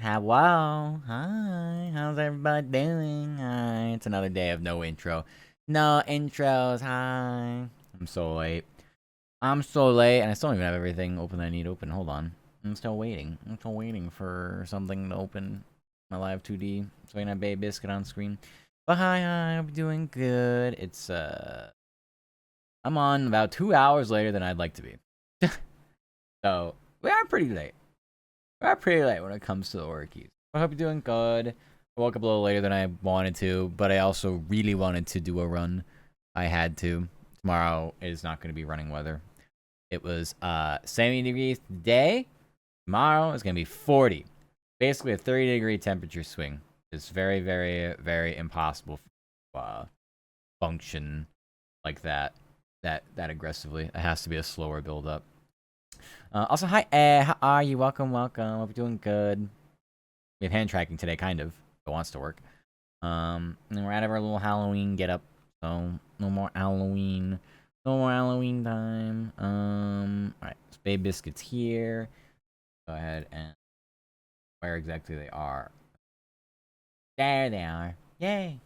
Hello. Hi. How's everybody doing? Hi. It's another day of no intro. No intros. Hi. I'm so late. I'm so late, and I still don't even have everything open that I need open. Hold on. I'm still waiting. I'm still waiting for something to open my live 2D so I can have Baby Biscuit on screen. But hi, I'm doing good. I'm on about 2 hours later than I'd like to be. So, we are pretty late. We're pretty late when it comes to the workies. I hope you're doing good. I woke up a little later than I wanted to, but I also really wanted to do a run. I had to. Tomorrow is not going to be running weather. It was 70 degrees today. Tomorrow is going to be 40. Basically a 30-degree temperature swing. It's very, very, very impossible to function like that aggressively. It has to be a slower build-up. Also, hi, how are you? Welcome. Hope you're doing good. We have hand tracking today, kind of. It wants to work. And we're out of our little Halloween get up, so no more Halloween. No more Halloween time. Alright, so Baby Biscuit's here. Go ahead and where exactly they are. There they are. Yay!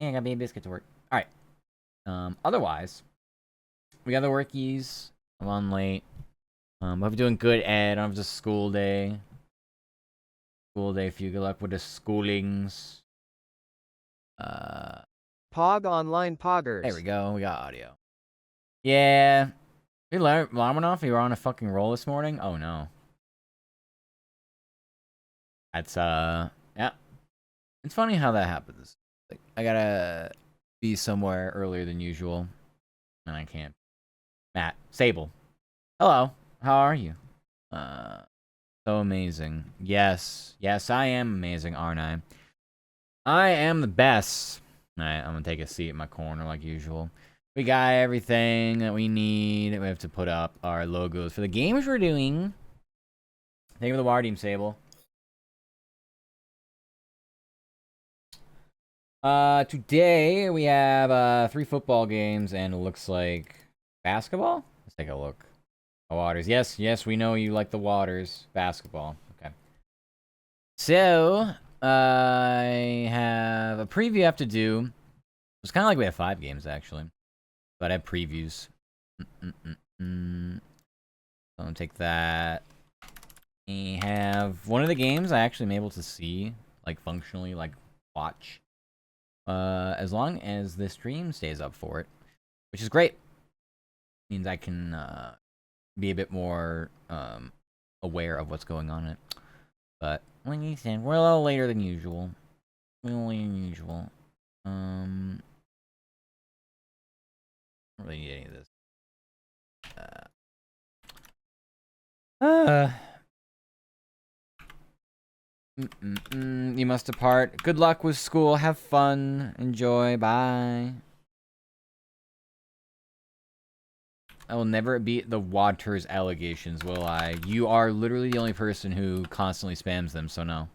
Yeah, I got Baby Biscuit to work. Alright. Otherwise, we got the workies. I'm on late. Hope you're doing good, Ed. I'm just school day. School day for you. Good luck with the schoolings. Pog Online Poggers. There we go. We got audio. Yeah. Your alarm went off? You were on a fucking roll this morning? Oh, no. That's, yeah. It's funny how that happens. Like, I gotta be somewhere earlier than usual, and I can't. Matt. Sable. Hello. How are you? So amazing. Yes. Yes, I am amazing, aren't I? I am the best. Alright, I'm gonna take a seat in my corner like usual. We got everything that we need. We have to put up our logos for the games we're doing. Thank you for the war team, Sable. Today we have 3 football games and it looks like basketball. Let's take a look. The Waters. Yes, we know you like the Waters. Basketball. Okay. So, I have a preview I have to do. It's kind of like we have 5 games, actually. But I have previews. So I'm gonna take that. We have one of the games I actually am able to see, like, functionally, like, watch. As long as the stream stays up for it. Which is great. Means I can, be a bit more aware of what's going on in it. But like you said, we're a little later than usual. Not really need any of this. You must depart. Good luck with school. Have fun. Enjoy. Bye. I will never beat the Waters allegations, will I? You are literally the only person who constantly spams them, so no.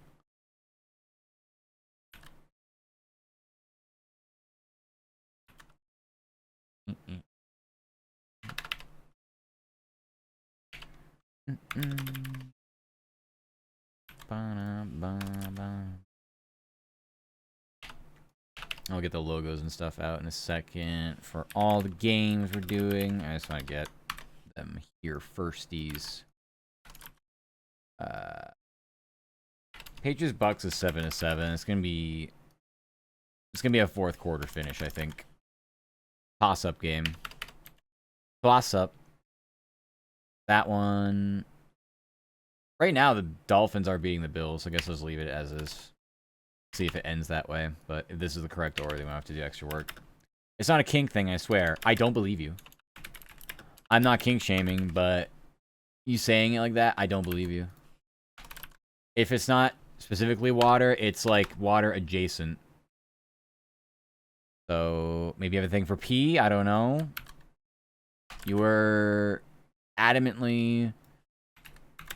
I'll get the logos and stuff out in a second for all the games we're doing. I just want to get them here firsties. Patriots Bucks is 7-7. It's gonna be a fourth quarter finish, I think. Toss up game. Toss up. That one. Right now, the Dolphins are beating the Bills. I guess let's leave it as is. See if it ends that way. But if this is the correct order, then we'll have to do extra work. It's not a kink thing, I swear. I don't believe you. I'm not kink shaming, but you saying it like that, I don't believe you. If it's not specifically water, it's like water adjacent. So maybe you have a thing for pee? I don't know. You were adamantly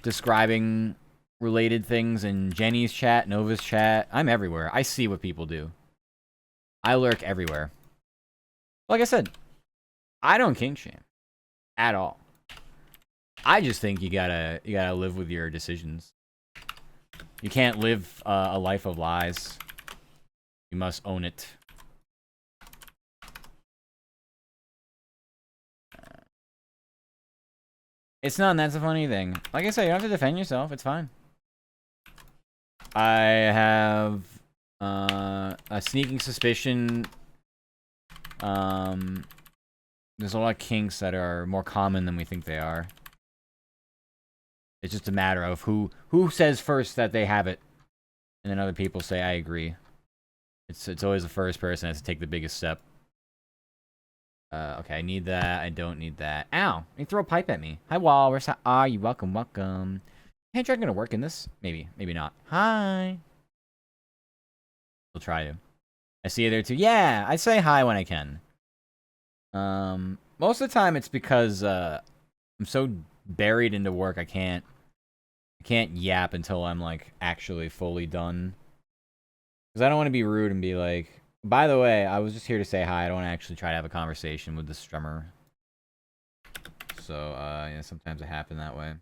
describing related things in Jenny's chat, Nova's chat. I'm everywhere. I see what people do. I lurk everywhere. Like I said, I don't kink shame at all. I just think you gotta live with your decisions. You can't live a life of lies. You must own it. It's not, and that's a funny thing. Like I said, you don't have to defend yourself. It's fine. I have a sneaking suspicion. There's a lot of kinks that are more common than we think they are. It's just a matter of who says first that they have it, and then other people say, "I agree." It's always the first person that has to take the biggest step. Okay, I need that. I don't need that. Ow! You throw a pipe at me. Hi, Walrus. How are you? Welcome, welcome. Hey, Dragon gonna work in this? Maybe, maybe not. Hi. We'll try to. I see you there too. Yeah, I say hi when I can. Most of the time it's because I'm so buried into work I can't yap until I'm like actually fully done. Because I don't want to be rude and be like, by the way, I was just here to say hi. I don't want to actually try to have a conversation with the strummer. So yeah, sometimes it happens that way.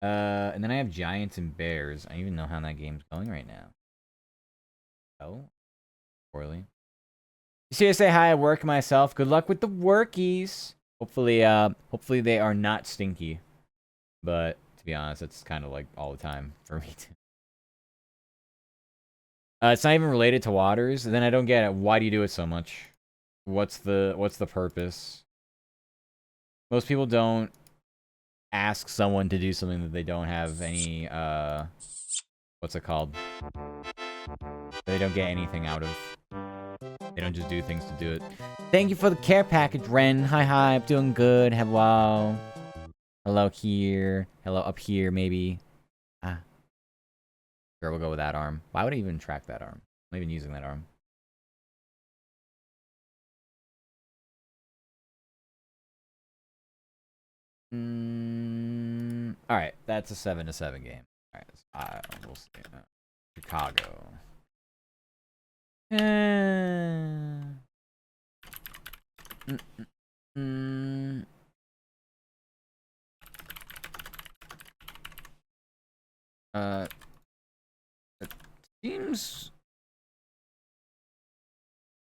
And then I have Giants and Bears. I don't even know how that game's going right now. Oh, poorly. You see, I say hi at work myself. Good luck with the workies. Hopefully, hopefully they are not stinky. But to be honest, it's kind of like all the time for me too. It's not even related to waters. Then I don't get it. Why do you do it so much? What's the purpose? Most people don't ask someone to do something that they don't have any what's it called? They don't get anything out of. They don't just do things to do it. Thank you for the care package, Ren. Hi, I'm doing good. Hello. Hello here. Hello up here, maybe. Ah. Sure, we'll go with that arm. Why would I even track that arm? I'm not even using that arm. Alright, that's a 7-7 game. Alright, we'll see. Chicago. It seems...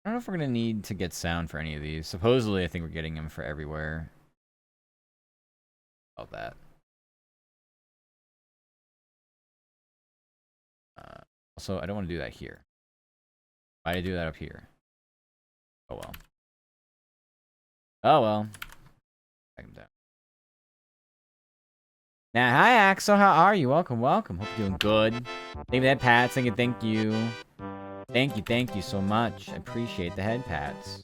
I don't know if we're gonna need to get sound for any of these. Supposedly, I think we're getting them for everywhere. About that. Also, I don't want to do that here. Why did I do that up here? Oh well. Oh well. Back him down. Now, hi Axel, how are you? Welcome, welcome. Hope you're doing good. Thank you for that pats. Thank you. Thank you so much. I appreciate the head pats.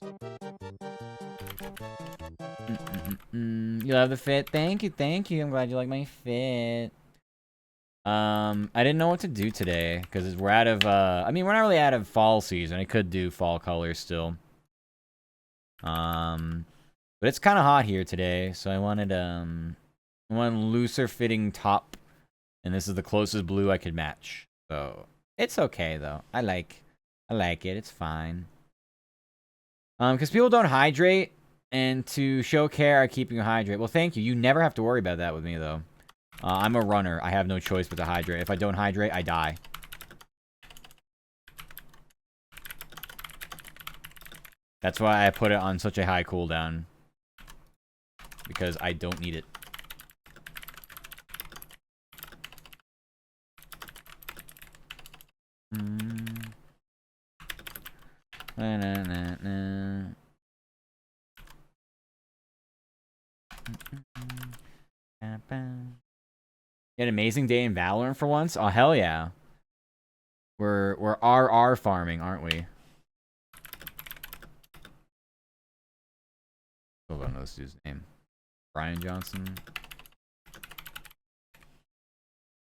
You love the fit? Thank you. I'm glad you like my fit. I didn't know what to do today because we're out of I mean, we're not really out of fall season. I could do fall colors still. But it's kind of hot here today, so I wanted one looser fitting top, and this is the closest blue I could match. So it's okay though. I like it. It's fine. Because people don't hydrate, and to show care, I keep you hydrated. Well, thank you. You never have to worry about that with me though. I'm a runner. I have no choice but to hydrate. If I don't hydrate, I die. That's why I put it on such a high cooldown. Because I don't need it. You had an amazing day in Valorant for once? Oh, hell yeah. We're RR farming, aren't we? I don't know this dude's name. Brian Johnson.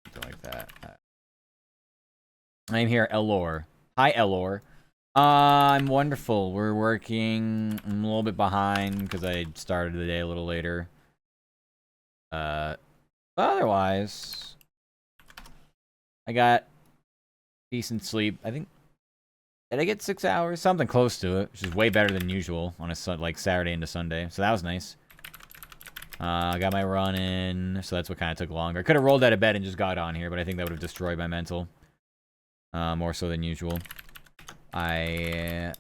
Something like that. I'm here, Elor. Hi, Elor. I'm wonderful. We're working. I'm a little bit behind because I started the day a little later. But otherwise, I got decent sleep. I think, did I get 6 hours? Something close to it, which is way better than usual on a like Saturday into Sunday. So that was nice. I got my run in, so that's what kind of took longer. I could have rolled out of bed and just got on here, but I think that would have destroyed my mental. More so than usual. I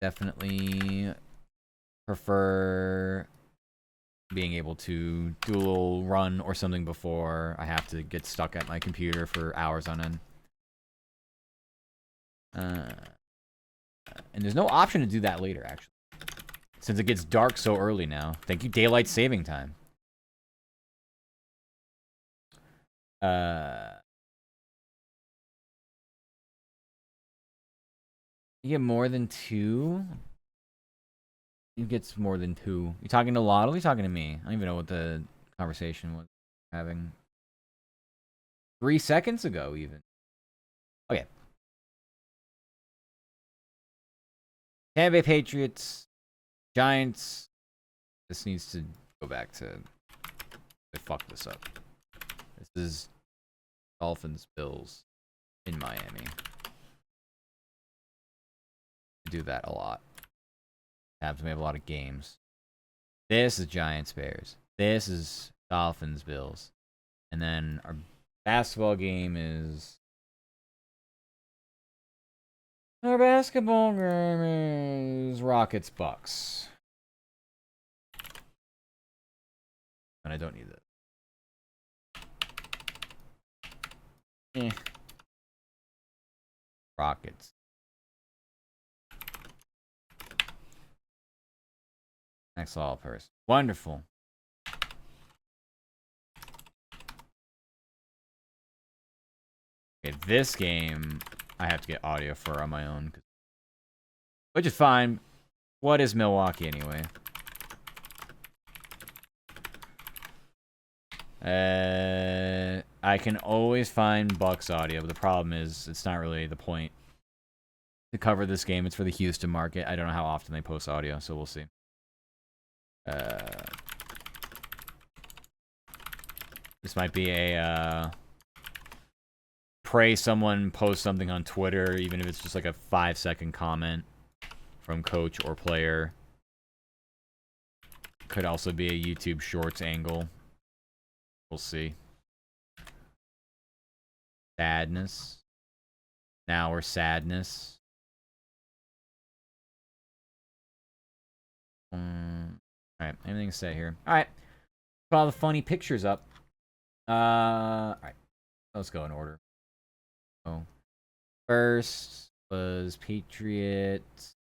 definitely prefer being able to do a little run or something before I have to get stuck at my computer for hours on end. And there's no option to do that later, actually. Since it gets dark so early now. Thank you, daylight saving time. You get more than 2? You get more than 2. You talking to Lotto? You talking to me? I don't even know what the conversation was having. 3 seconds ago, even. Okay. Tampa Bay Patriots. Giants. This needs to go back to... I fucked this up. This is Dolphins Bills in Miami. I do that a lot. Happens we have a lot of games. This is Giants Bears. This is Dolphins Bills. And then our basketball game is... Our basketball game is Rockets Bucks. And I don't need that. Rockets. Next all person. Wonderful. Okay, this game I have to get audio for on my own. Which is fine. What is Milwaukee anyway? I can always find Bucks audio, but the problem is it's not really the point to cover this game. It's for the Houston market. I don't know how often they post audio, so we'll see. This might be a pray someone post something on Twitter, even if it's just like a 5-second comment from coach or player. Could also be a YouTube Shorts angle. We'll see. Sadness. Now we're sadness. Alright, anything to say here? Alright. Put all the funny pictures up. Alright. Let's go in order. So, first was Patriots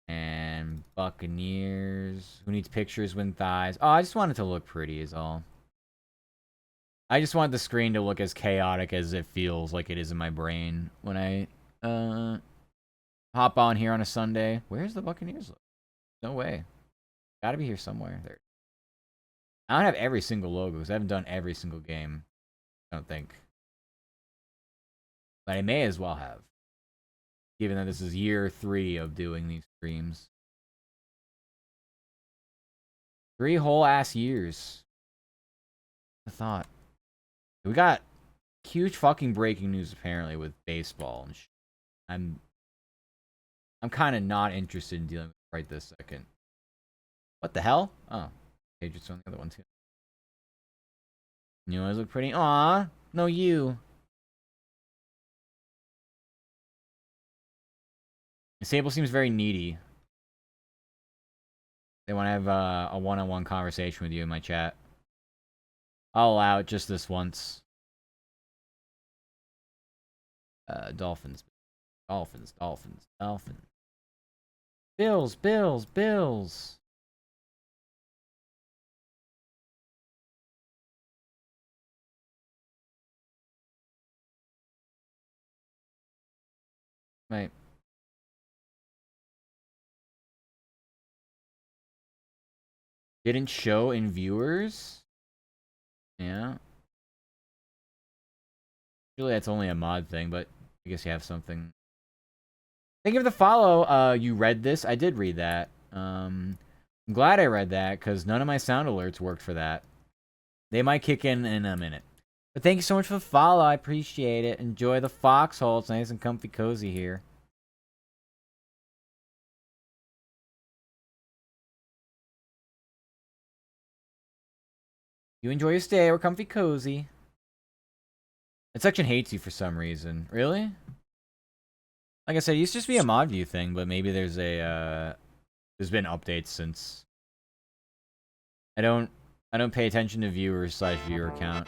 and Buccaneers. Who needs pictures when thighs? Oh, I just want it to look pretty is all. I just want the screen to look as chaotic as it feels like it is in my brain when I hop on here on a Sunday. Where's the Buccaneers? No way. Gotta be here somewhere. There. I don't have every single logo because I haven't done every single game. I don't think. But I may as well have. Given that this is year 3 of doing these streams. 3 whole ass years. I thought. We got huge fucking breaking news apparently with baseball and shit. I'm kind of not interested in dealing with it right this second. What the hell? Oh, Patriots on the other one too. You always look pretty. Aw, no you. Sable seems very needy. They want to have a one-on-one conversation with you in my chat. I'll allow it just this once. Dolphins. Dolphins. Bills. Right. Didn't show in viewers? Yeah. Usually that's only a mod thing, but I guess you have something. Thank you for the follow. You read this? I did read that. I'm glad I read that, because none of my sound alerts worked for that. They might kick in a minute. But thank you so much for the follow. I appreciate it. Enjoy the foxhole. It's nice and comfy cozy here. You enjoy your stay. We're comfy cozy. That section hates you for some reason. Really? Like I said, it used to just be a mod view thing, but maybe there's a there's been updates since. I don't pay attention to viewers / viewer count.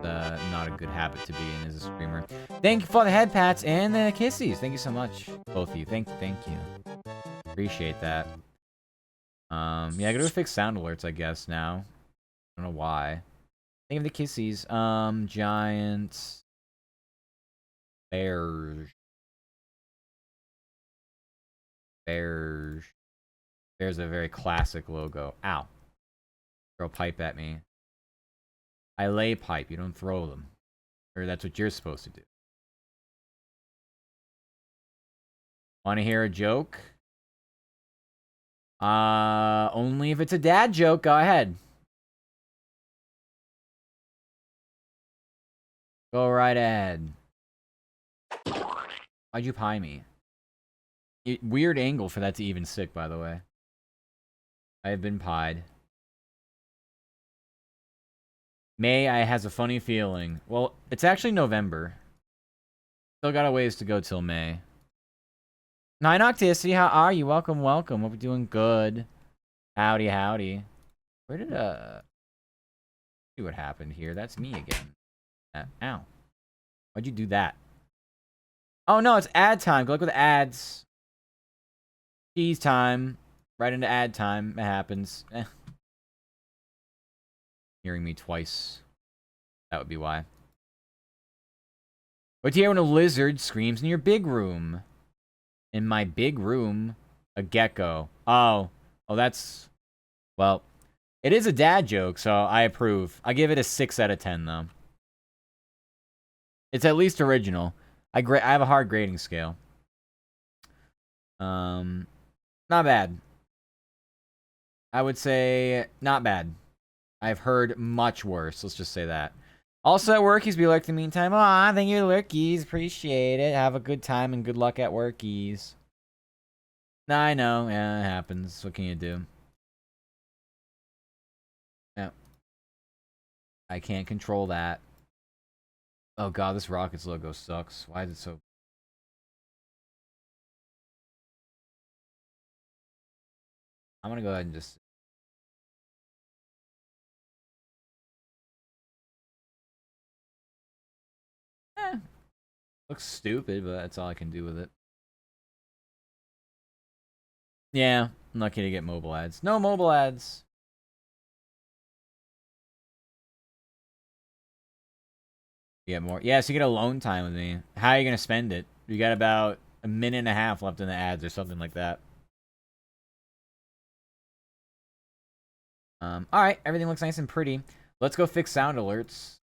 Not a good habit to be in as a streamer. Thank you for the head pats and the kissies. Thank you so much, both of you. Thank you. Appreciate that. Yeah, I gotta fix sound alerts, I guess now. I don't know why. Think of the kissies. Giants. Bears. Bears. There's a very classic logo. Ow. Throw a pipe at me. I lay pipe, you don't throw them. Or that's what you're supposed to do. Want to hear a joke? Only if it's a dad joke, go ahead. Go right ahead. Why'd you pie me? Weird angle for that to even stick, by the way. I have been pied. May I has a funny feeling. Well, it's actually November. Still got a ways to go till May. Nine Octisty, how are you? Welcome. Hope you're doing good. Howdy. Where did see what happened here? That's me again. Ow. Why'd you do that? Oh no, it's ad time. Good luck with ads. Cheese time. Right into ad time. It happens. Hearing me twice. That would be why. What do you hear when a lizard screams in your big room? In my big room, a gecko. Oh, that's... Well, it is a dad joke, so I approve. I give it a 6 out of 10, though. It's at least original. I have a hard grading scale. Not bad. I would say not bad. I've heard much worse. Let's just say that. Also at Workies, be like in the meantime. Aw, thank you, Workies. Appreciate it. Have a good time and good luck at Workies. Nah, I know. Yeah, it happens. What can you do? Yeah. I can't control that. Oh god, this Rockets logo sucks. Why is it so... I'm gonna go ahead and just... Looks stupid, but that's all I can do with it. Yeah, I'm lucky to get mobile ads. No mobile ads. You get more. Yeah, so you get alone time with me. How are you gonna spend it? You got about a minute and a half left in the ads or something like that. Alright, everything looks nice and pretty. Let's go fix sound alerts.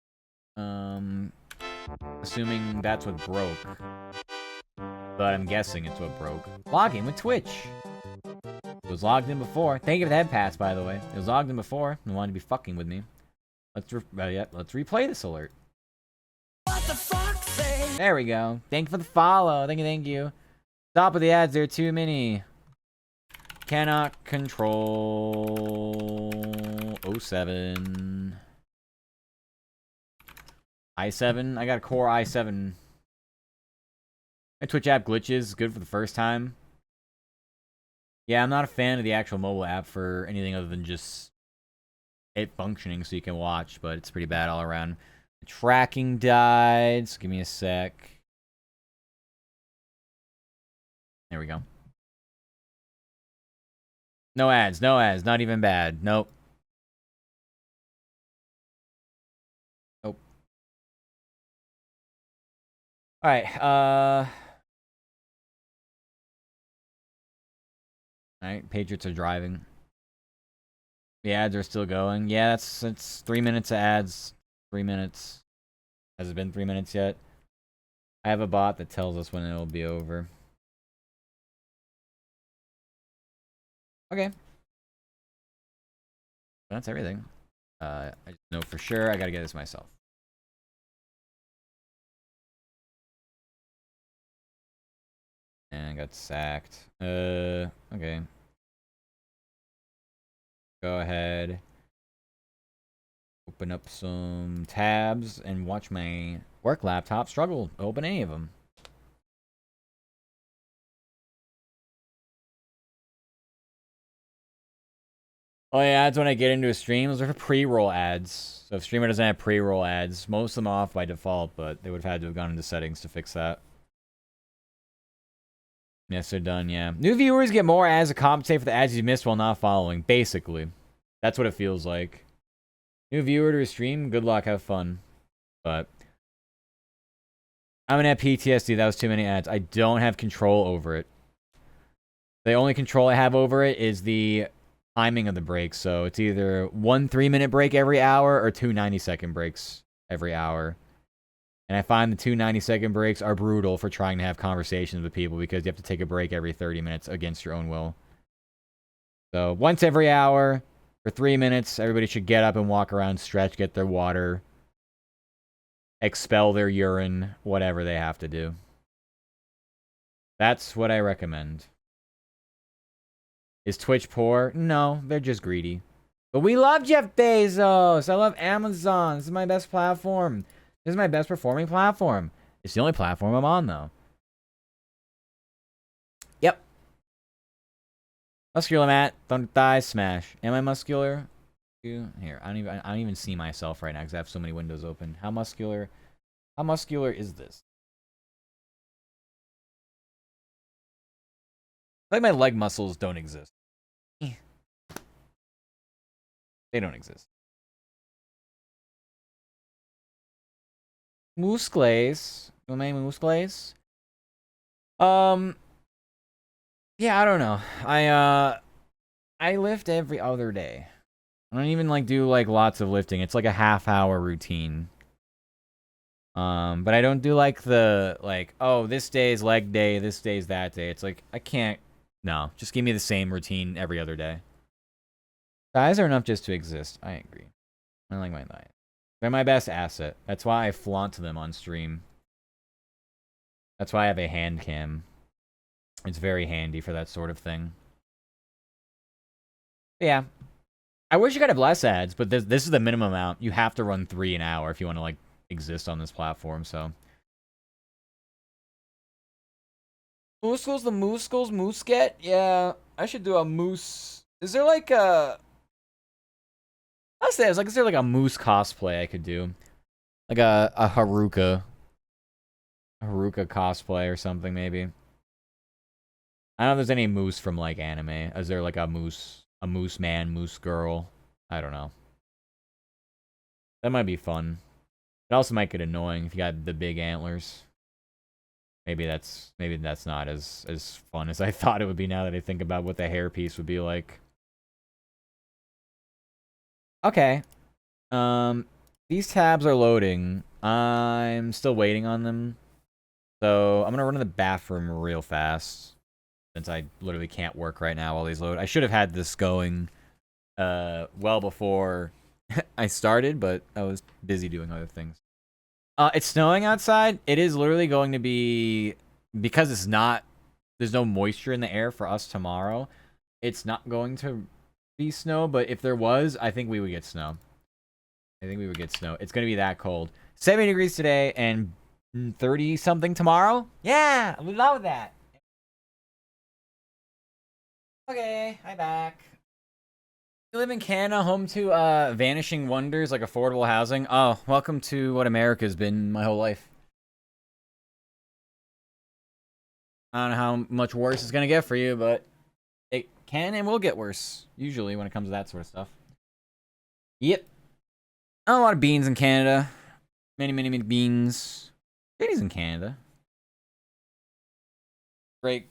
Assuming that's what broke. But I'm guessing it's what broke. Log in with Twitch. It was logged in before. Thank you for the head pass, by the way. It was logged in before and wanted to be fucking with me. Let's replay this alert. What the fuck, say? There we go. Thank you for the follow. Thank you. Stop with the ads. There are too many. Cannot control 07. i7. I got a Core i7. My Twitch app glitches. Good for the first time. Yeah, I'm not a fan of the actual mobile app for anything other than just it functioning so you can watch, but it's pretty bad all around. The tracking died, so give me a sec. There we go. No ads, not even bad. Nope. Nope. Alright, Alright, Patriots are driving. The ads are still going. Yeah, it's 3 minutes of ads. 3 minutes. Has it been 3 minutes yet? I have a bot that tells us when it'll be over. Okay. That's everything. I just know for sure I gotta get this myself. And I got sacked. Okay. Go ahead. Open up some tabs and watch my work laptop struggle to open any of them. Oh yeah, ads when I get into a stream. Those are for pre-roll ads. So if streamer doesn't have pre-roll ads, most of them are off by default, but they would have had to have gone into settings to fix that. Yes, they're done, yeah. New viewers get more ads to compensate for the ads you missed while not following, basically. That's what it feels like. New viewer to a stream, good luck, have fun. But I'm gonna have PTSD, that was too many ads. I don't have control over it. The only control I have over it is the timing of the breaks. So it's either 1 3-minute break every hour or 2 90-second breaks every hour. And I find the 2 90-second breaks are brutal for trying to have conversations with people because you have to take a break every 30 minutes against your own will. So once every hour for 3 minutes, everybody should get up and walk around, stretch, get their water, expel their urine, whatever they have to do. That's what I recommend. Is Twitch poor? No, they're just greedy. But we love Jeff Bezos. I love Amazon. This is my best platform. This is my best performing platform. It's the only platform I'm on, though. Yep. Muscular, Matt. Thunder thighs, smash. Am I muscular? Here, I don't even see myself right now because I have so many windows open. How muscular is this? I feel like my leg muscles don't exist. They don't exist. Muscles. Muscles. Yeah, I don't know. I lift every other day. I don't even do lots of lifting. It's like a half-hour routine. But I don't do oh, this day is leg day, this day is that day. It's like I can't. No, just give me the same routine every other day. Thighs are enough just to exist. I agree. I like my thighs. They're my best asset. That's why I flaunt them on stream. That's why I have a hand cam. It's very handy for that sort of thing. But yeah. I wish you could have less ads, but this is the minimum amount. You have to run 3 an hour if you want to exist on this platform, so. Muscles, the Muscles, Moosket? Yeah, I should do a moose. Is there a... I'll say, is there a moose cosplay I could do? Like a Haruka. A Haruka cosplay or something, maybe. I don't know if there's any moose from, anime. Is there, a moose man, moose girl? I don't know. That might be fun. It also might get annoying if you got the big antlers. Maybe that's not as fun as I thought it would be now that I think about what the hairpiece would be like. Okay. These tabs are loading. I'm still waiting on them. So I'm gonna run to the bathroom real fast. Since I literally can't work right now while these load. I should have had this going well before I started, but I was busy doing other things. It's snowing outside. It is literally going to be, because there's no moisture in the air for us tomorrow. It's not going to be snow, but if there was, I think we would get snow. It's going to be that cold. 70 degrees today and 30 something tomorrow. Yeah, we love that. Okay, hi back. You live in Canada, home to vanishing wonders like affordable housing. Oh, welcome to what America's been my whole life. I don't know how much worse it's gonna get for you, but it can and will get worse, usually, when it comes to that sort of stuff. Yep. A lot of beans in Canada. Many beans. Beans in Canada. Great.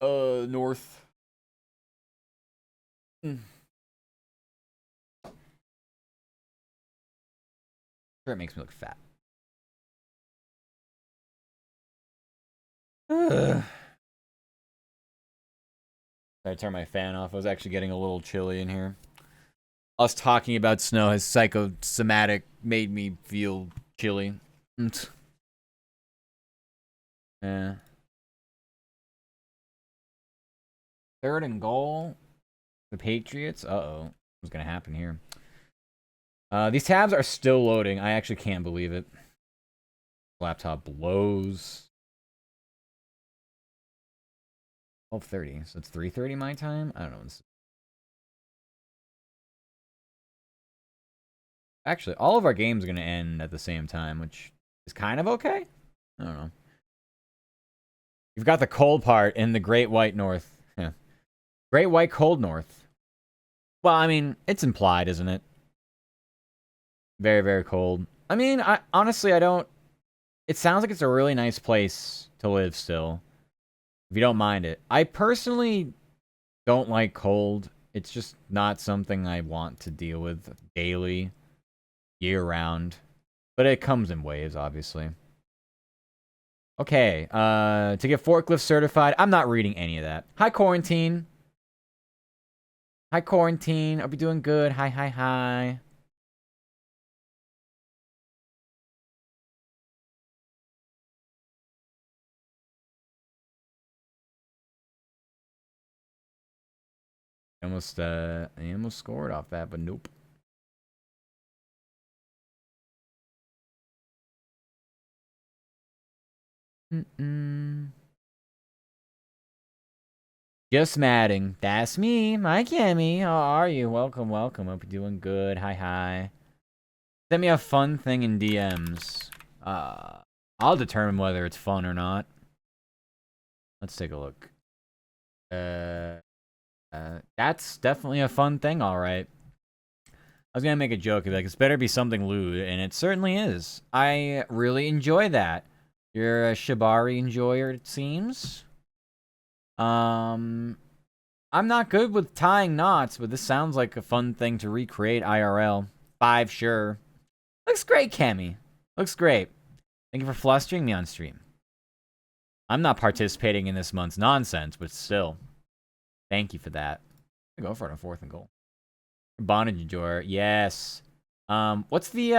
North. Sure, it makes me look fat. I turned my fan off. I was actually getting a little chilly in here. Us talking about snow has psychosomatic made me feel chilly. Yeah. 3rd and goal. The Patriots. Uh-oh. What's gonna happen here? These tabs are still loading. I actually can't believe it. Laptop blows. 12:30, so it's 3:30 my time? I don't know. Actually, all of our games are going to end at the same time, which is kind of okay. I don't know. You've got the cold part in the Great White North. Yeah. Great White Cold North. Well, I mean, it's implied, isn't it? Very, very cold. I mean, honestly, I don't... It sounds like it's a really nice place to live still. If you don't mind it. I personally don't like cold. It's just not something I want to deal with daily, year-round. But it comes in waves, obviously. Okay, to get forklift certified, I'm not reading any of that. Hi, Quarantine. Hi, Quarantine. Hope you're doing good. Hi, hi, hi. I almost scored off that, but nope. Just matting. That's me. Hi, Cammy. How are you? Welcome, welcome. Hope you're doing good. Hi, hi. Send me a fun thing in DMs. I'll determine whether it's fun or not. Let's take a look. That's definitely a fun thing, all right. I was gonna make a joke, like, it's better be something lewd, and it certainly is. I really enjoy that. You're a Shibari enjoyer, it seems. I'm not good with tying knots, but this sounds like a fun thing to recreate IRL. 5, sure. Looks great, Cammy. Looks great. Thank you for flustering me on stream. I'm not participating in this month's nonsense, but still. Thank you for that. Go for it on 4th and goal. Bondage enjoyer, yes. What's the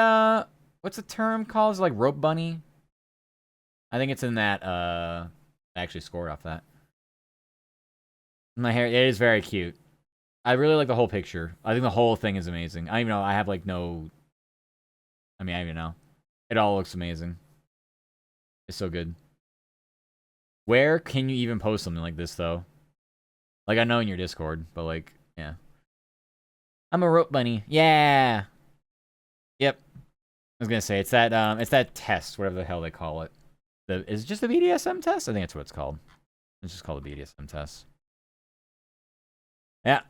term called? Is it like rope bunny? I think it's in that, I actually scored off that. My hair, it is very cute. I really like the whole picture. I think the whole thing is amazing. I don't even know, I have like no... I mean, I don't even know. It all looks amazing. It's so good. Where can you even post something like this, though? Like, I know in your Discord, but like, yeah. I'm a rope bunny. Yeah! Yep. I was gonna say, it's that test, whatever the hell they call it. Is it just the BDSM test? I think that's what it's called. It's just called the BDSM test. Yeah.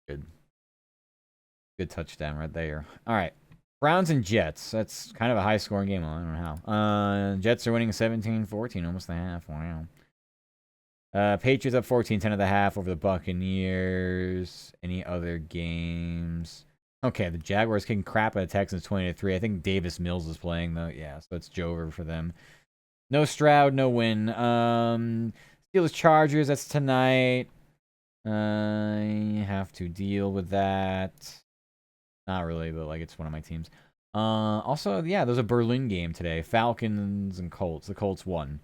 Good. Good touchdown right there. All right. Browns and Jets. That's kind of a high-scoring game. I don't know how. Jets are winning 17-14, almost the half. Wow. Patriots up 14-10 at the half over the Buccaneers. Any other games? Okay, the Jaguars kicking crap at the Texans 20-3. I think Davis Mills is playing though. Yeah, so it's Jover for them. No Stroud, no win. Steelers Chargers. That's tonight. I have to deal with that. Not really, but like it's one of my teams. Also, yeah, there's a Berlin game today. Falcons and Colts. The Colts won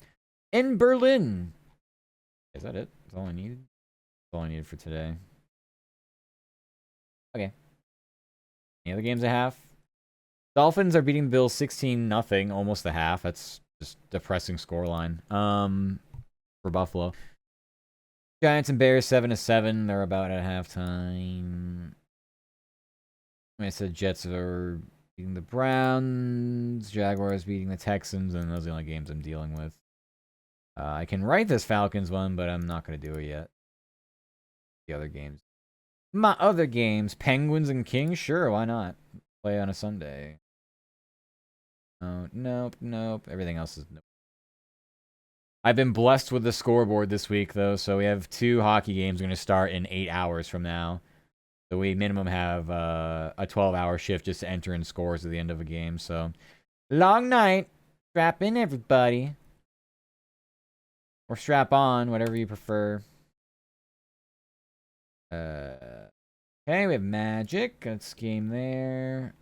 in Berlin. Is that it? That's all I needed? That's all I needed for today. Okay. Any other games I have? Dolphins are beating the Bills 16-0, almost the half. That's just depressing scoreline. For Buffalo. Giants and Bears 7-7. They're about at halftime. I said Jets are beating the Browns. Jaguars beating the Texans, and those are the only games I'm dealing with. I can write this Falcons one, but I'm not going to do it yet. The other games. My other games. Penguins and Kings? Sure, why not? Play on a Sunday. Oh, nope, nope. Everything else is nope. I've been blessed with the scoreboard this week, though, so we have 2 hockey games going to start in 8 hours from now. So we minimum have a 12-hour shift just to enter in scores at the end of a game, so... Long night! Strap in, everybody! Or strap on, whatever you prefer. Okay, we have Magic. That's game there.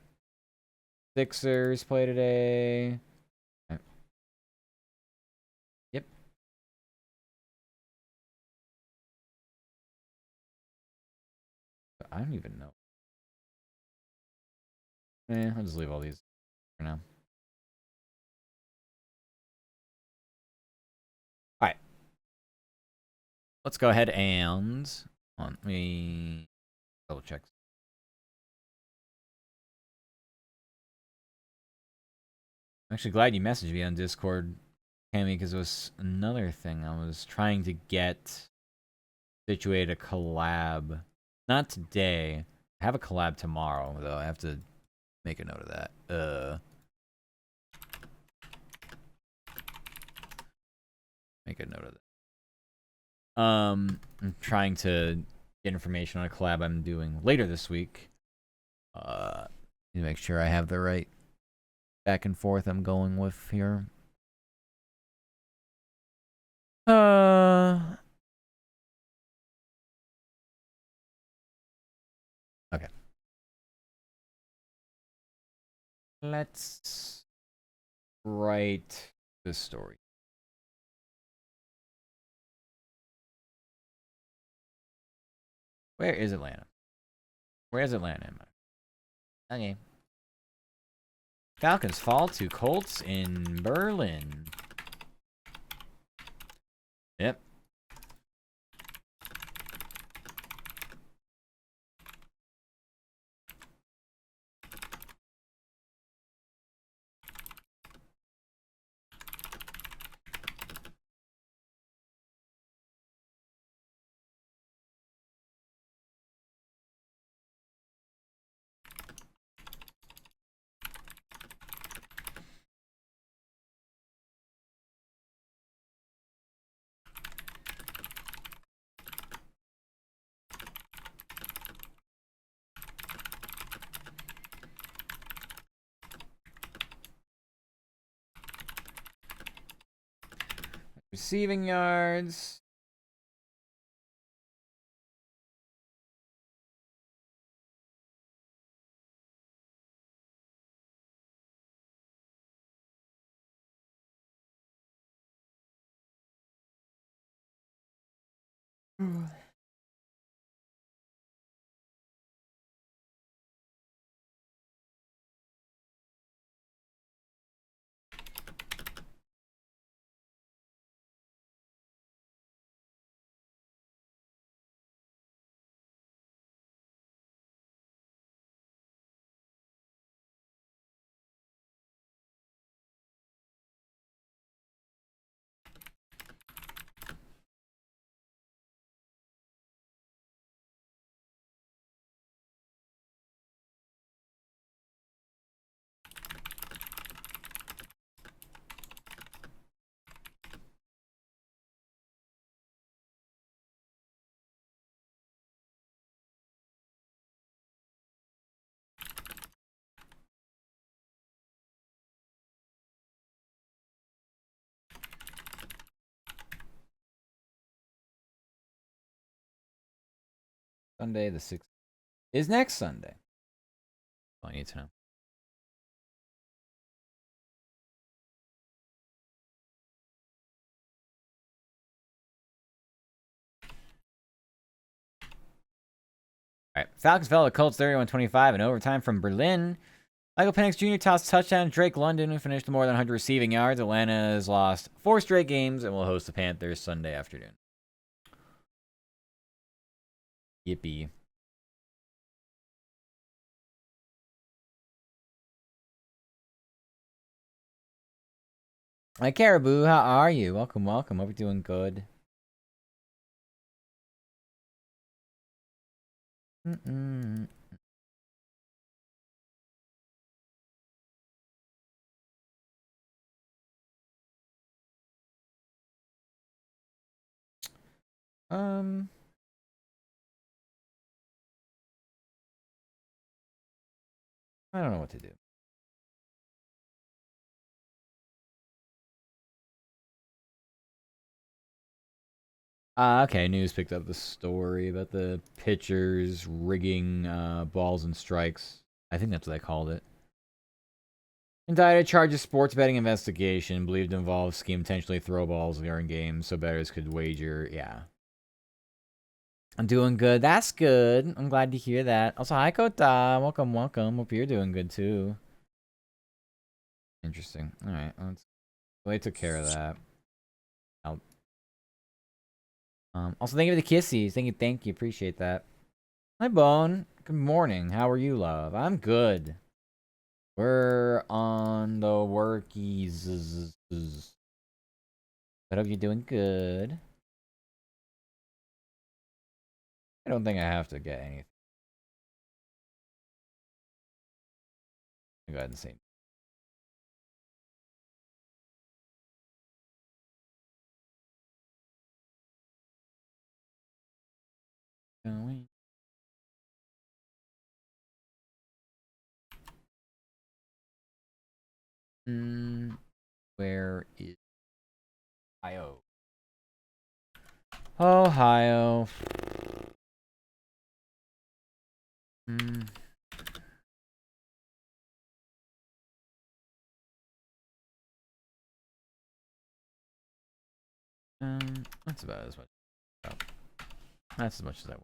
Sixers play today. Right. Yep. I don't even know. I'll just leave all these for now. Alright. Let's go ahead and let me double check. I'm actually glad you messaged me on Discord, Cammy, because it was another thing I was trying to get situated a collab. Not today. I have a collab tomorrow, though. I have to make a note of that. Make a note of that. I'm trying to get information on a collab I'm doing later this week. Need to make sure I have the right back and forth I'm going with here. Okay. Let's write this story. Where is Atlanta? Where's Atlanta? Okay. Falcons fall to Colts in Berlin. Yep. Receiving yards. Sunday the 6th is next Sunday. All I need to know. All right. Falcons fell to Colts 31-25 in overtime from Berlin. Michael Penix Jr. tossed touchdown. Drake London, who finished more than 100 receiving yards. Atlanta has lost 4 straight games and will host the Panthers Sunday afternoon. Yippee. Hi, Caribou. How are you? Welcome, welcome. Hope you're doing good. Mm-mm. I don't know what to do. Okay. News picked up the story about the pitchers rigging balls and strikes. I think that's what they called it. Indicted charge of sports betting investigation. Believed to involve scheme intentionally throw balls during games so bettors could wager. Yeah. I'm doing good. That's good. I'm glad to hear that. Also, hi, Kota. Welcome, welcome. Hope you're doing good, too. Interesting. All right. They took care of that. Also, thank you for the kissies. Thank you. Appreciate that. Hi, Bone. Good morning. How are you, love? I'm good. We're on the workies. I hope you're doing good. I don't think I have to get anything. I'll go ahead and say. Going. Where is Ohio? Ohio. That's about as much. Oh, that's as much as I want.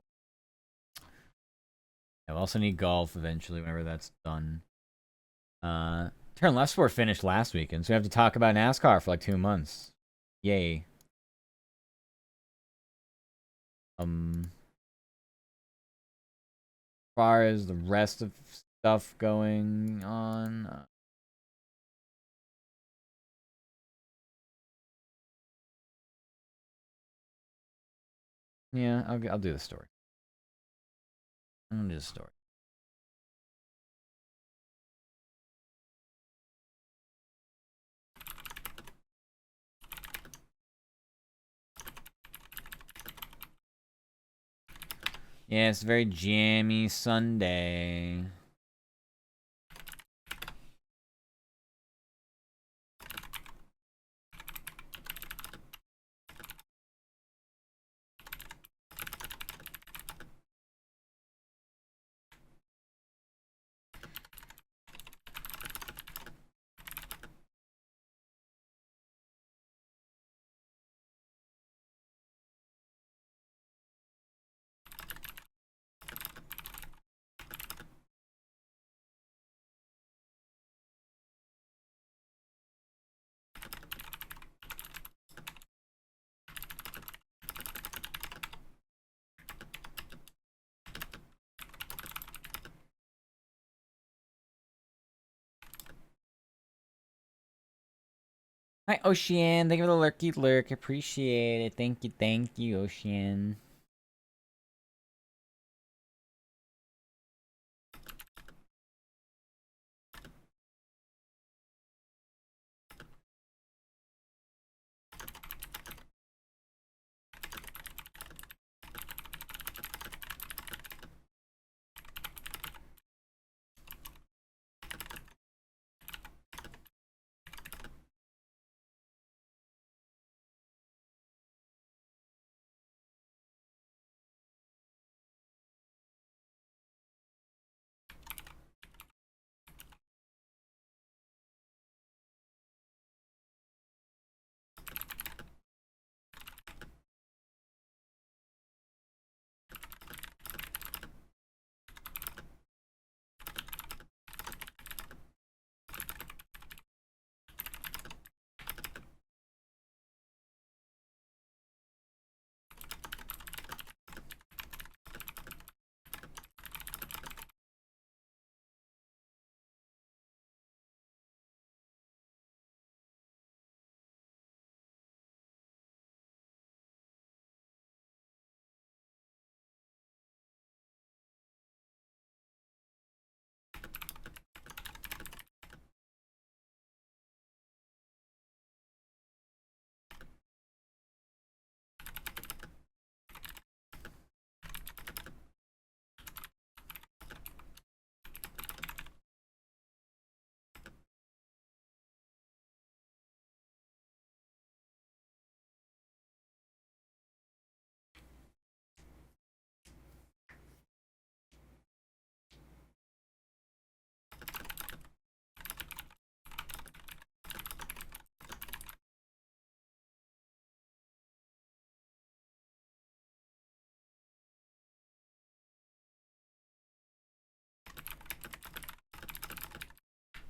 I'll also need golf eventually whenever that's done. Turn Left Sport finished last weekend, so we have to talk about NASCAR for like 2 months. Yay. As far as the rest of stuff going on, yeah, I'll do the story. I'll do the story. Yeah, it's a very jammy Sunday. Hi, Ocean. Thank you for the lurky lurk. Appreciate it. Thank you, Ocean.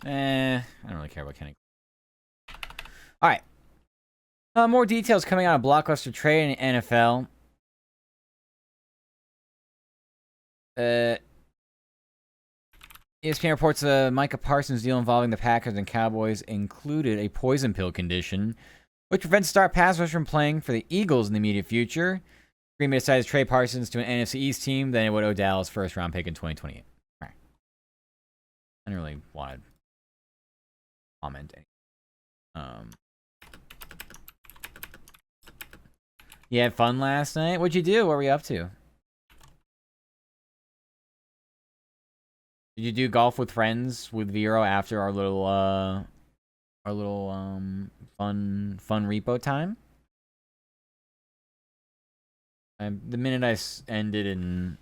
I don't really care about Kenny. All right. More details coming out of blockbuster trade in NFL. ESPN reports Micah Parsons deal involving the Packers and Cowboys included a poison pill condition, which prevents star pass rushers from playing for the Eagles in the immediate future. Green Bay decided to trade Parsons to an NFC East team, then it would Odell's first round pick in 2028. Right. I didn't really want to comment. You had fun last night? What'd you do? What were you up to? Did you do golf with friends with Vero after our little fun repo time? The minute I ended and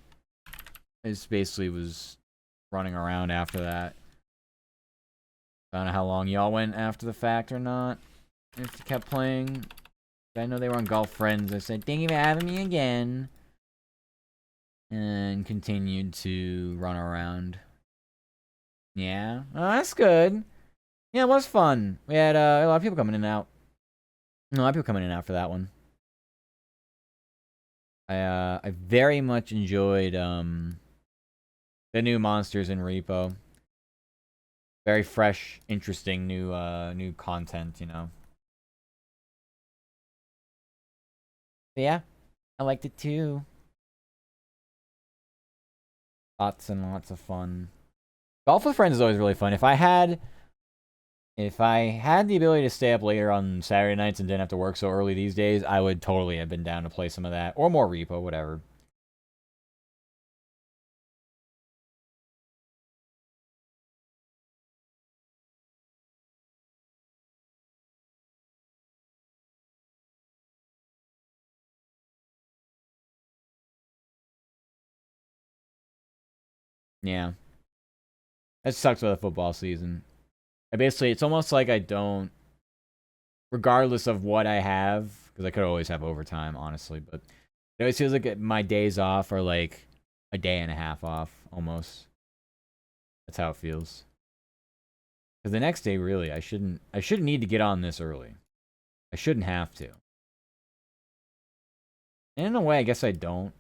I just basically was running around after that. I don't know how long y'all went after the fact or not. If you kept playing. I know they were on Golf Friends. I said, thank you for having me again. And continued to run around. Yeah. Oh, that's good. Yeah, it was fun. We had a lot of people coming in and out. A lot of people coming in and out for that one. I very much enjoyed the new monsters in Repo. Very fresh, interesting new content, you know. But yeah, I liked it too. Lots and lots of fun. Golf with friends is always really fun. If I had the ability to stay up later on Saturday nights and didn't have to work so early these days, I would totally have been down to play some of that. Or more Repo, whatever. Yeah. That sucks with the football season. It's almost like I don't, regardless of what I have, because I could always have overtime, honestly, but it always feels like my days off are like a day and a half off, almost. That's how it feels. Because the next day, really, I shouldn't need to get on this early. I shouldn't have to. And in a way, I guess I don't.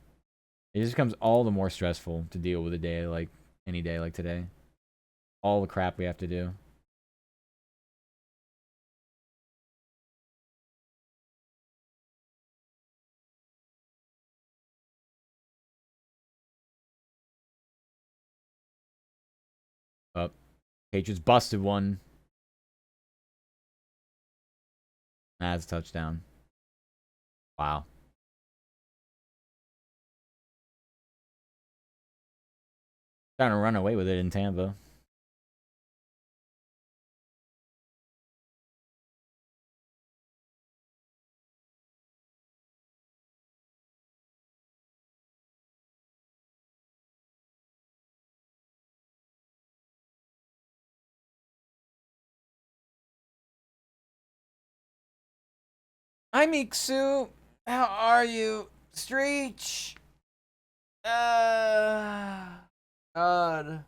It just becomes all the more stressful to deal with a day like any day like today. All the crap we have to do. Up. Patriots busted one. That's a touchdown. Wow. Trying to run away with it in Tampa. Hi, Miksu. How are you? Streech. God.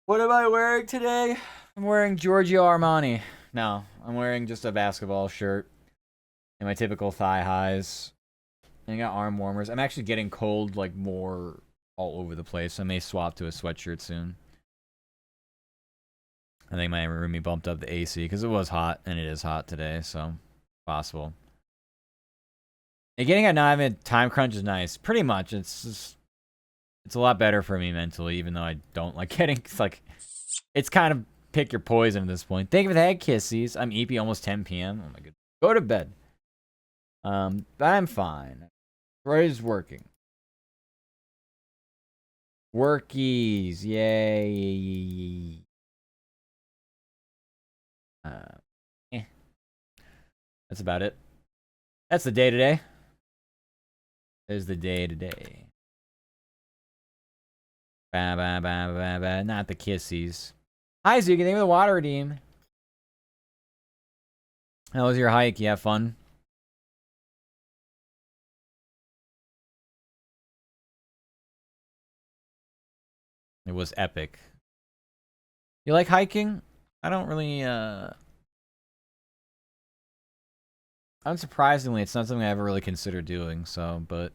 What am I wearing today? I'm wearing Giorgio Armani. No, I'm wearing just a basketball shirt and my typical thigh highs. And I got arm warmers. I'm actually getting cold, like, more all over the place. I may swap to a sweatshirt soon. I think my roomie bumped up the AC because it was hot, and it is hot today, so possible. And getting at not having a time crunch is nice. Pretty much, it's a lot better for me mentally, even though I don't like getting. It's kind of pick your poison at this point. Thank you for the head kissies. I'm EP almost 10 p.m. Oh my god, go to bed. But I'm fine. Roy's working. Workies, yay. Eh. That's about it. That's the day today. There's the day today. Ba ba ba ba ba. Not the kissies. Hi, Zuki. Thank you for the water redeem. How was your hike? You have fun? It was epic. You like hiking? I don't really, unsurprisingly, it's not something I ever really considered doing, so, but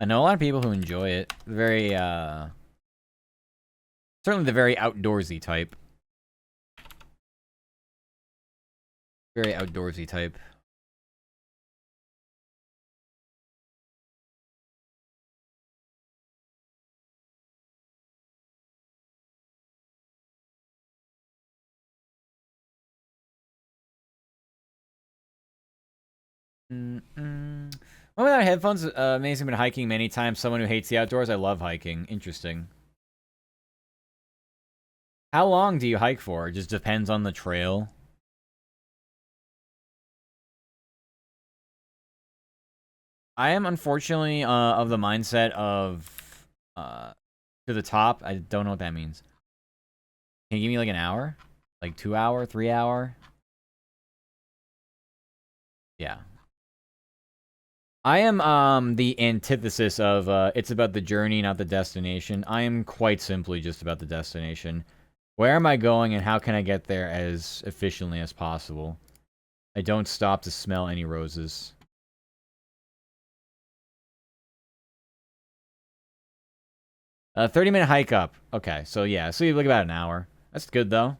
I know a lot of people who enjoy it. Very, certainly the very outdoorsy type. Very outdoorsy type. Well, without headphones, amazing. Been hiking many times. Someone who hates the outdoors. I love hiking. Interesting. How long do you hike for? It just depends on the trail. I am unfortunately of the mindset of to the top. I don't know what that means. Can you give me like an hour? Like 2 hour, 3 hour? Yeah. I am the antithesis of it's about the journey, not the destination. I am quite simply just about the destination. Where am I going and how can I get there as efficiently as possible? I don't stop to smell any roses. 30-minute hike up. Okay, so yeah, so you look about an hour. That's good though.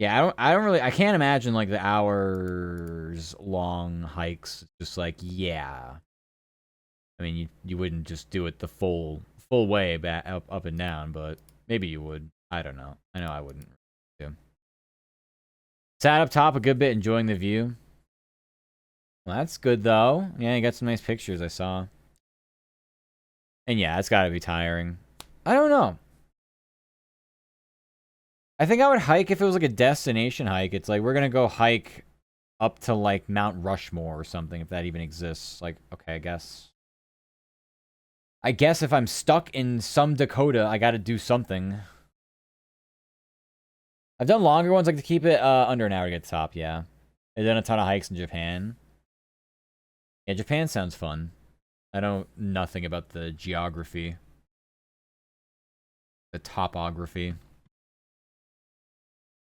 Yeah, I can't imagine like the hours long hikes. Just like, yeah. I mean, you wouldn't just do it the full way back up and down, but maybe you would. I don't know. I know I wouldn't. Yeah. Sat up top a good bit, enjoying the view. Well, that's good though. Yeah, you got some nice pictures I saw. And yeah, it's got to be tiring. I don't know. I think I would hike if it was like a destination hike. It's like we're gonna go hike up to like Mount Rushmore or something, if that even exists. Like, okay, I guess. I guess if I'm stuck in some Dakota, I gotta do something. I've done longer ones, like to keep it under an hour to get to the top, yeah. I've done a ton of hikes in Japan. Yeah, Japan sounds fun. I know nothing about the geography. The topography.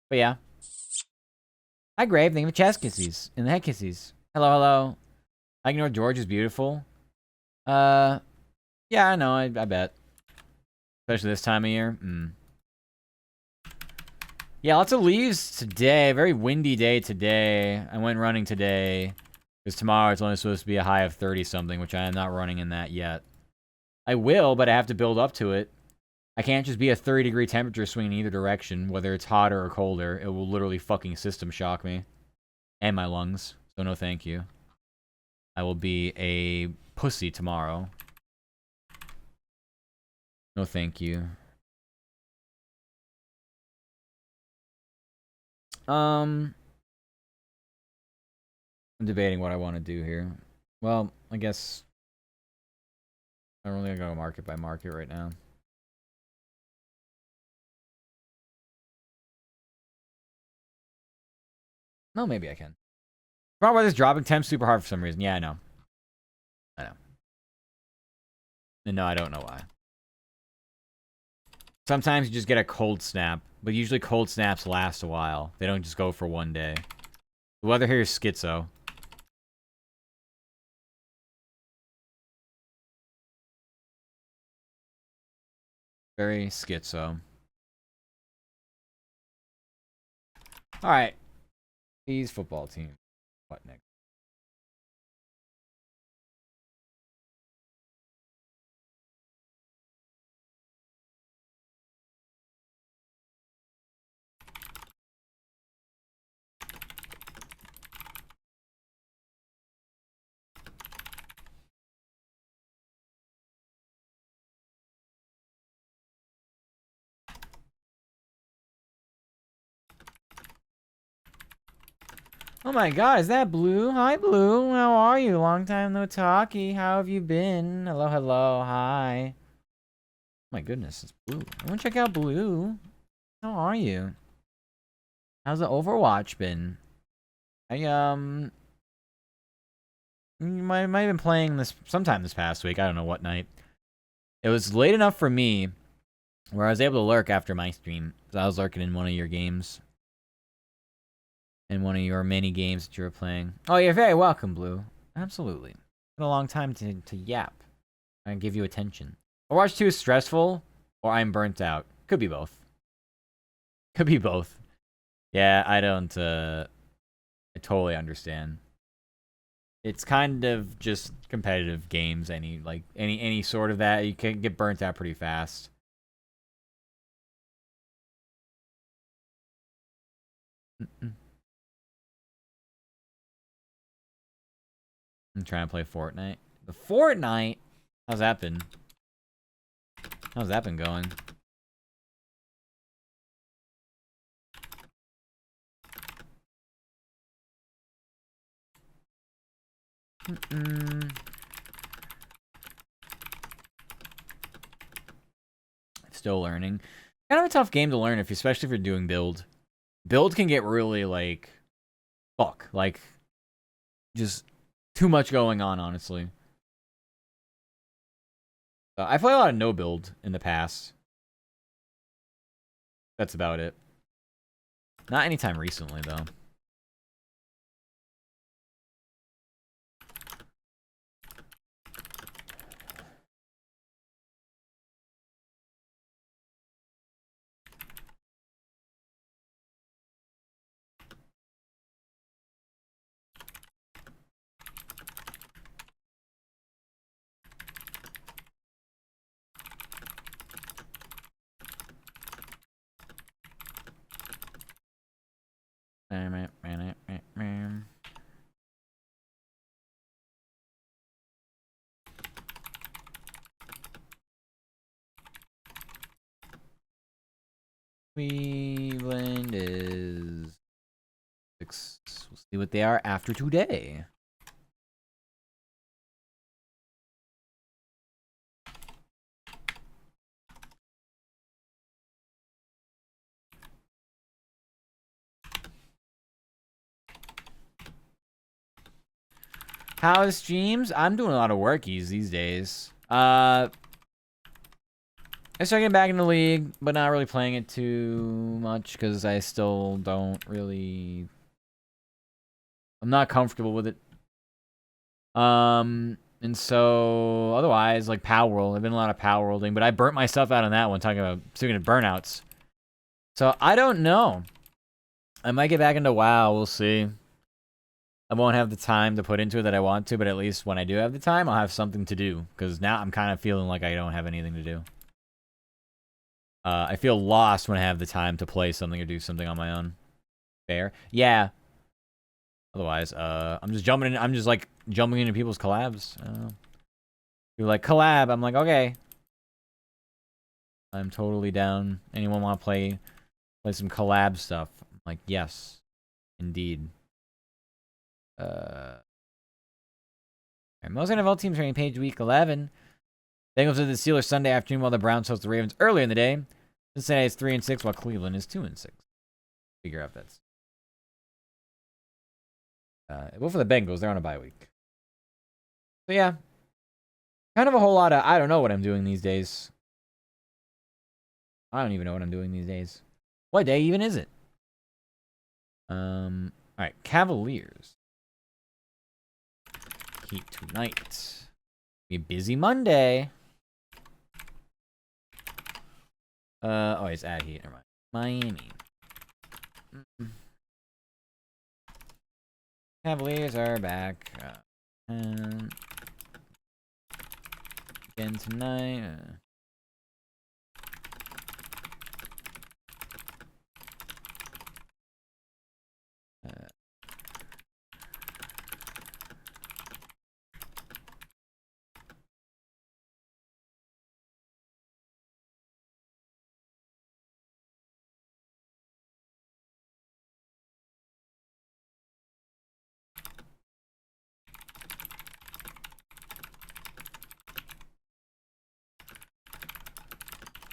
But yeah. Hi, Grave. Thank you for chest kissies. And the head kissies. Hello, hello. I ignore George is beautiful. Yeah, I know. I bet. Especially this time of year. Yeah, lots of leaves today. Very windy day today. I went running today. Because tomorrow it's only supposed to be a high of 30-something, which I am not running in that yet. I will, but I have to build up to it. I can't just be a 30-degree temperature swing in either direction, whether it's hotter or colder. It will literally fucking system shock me. And my lungs. So no thank you. I will be a pussy tomorrow. No thank you. I'm debating what I want to do here. Well, I guess I'm only gonna go market by market right now. No, maybe I can. Probably this dropping temp super hard for some reason. Yeah, I know. I know. And no, I don't know why. Sometimes you just get a cold snap, but usually cold snaps last a while. They don't just go for one day. The weather here is schizo. Very schizo. Alright. These football team. What next? Oh my god, is that Blue? Hi, Blue. How are you? Long time no talkie. How have you been? Hello, hello. Hi. My goodness, it's Blue. I want to check out Blue. How are you? How's the Overwatch been? You might have been playing this sometime this past week. I don't know what night. It was late enough for me where I was able to lurk after my stream. So I was lurking in one of your games. In one of your mini games that you were playing. Oh, you're very welcome, Blue. Absolutely. It's been a long time to yap. And give you attention. Overwatch 2 is stressful, or I'm burnt out. Could be both. Could be both. Yeah, I don't, I totally understand. It's kind of just competitive games, any sort of that. You can get burnt out pretty fast. I'm trying to play Fortnite. The Fortnite? How's that been? How's that been going? Still learning. Kind of a tough game to learn, especially if you're doing build. Build can get really, like, just too much going on, honestly. I played a lot of no build in the past. That's about it. Not anytime recently, though. Cleveland is 6. We'll see what they are after today. How's streams? I'm doing a lot of workies these days. I started getting back in the league, but not really playing it too much because I still don't really. I'm not comfortable with it. And so otherwise, like Palworld, I've been a lot of Palworlding, but I burnt myself out on that one. Speaking of burnouts, so I don't know. I might get back into WoW. We'll see. I won't have the time to put into it that I want to, but at least when I do have the time, I'll have something to do. Because now I'm kind of feeling like I don't have anything to do. I feel lost when I have the time to play something or do something on my own. Fair? Yeah. Otherwise, I'm just jumping in. I'm just like jumping into people's collabs. You're like, collab. I'm like, okay. I'm totally down. Anyone want to play some collab stuff? I'm like, yes. Indeed. Most NFL teams are in page week 11. Bengals to the Steelers Sunday afternoon while the Browns host the Ravens earlier in the day. Cincinnati is 3-6 while Cleveland is 2-6. Figure out that's. Well, for the Bengals, they're on a bye week. So yeah, kind of a whole lot of I don't know what I'm doing these days. I don't even know what I'm doing these days. What day even is it? All right, Cavaliers. Heat tonight. Be a busy Monday. Oh, it's at Heat. Never mind. Miami. Cavaliers are back. And again tonight.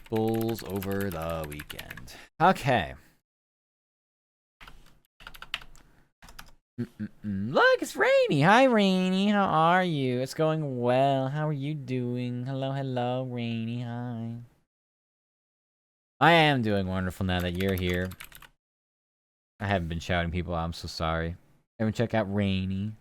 Bulls over the weekend. Okay. Look, it's Rainy. Hi, Rainy. How are you? It's going well. How are you doing? Hello, hello, Rainy. Hi. I am doing wonderful now that you're here. I haven't been shouting people out. I'm so sorry. Everyone check out Rainy.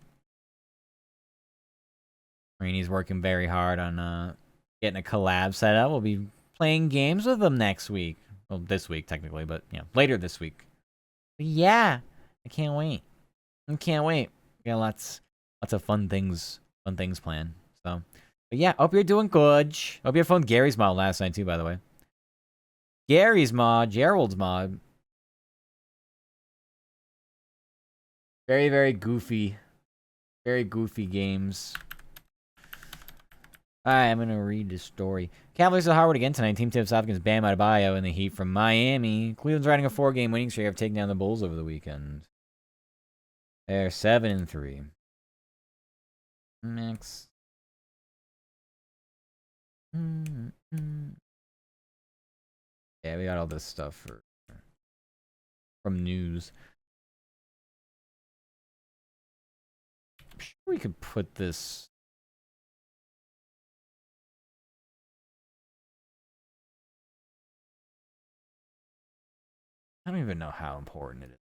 Rainy's working very hard on getting a collab set up. We'll be playing games with them next week. Well, this week technically, but you know, later this week. But yeah, I can't wait. I can't wait. We got lots of fun things planned. So, but yeah, hope you're doing good. Hope you had fun with Gary's mod last night too, by the way. Gary's mod, Gerald's mod. Very, very goofy. Very goofy games. Alright, I'm gonna read this story. Cavaliers at Harvard again tonight. Team tips off against Bam Adebayo in the Heat from Miami. Cleveland's riding a 4-game winning streak after taking down the Bulls over the weekend. They're 7-3. Next. Yeah, we got all this stuff from news. I'm sure we could put this. I don't even know how important it is.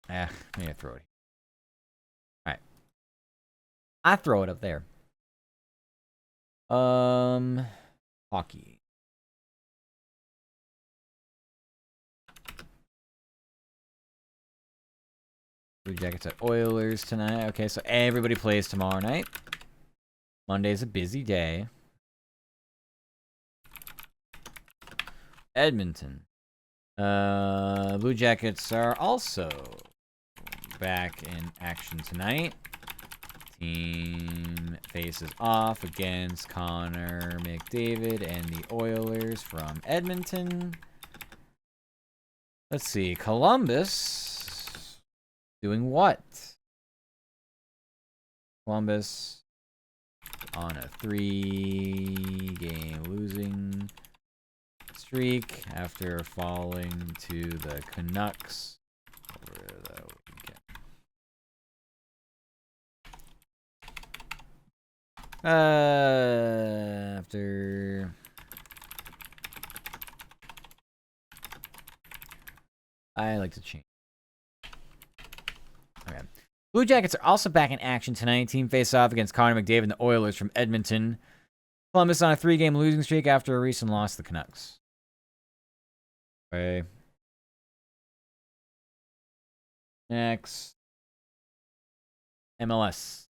I'm gonna throw it. Alright. I throw it up there. Hockey. Blue Jackets at Oilers tonight. Okay, so everybody plays tomorrow night. Monday's a busy day. Edmonton. Blue Jackets are also back in action tonight. Team faces off against Connor McDavid and the Oilers from Edmonton. Let's see. Columbus doing what? Columbus on a 3-game losing streak after falling to the Canucks over the weekend. After I like to change. Okay. Blue Jackets are also back in action tonight. Team face off against Connor McDavid and the Oilers from Edmonton. Columbus on a 3-game losing streak after a recent loss to the Canucks. Okay. Next. MLS.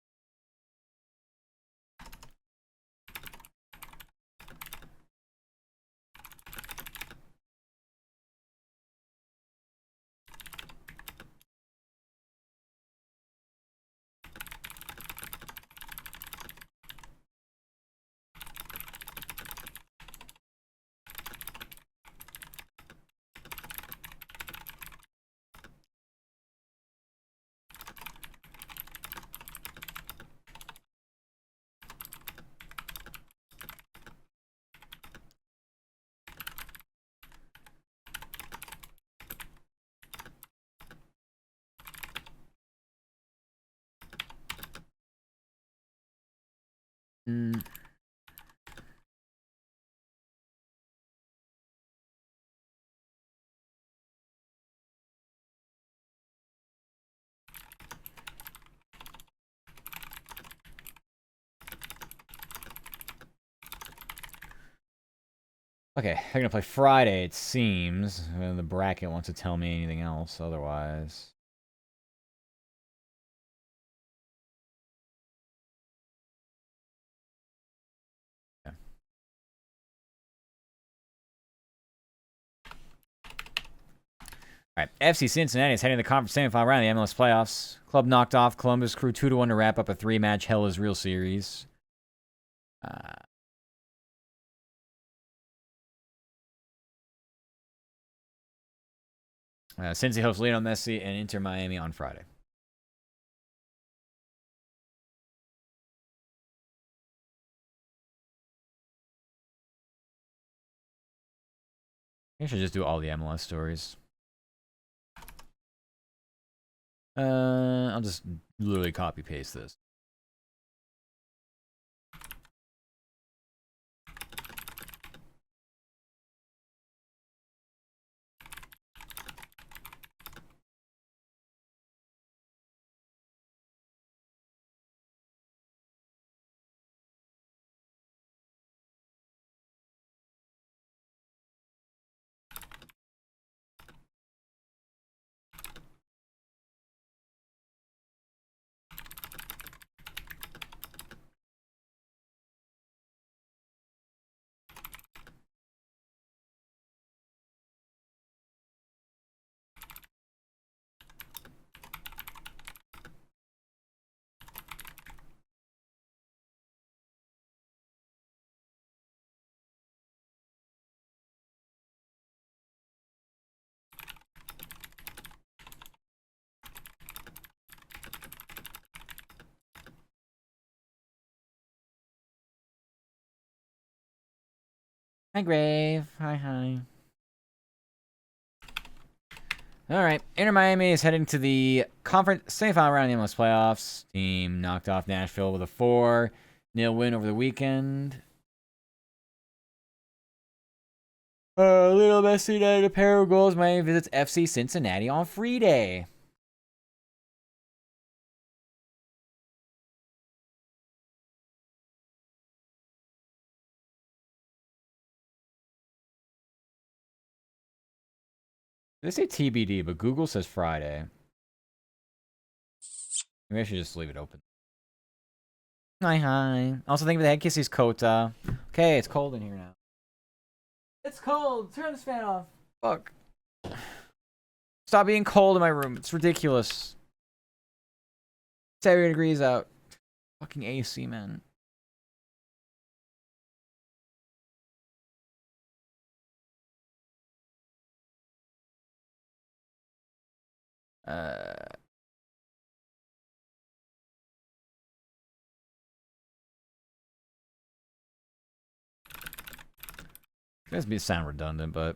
Okay, they're gonna play Friday, it seems. The bracket wants to tell me anything else otherwise. Okay. Alright, FC Cincinnati is heading to the conference semifinal round of the MLS playoffs. Club knocked off Columbus Crew 2-1 to wrap up a 3-match Hell is Real series. Cincy hosts Lionel Messi and Inter Miami on Friday. I should just do all the MLS stories. I'll just literally copy paste this. Hi, Grave. Hi. Alright, Inter Miami is heading to the conference semifinal round of the MLS playoffs. Team knocked off Nashville with a 4-0 win over the weekend. Little Messi United a pair of goals. Miami visits FC Cincinnati on free day. They say TBD, but Google says Friday. Maybe I should just leave it open. Hi. Also, think of the head kisses Kota. Okay, it's cold in here now. It's cold. Turn this fan off. Fuck. Stop being cold in my room. It's ridiculous. 70 degrees out. Fucking AC, man. This may sound redundant, but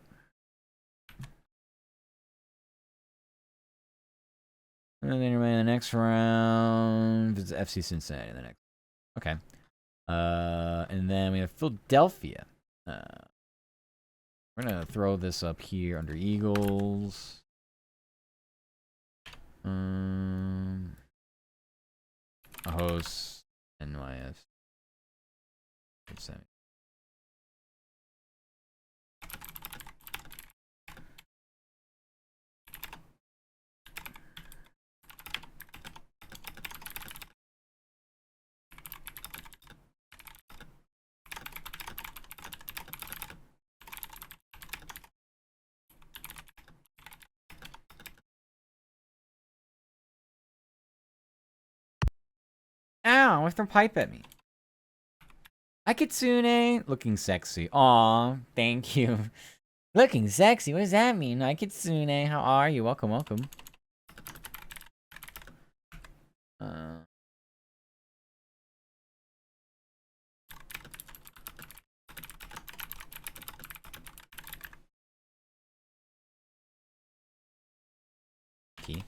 and then anyway, the next round is FC Cincinnati. The next, okay. And then we have Philadelphia. We're gonna throw this up here under Eagles. A host NYS. Ow, what's their pipe at me? Akitsune, looking sexy. Aw, thank you. Looking sexy, what does that mean? Akitsune, how are you? Welcome. Key.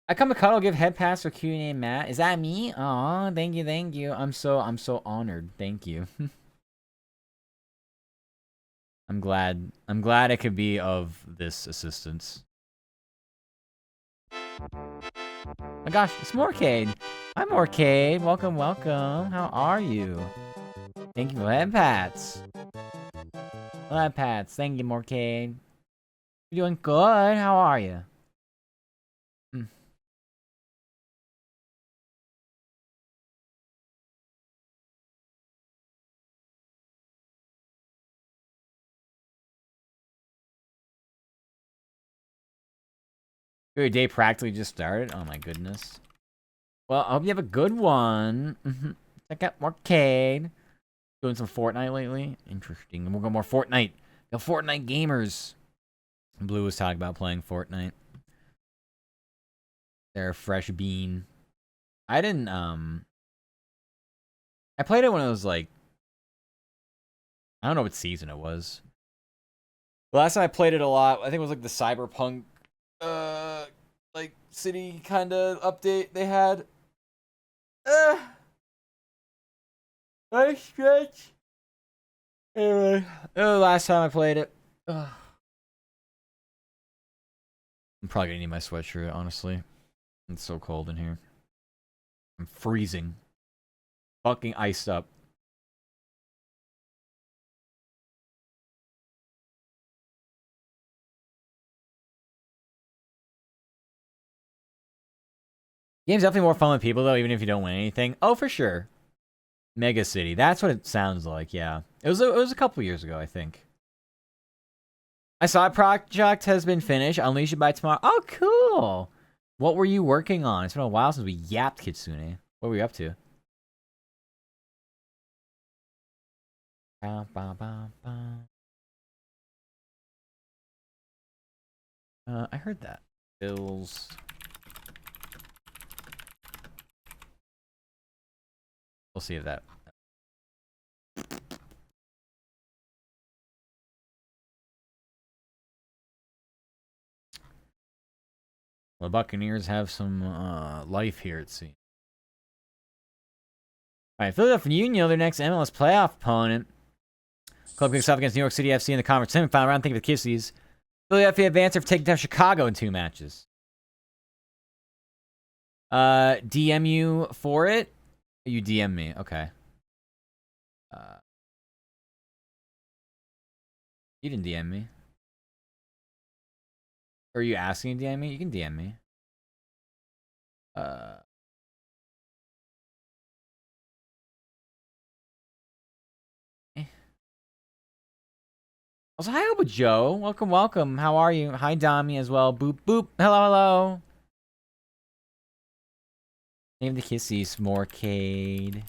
I come to cuddle, give head pass for Q&A Matt. Is that me? Aw, thank you. I'm so honored. Thank you. I'm glad I could be of this assistance. My gosh, it's Morcade. Hi Morcade. Welcome. How are you? Thank you for head pats. Head pats. Thank you, Morcade. You're doing good. How are you? Your day practically just started. Oh my goodness. Well, I hope you have a good one. Check out Morcade. Doing some Fortnite lately. Interesting. We'll go more Fortnite. The Fortnite gamers. Blue was talking about playing Fortnite. They're a fresh bean. I didn't, I played it when it was like, I don't know what season it was. The last time I played it a lot, I think it was like the Cyberpunk, like city kind of update they had. Nice stretch. Anyway, last time I played it. I'm probably gonna need my sweatshirt, honestly. It's so cold in here. I'm freezing. Fucking iced up. Game's definitely more fun with people, though, even if you don't win anything. Oh, for sure. Mega City. That's what it sounds like, yeah. It was a couple years ago, I think. I saw a project has been finished. Unleash it by tomorrow. Oh, cool. What were you working on? It's been a while since we yapped, Kitsune. What were you up to? I heard that. Bills. We'll see if that. Well, the Buccaneers have some life here, it seems. All right, Philadelphia Union, their next MLS playoff opponent. Club kicks off against New York City FC in the conference semifinal round. Think of the Kissies. Philadelphia advanced after taking down Chicago in 2 matches. DM you for it? You DM me. Okay. You didn't DM me. Or are you asking to DM me? You can DM me. Also, hi, Oba Joe. Welcome, welcome. How are you? Hi, Dami as well. Boop, boop. Hello, hello. Name the Kissies, Morcade.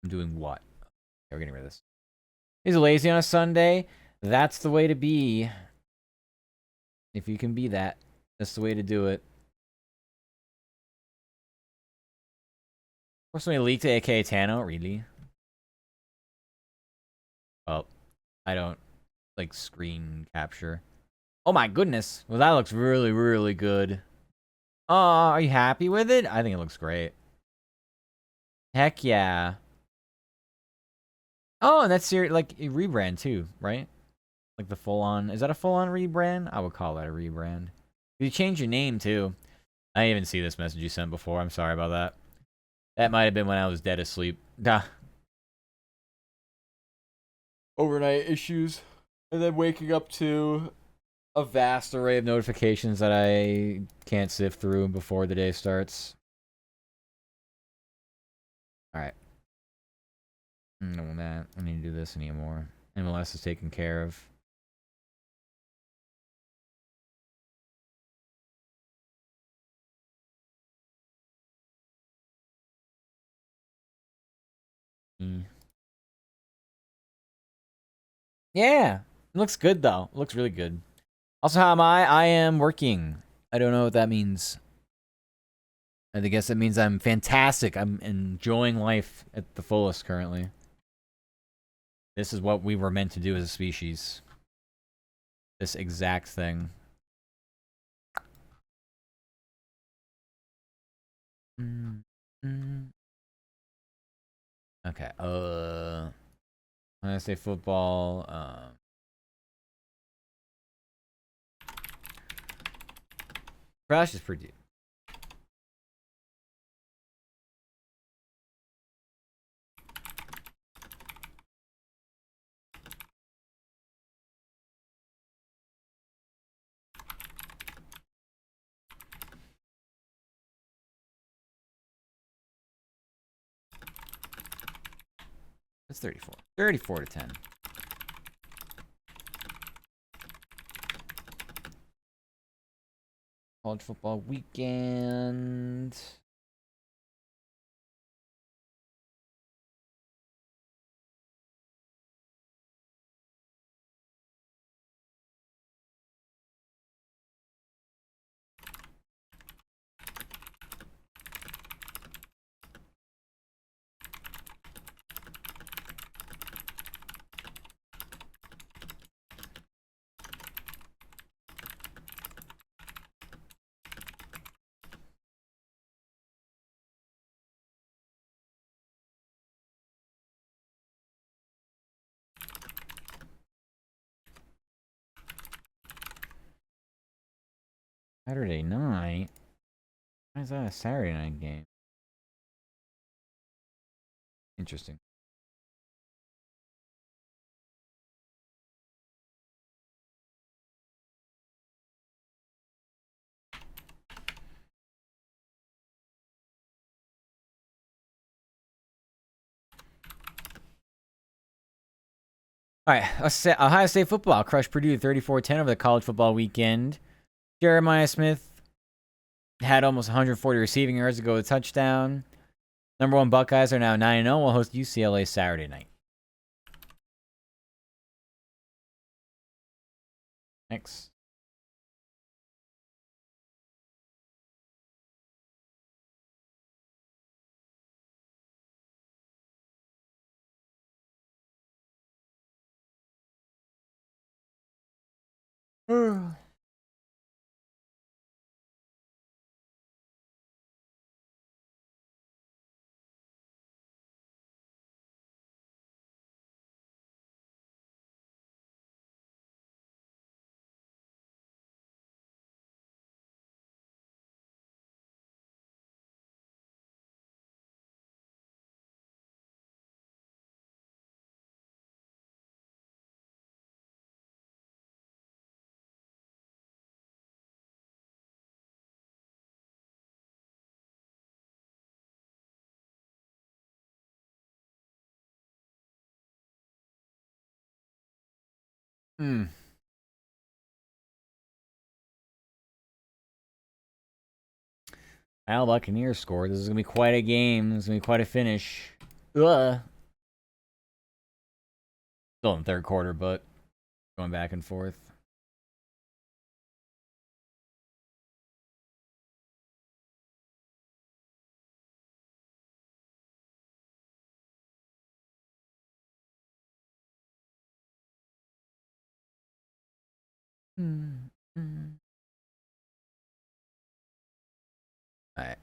I'm doing what? Okay, we're getting rid of this. He's lazy on a Sunday. That's the way to be. If you can be that, that's the way to do it. Of course, somebody leaked to aka Tano. Really? Well, I don't like screen capture. Oh my goodness. Well, that looks really, really good. Oh, are you happy with it? I think it looks great. Heck yeah. Oh, and that's your like a rebrand too, right? Like the full on. Is that a full on rebrand? I would call that a rebrand. You change your name too. I didn't even see this message you sent before. I'm sorry about that. That might have been when I was dead asleep. Duh. Overnight issues. And then waking up to a vast array of notifications that I can't sift through before the day starts. Alright. No, man. I need to do this anymore. MLS is taken care of. Yeah. It looks good, though. It looks really good. Also, how am I? I am working. I don't know what that means. I guess that means I'm fantastic. I'm enjoying life at the fullest currently. This is what we were meant to do as a species. This exact thing. Okay. When I say football, Crash is pretty. It's 34. 34 to 10. College football weekend. Saturday night? Why is that a Saturday night game? Interesting. All right, Ohio State football crushed Purdue 34-10 over the college football weekend. Jeremiah Smith had almost 140 receiving yards to go with a touchdown. Number 1 Buckeyes are now 9-0. Will host UCLA Saturday night. Next. Al Buccaneers scored. This is going to be quite a game. This is going to be quite a finish. Ugh. Still in the third quarter, but going back and forth. Alright,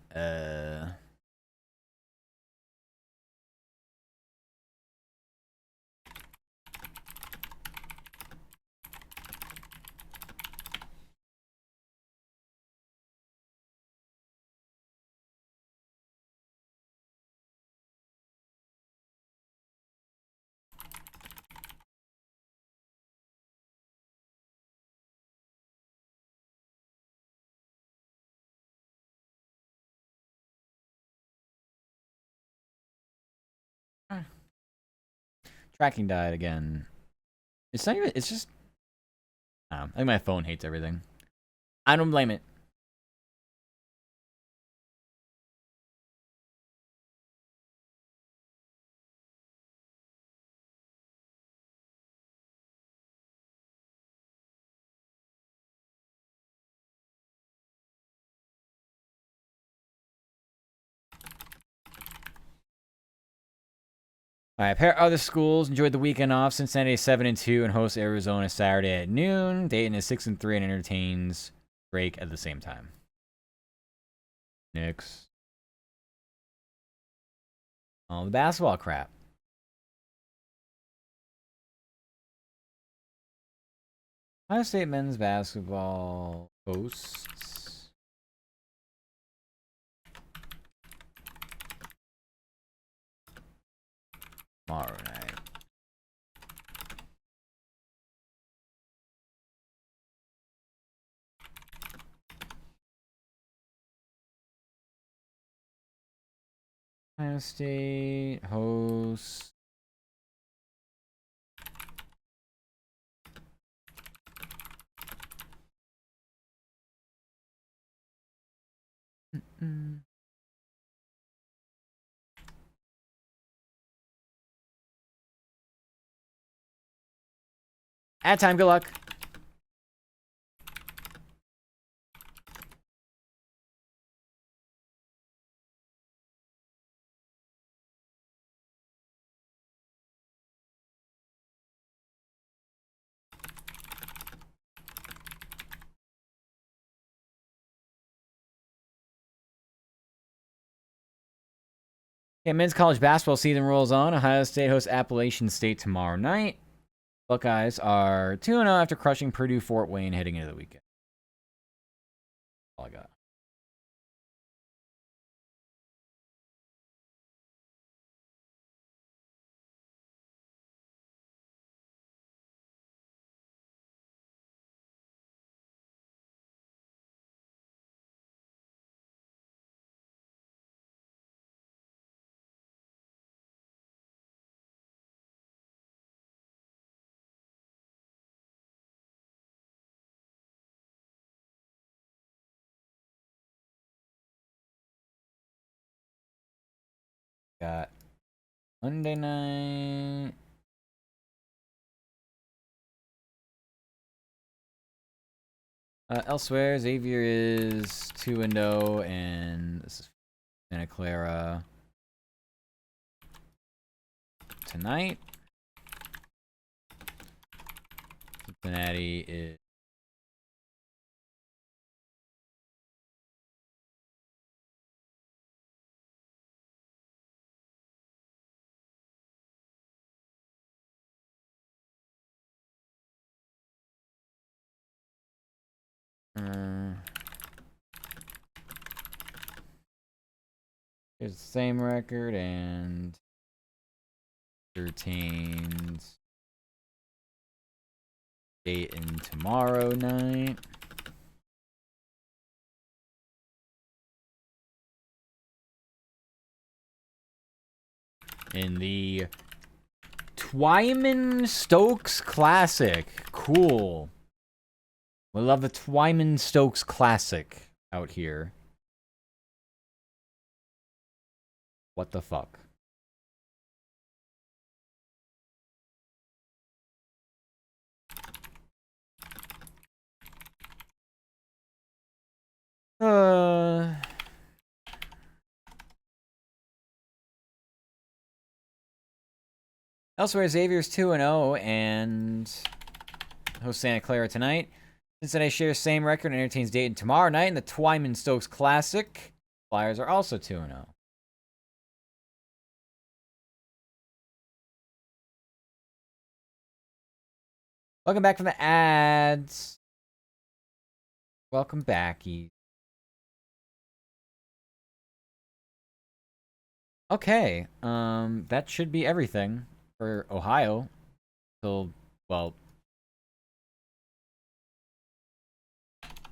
tracking died again. It's not even, it's just, I think my phone hates everything. I don't blame it. All right, pair other schools enjoyed the weekend off. Cincinnati is 7-2 and hosts Arizona Saturday at noon. Dayton is 6-3 and entertains Drake at the same time. Knicks. All the basketball crap. Ohio State men's basketball hosts tomorrow night. Ohio State hosts at time. Good luck. Okay, men's college basketball season rolls on. Ohio State hosts Appalachian State tomorrow night. Buckeyes are 2-0 after crushing Purdue Fort Wayne heading into the weekend. All I got. Got Monday night. Elsewhere, Xavier is 2-0, and this is Santa Clara tonight. Cincinnati is here's the same record, and 13's Dayton tomorrow night. In the Twyman Stokes Classic. Cool. We love the Twyman Stokes Classic out here. What the fuck? Elsewhere, Xavier's 2-0 and hosts Santa Clara tonight. Cincinnati shares same record and entertains Dayton tomorrow night in the Twyman Stokes Classic. Flyers are also 2-0. Welcome back from the ads. Welcome backy. Okay, that should be everything for Ohio until, well,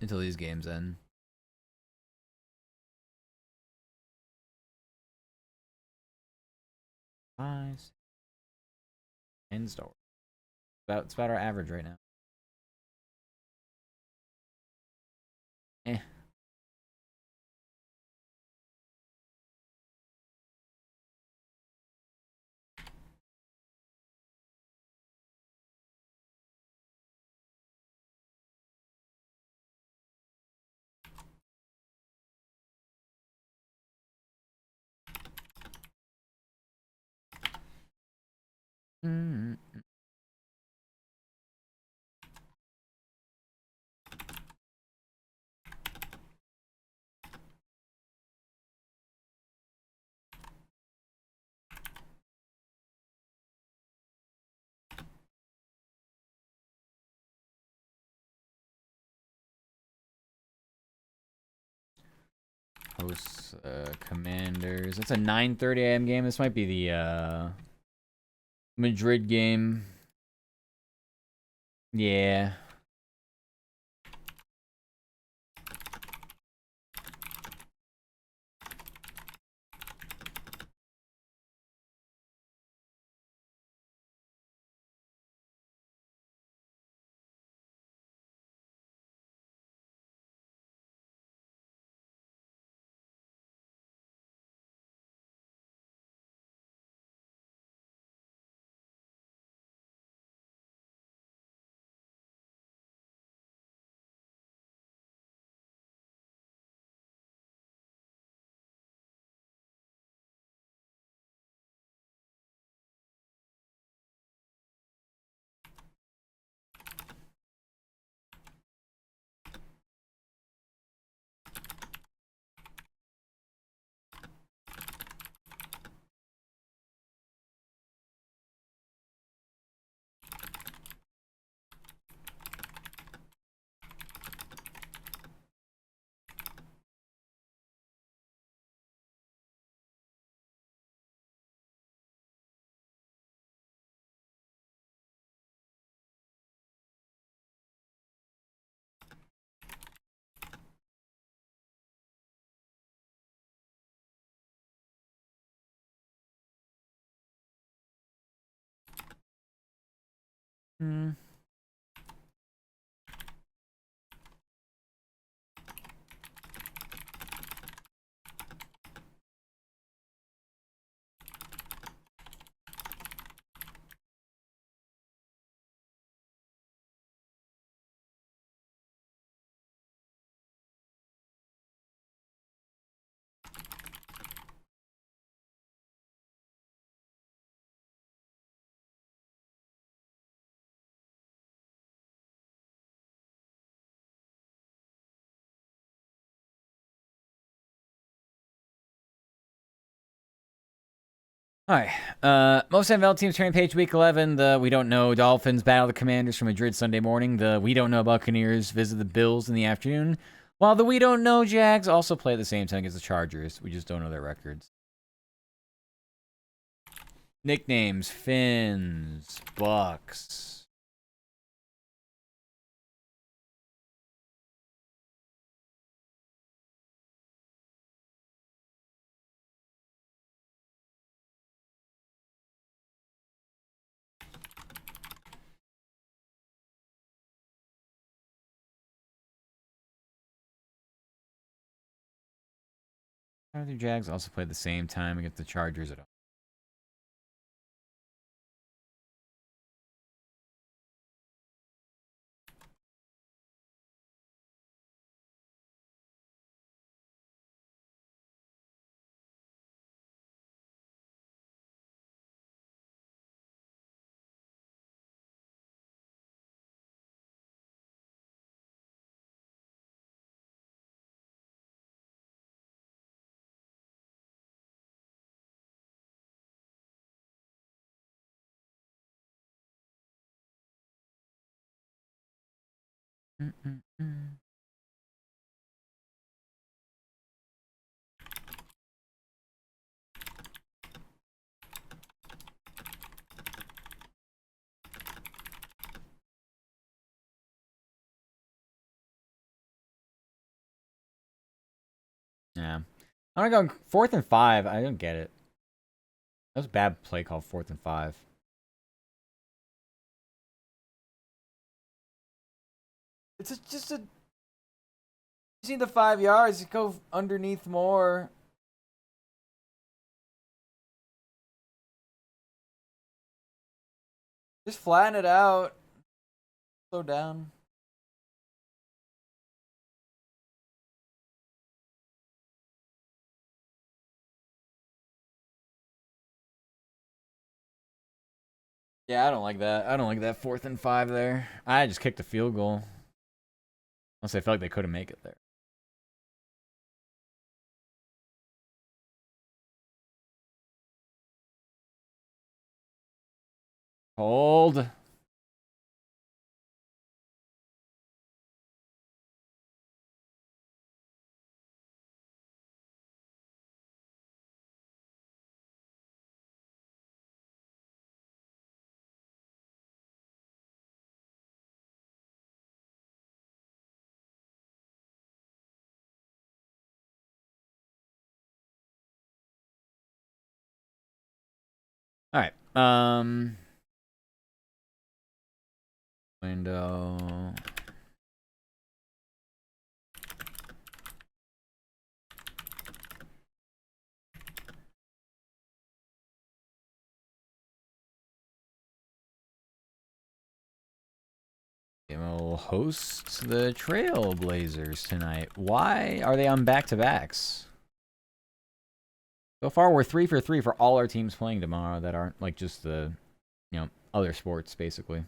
until these games end. Nice. End story. It's about our average right now. Eh. Hosts Commanders. It's a 9:30 a.m. game. This might be the Madrid game. Yeah. All right. Most NFL teams turning page week 11. The we don't know Dolphins battle the Commanders from Madrid Sunday morning. The we don't know Buccaneers visit the Bills in the afternoon. While the we don't know Jags also play at the same time against the Chargers. We just don't know their records. Nicknames: Finns, Bucks. The Jags also play at the same time against the Chargers at home. Yeah. I'm gonna go 4th and 5. I don't get it. That was a bad play call, 4th and 5. It's just a. You see the 5 yards, you go underneath more. Just flatten it out. Slow down. Yeah, I don't like that. I don't like that 4th and 5 there. I just kicked a field goal. Unless I felt like they couldn't make it there. Hold. All right. Window. We'll host the Trailblazers tonight. Why are they on back-to-backs? So far, we're 3 for 3 for all our teams playing tomorrow that aren't like just the, other sports, basically.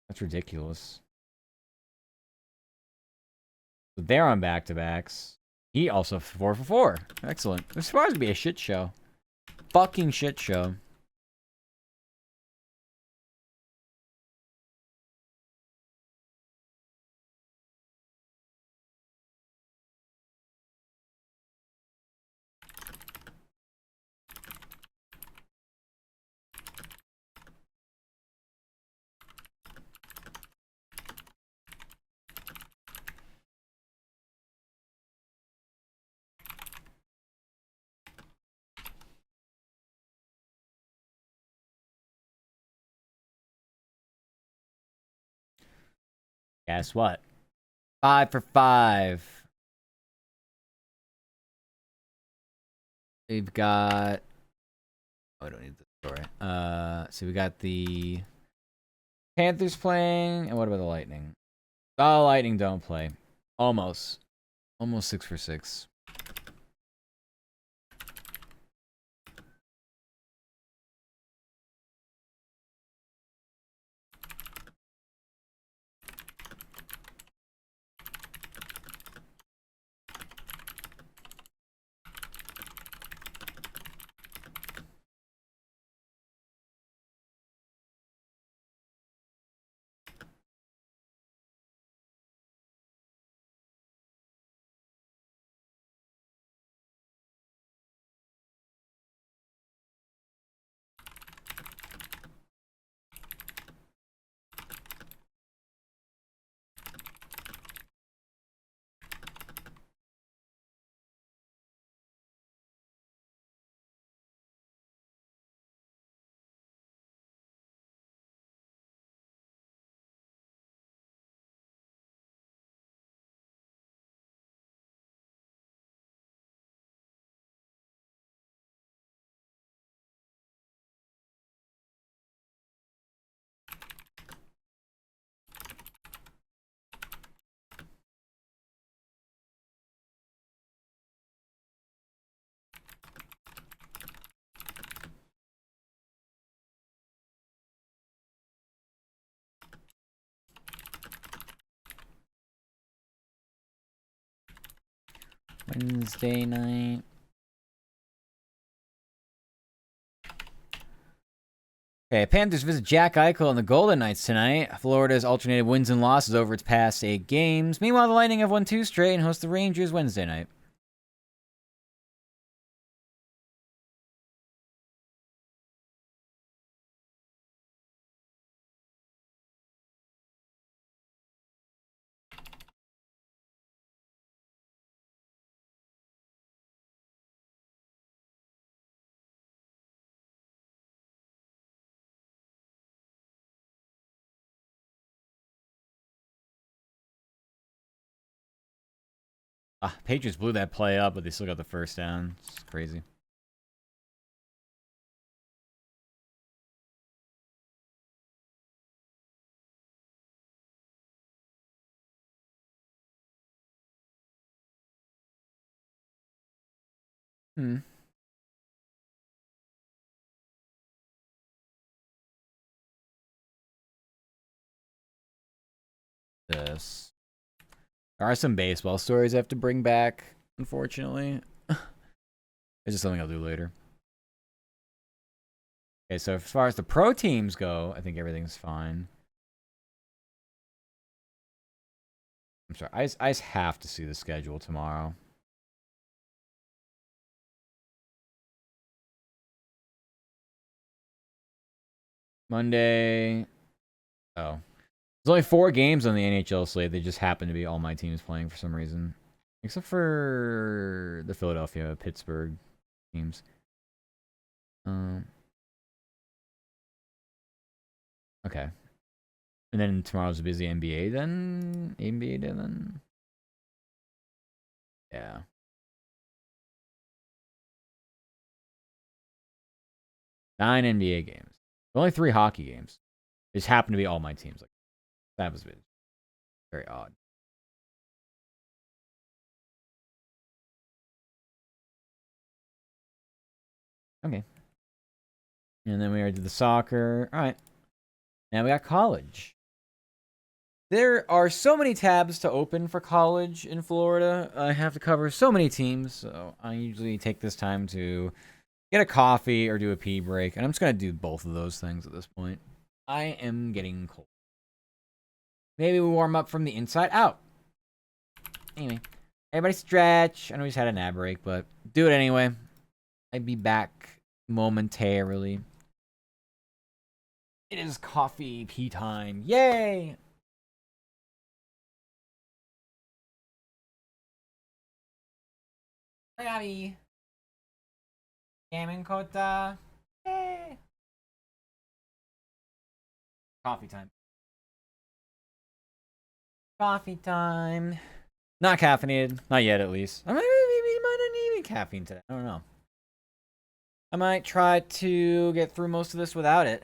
That's ridiculous. So they're on back-to-backs. He also 4 for 4. Excellent. It's supposed to be a shit show. Fucking shit show. Guess what? 5 for 5. We've got... Oh, I don't need the story. So we got the Panthers playing, and what about the Lightning? Oh, Lightning don't play. Almost. Almost 6 for 6. Wednesday night. Okay, Panthers visit Jack Eichel and the Golden Knights tonight. Florida's alternated wins and losses over its past 8 games. Meanwhile, the Lightning have won 2 straight and host the Rangers Wednesday night. Patriots blew that play up, but they still got the first down. It's crazy. This. There are some baseball stories I have to bring back, unfortunately. It's just something I'll do later. Okay, so as far as the pro teams go, I think everything's fine. I'm sorry, I just have to see the schedule tomorrow. Monday. Oh. There's only 4 games on the NHL slate. They just happen to be all my teams playing for some reason. Except for the Philadelphia, Pittsburgh teams. Okay. And then tomorrow's a busy NBA then? NBA day then? Yeah. Nine NBA games. Only 3 hockey games. They just happen to be all my teams. Like that was very odd. Okay. And then we already did the soccer. All right. Now we got college. There are so many tabs to open for college in Florida. I have to cover so many teams, so I usually take this time to get a coffee or do a pee break. And I'm just going to do both of those things at this point. I am getting cold. Maybe we warm up from the inside out. Anyway, everybody stretch. I know we just had an ad break, but do it anyway. I'll be back momentarily. It is coffee pee time. Yay! Gabi. Gammon Kota. Yay! Coffee time. Coffee time. Not caffeinated. Not yet, at least. I mean, maybe might not need caffeine today. I don't know. I might try to get through most of this without it.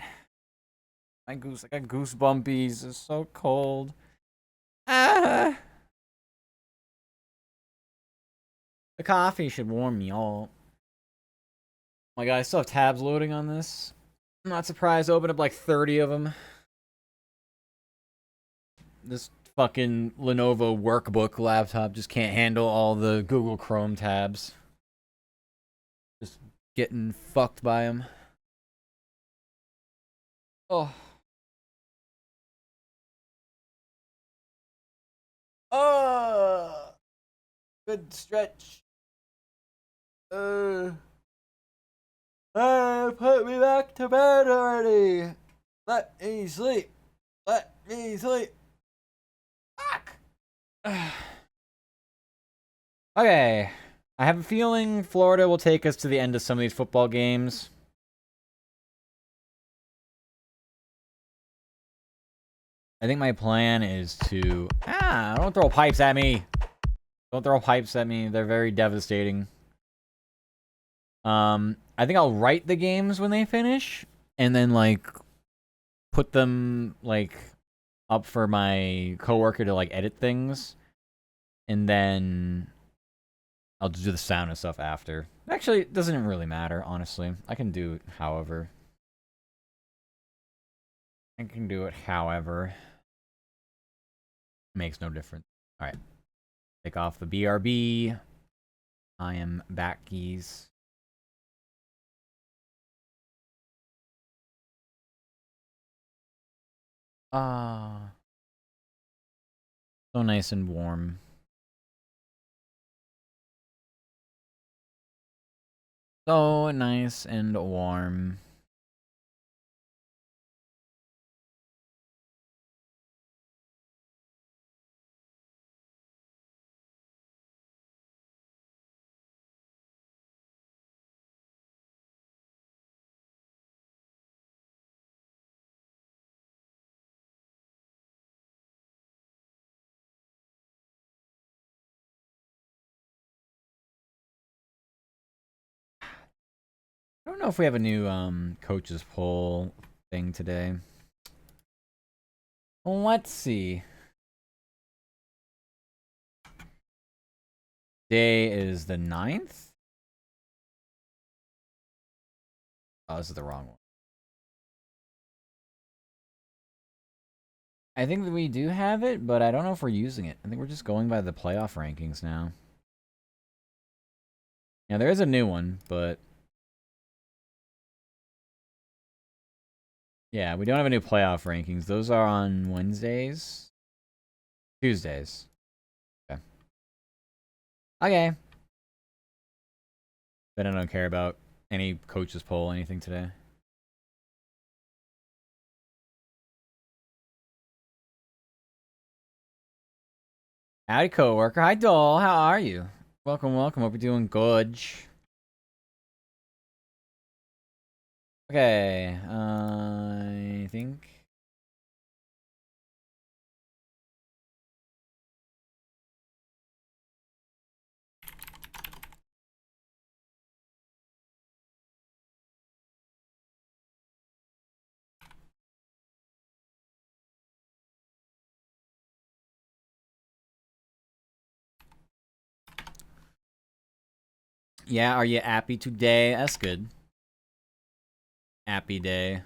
I got goosebumpies. It's so cold. Ah! The coffee should warm me all. Oh my god, I still have tabs loading on this. I'm not surprised. I opened up like 30 of them. This fucking Lenovo workbook laptop just can't handle all the Google Chrome tabs. Just getting fucked by them. Oh. Oh. Good stretch. Put me back to bed already. Let me sleep. Let me sleep. Fuck. Okay. I have a feeling Florida will take us to the end of some of these football games. I think my plan is to... don't throw pipes at me. Don't throw pipes at me. They're very devastating. I think I'll write the games when they finish. And then, like, put them, like, up for my coworker to, like, edit things. And then I'll just do the sound and stuff after. Actually, it doesn't really matter, honestly. I can do it however. Makes no difference. Alright. Take off the BRB. I am backies. So nice and warm. So nice and warm. I don't know if we have a new coaches poll thing today. Let's see. Day is the 9th. Oh, this is the wrong one. I think that we do have it, but I don't know if we're using it. I think we're just going by the playoff rankings now. Yeah, there is a new one, but... yeah, we don't have a new playoff rankings. Those are on Wednesdays. Tuesdays. Okay. Okay. But I don't care about any coaches poll, anything today. Howdy, coworker. Hi, Doll. How are you? Welcome, welcome. Hope you're doing good. Okay, I think... yeah, are you happy today? That's good. Happy day.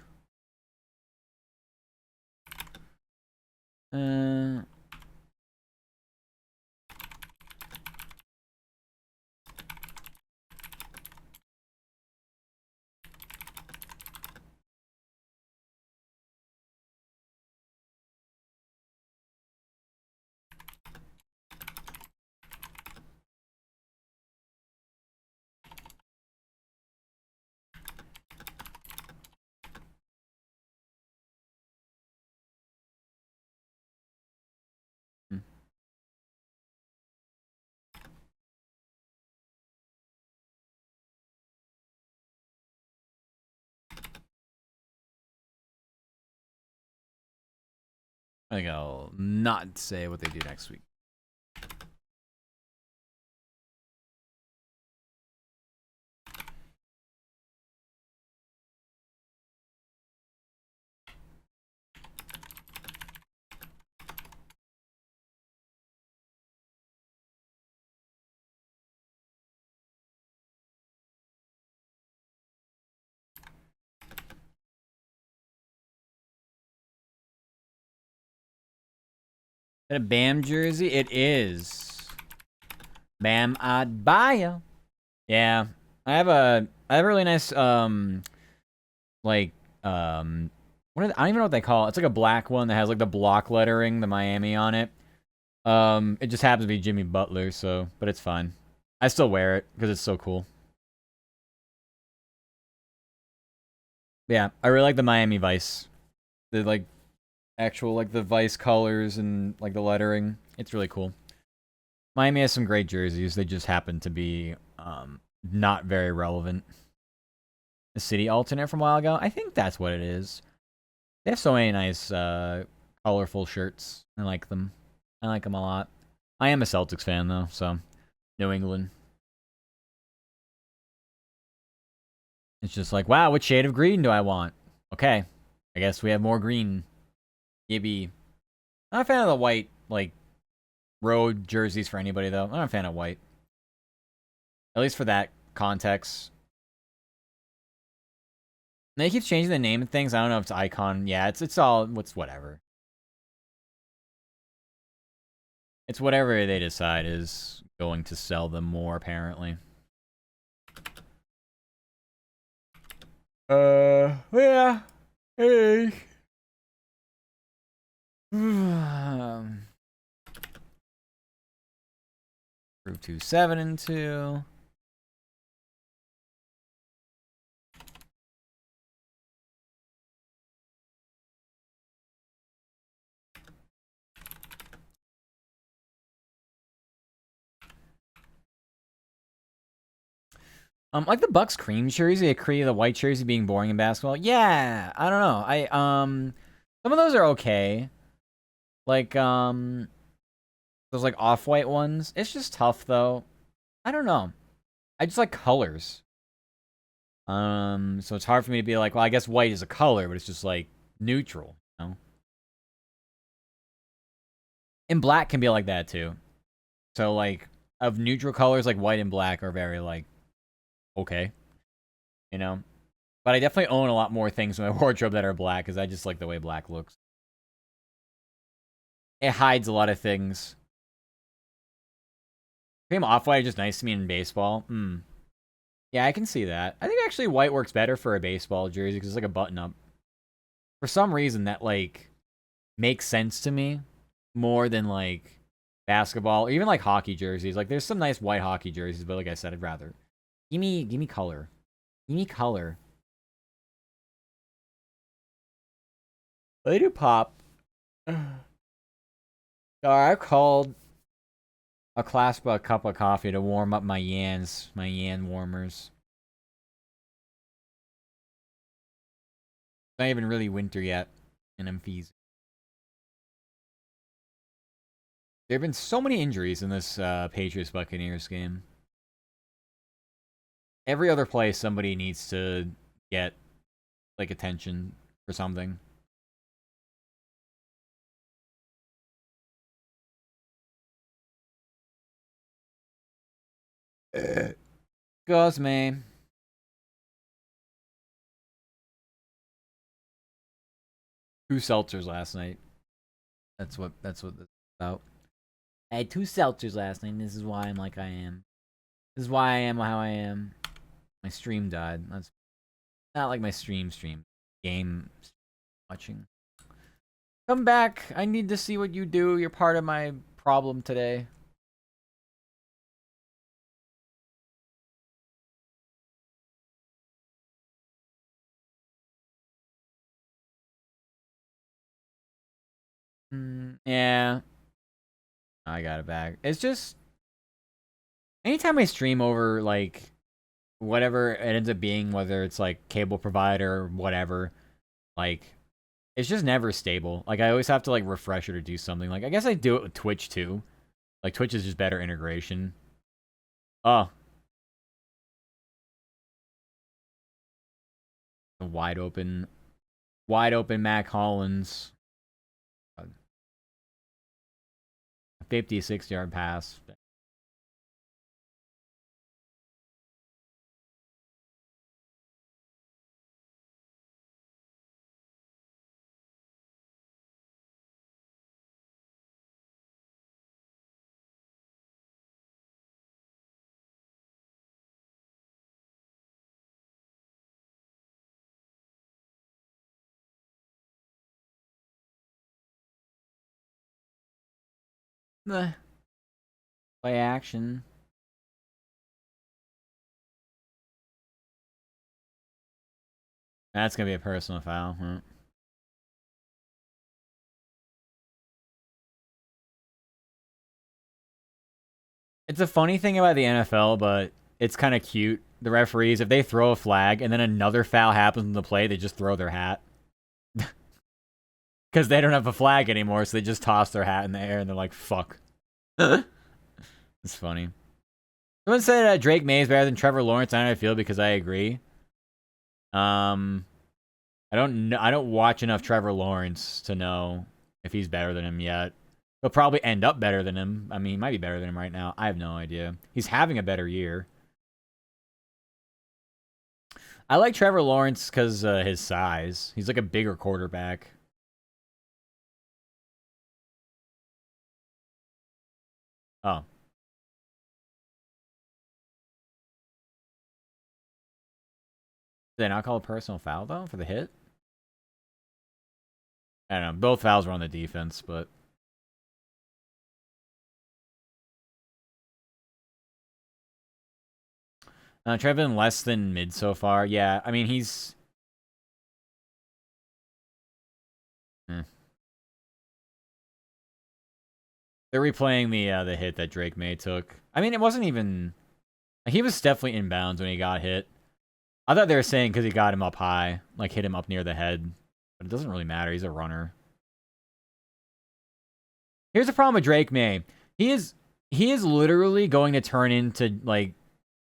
I think I'll not say what they do next week. Is it a Bam jersey? It is. Bam Adebayo. Yeah. I have a really nice like what are I don't even know what they call it. It's like a black one that has like the block lettering, the Miami on it. It just happens to be Jimmy Butler, so but it's fine. I still wear it because it's so cool. Yeah, I really like the Miami Vice. The like actual like the Vice colors and like the lettering. It's really cool. Miami has some great jerseys. They just happen to be not very relevant. The city alternate from a while ago. I think that's what it is. They have so many nice colorful shirts. I like them. I like them a lot. I am a Celtics fan though, so New England. It's just like, wow, what shade of green do I want? Okay, I guess we have more green. Gibby. Not a fan of the white, like, road jerseys for anybody, though. I'm not a fan of white. At least for that context. And they keep changing the name of things. I don't know if it's Icon. Yeah, it's all, whatever. It's whatever they decide is going to sell them more, apparently. Yeah. Hey. Group 2, 7 and 2. Like the Bucks cream jersey, the white jersey being boring in basketball. Yeah, I don't know. Some of those are okay. Like those like off-white ones. It's just tough though. I don't know. I just like colors. So it's hard for me to be like, well, I guess white is a color, but it's just like neutral, you know? And black can be like that too. So like of neutral colors, like white and black are very like okay, you know. But I definitely own a lot more things in my wardrobe that are black because I just like the way black looks. It hides a lot of things. Cream off-white is just nice to me in baseball. Yeah, I can see that. I think actually white works better for a baseball jersey because it's like a button-up. For some reason, that like makes sense to me more than like basketball or even like hockey jerseys. Like there's some nice white hockey jerseys, but like I said, I'd rather give me color. Give me color. They do pop. I called a class a cup of coffee to warm up my yan warmers. It's not even really winter yet, and I'm feeling. There have been so many injuries in this Patriots Buccaneers game. Every other play, somebody needs to get like attention for something. Goes me. Two seltzers last night. That's what this is about. I had two seltzers last night, and this is why I'm like I am. This is why I am how I am. My stream died. That's not like my stream. Game watching. Come back. I need to see what you do. You're part of my problem today. Yeah. I got it back. It's just anytime I stream over like whatever it ends up being, whether it's like cable provider or whatever, like It's just never stable. Like, I always have to, like, refresh it or do something. Like, I guess I do it with Twitch, too. Like, Twitch is just better integration. Oh. Wide open Mac Hollins. 56-yard pass. Play action. That's gonna be a personal foul. Huh? It's a funny thing about the NFL, but it's kind of cute. The referees, if they throw a flag and then another foul happens in the play, they just throw their hat. Because they don't have a flag anymore, so they just toss their hat in the air and they're like, fuck. It's funny. Someone said Drake May is better than Trevor Lawrence. I don't feel because I agree. I don't watch enough Trevor Lawrence to know if he's better than him yet. He'll probably end up better than him. I mean, he might be better than him right now. I have no idea. He's having a better year. I like Trevor Lawrence because his size. He's like a bigger quarterback. Oh. Did they not call a personal foul, though, for the hit? I don't know. Both fouls were on the defense, but... Trevin less than mid so far. Yeah, I mean, he's... They're replaying the hit that Drake May took. I mean, it wasn't even... He was definitely inbounds when he got hit. I thought they were saying because he got him up high, like hit him up near the head. But it doesn't really matter. He's a runner. Here's the problem with Drake May. He is literally going to turn into like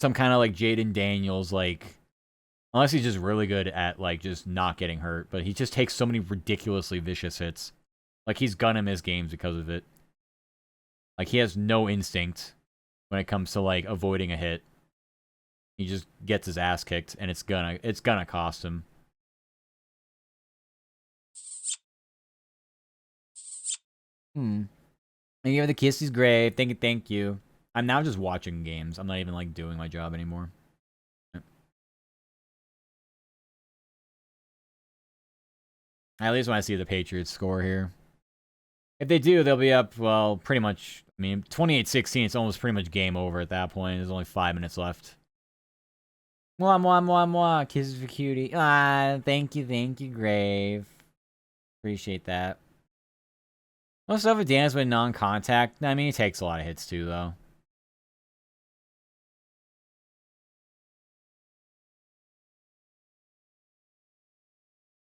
some kind of like Jaden Daniels, like unless he's just really good at like just not getting hurt. But he just takes so many ridiculously vicious hits. Like he's gonna miss games because of it. Like he has no instinct when it comes to like avoiding a hit. He just gets his ass kicked, and it's gonna cost him. Thank you for the kiss. He's great. Thank you. I'm now just watching games. I'm not even like doing my job anymore. I at least want to see the Patriots score here. If they do, they'll be up, well, pretty much. I mean, 28-16, it's almost pretty much game over at that point. There's only 5 minutes left. Mwah, mwah, mwah, mwah. Kisses for cutie. Ah, thank you, Grave. Appreciate that. Most stuff with Dan has been non-contact. I mean, he takes a lot of hits too, though.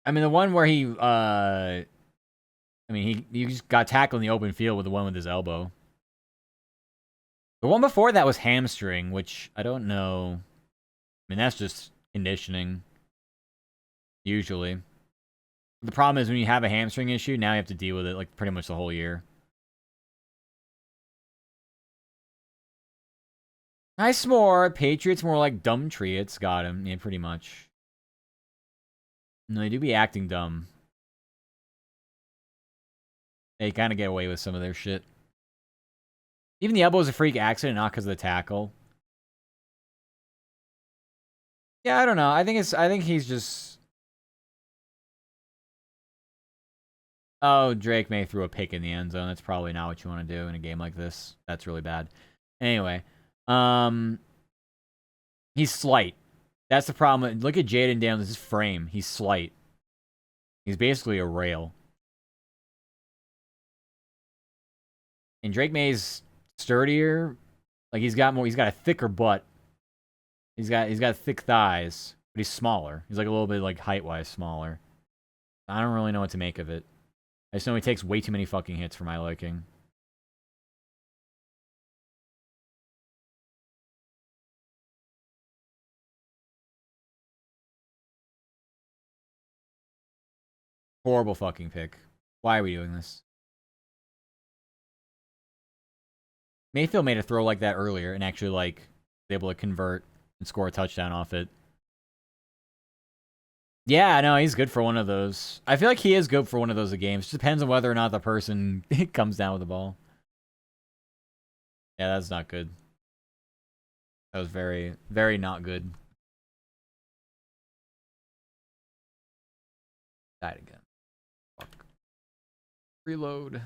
I mean, the one where he just got tackled in the open field with the one with his elbow. The one before that was hamstring, which I don't know. I mean, that's just conditioning. Usually. The problem is when you have a hamstring issue, now you have to deal with it like pretty much the whole year. Nice more. Patriots more like dumb treats. Got him. Yeah, pretty much. No, they do be acting dumb. They kind of get away with some of their shit. Even the elbow is a freak accident, not because of the tackle. Yeah, I don't know. I think he's just... Oh, Drake May threw a pick in the end zone. That's probably not what you want to do in a game like this. That's really bad. Anyway. He's slight. That's the problem. Look at Jaden Daniels' his frame. He's slight. He's basically a rail. And Drake May's sturdier. Like he's got a thicker butt. He's got thick thighs, but he's smaller. He's like a little bit like height-wise smaller. I don't really know what to make of it. I just know he takes way too many fucking hits for my liking. Horrible fucking pick. Why are we doing this? Mayfield made a throw like that earlier and actually, like, was able to convert and score a touchdown off it. Yeah, no, he's good for one of those. I feel like he is good for one of those games. Just depends on whether or not the person comes down with the ball. Yeah, that's not good. That was very, very not good. Died again. Fuck. Reload.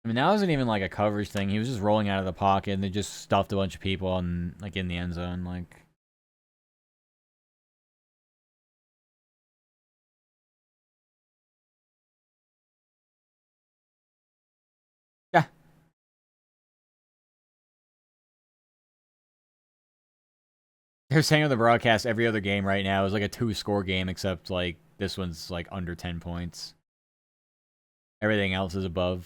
I mean, that wasn't even like a coverage thing. He was just rolling out of the pocket and they just stuffed a bunch of people on, like, in the end zone. Like, yeah. They're saying on the broadcast every other game right now is like a 2-score game, except like this one's like under 10 points. Everything else is above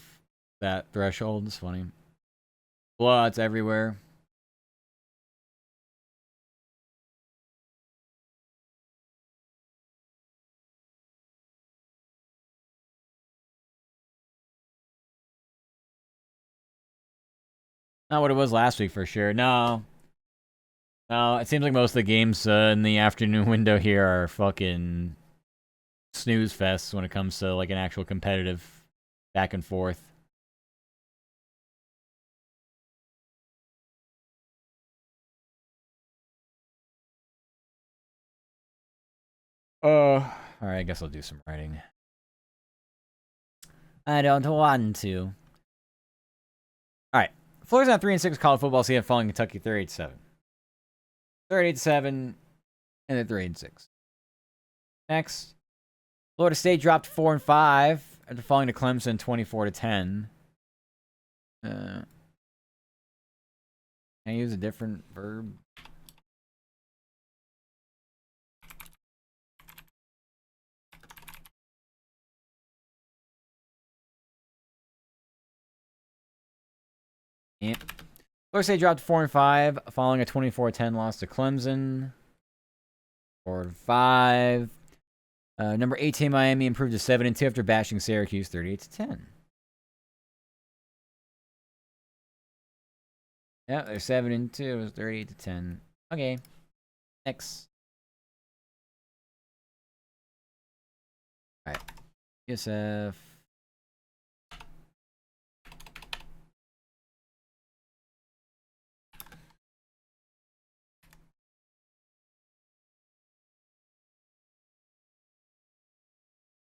that threshold. It's funny. Blowouts everywhere. Not what it was last week for sure. No. No, it seems like most of the games in the afternoon window here are fucking snooze fests when it comes to like an actual competitive back and forth. Alright, I guess I'll do some writing. I don't want to. Alright. Florida's on 3-6 college football season following Kentucky 38-7. 38-7, and then 3-6. Next. Florida State dropped 4-5 after falling to Clemson 24-10. Can I use a different verb? Yeah. Florida State dropped 4-5 following a 24-10 loss to Clemson. 4-5. Number 18 Miami improved to 7-2 after bashing Syracuse 38-10. Yeah, they're 7-2. It was 38-10. Okay. Next. All right. USF.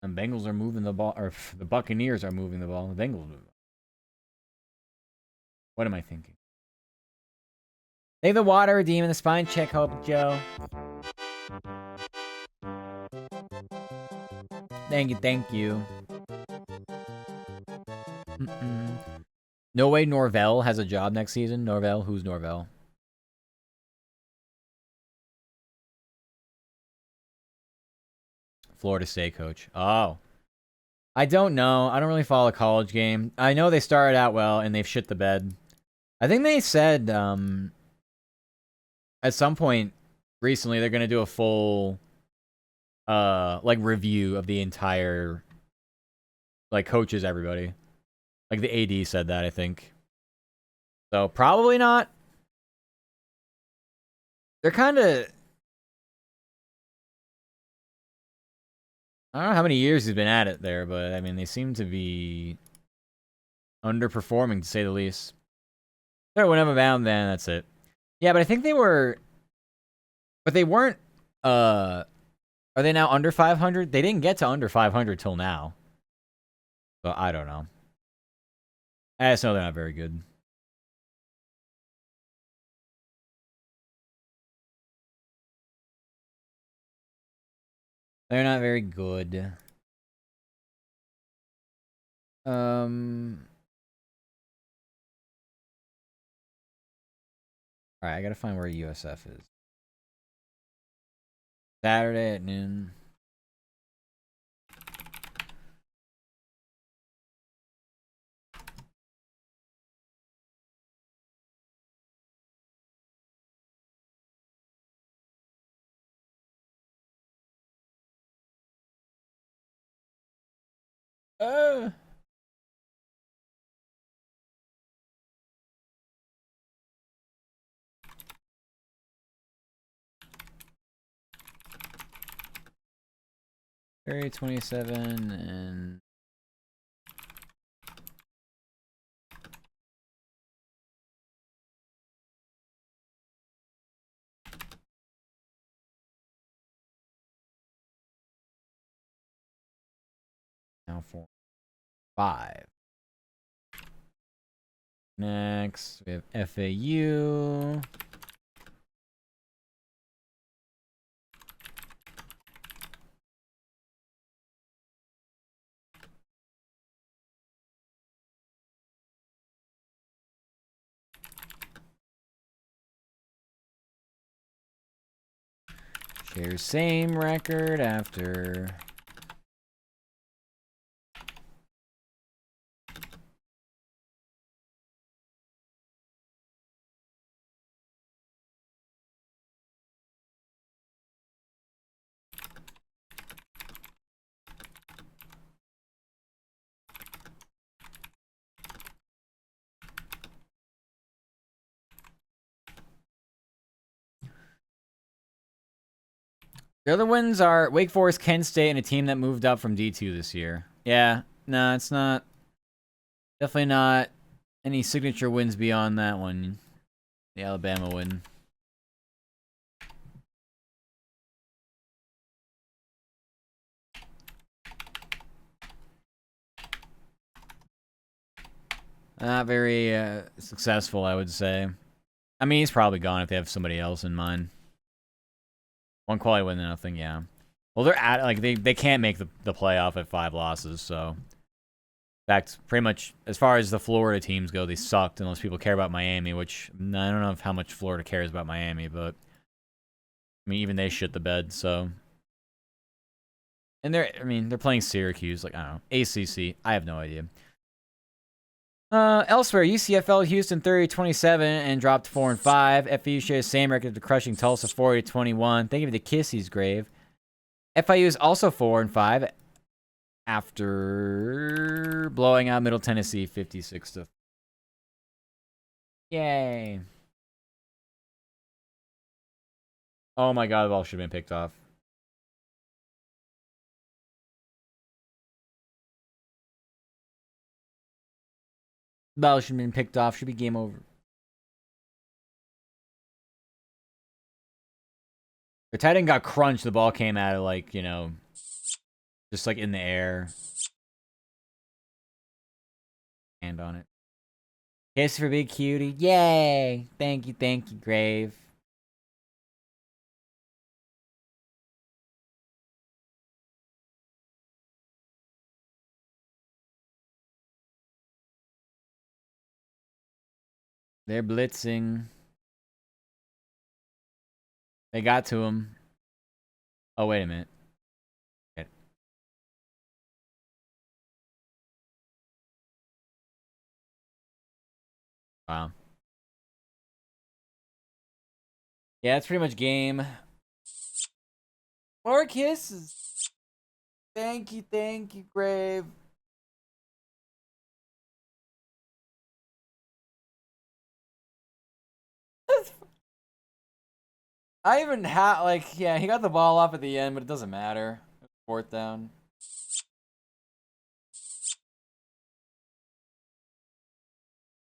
And Bengals are moving the ball, or the Buccaneers are moving the ball. The Bengals. What am I thinking? Take the water, redeem, and the spine check, Hope Joe. Thank you, thank you. No way Norvell has a job next season. Norvell? Who's Norvell? Florida State coach. Oh. I don't know. I don't really follow a college game. I know they started out well and they've shit the bed. I think they said at some point recently they're gonna do a full like review of the entire like coaches, everybody. Like the AD said that, I think. So probably not. They're kind of, I don't know how many years he's been at it there, but I mean they seem to be underperforming to say the least. They're one of them bound, then that's it. Yeah, but I think they were, but they weren't. Are they now under 500? They didn't get to under 500 till now. So I don't know. I just know they're not very good. They're not very good. Alright, I gotta find where USF is. Saturday at noon. Uh. February 27 and now 4-5. Next, we have FAU. Share same record after. The other wins are Wake Forest, Kent State, and a team that moved up from D2 this year. Yeah, no, it's not. Definitely not any signature wins beyond that one. The Alabama win. Not very successful, I would say. I mean, he's probably gone if they have somebody else in mind. One quality win to nothing, yeah. Well, they're at like they can't make the playoff at 5 losses, so in fact, pretty much as far as the Florida teams go, they sucked unless people care about Miami, which I don't know how much Florida cares about Miami, but I mean even they shit the bed, so. And they're playing Syracuse, like I don't know, ACC. I have no idea. Elsewhere, UCFL Houston 30-27 and dropped 4-5. FAU shares same record to crushing Tulsa 40-21. Thank you for the Kissies, Grave. FIU is also 4-5 after blowing out Middle Tennessee 56-. Yay! Oh my God, the ball should have been picked off. The ball should have been picked off. Should be game over. The tight end got crunched. The ball came out of like, just like in the air. Hand on it. Kiss for Big Cutie. Yay! Thank you, Grave. They're blitzing. They got to him. Oh, wait a minute. Okay. Wow. Yeah, that's pretty much game. More kisses. Thank you, Grave. I even had, like, yeah, he got the ball off at the end, but it doesn't matter. 4th down.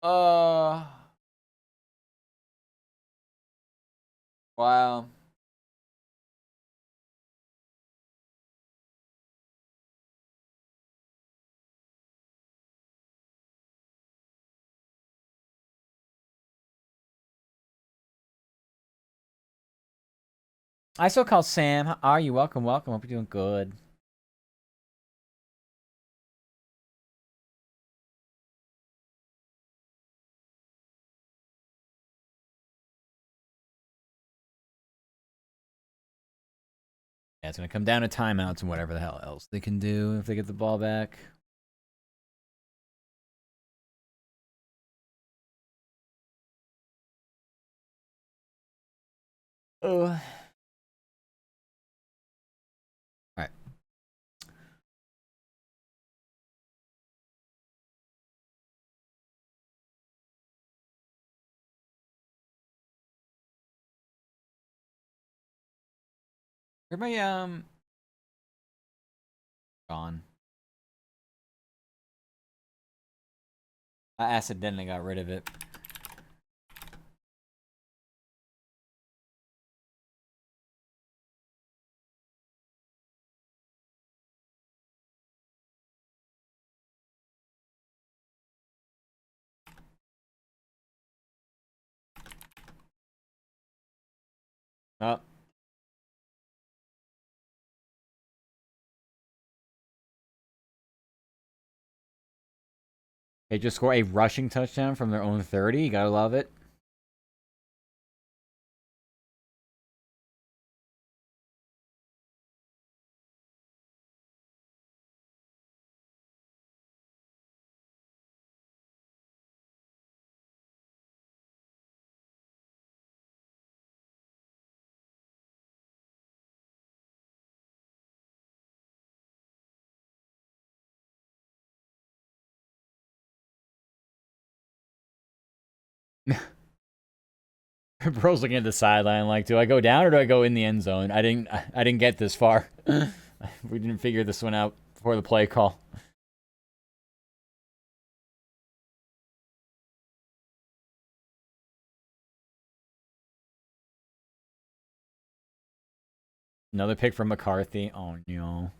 Wow. I still call Sam. How are you? Welcome. Hope you're doing good. Yeah, it's gonna come down to timeouts and whatever the hell else they can do if they get the ball back. Oh. All right. Everybody, gone. I accidentally got rid of it. Oh. They just score a rushing touchdown from their own 30. You gotta love it. Bro's looking at the sideline like, do I go down or do I go in the end zone? I didn't get this far. We didn't figure this one out before the play call. Another pick from McCarthy. Oh no.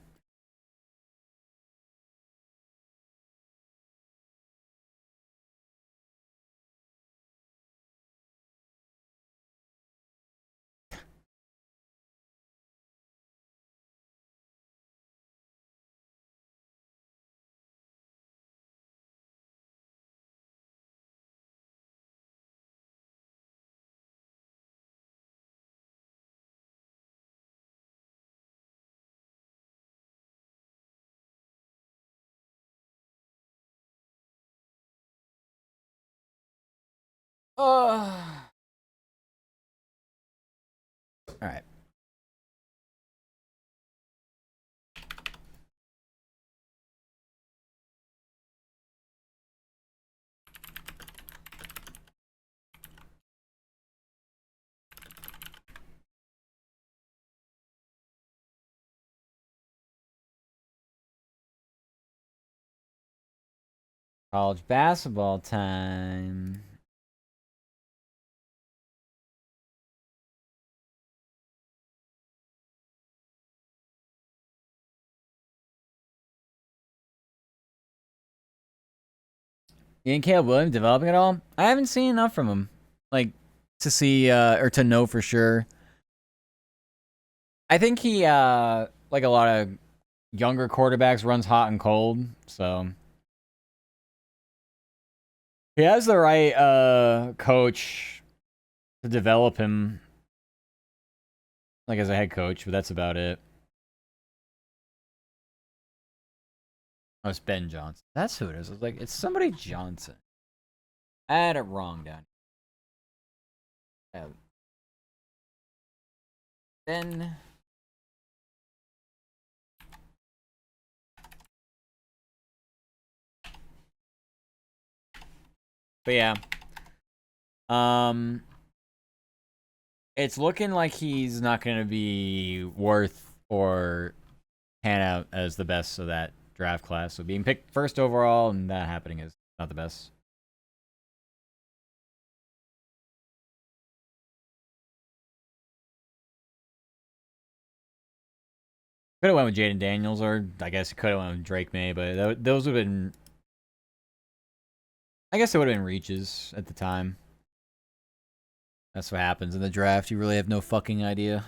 Oh. All right. College basketball time. You and Caleb Williams developing at all? I haven't seen enough from him, like to see or to know for sure. I think he like a lot of younger quarterbacks runs hot and cold, so he has the right coach to develop him, like as a head coach, but that's about it. Oh, it's Ben Johnson. That's who it is. It's like it's somebody Johnson. I had it wrong down. Ben. But yeah. It's looking like he's not going to be worth or pan out as the best of that draft class. So being picked first overall and that happening is not the best. Could have went with Jaden Daniels, or I guess could have went with Drake May, but those would have been. I guess it would have been reaches at the time. That's what happens in the draft. You really have no fucking idea.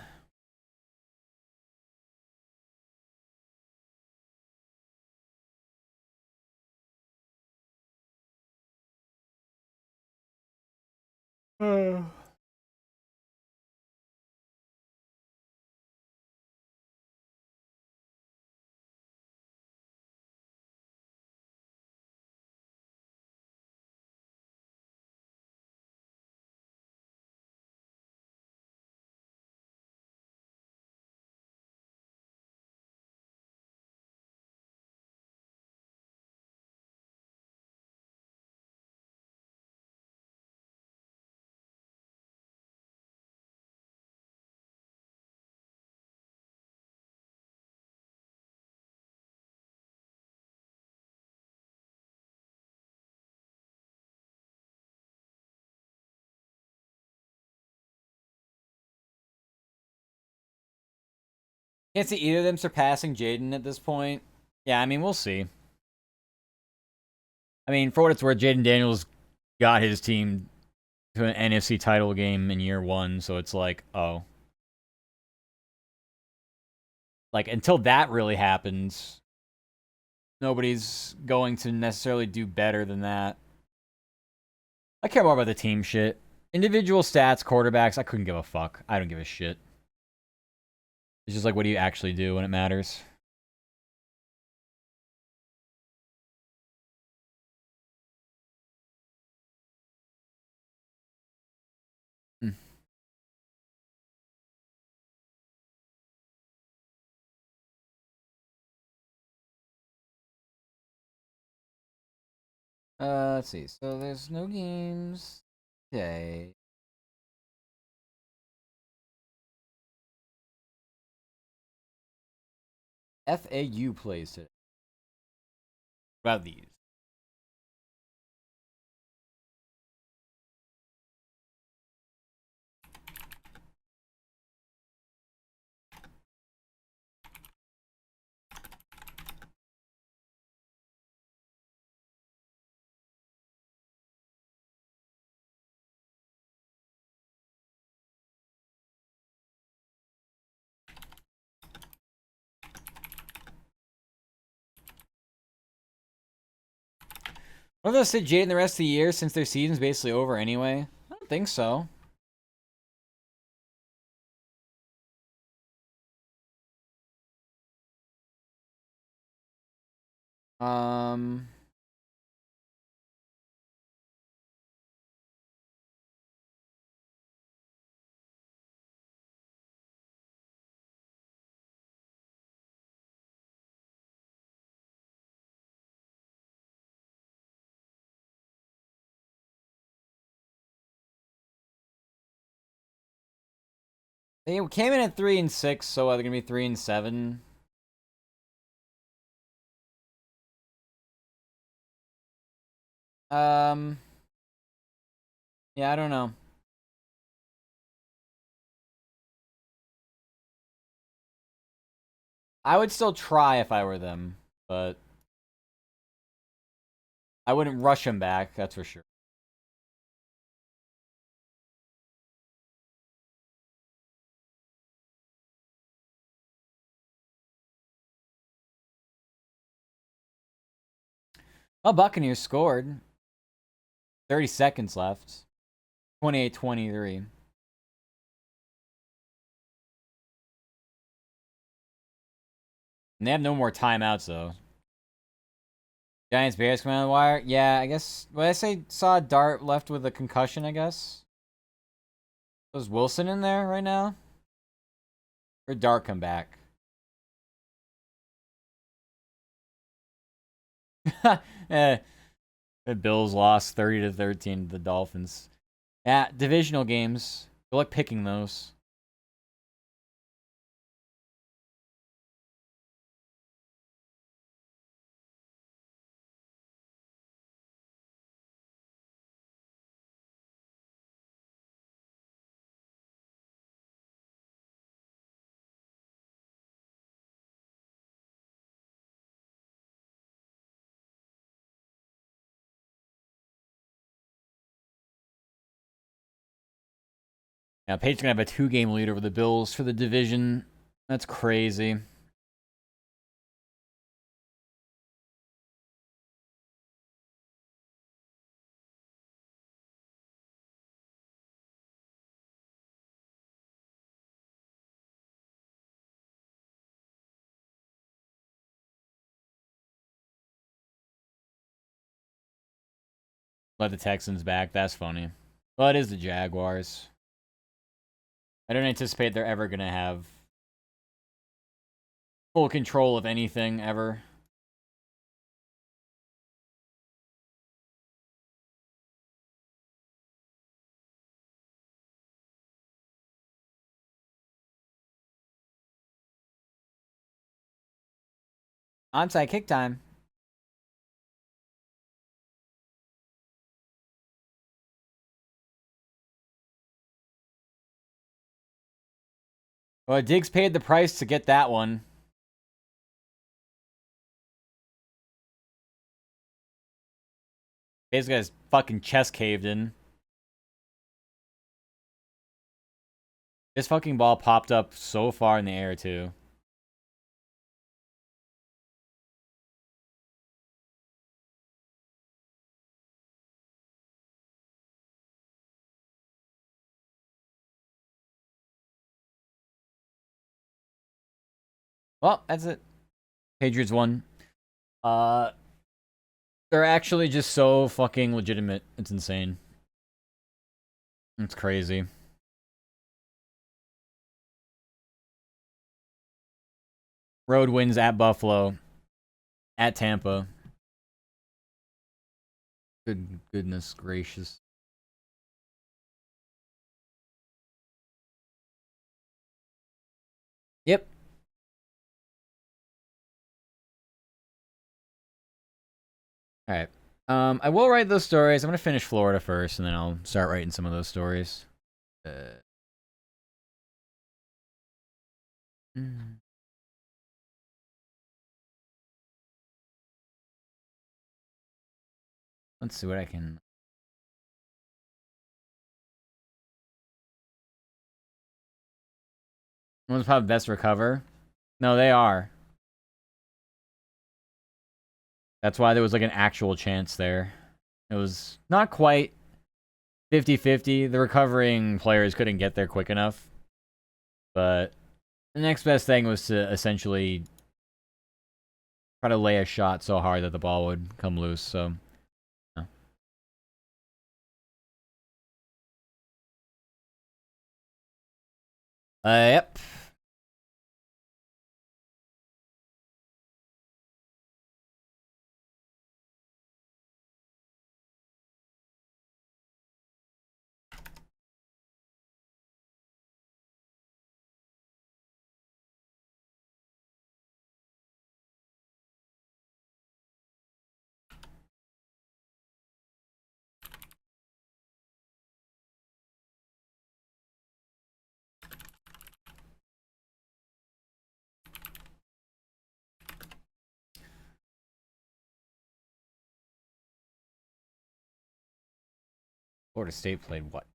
Can't see either of them surpassing Jaden at this point. Yeah, I mean, we'll see. I mean, for what it's worth, Jaden Daniels got his team to an NFC title game in year 1, so it's like, oh. Like, until that really happens, nobody's going to necessarily do better than that. I care more about the team shit. Individual stats, quarterbacks, I couldn't give a fuck. I don't give a shit. It's just like, what do you actually do when it matters? Hmm. Let's see. So there's no games today. FAU plays today. What about these? Will they sit Jaden the rest of the year since their season's basically over anyway? I don't think so. Um, they came in at 3-6, so they're gonna be 3-7. Um, yeah, I don't know. I would still try if I were them, but I wouldn't rush him back. That's for sure. Oh, Buccaneers scored. 30 seconds left. 28-23. And they have no more timeouts, though. Giants Bears come out of the wire. Yeah, I guess. What did I say? Saw Dart left with a concussion, I guess. Was Wilson in there right now? Or Dart come back? eh, the Bills lost 30-13 to the Dolphins. Yeah, divisional games. Good luck picking those. Now, Patriots gonna have a 2-game lead over the Bills for the division. That's crazy. Let the Texans back. That's funny. Well, it is the Jaguars. I don't anticipate they're ever gonna have full control of anything ever. Onside kick time. Well, Diggs paid the price to get that one. Basically, his fucking chest caved in. This fucking ball popped up so far in the air, too. Well, that's it. Patriots won. They're actually just so fucking legitimate. It's insane. It's crazy. Road wins at Buffalo. At Tampa. Goodness gracious. Yep. Alright. I will write those stories. I'm gonna finish Florida first, and then I'll start writing some of those stories. Mm. Let's see what I can... One's probably best recover. No, they are. That's why there was like an actual chance there. It was not quite 50-50. The recovering players couldn't get there quick enough. But the next best thing was to essentially try to lay a shot so hard that the ball would come loose. So, yeah. Yep. Florida State played what?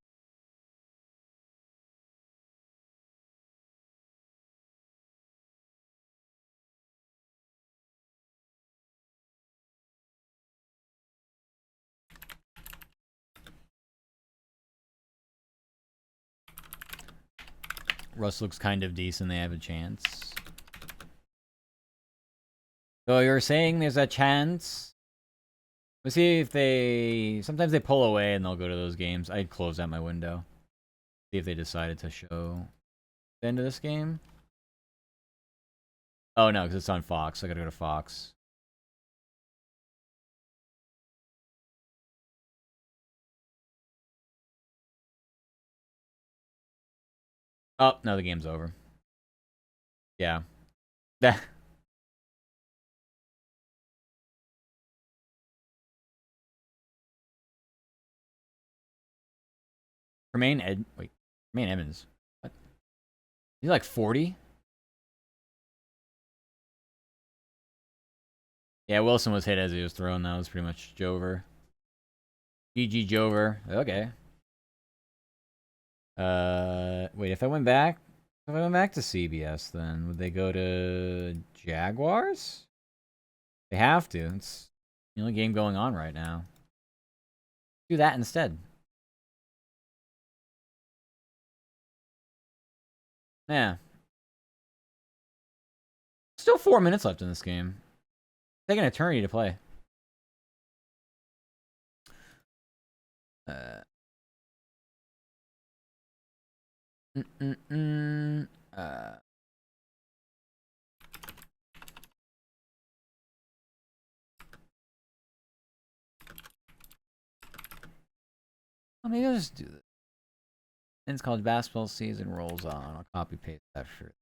Russ looks kind of decent. They have a chance. So you're saying there's a chance? Let's see if they... Sometimes they pull away and they'll go to those games. I'd close out my window. See if they decided to show the end of this game. Oh, no, because it's on Fox. I gotta go to Fox. Oh, no, the game's over. Yeah. That... Tremaine Evans. What? He's like 40? Yeah, Wilson was hit as he was thrown. That was pretty much Jover. GG Jover. Okay. Wait, if I went back to CBS, then would they go to Jaguars? They have to. It's the only game going on right now. Do that instead. Yeah. Still 4 minutes left in this game. It's taking an eternity to play. Uh. Oh, maybe I'll just do this. Men's college basketball season rolls on. I'll copy paste that shirt.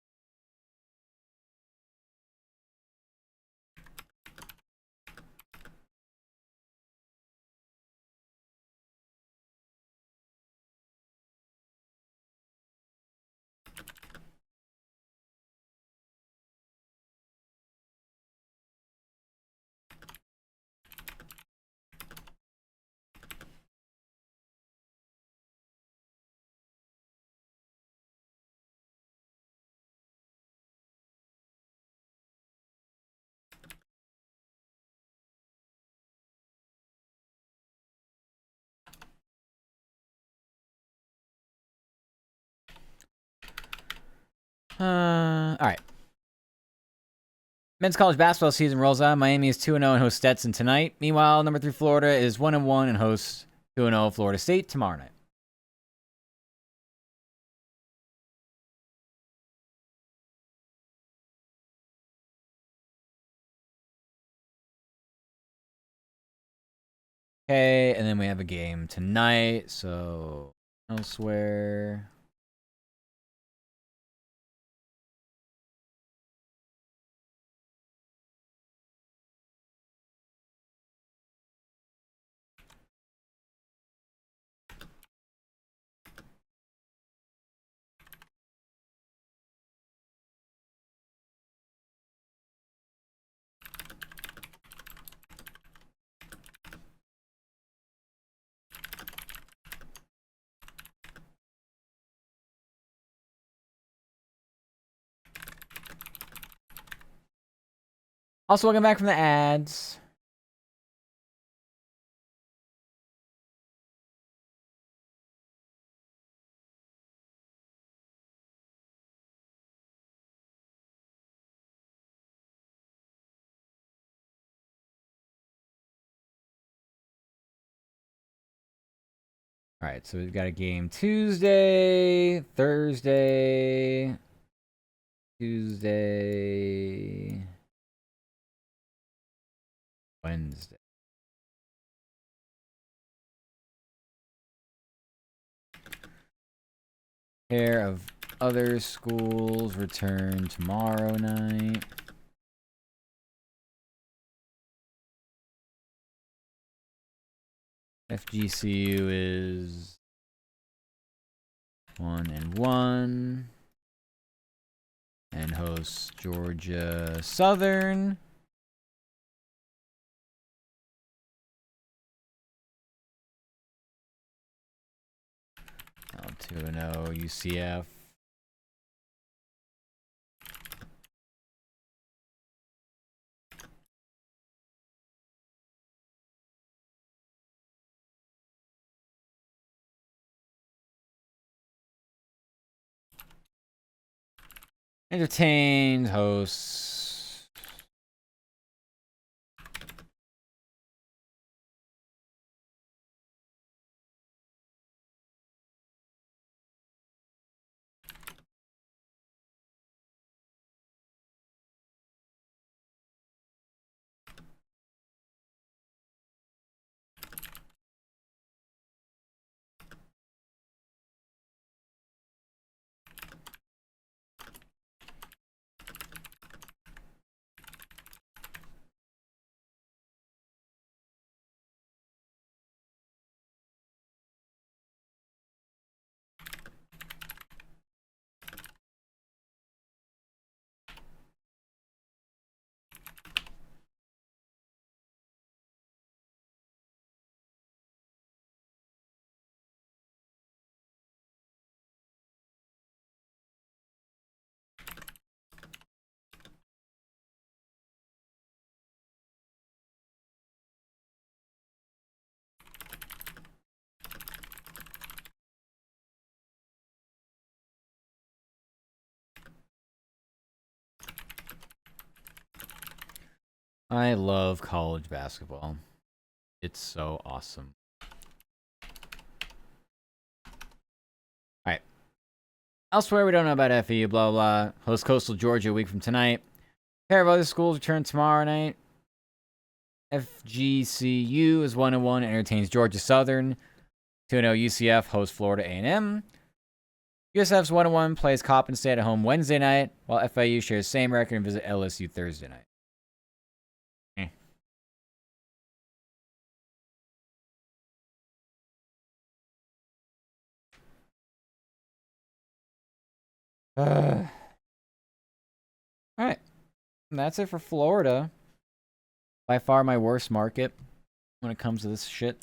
Alright. Men's college basketball season rolls on. Miami is 2-0 and hosts Stetson tonight. Meanwhile, number 3 Florida is 1-1 and hosts 2-0 Florida State tomorrow night. Okay, and then we have a game tonight, so elsewhere. Also, welcome back from the ads. All right, so we've got a game Tuesday, Thursday, Tuesday, Wednesday. Pair of other schools return tomorrow night. FGCU is 1-1 and hosts Georgia Southern. Now 2-0 UCF. Entertained hosts. I love college basketball. It's so awesome. Alright. Elsewhere, we don't know about FEU, blah, blah, blah. Host Coastal Georgia a week from tonight. Pair of other schools return tomorrow night. FGCU is 1-1 and entertains Georgia Southern. 2-0 UCF hosts Florida A&M. USF's 1-1 plays Coppin State at home Wednesday night, while FIU shares same record and visit LSU Thursday night. All right. And that's it for Florida. By far my worst market when it comes to this shit.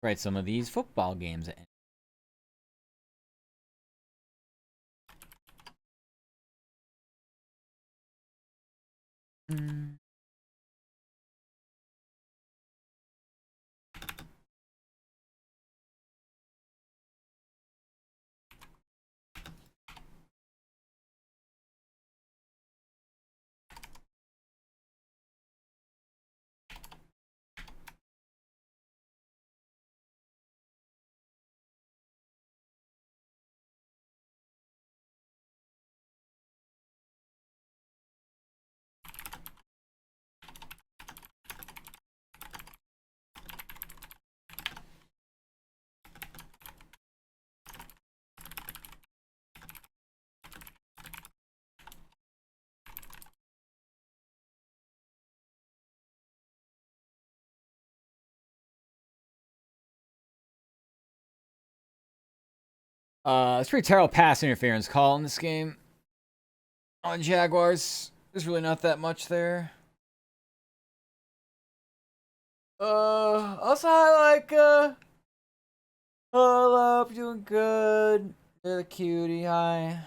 Right, some of these football games. Mm. It's pretty terrible pass interference call in this game. On Jaguars, there's really not that much there. Also I like, hello, doing good. They're the cutie, hi.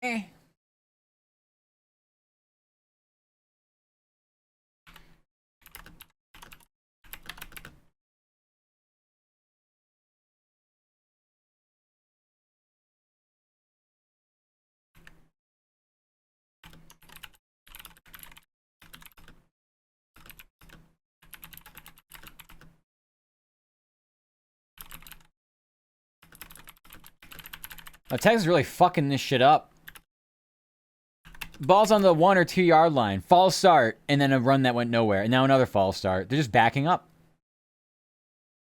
Eh. Oh, Texas is really fucking this shit up. Ball's on the 1 or 2 yard line. False start, and then a run that went nowhere. And now another false start. They're just backing up.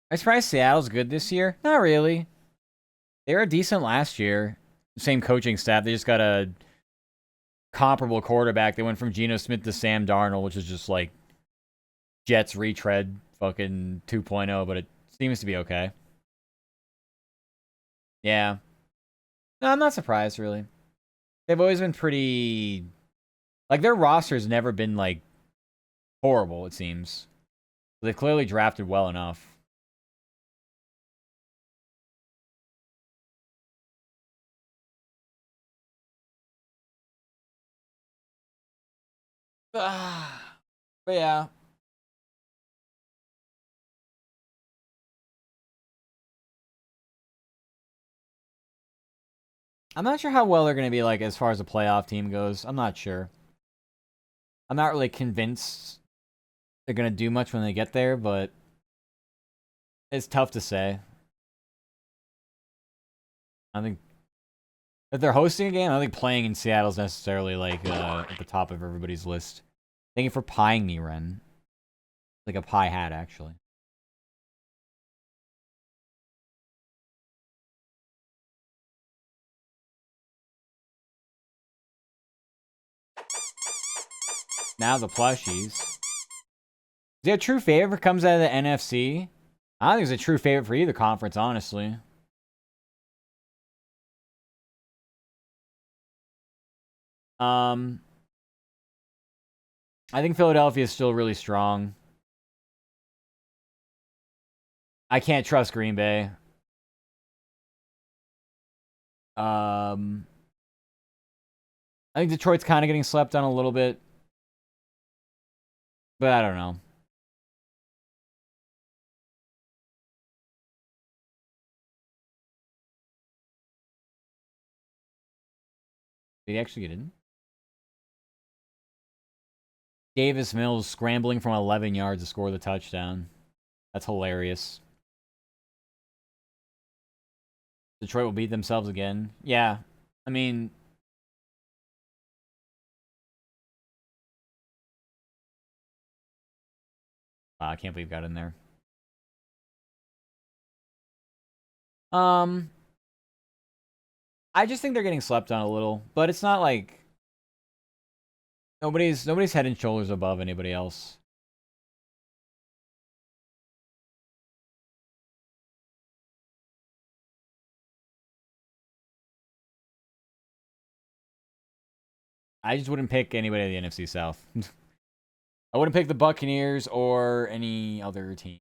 I'm surprised Seattle's good this year. Not really. They were decent last year. Same coaching staff. They just got a comparable quarterback. They went from Geno Smith to Sam Darnold, which is just like Jets retread fucking 2.0, but it seems to be okay. Yeah. No, I'm not surprised, really. They've always been pretty... Like, their roster's never been, like, horrible, it seems. They've clearly drafted well enough. But yeah. I'm not sure how well they're going to be, like, as far as the playoff team goes. I'm not sure. I'm not really convinced they're going to do much when they get there, but it's tough to say. I think if they're hosting a game, I don't think playing in Seattle's necessarily, like, at the top of everybody's list. Thank you for pieing me, Ren. Like a pie hat, actually. Now the plushies. Is there a true favorite comes out of the NFC? I don't think it's a true favorite for either conference, honestly. I think Philadelphia is still really strong. I can't trust Green Bay. I think Detroit's kind of getting slept on a little bit, but I don't know. Did he actually get in? Davis Mills scrambling from 11 yards to score the touchdown. That's hilarious. Detroit will beat themselves again. Yeah. I mean, wow, I can't believe got in there. Um, I just think they're getting slept on a little, but it's not like nobody's head and shoulders above anybody else. I just wouldn't pick anybody in the NFC South. I wouldn't pick the Buccaneers or any other team.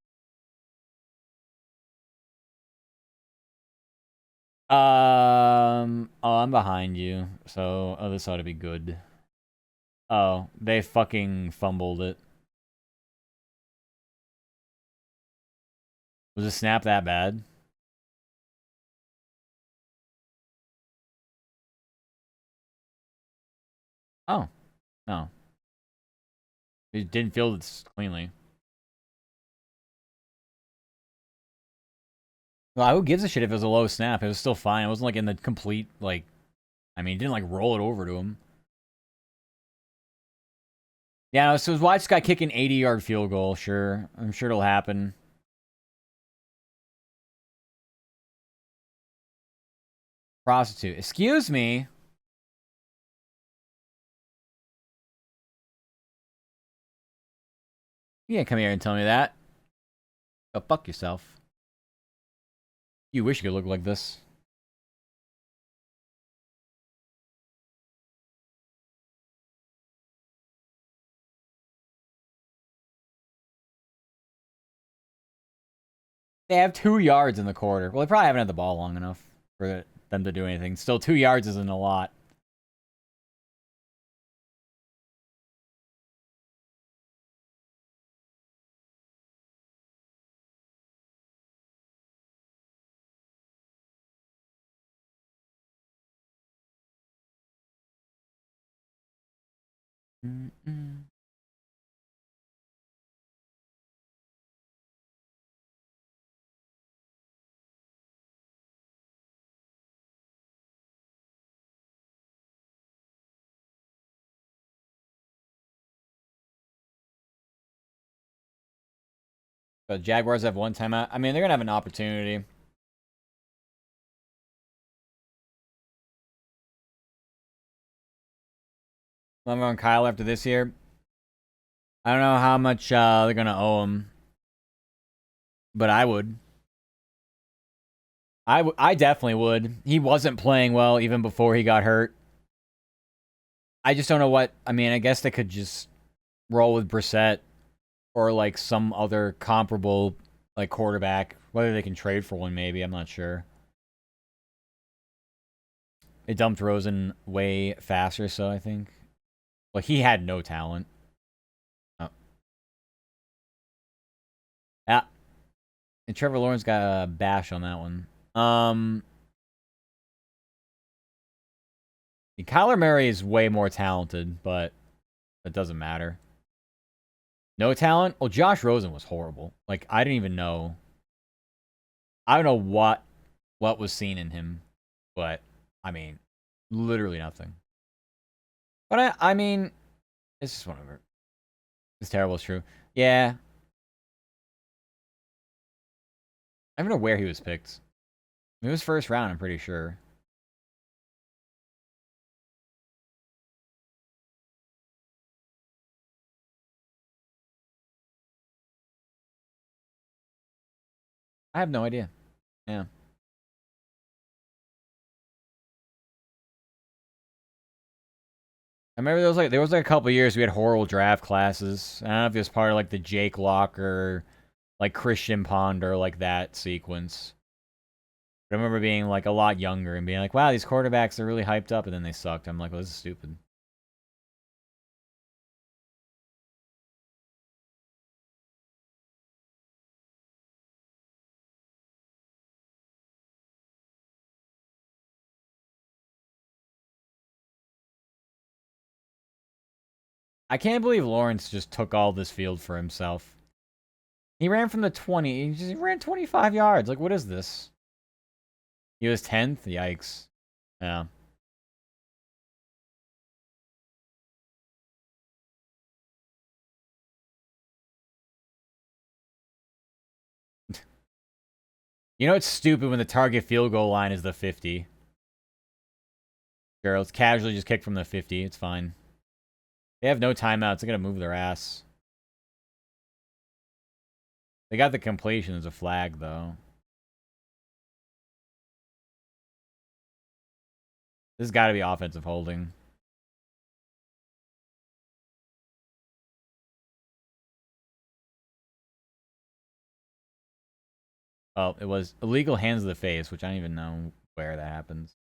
Oh, I'm behind you, so this ought to be good. Oh, they fucking fumbled it. Was the snap that bad? Oh, no. It didn't feel it cleanly. Well, who gives a shit if it was a low snap? It was still fine. It wasn't like in the complete, like, I mean, it didn't like roll it over to him. Yeah, so watch this guy kick an 80-yard field goal. Sure. I'm sure it'll happen. Prostitute. Excuse me. You can't come here and tell me that. Go fuck yourself. You wish you could look like this. They have 2 yards in the quarter. Well, they probably haven't had the ball long enough for them to do anything. Still, 2 yards isn't a lot. Mm-mm. But Jaguars have 1 timeout. I mean, they're gonna have an opportunity. I'm on Kyle after this year. I don't know how much they're gonna owe him, but I would. I definitely would. He wasn't playing well even before he got hurt. I just don't know what. I mean, I guess they could just roll with Brissett or like some other comparable like quarterback. Whether they can trade for one, maybe I'm not sure. They dumped Rosen way faster, so I think. Well, he had no talent. Oh. Yeah, and Trevor Lawrence got a bash on that one. Kyler Murray is way more talented, but that doesn't matter. No talent? Well, Josh Rosen was horrible. Like, I didn't even know. I don't know what was seen in him, but I mean, literally nothing. But I mean, it's just whatever. It's terrible. It's true. Yeah, I don't know where he was picked. It was first round. I'm pretty sure. I have no idea. Yeah. I remember there was like a couple years we had horrible draft classes. I don't know if it was part of like the Jake Locker, like Christian Ponder, like that sequence. But I remember being like a lot younger and being like, wow, these quarterbacks are really hyped up, and then they sucked. I'm like, well, this is stupid. I can't believe Lawrence just took all this field for himself. He ran from the 20. He ran 25 yards. Like, what is this? He was 10th? Yikes. Yeah. You know it's stupid when the target field goal line is the 50. Sure, let's casually just kick from the 50. It's fine. They have no timeouts. They're going to move their ass. They got the completion as a flag, though. This has got to be offensive holding. Oh, it was illegal hands to the face, which I don't even know where that happens.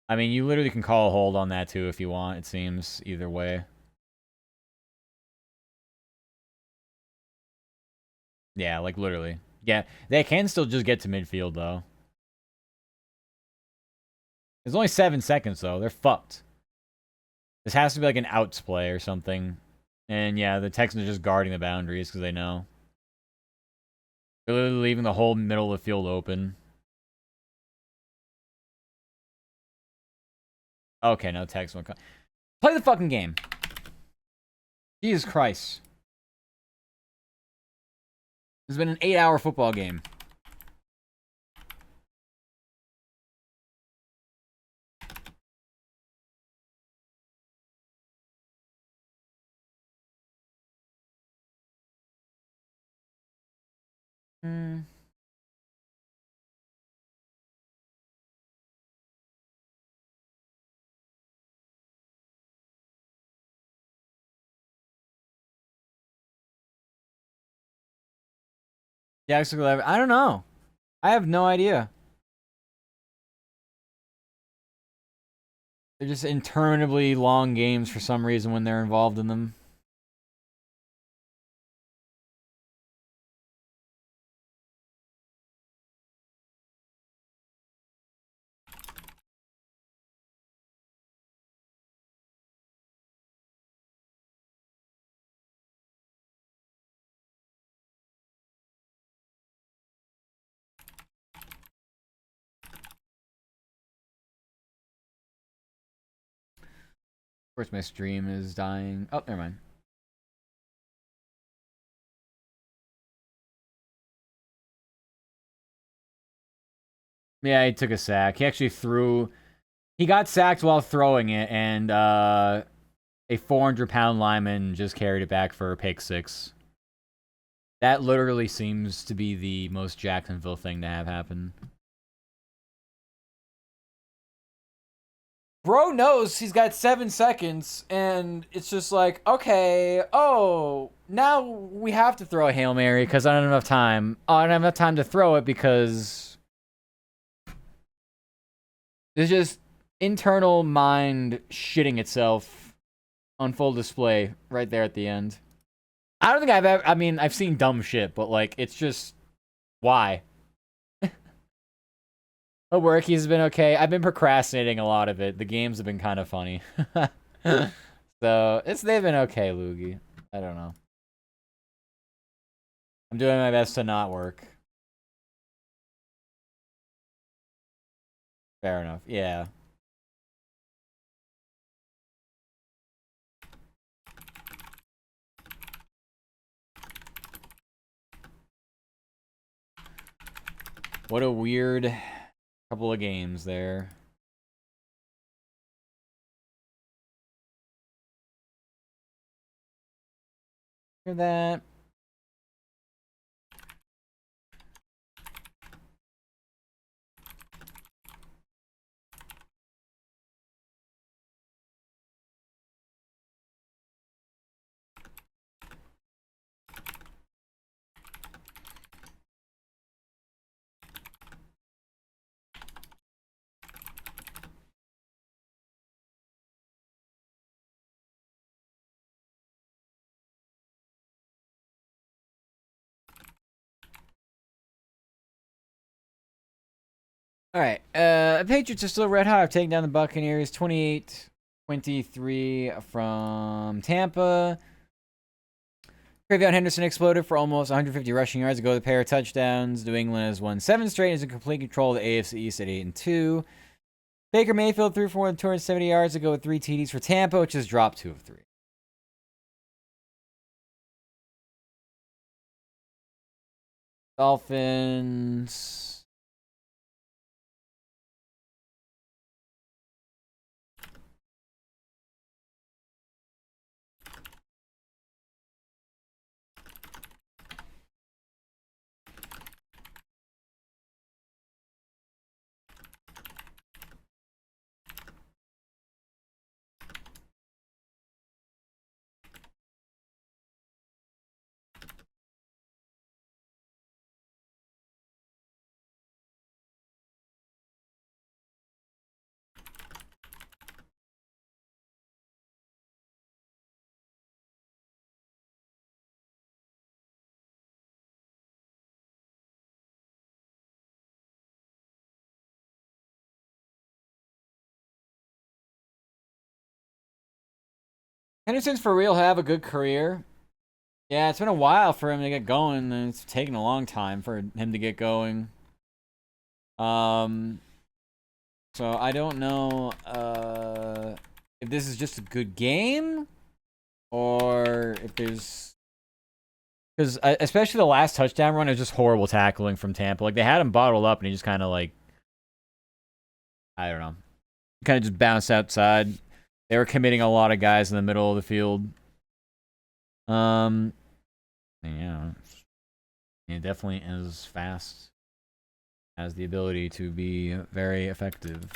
I mean, you literally can call a hold on that, too, if you want, it seems, either way. Yeah, like, literally. Yeah, they can still just get to midfield, though. There's only 7 seconds, though. They're fucked. This has to be like an outs play or something. And yeah, the Texans are just guarding the boundaries because they know. They're literally leaving the whole middle of the field open. Okay, no Texans won't come. Play the fucking game. Jesus Christ. This has been an 8-hour football game. Hmm. Yeah, I don't know. I have no idea. They're just interminably long games for some reason when they're involved in them. Of course, my stream is dying. Oh, never mind. Yeah, he took a sack. He actually threw. He got sacked while throwing it, and a 400-pound lineman just carried it back for a pick six. That literally seems to be the most Jacksonville thing to have happen. Bro knows he's got 7 seconds, and it's just like, okay, oh, now we have to throw a Hail Mary because I don't have enough time. Oh, I don't have enough time to throw it because there's just internal mind shitting itself on full display right there at the end. I don't think I've ever, I mean, I've seen dumb shit, but like, it's just, why? The work has been okay. I've been procrastinating a lot of it. The games have been kind of funny. So, they've been okay, Loogie. I don't know. I'm doing my best to not work. Fair enough. Yeah. What a weird couple of games there. Hear that? All right. The Patriots are still red hot. I've taken down the Buccaneers 28-23 from Tampa. Travion Henderson exploded for almost 150 rushing yards ago with a pair of touchdowns. New England has won 7 straight and is in complete control of the AFC East at 8-2. Baker Mayfield threw for more than 270 yards ago with 3 TDs for Tampa, which has dropped 2 of 3. Dolphins. Henderson's for real have a good career. Yeah, it's been a while for him to get going, and it's taken a long time for him to get going. So I don't know if this is just a good game or if there's, because especially the last touchdown run is just horrible tackling from Tampa. Like they had him bottled up, and he just kind of like, I don't know, kind of just bounced outside. They were committing a lot of guys in the middle of the field. Yeah, it definitely is fast. Has the ability to be very effective.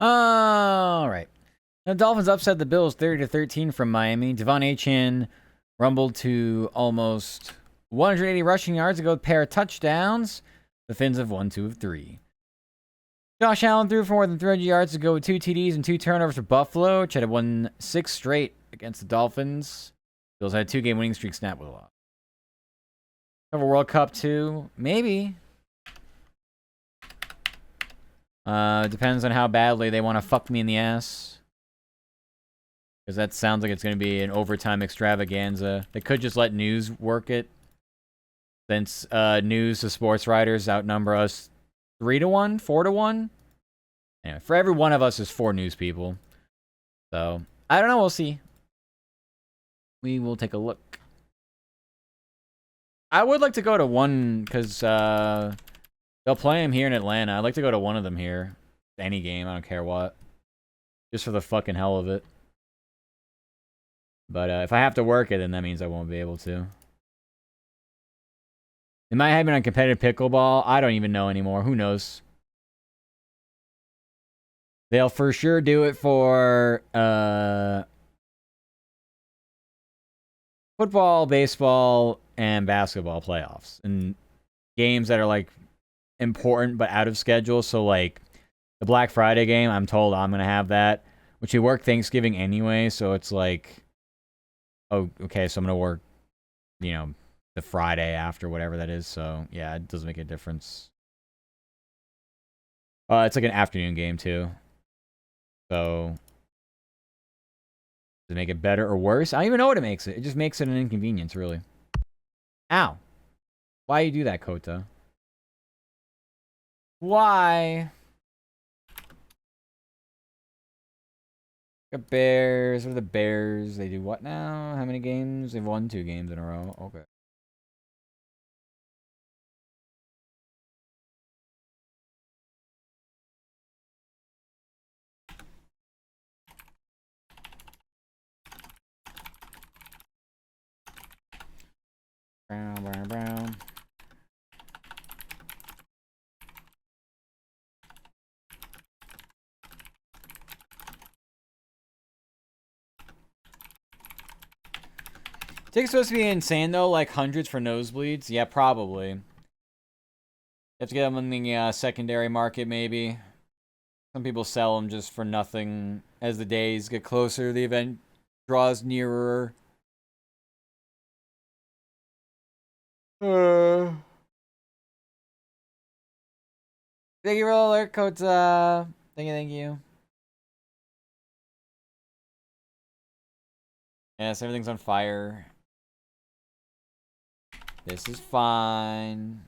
All right. The Dolphins upset the Bills 30-13 from Miami. Devon Achane rumbled to almost 180 rushing yards ago with a pair of touchdowns. The Finns have won 2 of 3. Josh Allen threw for more than 300 yards ago with 2 TDs and 2 turnovers for Buffalo, which had won 6 straight against the Dolphins. Bills had a 2-game winning streak snap with a loss. Have a World Cup too? Maybe. Depends on how badly they want to fuck me in the ass. Because that sounds like it's going to be an overtime extravaganza. They could just let news work it. Since news to sports writers outnumber us 3-1, 4-1. Anyway, for every one of us is 4 news people. So, I don't know. We'll see. We will take a look. I would like to go to one because they'll play him here in Atlanta. I'd like to go to one of them here. Any game, I don't care what. Just for the fucking hell of it. But if I have to work it, then that means I won't be able to. They might have been on competitive pickleball. I don't even know anymore. Who knows? They'll for sure do it for football, baseball, and basketball playoffs. And games that are like important but out of schedule. So like the Black Friday game, I'm told I'm going to have that. Which we work Thanksgiving anyway, so it's like, oh, okay, so I'm going to work, you know, the Friday after, whatever that is. So, yeah, it doesn't make a difference. It's like an afternoon game, too. So, does it make it better or worse? I don't even know what it makes it. It just makes it an inconvenience, really. Ow. Why you do that, Kota? Why? The Bears. What are the Bears? They do what now? How many games? They've won 2 games in a row. Okay. Brown, brown, brown. Tickets supposed to be insane though, like hundreds for nosebleeds. Yeah, probably. You have to get them in the secondary market, maybe. Some people sell them just for nothing as the days get closer. The event draws nearer. Thank you, Roller Kota. Thank you, thank you. Yes, everything's on fire. This is fine.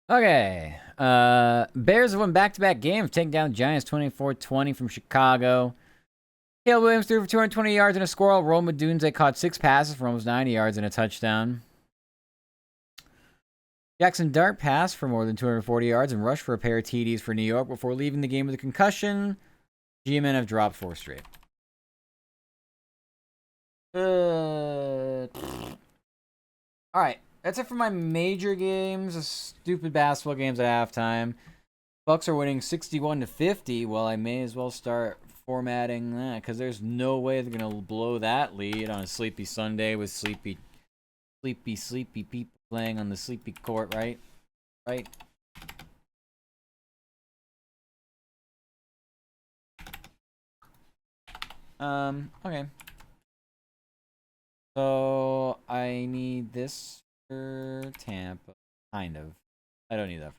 Okay. Bears have won back-to-back games, taking down Giants 24-20 from Chicago. Caleb Williams threw for 220 yards and a squirrel. Rome Odunze caught 6 passes for almost 90 yards and a touchdown. Jackson Dart passed for more than 240 yards and rushed for a pair of TDs for New York before leaving the game with a concussion. G-men have dropped 4 straight. Alright, that's it for my major games. The stupid basketball games at halftime. Bucks are winning 61-50. Well, I may as well start formatting that because there's no way they're gonna blow that lead on a sleepy Sunday with sleepy people playing on the sleepy court, right? Right. Okay. So I need this for Tampa, kind of. I don't need that.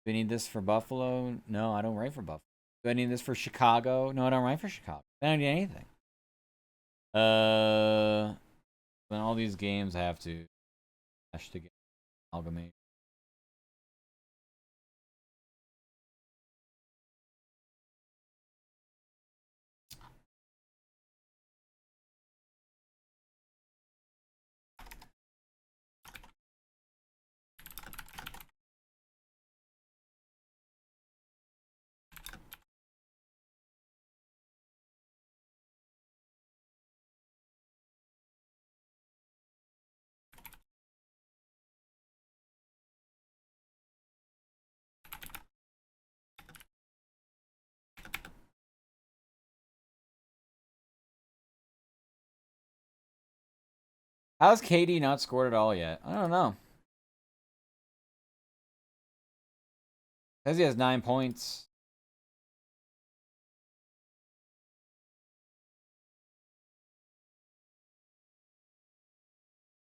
Do I need this for Buffalo? No, I don't write for Buffalo. Do I need this for Chicago? No, I don't write for Chicago. I don't need anything. Then all these games have to hash together, amalgamate. How's KD not scored at all yet? I don't know. Says he has 9 points.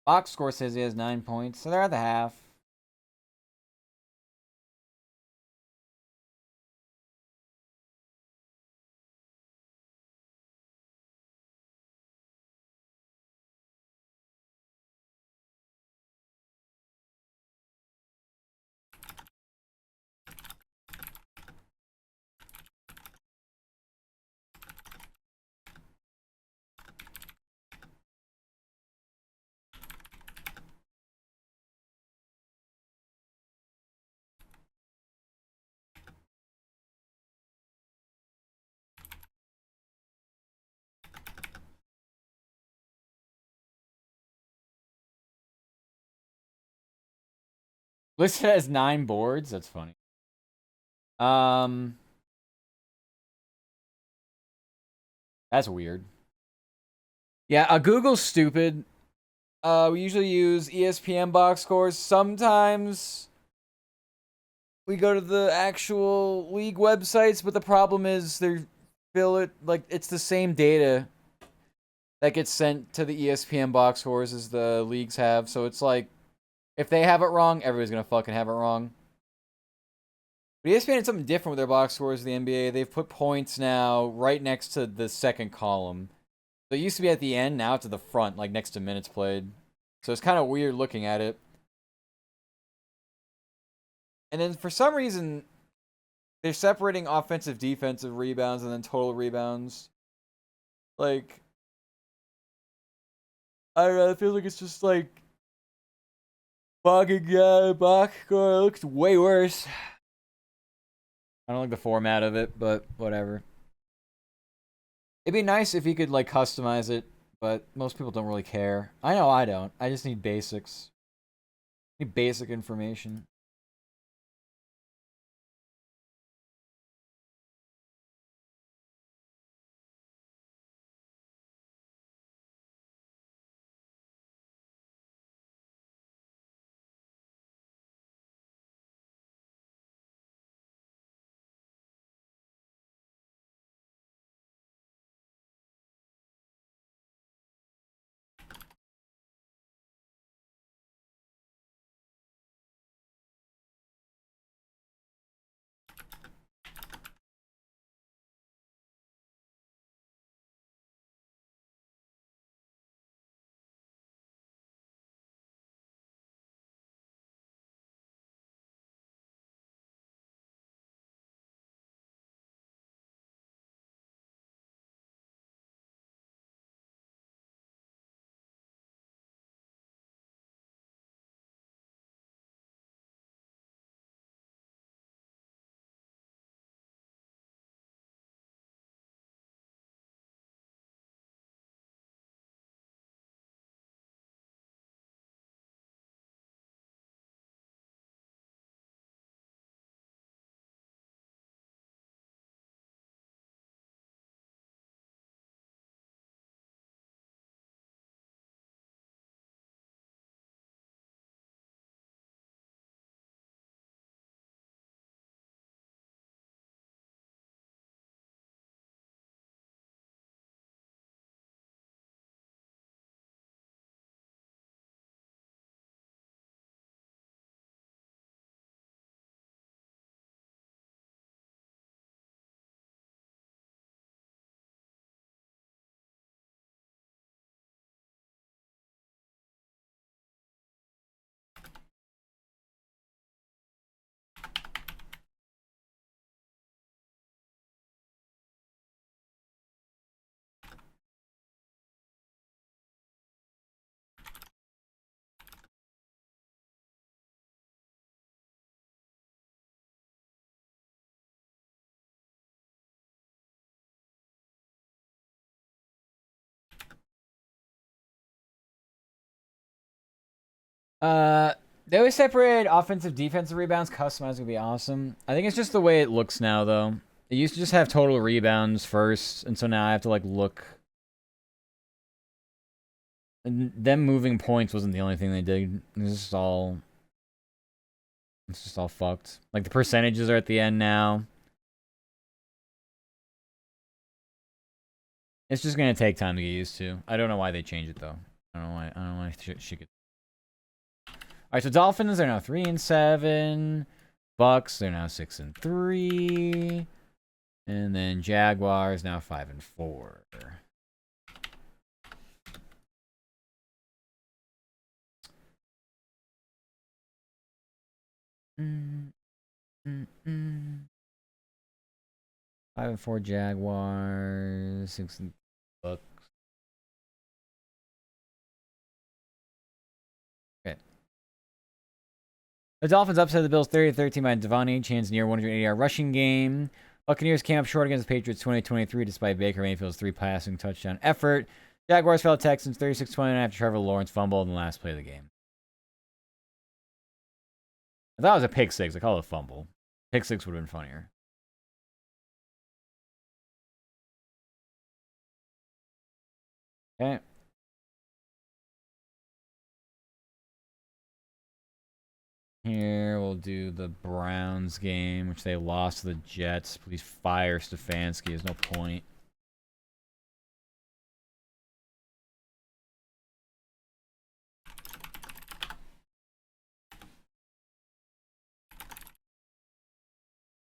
Box score says he has 9 points, so they're at the half. Listed as 9 boards. That's funny. That's weird. Yeah, Google's stupid. We usually use ESPN box scores. Sometimes we go to the actual league websites, but the problem is they fill it like it's the same data that gets sent to the ESPN box scores as the leagues have. So it's like if they have it wrong, everybody's gonna fucking have it wrong. But ESPN did something different with their box scores of the NBA. They've put points now right next to the second column. So it used to be at the end, now it's at the front, like next to minutes played. So it's kind of weird looking at it. And then for some reason, they're separating offensive, defensive rebounds, and then total rebounds. Like, I don't know, it feels like it's just like box score looks way worse. I don't like the format of it, but whatever. It'd be nice if you could like customize it, but most people don't really care. I know I don't. I just need basics. I need basic information. They always separate offensive, defensive rebounds. Customized would be awesome. I think it's just the way it looks now, though. It used to just have total rebounds first, and so now I have to like look. And them moving points wasn't the only thing they did. It's just all fucked. Like the percentages are at the end now. It's just gonna take time to get used to. I don't know why they changed it though. I don't know why. I don't know why she could. All right, so Dolphins are now 3-7. Bucks they're now 6-3, and then Jaguars now 5-4. Mm, 5-4 Jaguars, 6 Bucks. Okay. The Dolphins upset the Bills 30-13 by Devon Chain's near 180-yard rushing game. Buccaneers came up short against the Patriots 20-23 despite Baker Mayfield's 3 passing touchdown effort. Jaguars fell to Texans 36-29 after Trevor Lawrence fumbled in the last play of the game. I thought it was a pick six. I call it a fumble. Pick six would have been funnier. Okay. Here we'll do the Browns game, which they lost to the Jets. Please fire Stefanski. There's no point.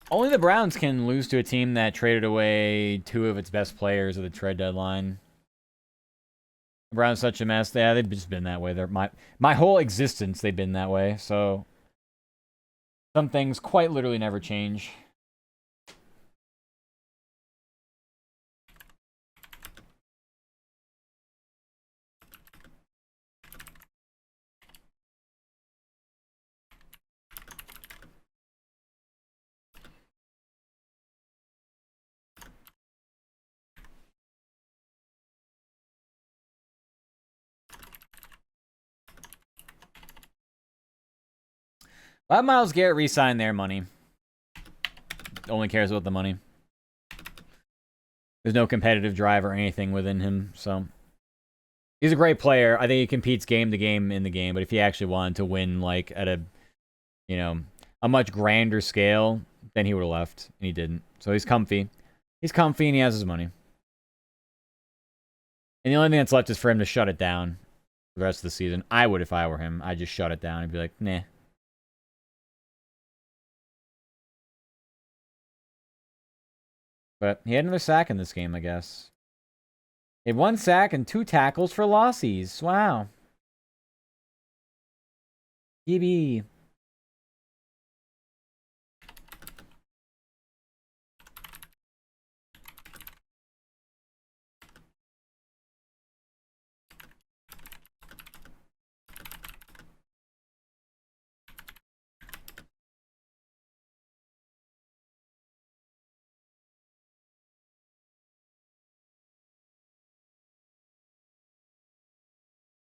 Only the Browns can lose to a team that traded away 2 of its best players at the trade deadline. The Browns such a mess. Yeah, they've just been that way. They're my whole existence, they've been that way. So some things quite literally never change. Why Myles Garrett re-signed their money? Only cares about the money. There's no competitive drive or anything within him, so he's a great player. I think he competes game to game in the game, but if he actually wanted to win like at a a much grander scale, then he would have left, and he didn't. So he's comfy. He's comfy and he has his money. And the only thing that's left is for him to shut it down for the rest of the season. I would if I were him. I'd just shut it down and be like, nah. But he had another sack in this game, I guess. He had 1 sack and 2 tackles for lossies. Wow. EB.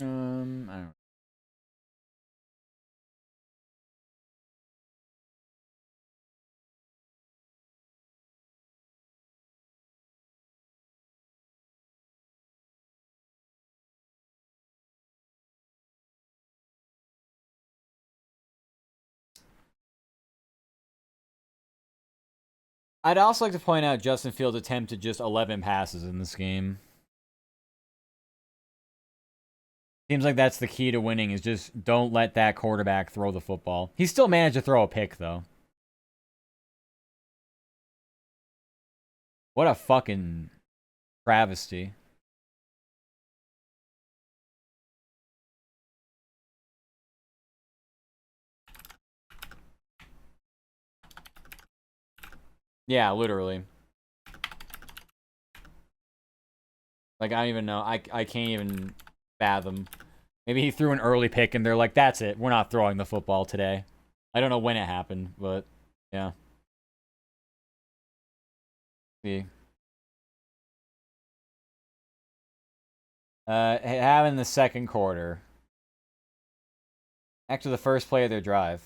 I don't know. I'd also like to point out Justin Fields attempted just 11 passes in this game. Seems like that's the key to winning is just don't let that quarterback throw the football. He still managed to throw a pick, though. What a fucking travesty. Yeah, literally. Like, I don't even know. I can't even fathom. Maybe he threw an early pick and they're like, that's it. We're not throwing the football today. I don't know when it happened, but yeah. See. It happened in the second quarter. After the first play of their drive.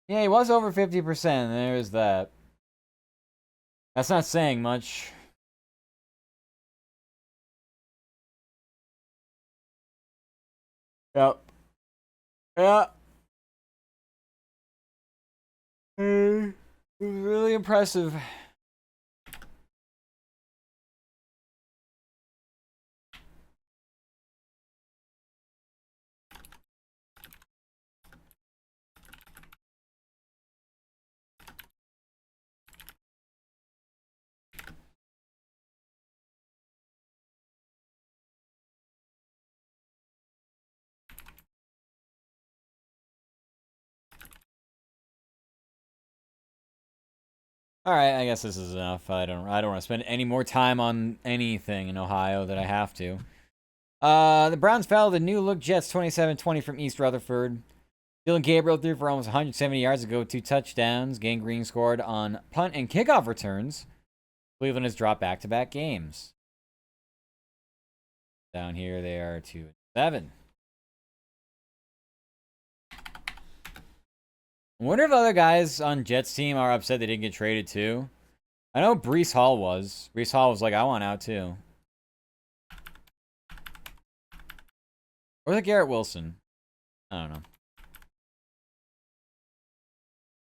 Yeah, he was over 50%. There's that. That's not saying much. Yep. Yeah. It was really impressive. All right, I guess this is enough. I don't want to spend any more time on anything in Ohio that I have to. The Browns fell to new look Jets 27-20 from East Rutherford. Dylan Gabriel threw for almost 170 yards to go 2 touchdowns. Gang Green scored on punt and kickoff returns. Cleveland has dropped back-to-back games. Down here, they are 2-7. I wonder if other guys on Jets team are upset they didn't get traded too. I know Breece Hall was. Breece Hall was like, I want out too. Or the Garrett Wilson. I don't know.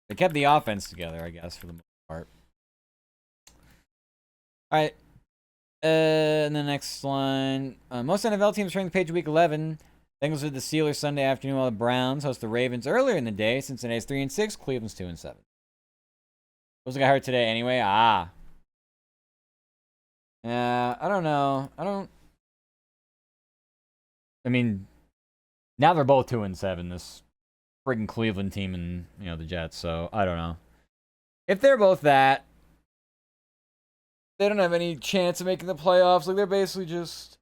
They kept the offense together, I guess, for the most part. All right. And the next line. Most NFL teams turning the page week 11. Bengals with the Steelers Sunday afternoon while the Browns host the Ravens earlier in the day. Cincinnati's 3-6. Cleveland's 2-7. Those got hurt today anyway. Yeah, I don't know. I mean, now they're both 2-7. This friggin' Cleveland team and the Jets. So I don't know. If they're both that, they don't have any chance of making the playoffs. Like they're basically just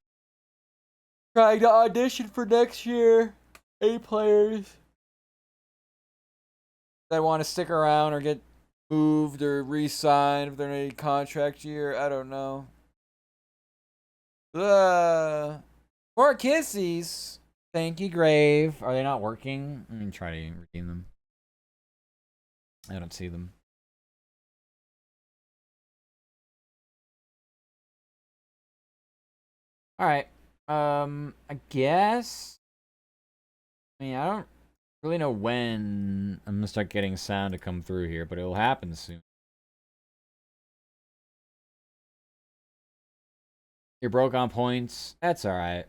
trying to audition for next year. 8 players that want to stick around or get moved or re-signed if they're in a contract year. I don't know. More kissies. Thank you, Grave. Are they not working? Let me try to redeem them. I don't see them. All right. I guess. I mean, I don't really know when I'm gonna start getting sound to come through here, but it'll happen soon. You're broke on points. That's all right.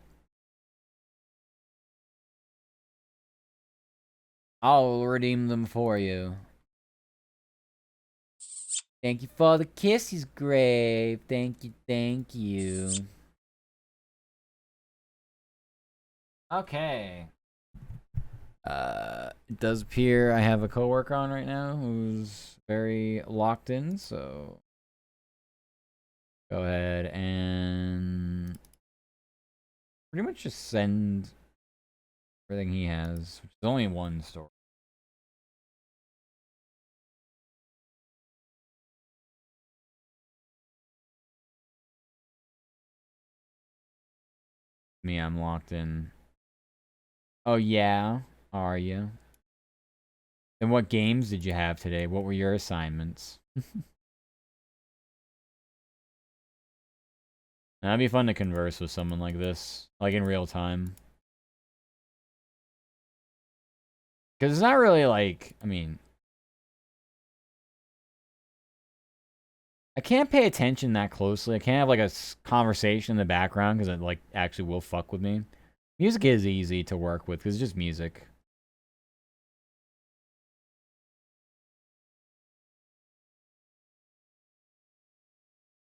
I'll redeem them for you. Thank you for the kisses, Grave. Thank you, thank you. Okay. It does appear I have a coworker on right now who's very locked in, so go ahead and pretty much just send everything he has, which is only one story. Me, I'm locked in. Oh yeah, are you? And what games did you have today? What were your assignments? That'd be fun to converse with someone like this, like in real time. Because it's not really like, I mean, I can't pay attention that closely. I can't have like a conversation in the background because it like actually will fuck with me. Music is easy to work with because it's just music.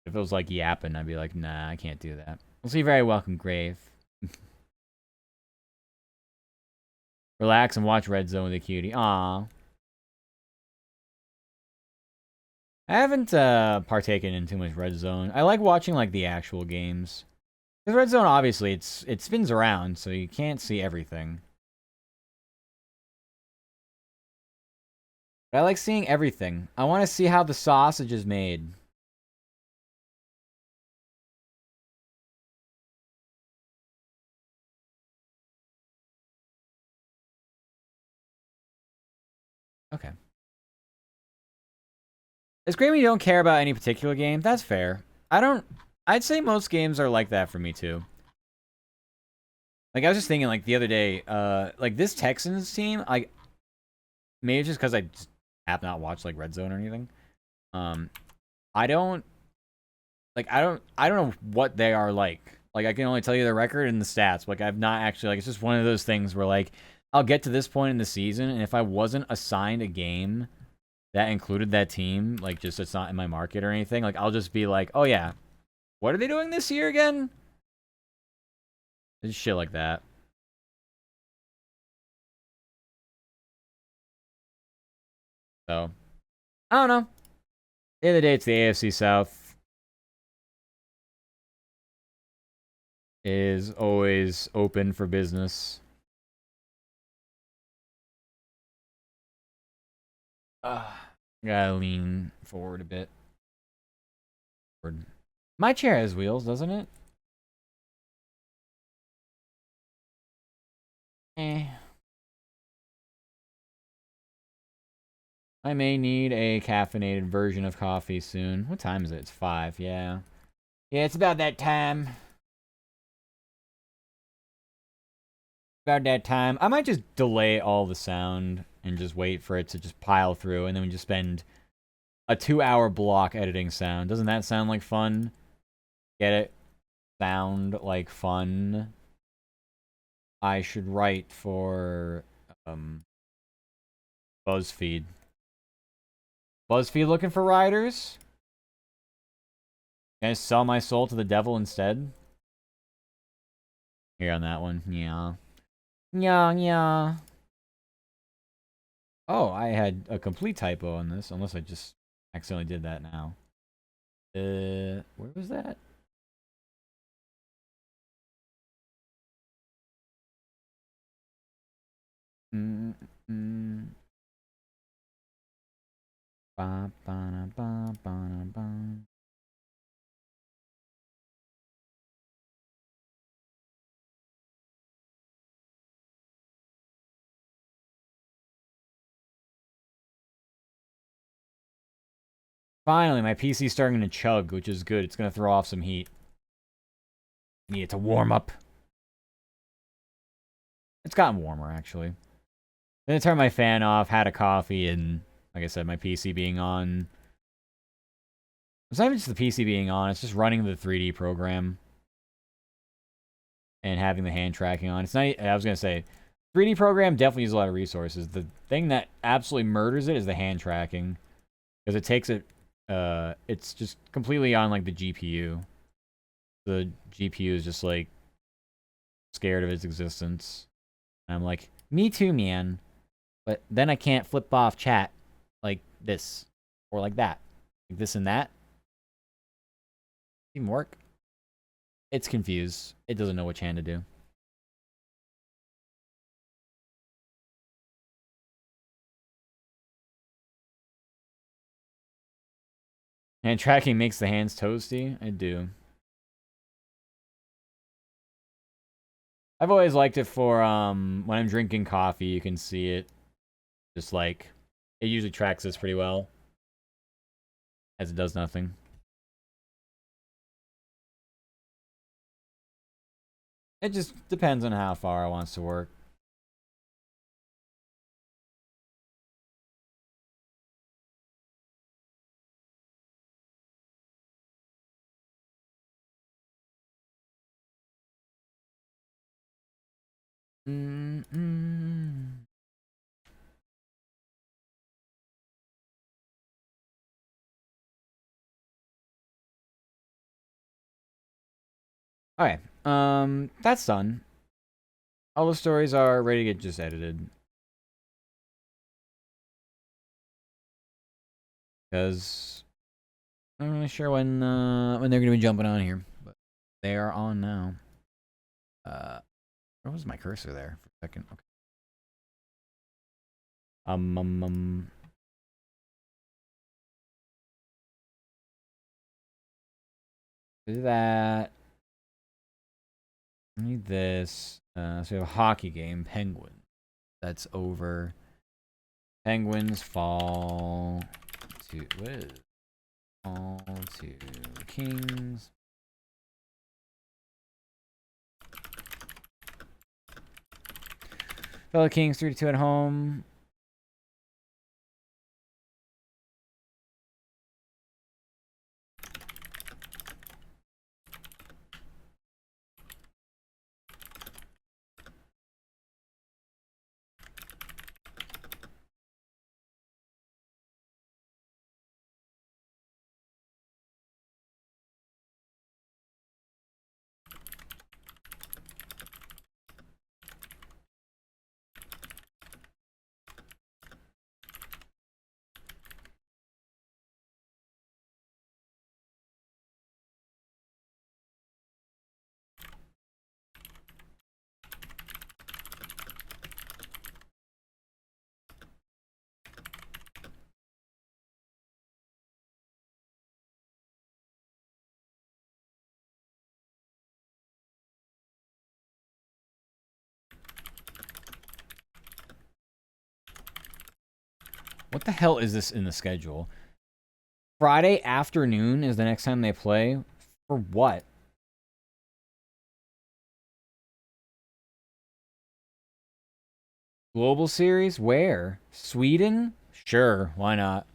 If it was like yapping, I'd be like, nah, I can't do that. We'll see. Very welcome, Grave. Relax and watch Red Zone with a cutie. Aww. I haven't partaken in too much Red Zone. I like watching like the actual games. Because Red Zone, obviously, it spins around, so you can't see everything. But I like seeing everything. I want to see how the sausage is made. Okay. It's great when you don't care about any particular game. That's fair. I'd say most games are like that for me too. Like I was just thinking, like the other day, like this Texans team, like maybe just because I just have not watched like Red Zone or anything. Um, I don't I don't know what they are like. Like I can only tell you the record and the stats. Like I've not actually like it's just one of those things where like I'll get to this point in the season, and if I wasn't assigned a game that included that team, like just it's not in my market or anything, like I'll just be like, oh yeah, what are they doing this year again? Just shit like that. So I don't know. At the end of the day, it's the AFC South is always open for business. Gotta lean forward a bit. My chair has wheels, doesn't it? Eh. I may need a caffeinated version of coffee soon. What time is it? It's 5, yeah. Yeah, it's about that time. About that time. I might just delay all the sound and just wait for it to just pile through, and then we just spend a 2-hour block editing sound. Doesn't that sound like fun? Get it? Sound like fun. I should write for BuzzFeed. BuzzFeed looking for writers? Can I sell my soul to the devil instead? Here on that one. Yeah. Yeah, yeah. Oh, I had a complete typo on this, unless I just accidentally did that now. Where was that? Mm mm. Ba ba ba ba ba. Finally, my PC's starting to chug, which is good. It's gonna throw off some heat. Need it to warm up. It's gotten warmer, actually. Then I turned my fan off, had a coffee, and like I said, my PC being on. It's not even just the PC being on, it's just running the 3D program and having the hand tracking on. It's not, I was going to say, 3D program definitely uses a lot of resources. The thing that absolutely murders it is the hand tracking. Because it takes it, it's just completely on like the GPU. The GPU is just like scared of its existence. And I'm like, me too, man. But then I can't flip off chat like this or like that. Like this and that. Even work? It's confused. It doesn't know which hand to do. Hand tracking makes the hands toasty? I do. I've always liked it for when I'm drinking coffee, you can see it. Just like it usually tracks this pretty well. As it does nothing. It just depends on how far it wants to work. Mm-mm. Okay, that's done. All the stories are ready to get just edited. Because I'm not really sure when they're gonna be jumping on here, but they are on now. Where was my cursor there for a second? Okay. Do that. I need this. So we have a hockey game. Penguins. That's over. Penguins fall to fall to Kings. Fellow Kings 3-2 at home. What the hell is this in the schedule? Friday afternoon is the next time they play? For what? Global Series? Where? Sweden? Sure, why not?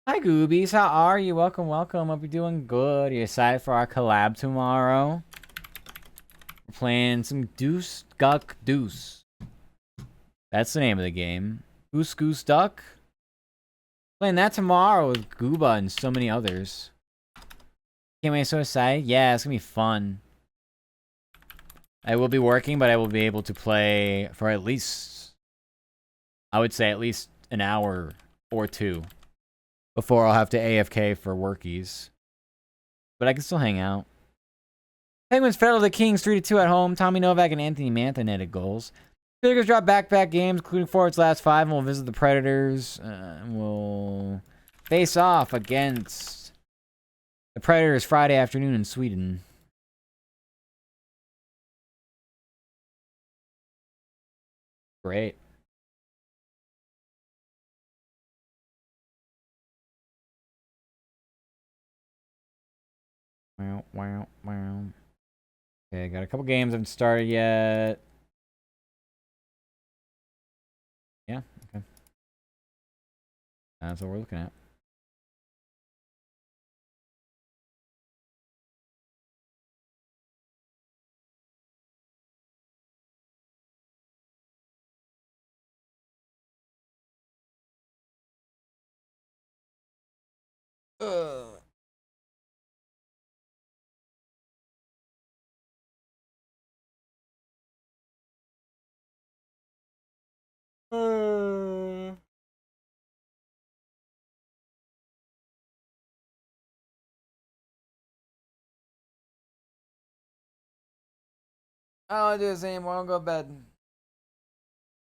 Hi Goobies, how are you? Welcome, welcome. Hope you're doing good. Are you excited for our collab tomorrow? We're playing some Deuce Guck Deuce. That's the name of the game. Goose Goose Duck? Playing that tomorrow with Gooba and so many others. Can't wait, so excited. Yeah, it's gonna be fun. I will be working, but I will be able to play for at least, I would say at least an hour or two before I'll have to AFK for workies. But I can still hang out. Penguins fell to the Kings 3-2 at home. Tommy Novak and Anthony Mantha netted goals. Tigers drop back-to-back games, including Forward's last 5, and we'll visit the Predators. And we'll face off against the Predators Friday afternoon in Sweden. Great. Wow, wow, wow. Okay, got a couple games I haven't started yet. Yeah, okay. That's what we're looking at. Ugh. I don't want to do this anymore. I don't go to bed.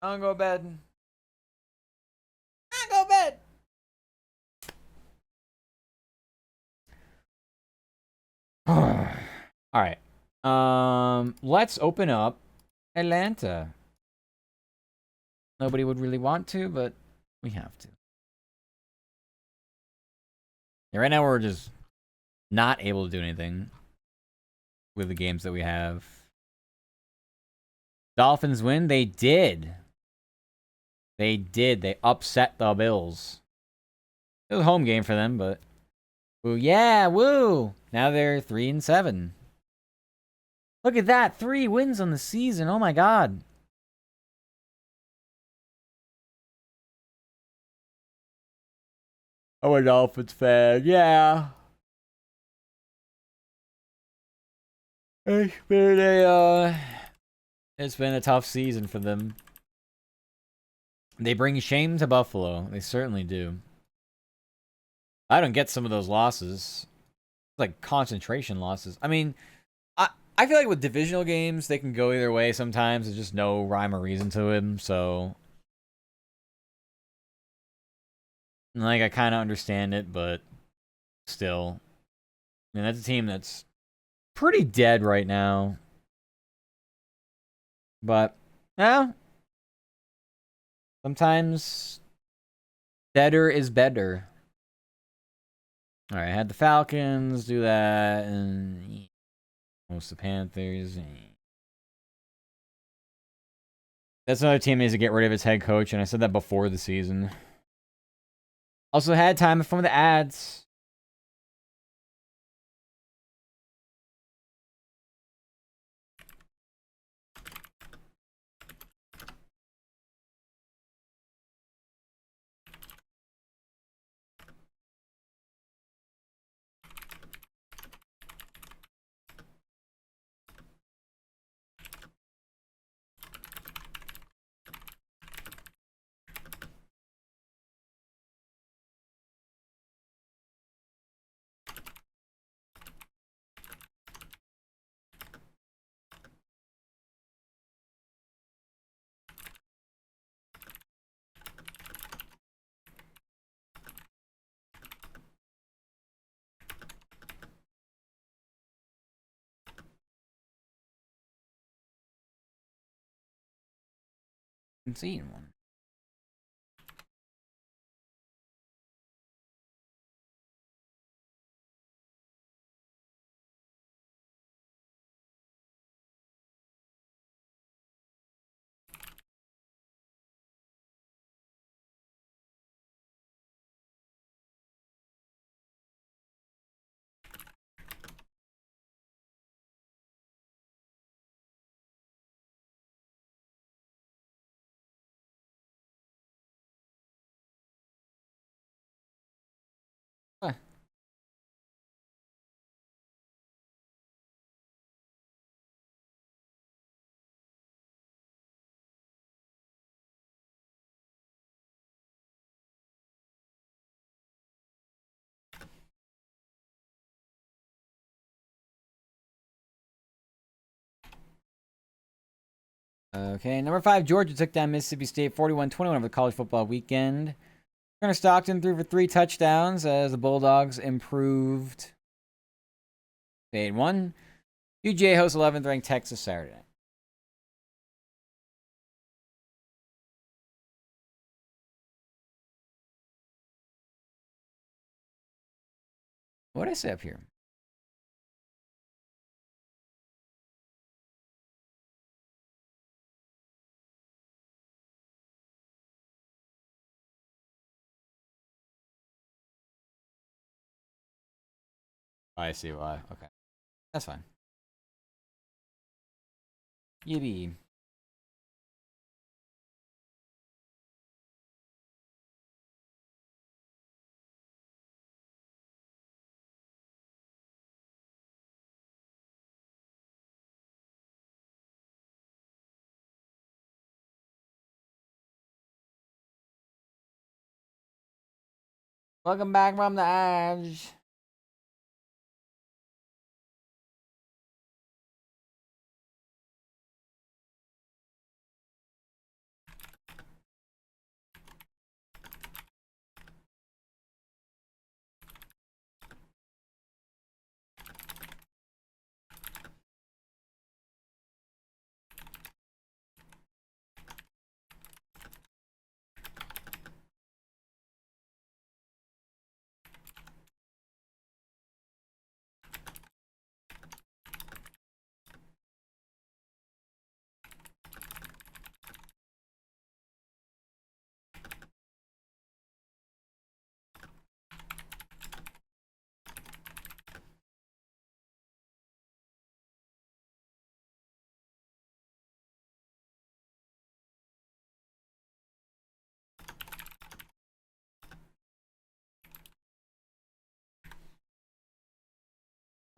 I don't go to bed. I don't go to bed. All right. Let's open up Atlanta. Nobody would really want to, but we have to. Yeah, right now we're just not able to do anything with the games that we have. Dolphins win. They did. They did. They upset the Bills. It was a home game for them, but woo, yeah, woo. Now they're 3-7. Look at that. 3 wins on the season. Oh my god. I'm a Dolphins fan. Yeah. It's been a tough season for them. They bring shame to Buffalo. They certainly do. I don't get some of those losses. It's like concentration losses. I mean, I feel like with divisional games, they can go either way sometimes. There's just no rhyme or reason to them, so And, like, I kind of understand it, but still. I mean, that's a team that's pretty dead right now. But, yeah, sometimes better is better. All right, I had the Falcons do that, and most of the Panthers. That's another team that needs to get rid of its head coach, and I said that before the season. Also had time from the ads. I'm seeing one. Huh. Okay, number 5, Georgia took down Mississippi State 41-21 over the college football weekend. Turner Stockton threw for 3 touchdowns as the Bulldogs improved. 8-1. UGA hosts 11th ranked Texas Saturday night. What did I say up here? I see why. Okay. That's fine. Yippee. Welcome back from the edge.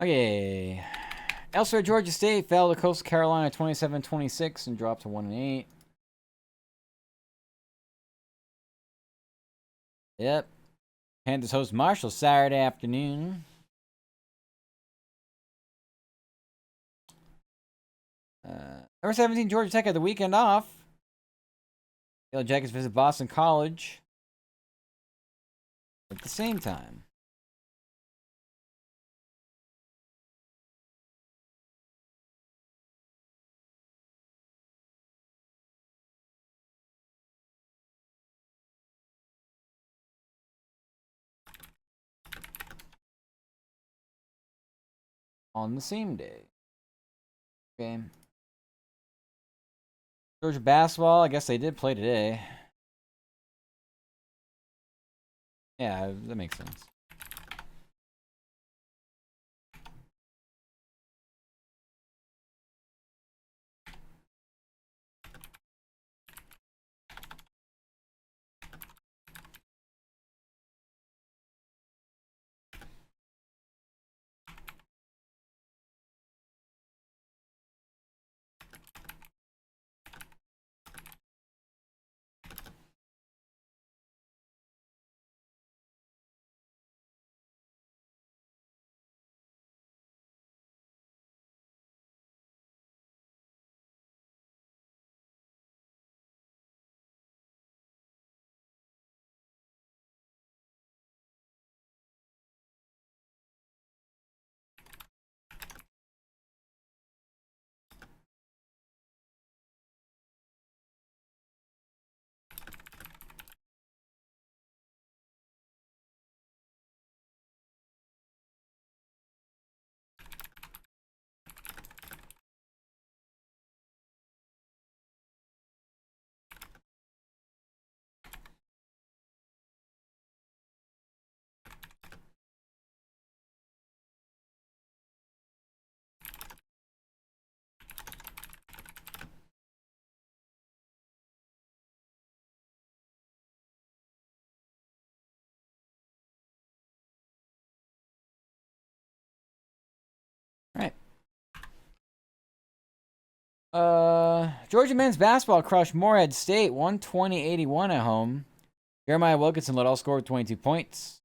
Okay. Elsewhere, Georgia State fell to Coastal Carolina 27-26 and dropped to 1-8. Yep. Panthers host Marshall Saturday afternoon. Number 17, Georgia Tech had the weekend off. Yellow Jackets visit Boston College. At the same time. On the same day. Okay. Georgia basketball, I guess they did play today. Yeah, that makes sense. All right. Georgia men's basketball crushed Morehead State 120-81 at home. Jeremiah Wilkinson led all score with 22 points.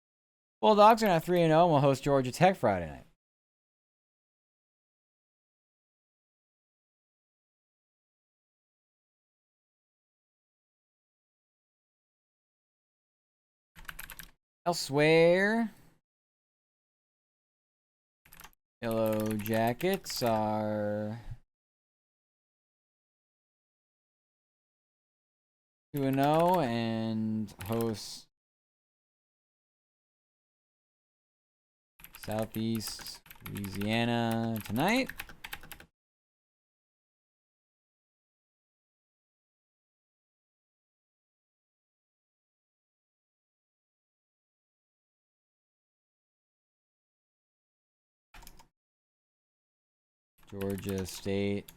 Bulldogs are now 3-0 and will host Georgia Tech Friday night. Elsewhere, Yellow Jackets are 2-0 and host Southeast Louisiana tonight. Georgia State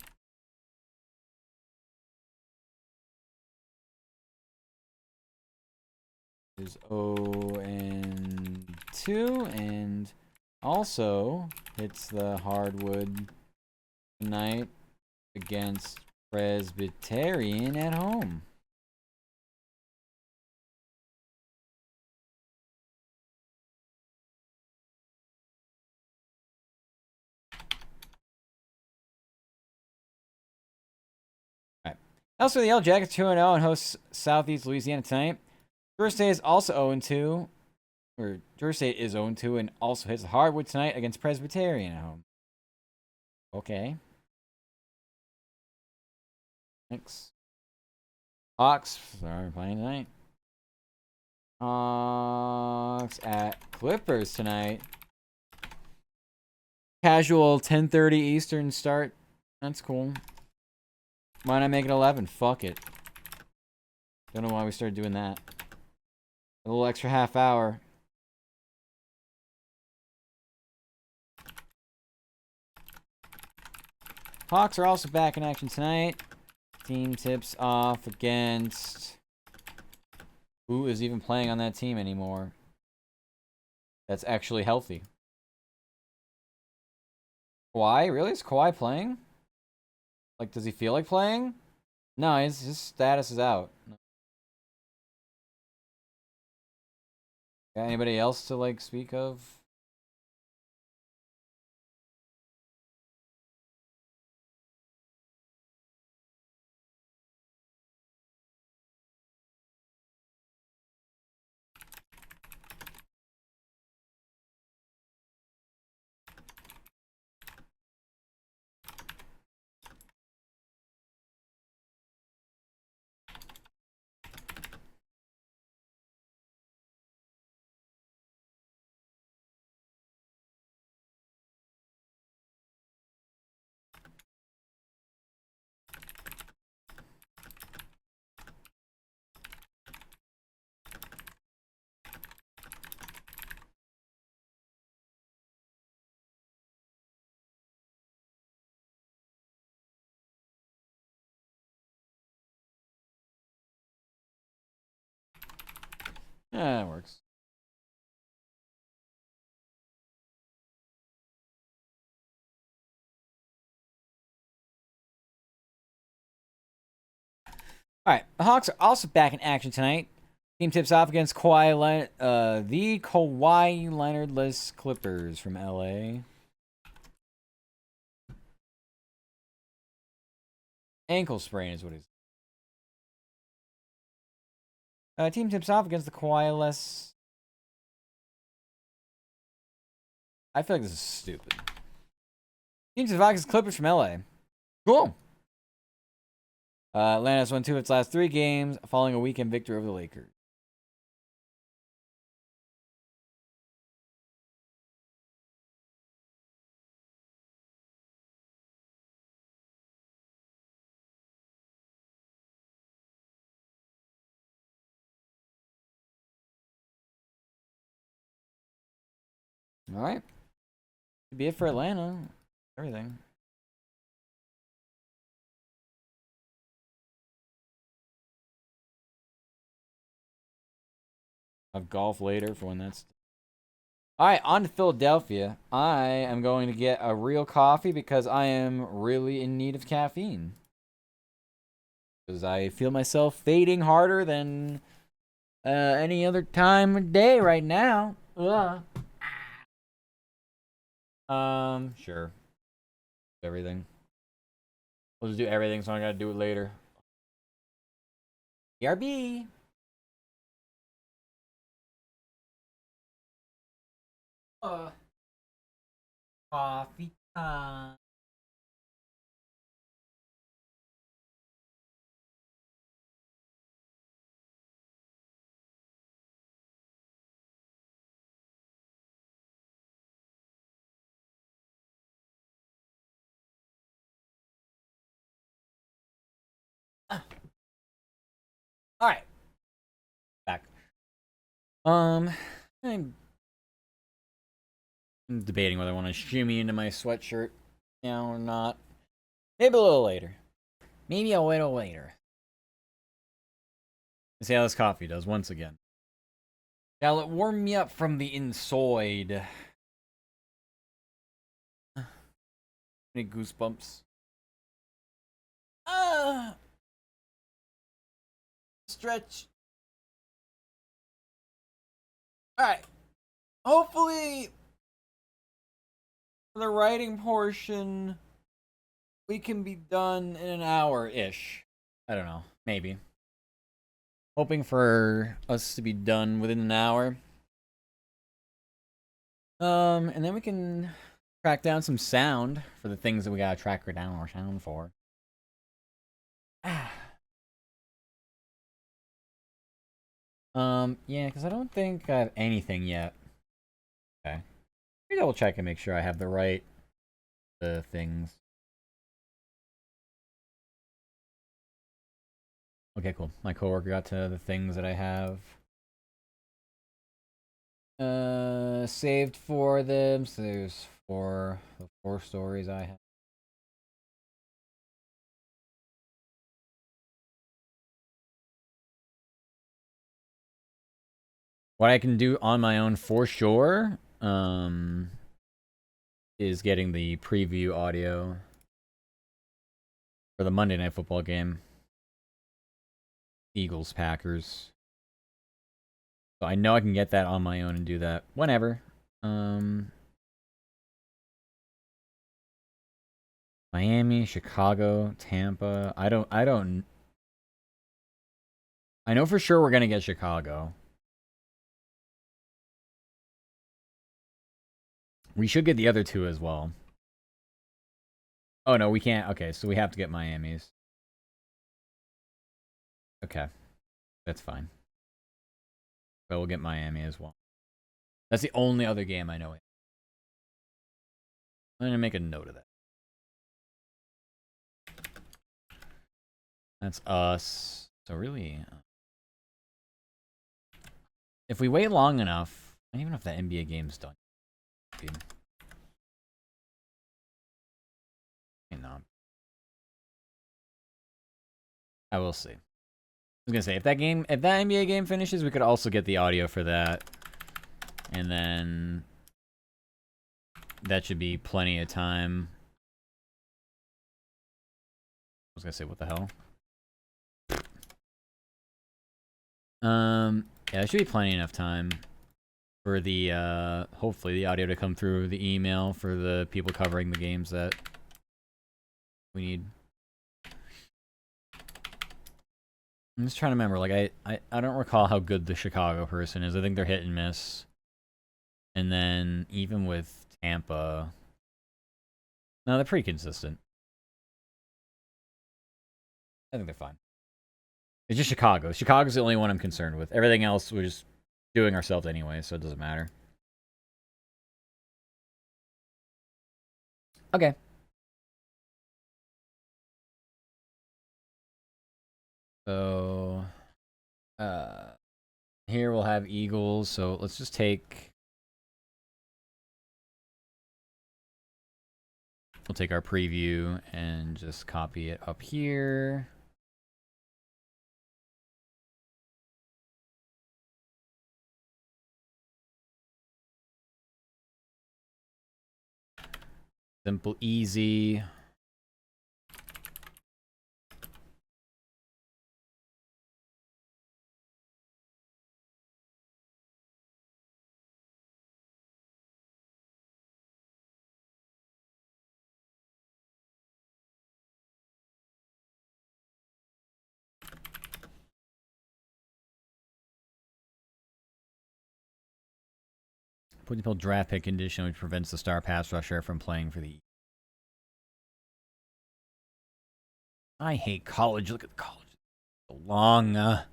is 0-2 and also hits the hardwood tonight against Presbyterian at home. Also, the Yellow Jackets 2-0 and hosts Southeast Louisiana tonight. Georgia State is also 0-2, or Georgia State is 0-2 and also hits the hardwood tonight against Presbyterian at home. Okay. Thanks. Hawks are playing tonight. Hawks at Clippers tonight. Casual 10:30 Eastern start. That's cool. Why not make it 11? Fuck it. Don't know why we started doing that. A little extra half hour. Hawks are also back in action tonight. Team tips off against... Who is even playing on that team anymore? That's actually healthy. Kawhi? Really? Is Kawhi playing? Like, does he feel like playing? No, his status is out. Got anybody else to, like, speak of? Yeah, it works. All right, the Hawks are also back in action tonight. Team tips off against the Kawhi Leonard-less Clippers from LA. Ankle sprain is what he's. Team tips off against the Kawhi-less. I feel like this is stupid. Team tips off against Clippers from LA. Cool. Atlanta has won 2 of its last 3 games, following a weekend victory over the Lakers. All right. Could be it for Atlanta. Everything. Have golf later for when that's. All right, on to Philadelphia. I am going to get a real coffee because I am really in need of caffeine. Because I feel myself fading harder than any other time of day right now. Ugh. Sure. Everything. We'll just do everything, so I gotta do it later. BRB. Coffee time. All right. Back. I'm debating whether I want to shimmy into my sweatshirt now or not. Maybe a little later. Maybe a little later. Let's see how this coffee does once again. Now let warm me up from the inside. Any goosebumps? Stretch. Alright. Hopefully, for the writing portion, we can be done in an hour-ish. I don't know. Maybe. Hoping for us to be done within an hour. And then we can track down some sound for the things that we gotta track down our sound for. Yeah, because I don't think I have anything yet. Okay. Let me double check and make sure I have the right things. Okay, cool. My coworker got to the things that I have saved for them. So there's the 4 stories I have. What I can do on my own for sure is getting the preview audio for the Monday Night Football game. Eagles Packers. So I know I can get that on my own and do that whenever. Miami, Chicago, Tampa. I know for sure we're gonna get Chicago. We should get the other 2 as well. Oh no, we can't. Okay, so we have to get Miami's. Okay. That's fine. But we'll get Miami as well. That's the only other game I know. I'm gonna make a note of that. That's us. So really, if we wait long enough, I don't even know if that NBA game's done. No. I will see. was gonna say, if that NBA game finishes, we could also get the audio for that. And then that should be plenty of time. I was gonna say, what the hell? Yeah, it should be plenty enough time for the, hopefully the audio to come through the email for the people covering the games that we need. I'm just trying to remember, like, I don't recall how good the Chicago person is. I think they're hit and miss. And then, even with Tampa... No, they're pretty consistent. I think they're fine. It's just Chicago. Chicago's the only one I'm concerned with. Everything else, we're just doing ourselves anyway, so it doesn't matter. Okay. So... here we'll have Eagles, so let's just take... We'll take our preview and just copy it up here. Simple, easy. Put the draft pick condition, which prevents the star pass rusher from playing for the... I hate college. Look at the college. So long. I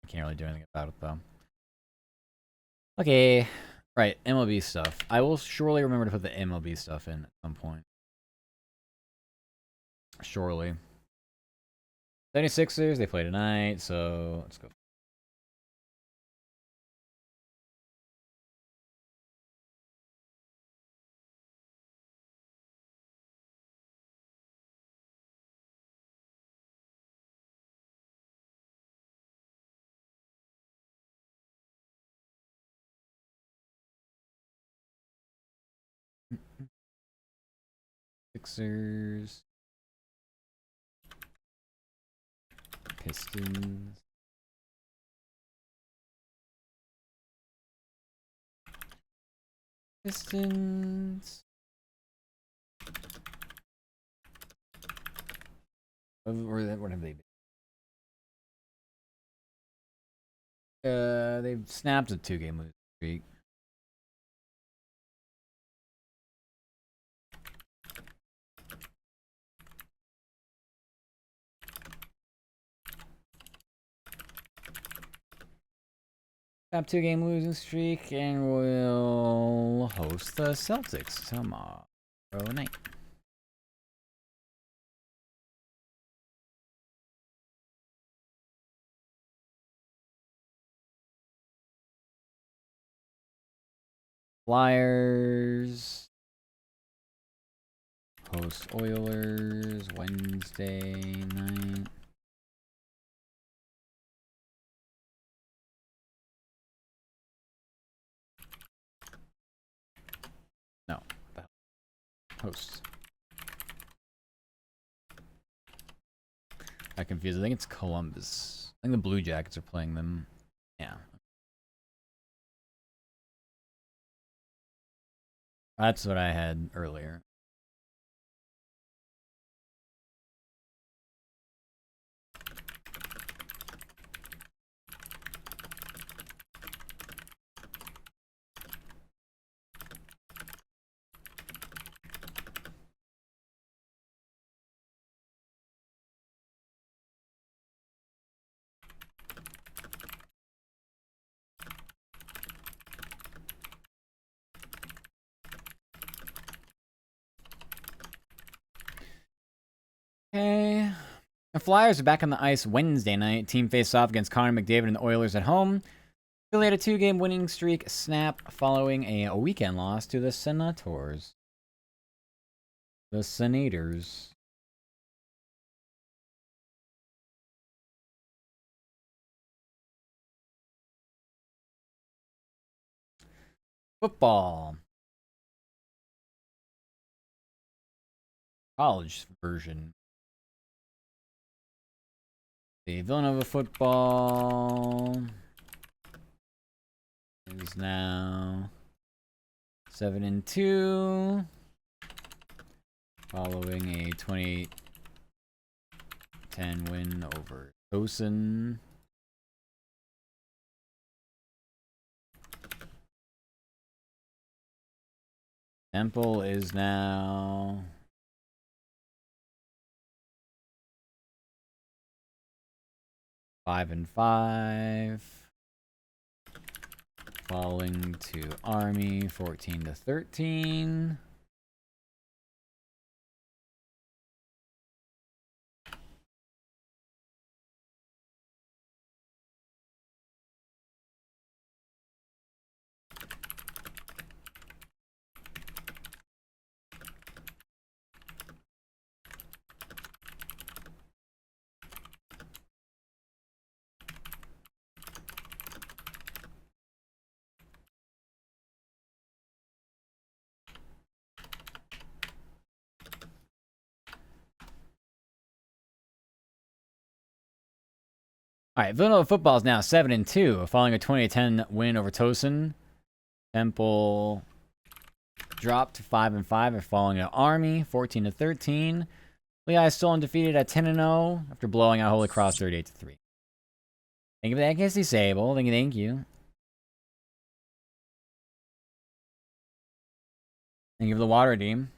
can't really do anything about it, though. Okay. Right, MLB stuff. I will surely remember to put the MLB stuff in at some point. Surely. 76ers, they play tonight, so let's go. Sixers. Pistons. Pistons. What have they been? They've snapped a 2-game losing streak. Top 2-game losing streak, and we'll host the Celtics tomorrow night. Flyers host Oilers Wednesday night. No, hosts. I confused. I think it's Columbus. I think the Blue Jackets are playing them. Yeah. That's what I had earlier. Okay. The Flyers are back on the ice Wednesday night. Team faced off against Connor McDavid and the Oilers at home. Philly had a 2-game winning streak snap following a weekend loss to the Senators. The Senators. Football. College version. The Villanova football is now 7-2, following a 28-10 win over Tosin. Temple is now 5-5, falling to Army 14-13. All right, Villanova football is now 7-2, following a 20-10 win over Tosin. Temple dropped to 5-5 and following an Army 14-13. Lehigh is still undefeated at 10-0 after blowing out Holy Cross 38-3. Thank you for that, Casey Sable. Thank you. Thank you for the water redeem.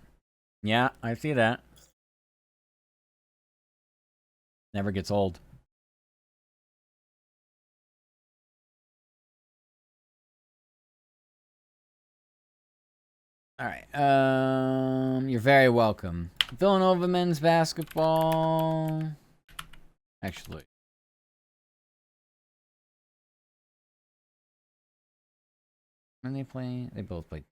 Yeah, I see that. Never gets old. All right. You're very welcome. Villanova men's basketball. Actually, when they play, they both play.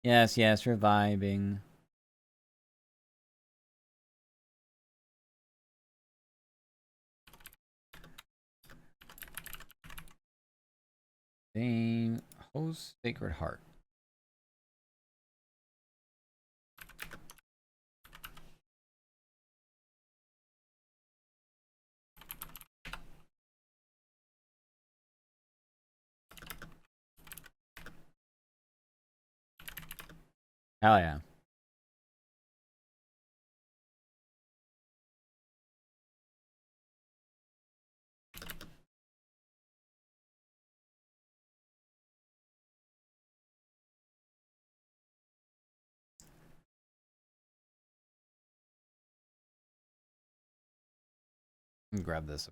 Yes, reviving. Dame host Sacred Heart. Hell yeah. Let me grab this.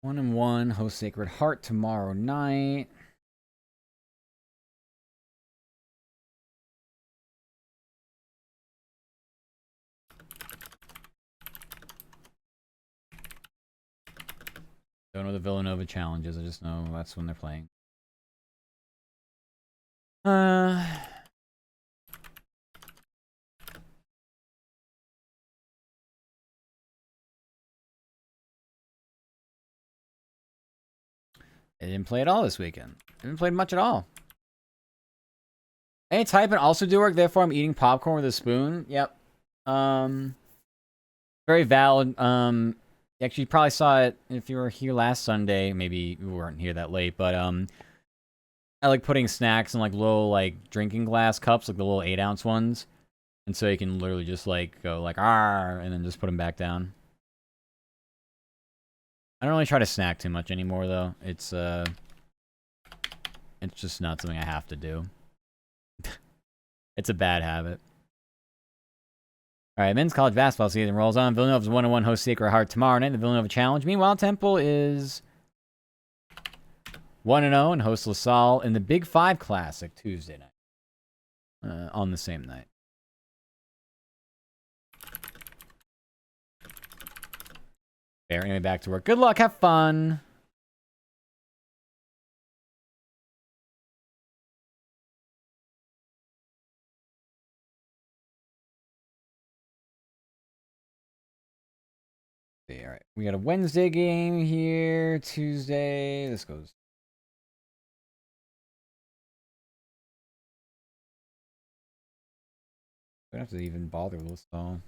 One and one, host Sacred Heart tomorrow night. Don't know the Villanova challenges. I just know that's when they're playing. They didn't play at all this weekend. They didn't play much at all. Any type and also do work, therefore I'm eating popcorn with a spoon. Yep. Very valid. Actually, you probably saw it if you were here last Sunday. Maybe you weren't here that late, but I like putting snacks in like little like drinking glass cups, like the little 8-ounce ones. And so you can literally just like go like "Arr," and then just put them back down. I don't really try to snack too much anymore though. It's just not something I have to do. It's a bad habit. All right, men's college basketball season rolls on. Villanova's 1-1 host Sacred Heart tomorrow night. The Villanova Challenge. Meanwhile, Temple is 1-0 and host LaSalle in the Big Five Classic Tuesday night. On the same night. Fair. Anyway, back to work. Good luck. Have fun. All right. We got a Wednesday game here. Tuesday. This goes. We don't have to even bother with this all.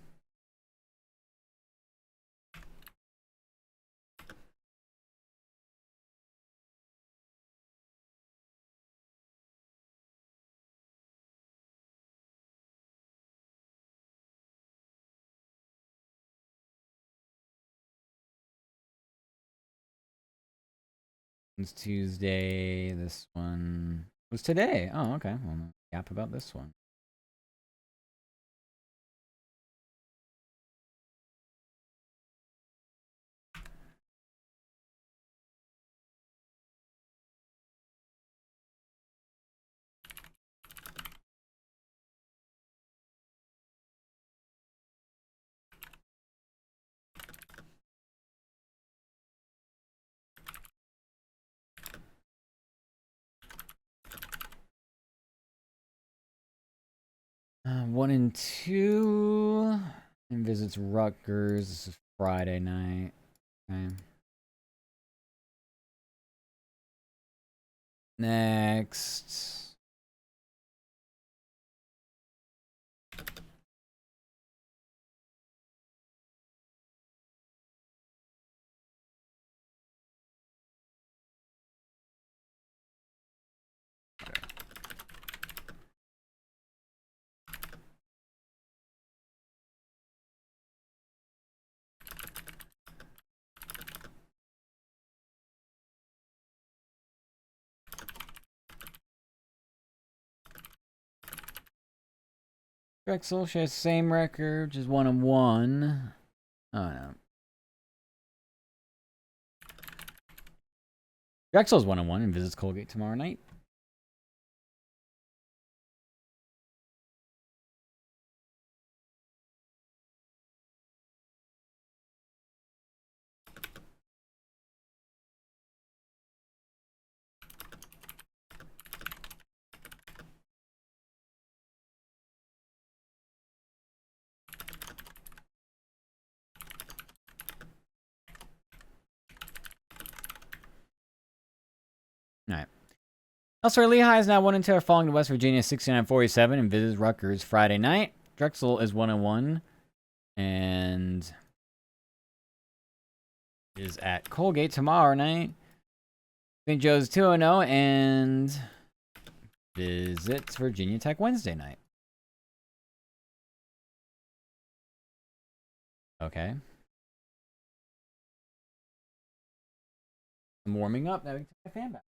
It's Tuesday. This one was today. Oh, okay. Well, no gap about this one. One and two. And visits Rutgers. This is Friday night. Okay. Next. Drexel shares the same record, just 1-1. Oh no. Drexel's 1-1 and visits Colgate tomorrow night. All right. Elsewhere, Lehigh is now 1-2, falling to West Virginia 69-47 and visits Rutgers Friday night. Drexel is 1-1 and is at Colgate tomorrow night. St. Joe's 2-0 and visits Virginia Tech Wednesday night. Okay. I'm warming up. Now we can take my fan back.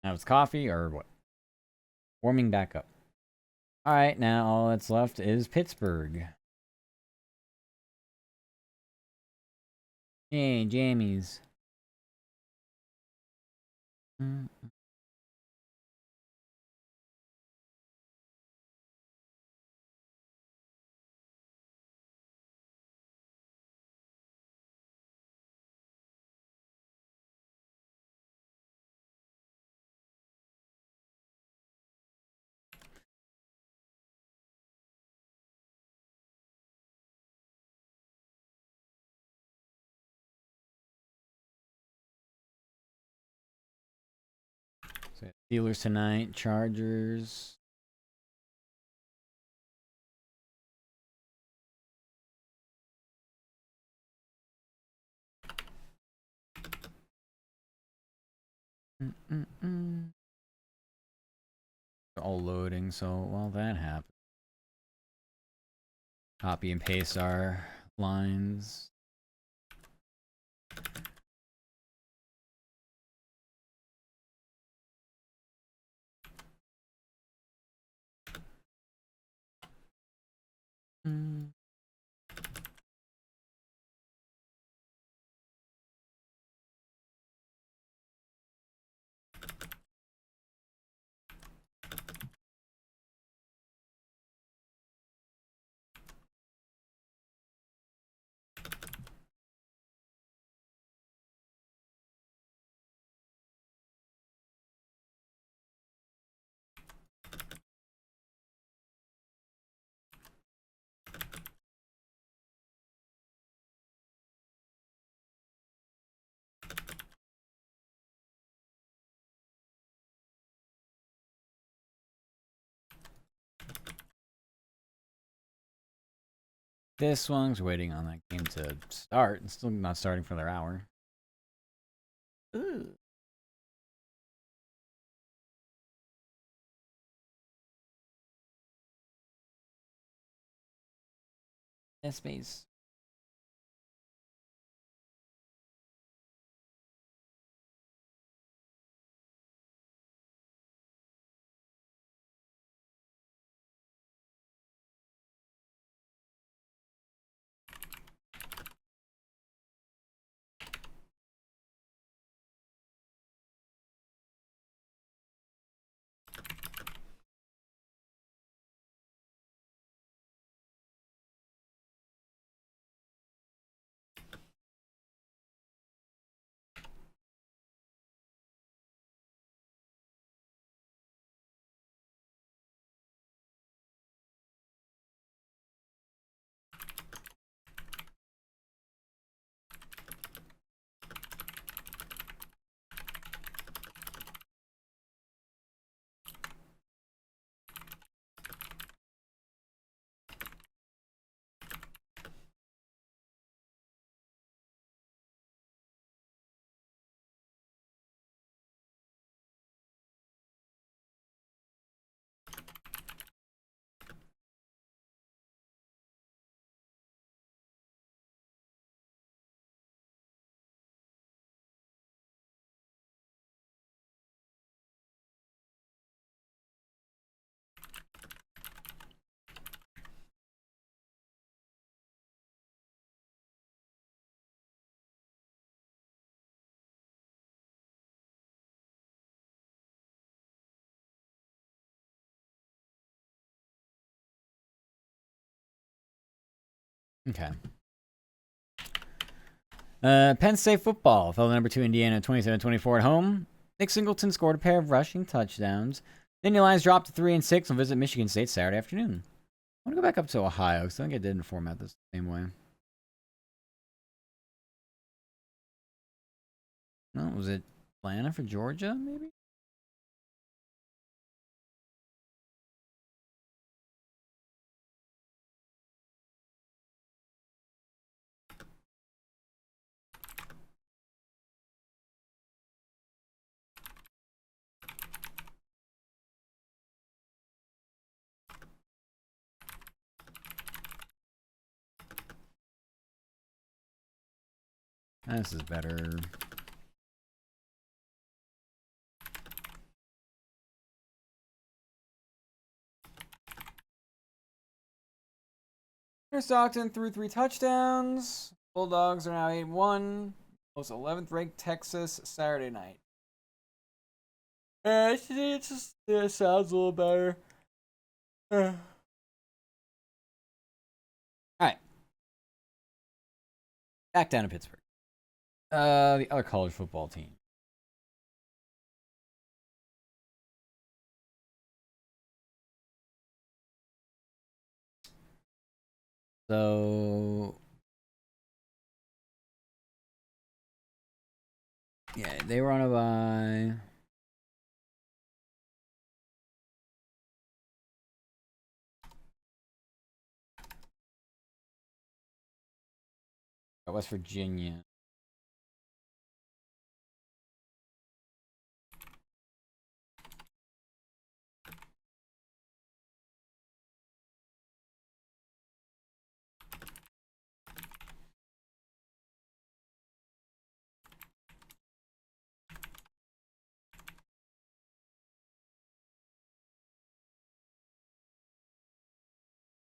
Now it's coffee or what? Warming back up. All right, now all that's left is Pittsburgh. Hey, jammies. So Steelers tonight, Chargers. All loading, so while that happens, copy and paste our lines. This one's waiting on that game to start. It's still not starting for another hour. Ooh. Yes, space. Okay. Penn State football fell to number 2 Indiana 27-24 at home. Nick Singleton scored a pair of rushing touchdowns. Nittany Lions dropped to 3-6 and visit Michigan State Saturday afternoon. I want to go back up to Ohio because I think I didn't format this the same way. No, was it Atlanta for Georgia, maybe? This is better. Stockton threw 3 touchdowns. Bulldogs are now 8-1. Most 11th ranked Texas Saturday night. It just sounds a little better. Alright. Back down to Pittsburgh. The other college football team. So yeah, they were on a bye. West Virginia.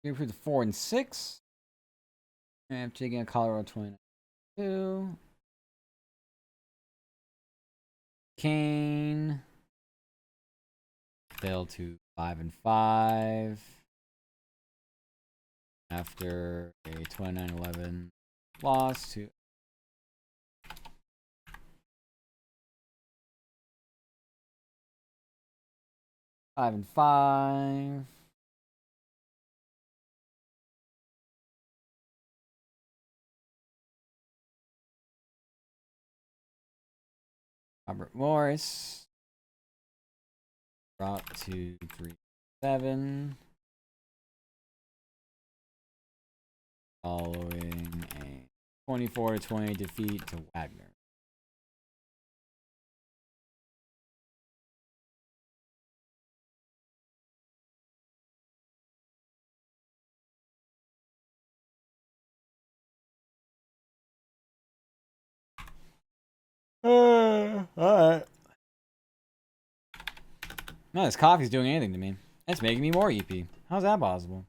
We improved to 4-6. I'm taking a Colorado 22. Kane fell to 5-5 after a 29-11 loss to five and five. Robert Morris dropped to 3-7. following a 24-20 defeat to Wagner. Alright. No, this coffee's doing anything to me. It's making me more EP. How's that possible?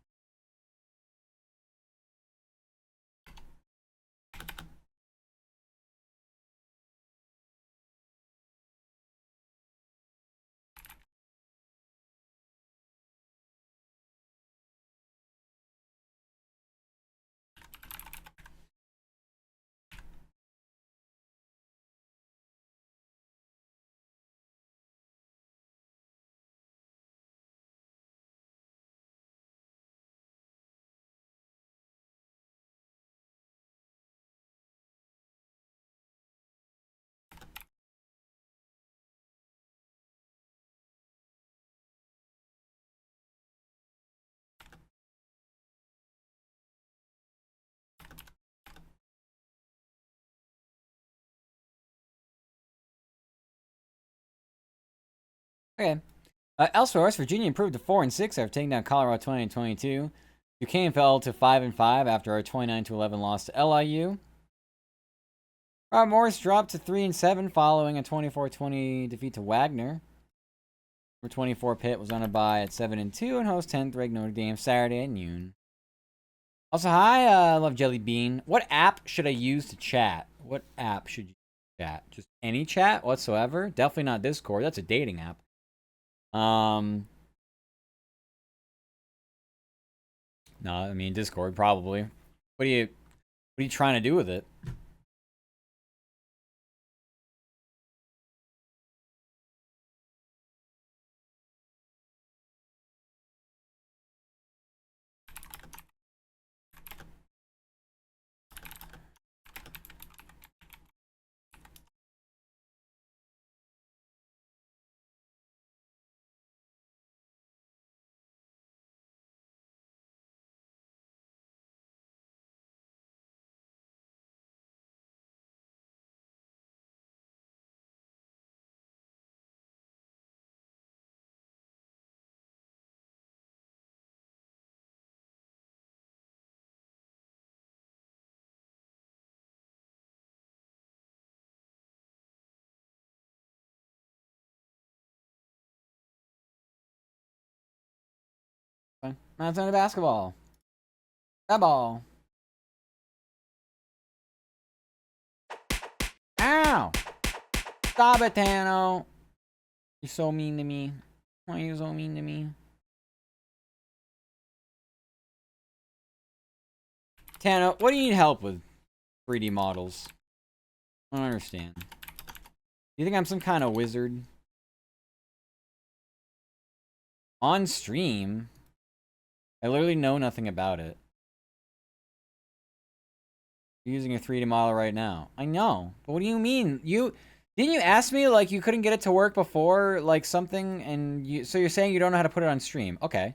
Okay. Elsewhere, Virginia improved to 4-6 after taking down Colorado 20-22. Duquesne fell to 5-5 after a 29-11 loss to LIU. Robert Morris dropped to 3-7 following a 24-20 defeat to Wagner. Number 24 Pitt was on a bye at 7-2 and hosts 10th ranked Notre Dame Saturday at noon. Also, hi, I love Jelly Bean. What app should I use to chat? What app should you chat? Just any chat whatsoever? Definitely not Discord. That's a dating app. No, I mean Discord probably. What are you trying to do with it? That's not a basketball. That ball. Ow! Stop it, Tano. You're so mean to me. Why are you so mean to me? Tano, what do you need help with? 3D models. I don't understand. You think I'm some kind of wizard? On stream? I literally know nothing about it. You're using a 3D model right now. I know. But what do you mean? Didn't you ask me like you couldn't get it to work before, like something, and so you're saying you don't know how to put it on stream. Okay.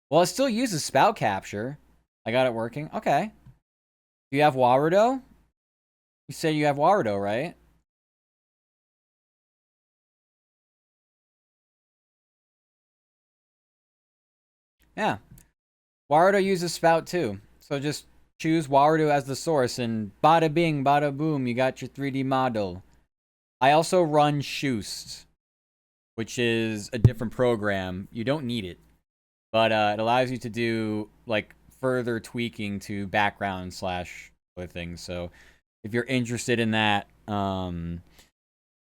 Well, it still uses spout capture. I got it working. Okay. Do you have Warudo? You said you have Warudo, right? Yeah. Warudo uses spout too. So just choose Warudo as the source and bada bing, bada boom, you got your 3D model. I also run Shoost, which is a different program. You don't need it, but it allows you to do like further tweaking to background / other things. So if you're interested in that,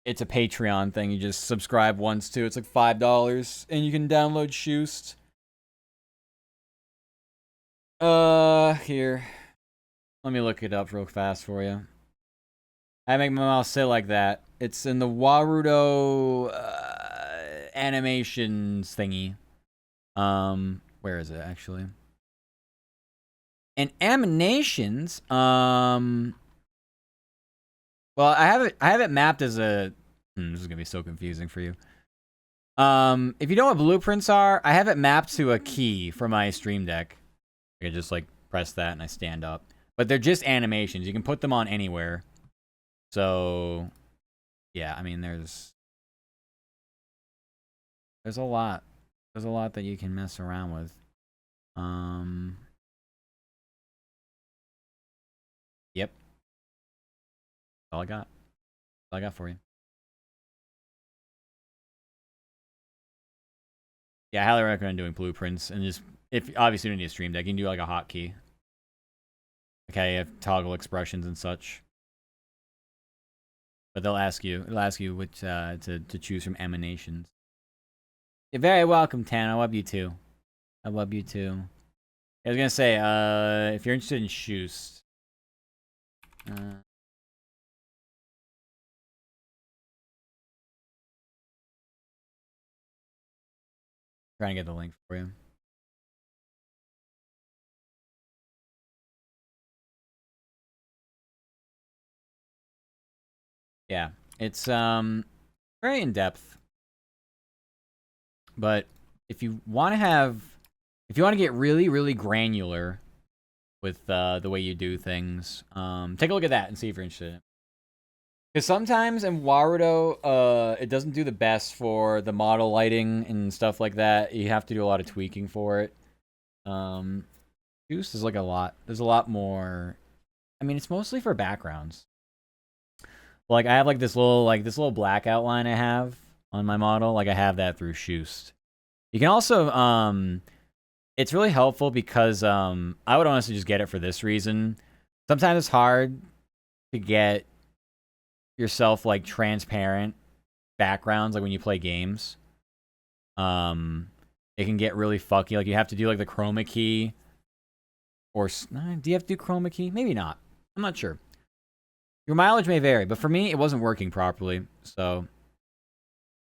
it's a Patreon thing. You just subscribe once to. It's like $5, and you can download Shoost. Here. Let me look it up real fast for you. I make my mouse sit like that. It's in the Warudo animations thingy. Where is it actually? In animations, well, I have it mapped as a. This is gonna be so confusing for you. If you know what blueprints are, I have it mapped to a key for my Stream Deck. I can just like press that and I stand up. But they're just animations. You can put them on anywhere. So, yeah, I mean, there's a lot. There's a lot that you can mess around with. Yep. That's all I got. That's all I got for you. Yeah, I highly recommend doing blueprints and just, if obviously you don't need a stream deck, you can do like a hotkey. Okay, you have toggle expressions and such. But it'll ask you which to choose from emanations. You're very welcome, Tan. I love you too. I love you too. I was gonna say, if you're interested in Shoost, trying to get the link for you. Yeah, it's very in depth. But if you want to get really, really granular with the way you do things, take a look at that and see if you're interested. Because sometimes in Warudo, it doesn't do the best for the model lighting and stuff like that. You have to do a lot of tweaking for it. Juice is like a lot. There's a lot more. I mean, it's mostly for backgrounds. Like I have like this little black outline I have on my model. Like I have that through Shoost. You can also it's really helpful because I would honestly just get it for this reason. Sometimes it's hard to get yourself like transparent backgrounds like when you play games. It can get really fucky. Like you have to do like the chroma key, or do you have to do chroma key? Maybe not. I'm not sure. Your mileage may vary, but for me it wasn't working properly, so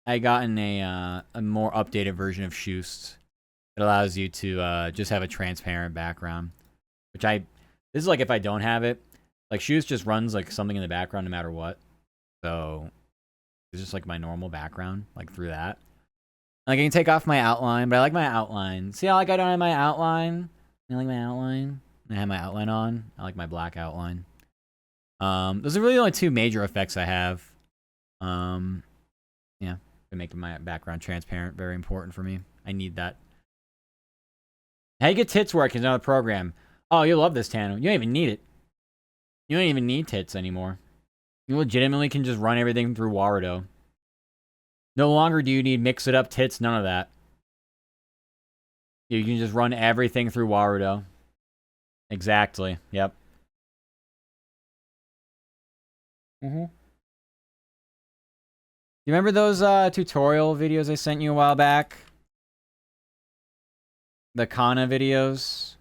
I gotten a more updated version of Shoost that allows you to just have a transparent background. This is like if I don't have it, like Shoost just runs like something in the background no matter what. So it's just like my normal background, like through that. Like I can take off my outline, but I like my outline. See how like I don't have my outline? I like my outline. I have my outline on. I like my black outline. Those are really the only two major effects I have. Yeah, making my background transparent, very important for me. I need that. How you get tits work is another program. Oh, you'll love this, Tano. You don't even need it. You don't even need tits anymore. You legitimately can just run everything through Warudo. No longer do you need mix it up tits, none of that. You can just run everything through Warudo. Exactly, yep. You remember those tutorial videos I sent you a while back? The Kana videos?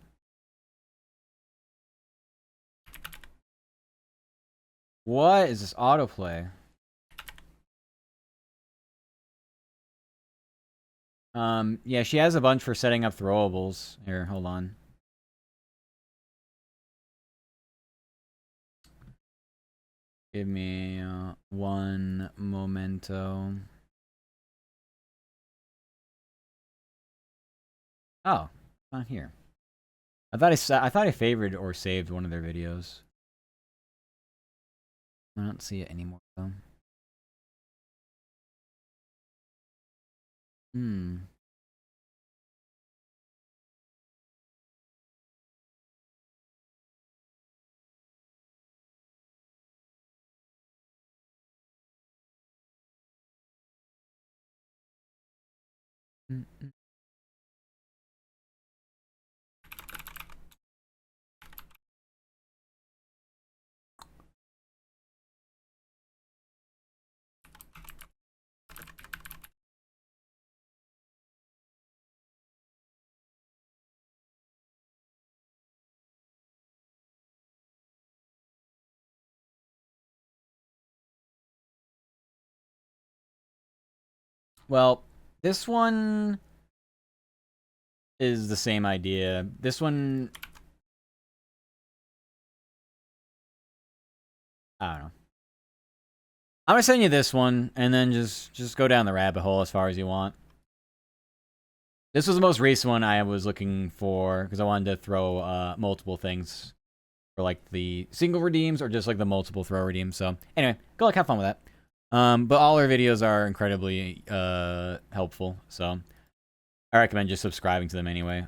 What is this autoplay? Yeah, she has a bunch for setting up throwables. Here, hold on. Give me one momento. Oh, not here. I thought I favored or saved one of their videos. I don't see it anymore though. Well, this one is the same idea. This one, I don't know. I'm gonna send you this one, and then just go down the rabbit hole as far as you want. This was the most recent one I was looking for because I wanted to throw multiple things for like the single redeems or just like the multiple throw redeems. So anyway, go like have fun with that. But all our videos are incredibly helpful, so I recommend just subscribing to them anyway.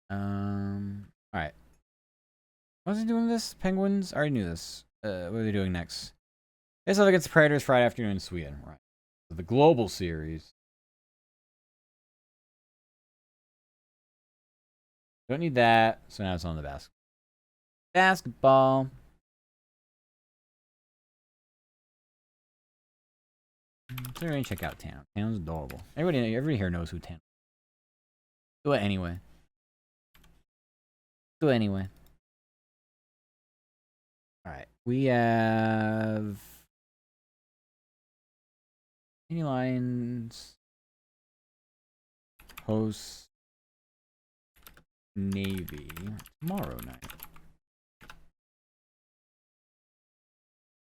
All right. Was he doing this? Penguins? I already knew this. What are they doing next? It's up against the Predators Friday afternoon in Sweden. Right. The Global Series. Don't need that. So now it's on the basketball. So everybody check out Town. Town's adorable. Everybody here knows who Town is. Do it anyway. Do it anyway. Alright. We have any lines host Navy tomorrow night.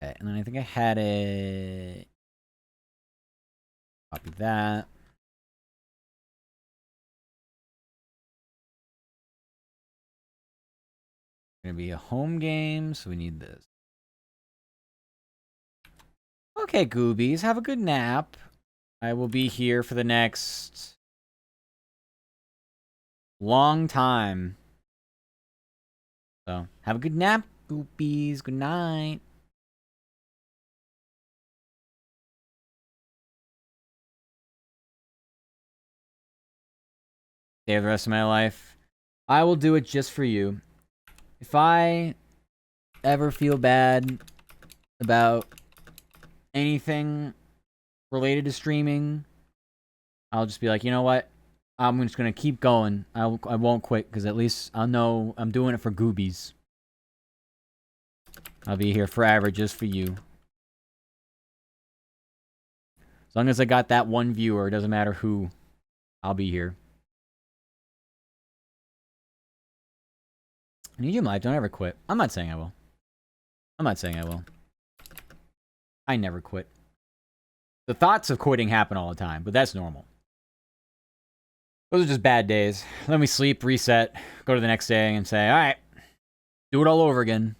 Okay, and then I think I had it. Copy that. Gonna be a home game, so we need this. Okay, Goobies, have a good nap. I will be here for the next long time. So, have a good nap, Goobies. Good night. Save the rest of my life. I will do it just for you. If I ever feel bad about anything related to streaming, I'll just be like, you know what? I'm just gonna keep going. I won't quit because at least I'll know I'm doing it for Goobies. I'll be here forever just for you. As long as I got that one viewer, it doesn't matter who, I'll be here. Medium life, don't ever quit. I'm not saying I will. I'm not saying I will. I never quit. The thoughts of quitting happen all the time, but that's normal. Those are just bad days. Let me sleep, reset, go to the next day, and say, all right, do it all over again.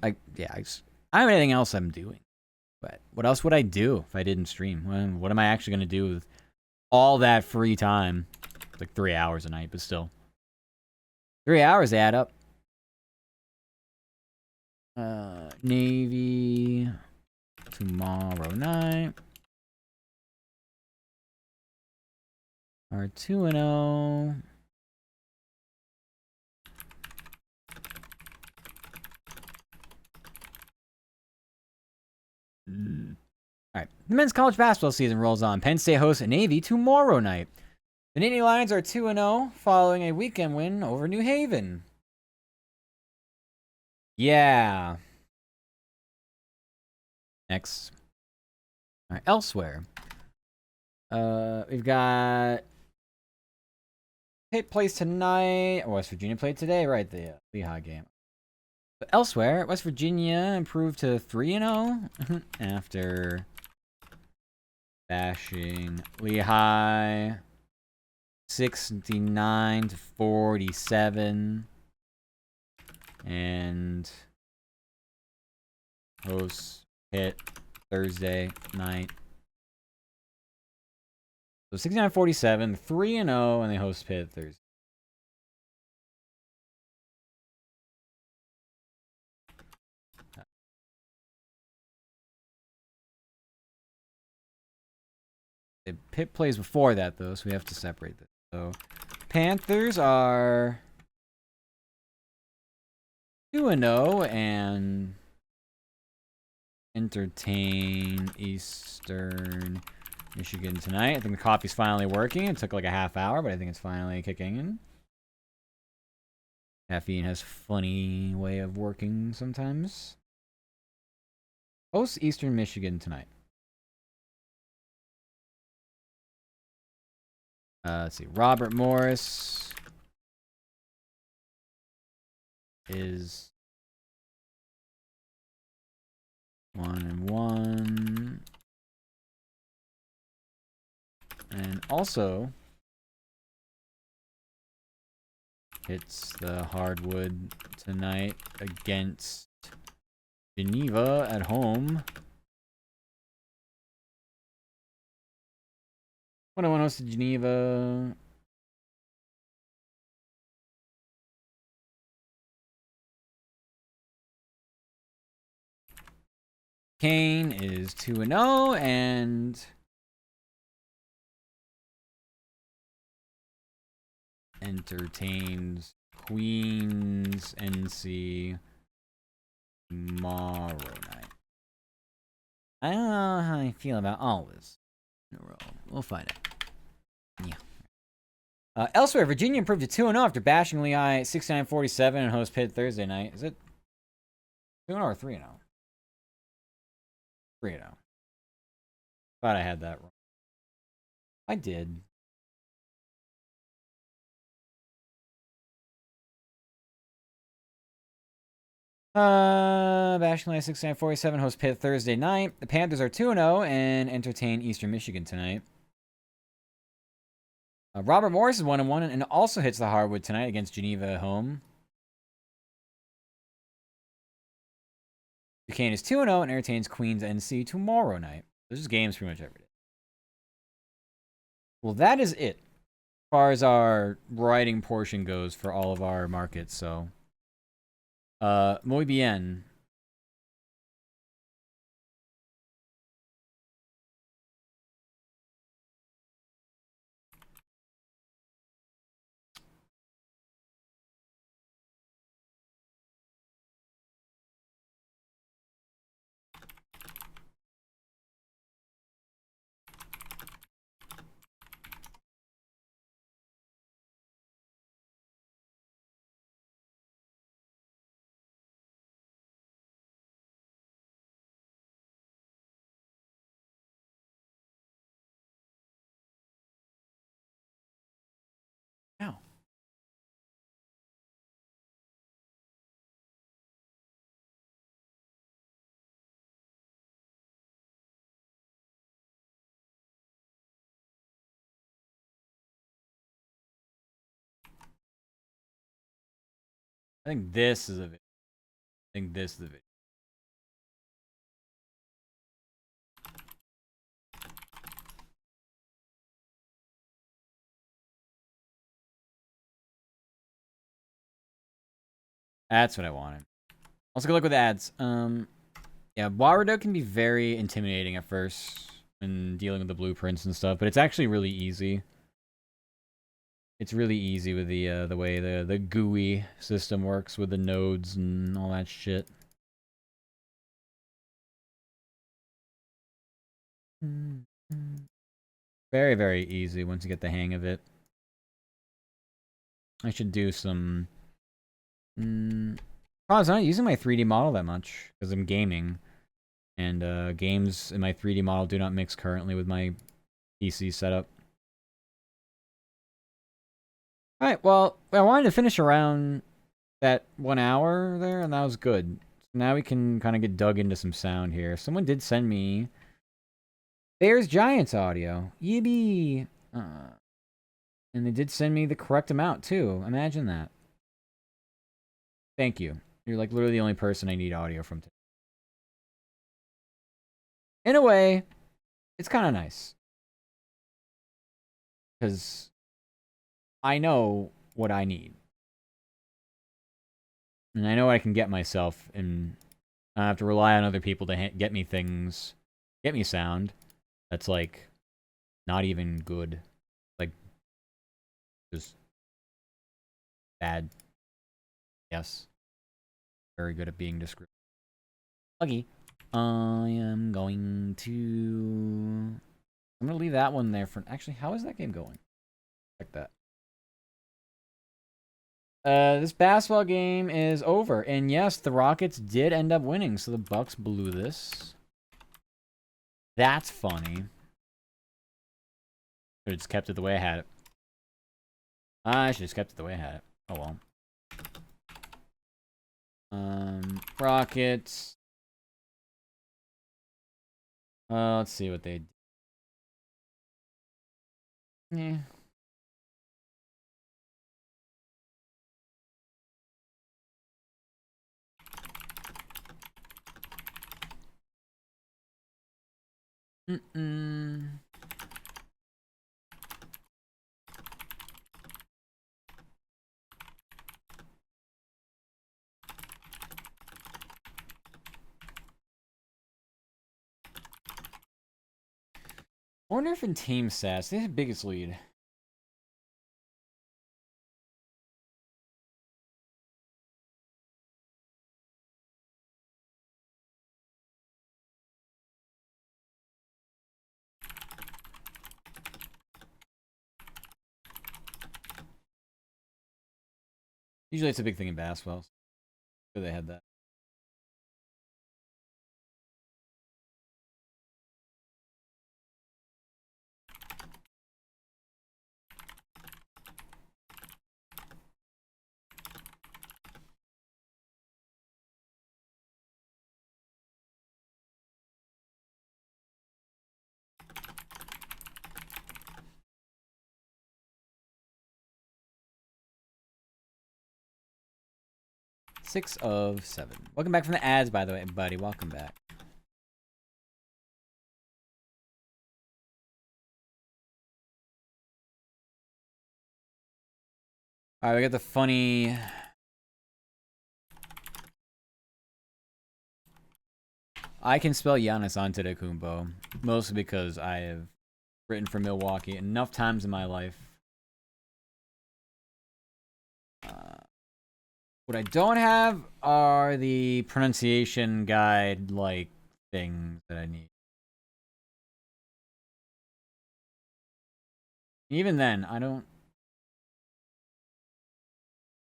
I don't have anything else I'm doing. But what else would I do if I didn't stream? What am I actually going to do with all that free time? It's like 3 hours a night, but still. 3 hours add up. Navy tomorrow night. Are 2-0. Alright. The men's college basketball season rolls on. Penn State hosts Navy tomorrow night. The Nittany Lions are 2-0 following a weekend win over New Haven. Yeah. Next. Alright, elsewhere. We've got Pitt plays tonight. West Virginia played today, right? The Lehigh game. But elsewhere, West Virginia improved to 3-0 after bashing Lehigh 69-47 and hosts Pitt Thursday night. So 69-47, 3-0, and they host Pitt Thursday. Pitt plays before that, though, so we have to separate this. So Panthers are 2-0 and entertain Eastern Michigan tonight. I think the coffee's finally working. It took like a half hour, but I think it's finally kicking in. Caffeine has a funny way of working sometimes. Host Eastern Michigan tonight. Let's see. Robert Morris. is 1-1. And also hits the hardwood tonight against Geneva at home. 1-1 host to Geneva. Kane is 2-0 and entertains Queens NC tomorrow night. I don't know how I feel about all this in a row. We'll find out. Yeah. Elsewhere, Virginia improved to 2-0 after bashing Lehigh 69-47 and host Pitt Thursday night. Is it 2-0 or 3-0? 3-0. Thought I had that wrong. I did. Bashing Lehigh 69-47 host Pitt Thursday night. The Panthers are 2-0 and entertain Eastern Michigan tonight. Robert Morris is 1-1 and also hits the hardwood tonight against Geneva at home. Duquesne is 2-0 and entertains Queens NC tomorrow night. There's just games pretty much every day. Well, that is it as far as our writing portion goes for all of our markets, so. Muy bien. Ow. I think this is a video. I think this is the video. That's what I wanted. Also, good luck with ads. Yeah, Warudo can be very intimidating at first when dealing with the blueprints and stuff, but it's actually really easy. It's really easy with the way the GUI system works with the nodes and all that shit. Very, very easy once you get the hang of it. I should do some... I'm not using my 3D model that much because I'm gaming. And games in my 3D model do not mix currently with my PC setup. Alright, well, I wanted to finish around that 1 hour there, and that was good. So now we can kind of get dug into some sound here. Someone did send me Bears Giants audio. Yippee! And they did send me the correct amount, too. Imagine that. Thank you. You're like literally the only person I need audio from today. In a way, it's kind of nice. Because I know what I need. And I know I can get myself, and I don't have to rely on other people to get me things, get me sound that's like not even good. Like, just bad. Yes. Very good at being descriptive. Lucky. I am going to... I'm going to leave that one there for... Actually, how is that game going? Check that. This basketball game is over. And yes, the Rockets did end up winning, so the Bucks blew this. That's funny. Should have just kept it the way I had it. I should have just kept it the way I had it. Oh well. Rockets. Let's see what they do. Yeah. I wonder if in team stats, they have the biggest lead. Usually it's a big thing in basketball. So they had that. Six of 7. Welcome back from the ads, by the way, buddy. Welcome back. All right, we got the funny. I can spell Giannis Antetokounmpo, mostly because I have written for Milwaukee enough times in my life. What I don't have are the pronunciation guide like things that I need. Even then,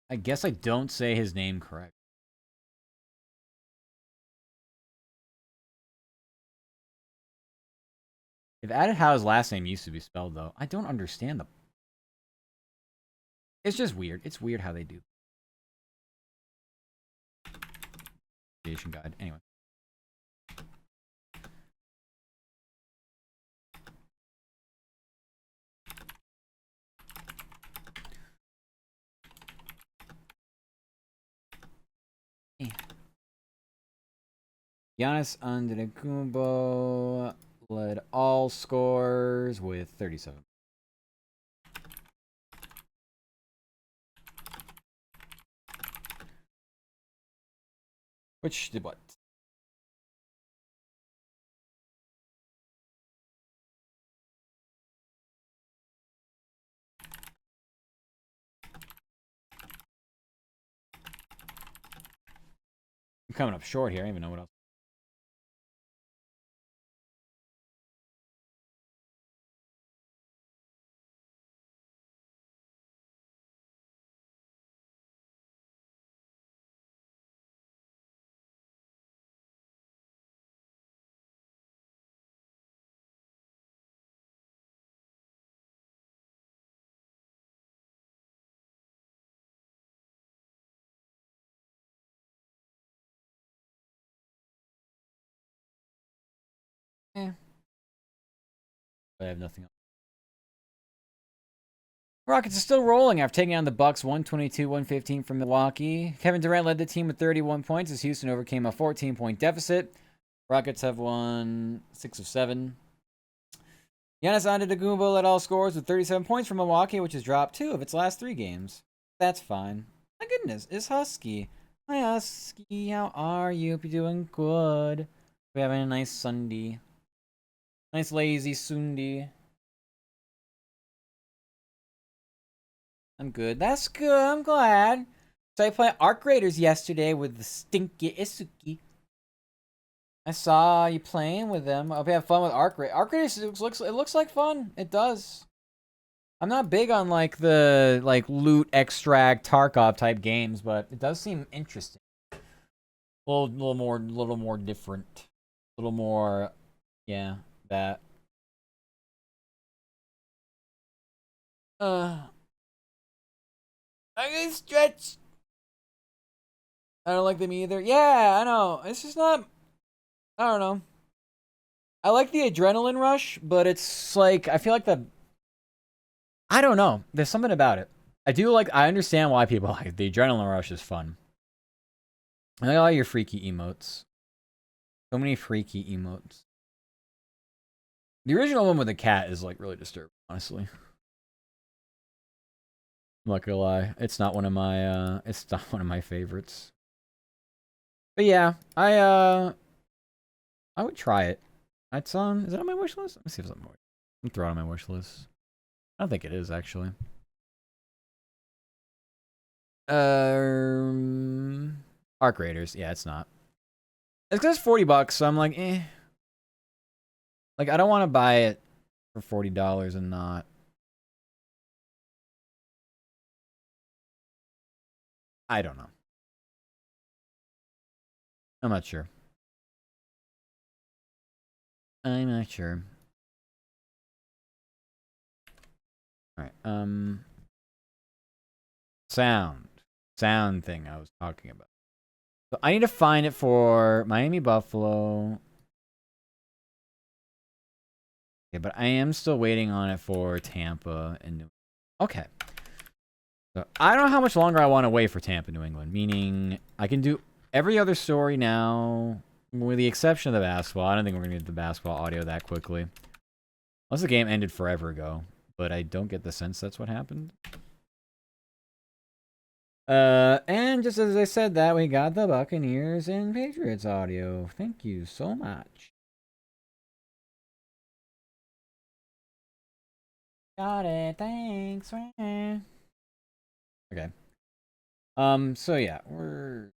I guess I don't say his name correct. They've added how his last name used to be spelled, though. I don't understand them. It's just weird. It's weird how they do. Pronunciation guide. Anyway. Giannis Antetokounmpo led all scores with 37. Which did what? I'm coming up short here. I don't even know what else. Yeah. But I have nothing else. Rockets are still rolling after taking on the Bucks 122-115 from Milwaukee. Kevin Durant led the team with 31 points as Houston overcame a 14-point deficit. Rockets have won 6 of 7. Giannis Antetokounmpo led all scores with 37 points from Milwaukee, which has dropped 2 of its last 3 games. That's fine. My goodness, it's Husky. Hi, Husky. How are you? Hope you're doing good. We're having a nice Sunday. Nice lazy Sunday. I'm good. That's good. I'm glad. So I played Arc Raiders yesterday with the stinky Isuki. I saw you playing with them. I hope you have fun with Arc Raiders. Arc Raiders it looks like fun. It does. I'm not big on like the loot extract Tarkov type games, but it does seem interesting. A little more different. A little more, yeah, that. I can stretch. I don't like them either. Yeah, I know. It's just not. I don't know. I like the adrenaline rush, but it's like I feel like the. I don't know. There's something about it. I do like. I understand why people like it. The adrenaline rush is fun. I like all your freaky emotes. So many freaky emotes. The original one with the cat is like really disturbing, honestly. I'm not gonna lie. It's not one of my it's not one of my favorites. But yeah, I would try it. It's on. Is it on my wish list? Let me see if it's on my wish. I'm throwing it on my wish list. I don't think it is actually. Arc Raiders. Yeah, it's not. It's because it's $40, so I'm like, eh. Like I don't want to buy it for $40 and not. I don't know. I'm not sure. I'm not sure. All right. Sound thing I was talking about. So I need to find it for Miami Buffalo. Okay, but I am still waiting on it for Tampa and New. Okay. So I don't know how much longer I want to wait for Tampa, New England. Meaning I can do every other story now, with the exception of the basketball. I don't think we're gonna get the basketball audio that quickly, unless the game ended forever ago. But I don't get the sense that's what happened. And just as I said that, we got the Buccaneers and Patriots audio. Thank you so much. Got it. Thanks. Okay. So yeah, we're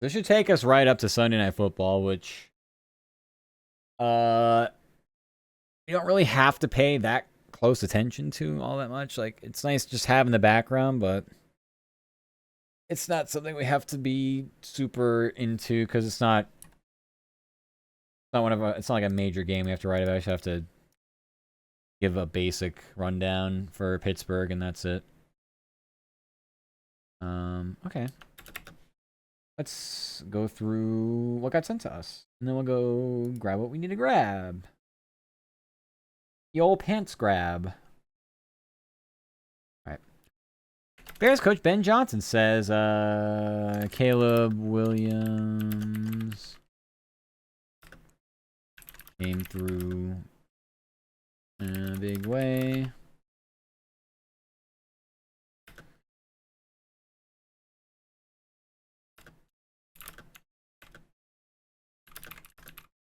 this should take us right up to Sunday Night Football, which you don't really have to pay that close attention to all that much. Like it's nice just having the background, but it's not something we have to be super into because it's not like a major game we have to write about. I just have to give a basic rundown for Pittsburgh and that's it. Okay. Let's go through what got sent to us. And then we'll go grab what we need to grab. The old pants grab. Alright. Bears coach Ben Johnson says, Caleb Williams came through in a big way.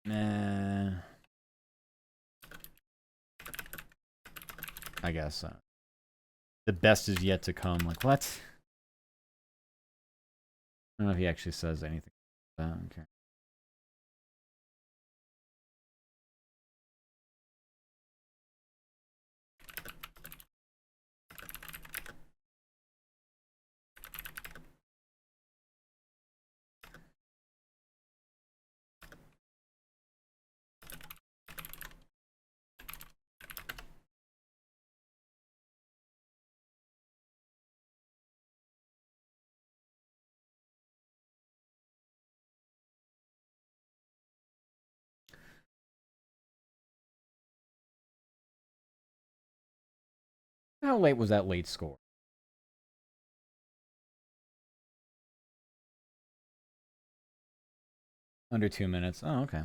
Nah. I guess the best is yet to come. Like, what? I don't know if he actually says anything. Okay. How late was that late score? Under 2 minutes. Oh, okay.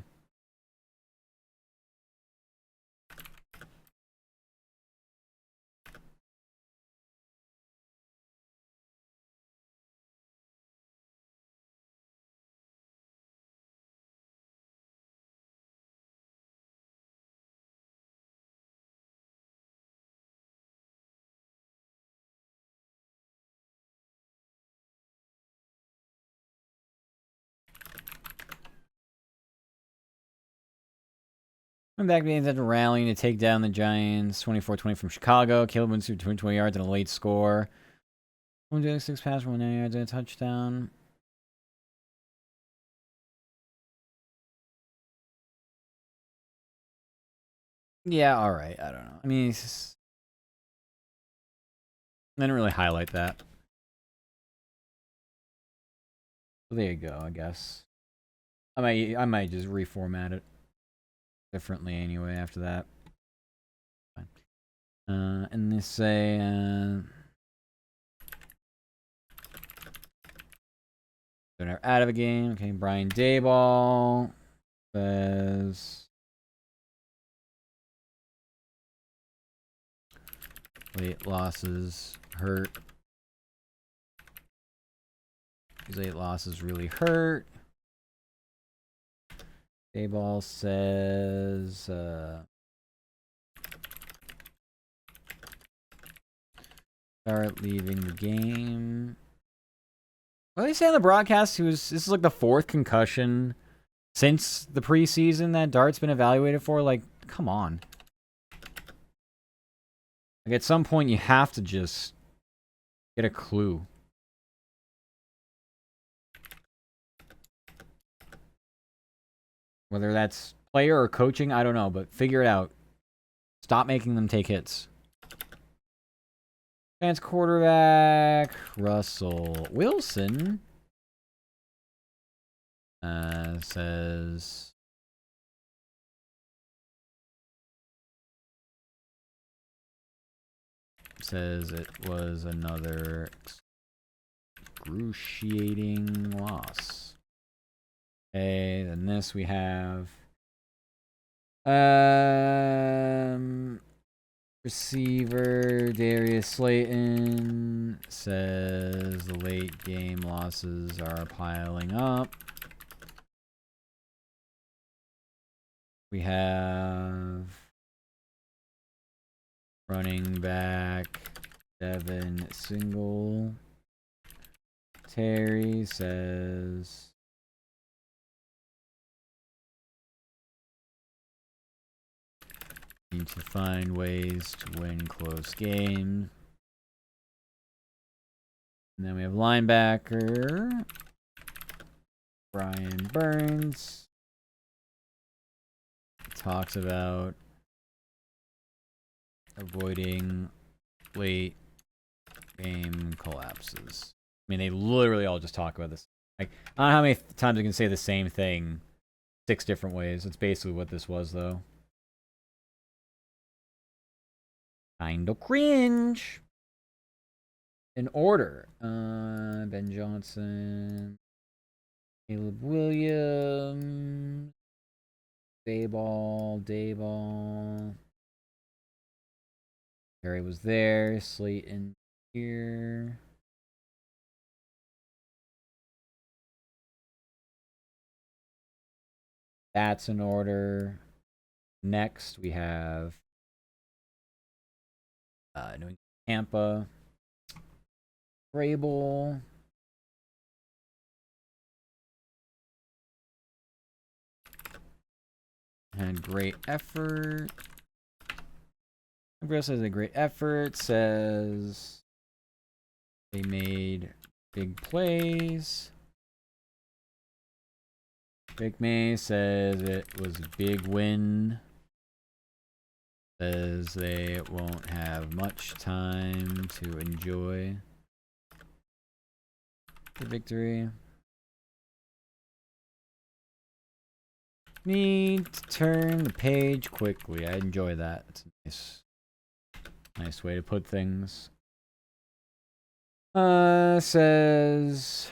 And back means after rallying to take down the Giants, 24-20 from Chicago. Caleb wins 220 yards and a late score. 106 pass for 1 yards and a touchdown. Yeah, all right. I don't know. I mean, I didn't really highlight that. Well, there you go. I guess I might just reformat it differently anyway after that. Fine. And they say they're out of a game. Okay, Brian Dayball says late losses hurt. These late losses really hurt. Dayball says start leaving the game. What did they say on the broadcast? This is like the 4th concussion since the preseason that Dart's been evaluated for. Like, come on. Like, at some point, you have to just get a clue. Whether that's player or coaching, I don't know, but figure it out. Stop making them take hits. Advanced quarterback, Russell Wilson, says it was another excruciating loss. Okay, then this we have receiver Darius Slayton says the late game losses are piling up. We have running back Devin Single. Terry says need to find ways to win close games. And then we have linebacker Brian Burns. Talks about avoiding late game collapses. I mean, they literally all just talk about this. Like, I don't know how many times I can say the same thing 6 different ways. That's basically what this was, though. Kinda cringe. In order. Ben Johnson. Caleb Williams. Dayball. Harry was there. Slayton here. That's in order. Next, we have New England, Tampa. Vrabel. Had great effort. Everybody else has a great effort. Says they made big plays. Vic May says it was a big win. Says they won't have much time to enjoy the victory. Need to turn the page quickly. I enjoy that. It's a nice way to put things. Says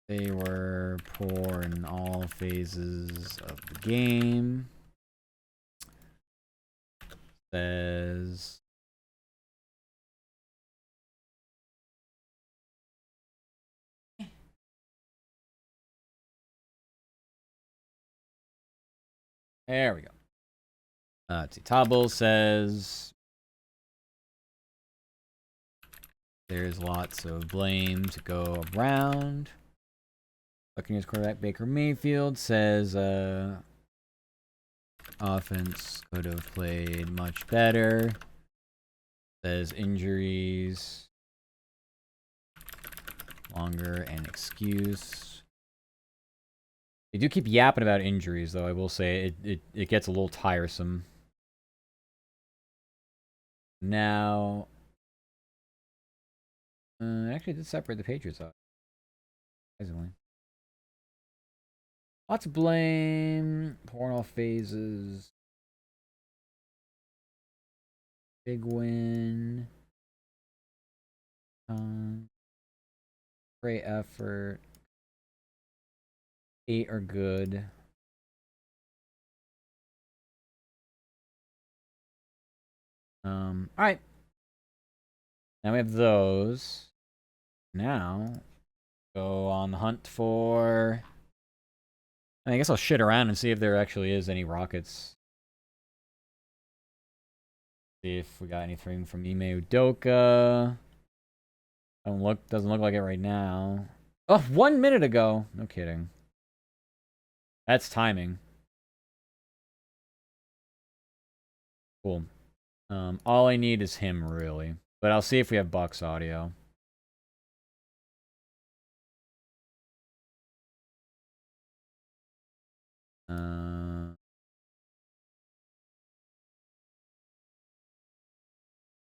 they were poor in all phases of the game. Says there we go. Tabo says there's lots of blame to go around. Buccaneers quarterback Baker Mayfield says offense could have played much better. Says injuries longer an excuse. They do keep yapping about injuries, though. I will say it gets a little tiresome. Now, I actually did separate the Patriots out. Surprisingly. Lots of blame. Pouring all phases. Big win. Great effort. 8 are good. Alright. Now we have those. Now, go on the hunt for... I guess I'll shit around and see if there actually is any rockets. See if we got anything from Ime Udoka. Doesn't look like it right now. Oh, 1 minute ago. No kidding. That's timing. Cool. All I need is him, really. But I'll see if we have Bucks audio.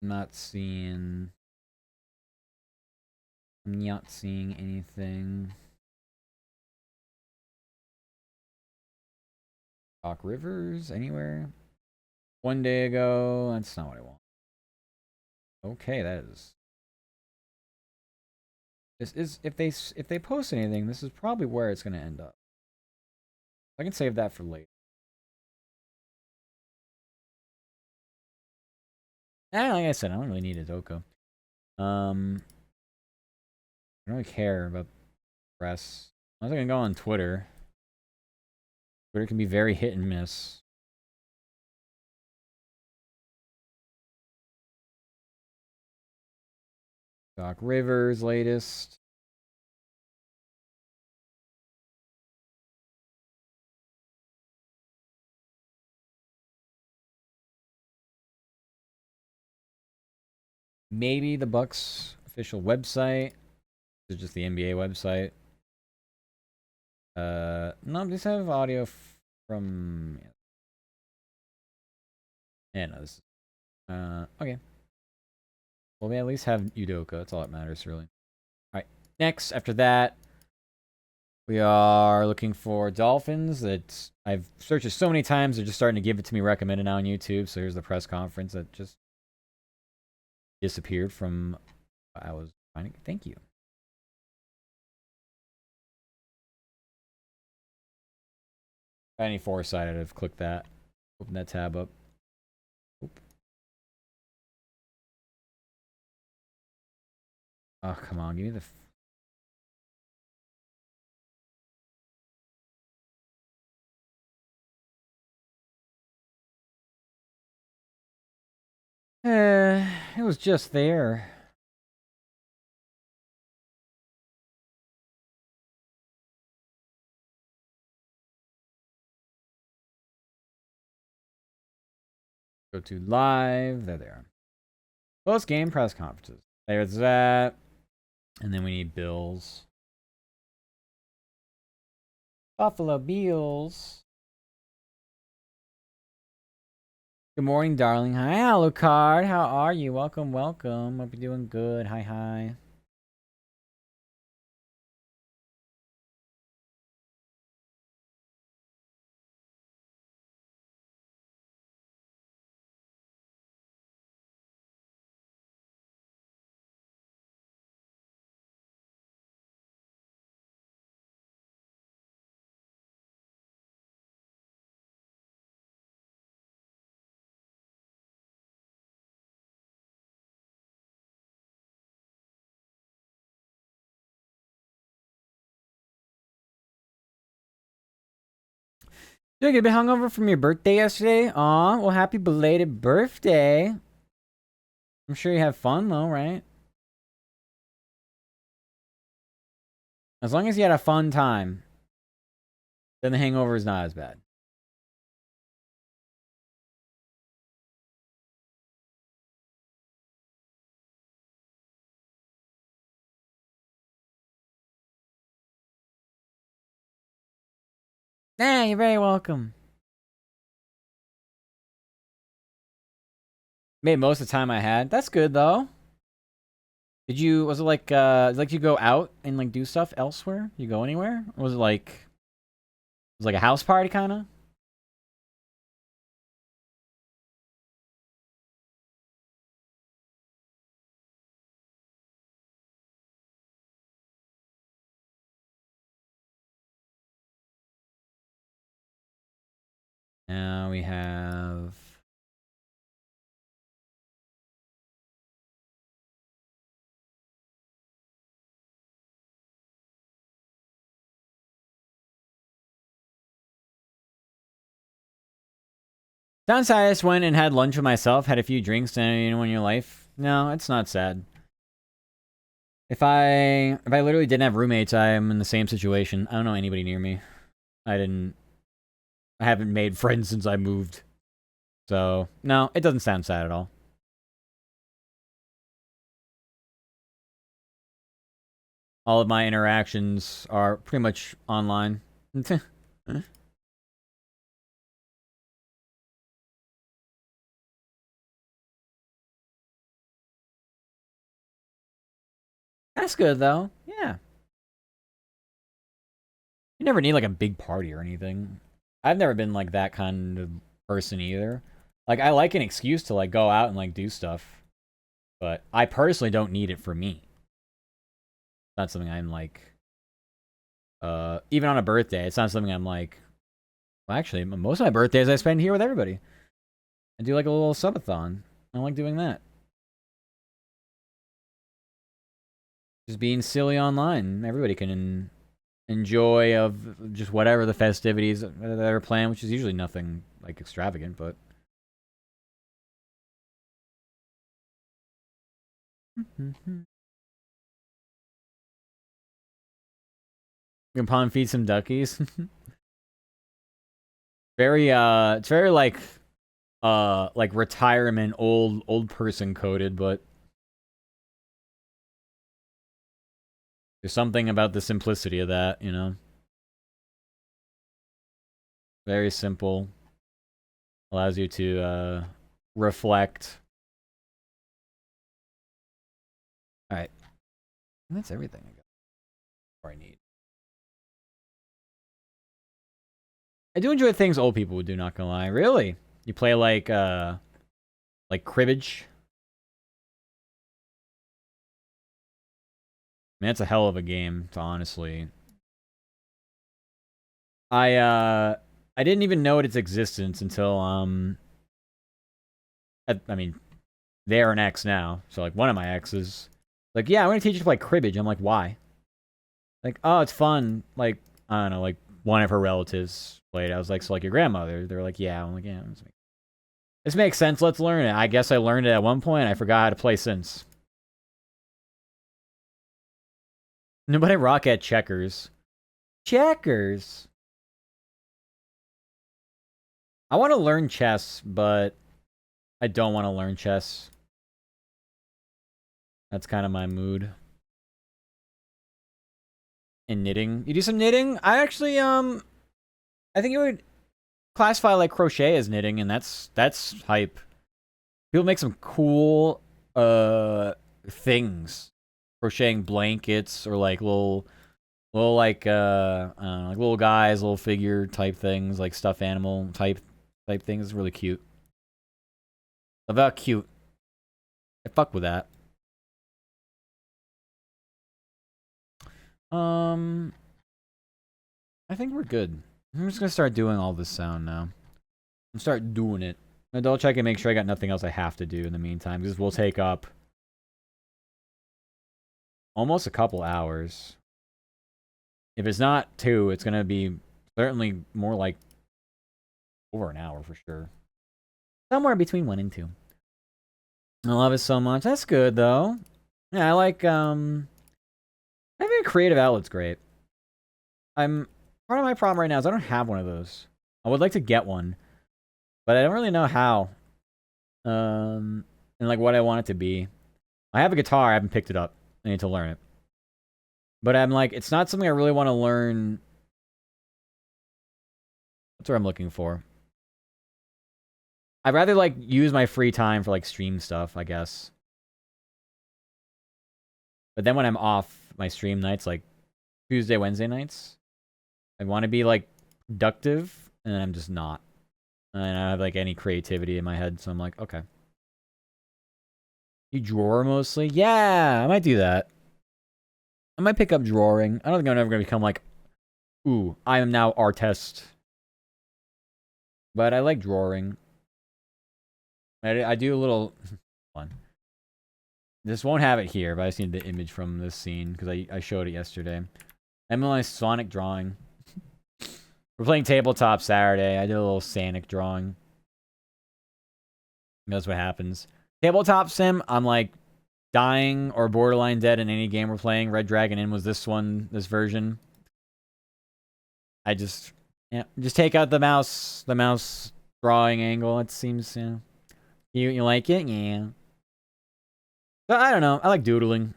Not seeing... I'm not seeing anything. Doc Rivers, anywhere? 1 day ago. That's not what I want. Okay, that is... This is... If they post anything, this is probably where it's going to end up. I can save that for later. Like I said, I don't really need Udoka. I don't really care about press. I was gonna go on Twitter. Twitter can be very hit and miss. Doc Rivers latest. Maybe the Bucks official website. It's just the NBA website. No, just have audio from... Yeah, no, this is... okay. Well, we at least have Udoka. That's all that matters, really. Alright, next, after that, we are looking for Dolphins. That I've searched it so many times, they're just starting to give it to me recommended now on YouTube. So here's the press conference that just disappeared from what I was finding. Thank you. By any foresight, I'd have clicked that. Open that tab up. Oop. Oh, come on. Give me the... It was just there. Go to live. There. Post game press conferences. There's that. And then we need Bills. Buffalo Bills. Good morning, darling. Hi, Alucard. How are you? Welcome, welcome. Hope you're doing good. Hi, hi. You get a bit hungover from your birthday yesterday? Aw, well, happy belated birthday. I'm sure you have fun, though, right? As long as you had a fun time, then the hangover is not as bad. Nah, you're very welcome. Made most of the time I had. That's good though. Was it like you go out and like do stuff elsewhere? You go anywhere? Or was it like a house party kind of? Now we have. Downside, I just went and had lunch with myself, had a few drinks to anyone in your life. No, it's not sad. If I literally didn't have roommates, I am in the same situation. I don't know anybody near me. I haven't made friends since I moved. So, no, it doesn't sound sad at all. All of my interactions are pretty much online. That's good though. Yeah. You never need like a big party or anything. I've never been like that kind of person either. Like I like an excuse to like go out and like do stuff, but I personally don't need it for me. It's not something I'm like even on a birthday, it's not something I'm like, well, actually, most of my birthdays I spend here with everybody. I do like a little subathon. I like doing that. Just being silly online. Everybody can enjoy of just whatever the festivities that are planned, which is usually nothing like extravagant, but you can pawn feed some duckies. Very it's very like retirement old person coded, but there's something about the simplicity of that, you know. Very simple. Allows you to reflect. Alright. That's everything I got. Or I need. I do enjoy things old people would do, not gonna lie. Really? You play like cribbage? Man, it's a hell of a game, to honestly. I didn't even know its existence until I mean, they're an ex now, so like one of my exes, like, yeah, I'm gonna teach you to play cribbage. I'm like, why? Like, oh, it's fun. Like, I don't know, like one of her relatives played. I was like, so like your grandmother? They're like, yeah. I'm like, yeah. This makes sense. Let's learn it. I guess I learned it at one point. I forgot how to play since. Nobody rock at checkers. Checkers. I want to learn chess, but I don't want to learn chess. That's kind of my mood. And knitting. You do some knitting? I actually I think you would classify like crochet as knitting, and that's hype. People make some cool things. Crocheting blankets or like little like I don't know, like little guys, little figure type things, like stuffed animal type things. It's really cute. About cute. I fuck with that. I think we're good. I'm just gonna start doing all this sound now. I'm start doing it. I'm double check and make sure I got nothing else I have to do in the meantime, because we'll take up almost a couple hours. If it's not 2, it's gonna be certainly more like over an hour for sure. Somewhere between 1 and 2. I love it so much. That's good though. Yeah, I like having a creative outlet's great. Part of my problem right now is I don't have one of those. I would like to get one, but I don't really know how. And like what I want it to be. I have a guitar, I haven't picked it up. I need to learn it. But I'm like, it's not something I really want to learn. That's what I'm looking for. I'd rather like use my free time for like stream stuff, I guess. But then when I'm off my stream nights, like Tuesday, Wednesday nights, I want to be like productive, and I'm just not. And I don't have like any creativity in my head, so I'm like, okay. You drawer mostly? Yeah, I might do that. I might pick up drawing. I don't think I'm ever gonna become like, ooh, I am now artist. But I like drawing. I do a little fun. This won't have it here, but I just need the image from this scene because I showed it yesterday. I'm on my Sonic drawing. We're playing tabletop Saturday. I did a little Sonic drawing. That's what happens. Tabletop sim, I'm like dying or borderline dead in any game we're playing. Red Dragon Inn was this one, this version. I just, yeah, just take out the mouse drawing angle. It seems, yeah. You like it? Yeah. But I don't know. I like doodling.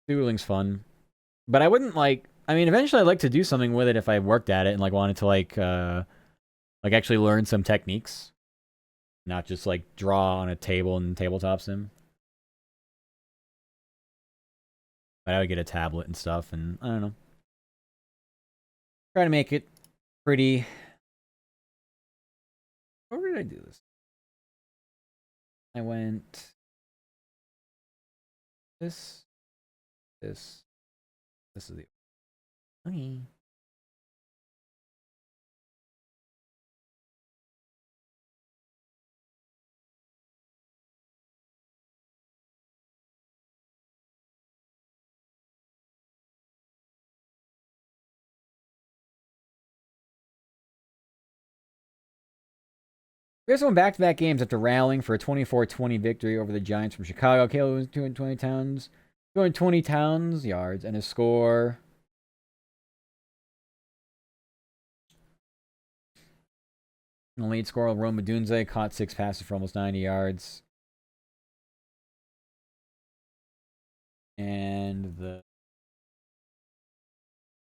Doodling's fun. But I wouldn't like, I mean, eventually I'd like to do something with it if I worked at it and like wanted to like actually learn some techniques. Not just like draw on a table and tabletop sim. But I would get a tablet and stuff, and I don't know. Try to make it pretty. Where did I do this? I went this is the okay. Bears won back-to-back games after rallying for a 24-20 victory over the Giants from Chicago. Caleb was 220 towns yards and a score. The lead scorer, Roma Dunze, caught 6 passes for almost 90 yards. And the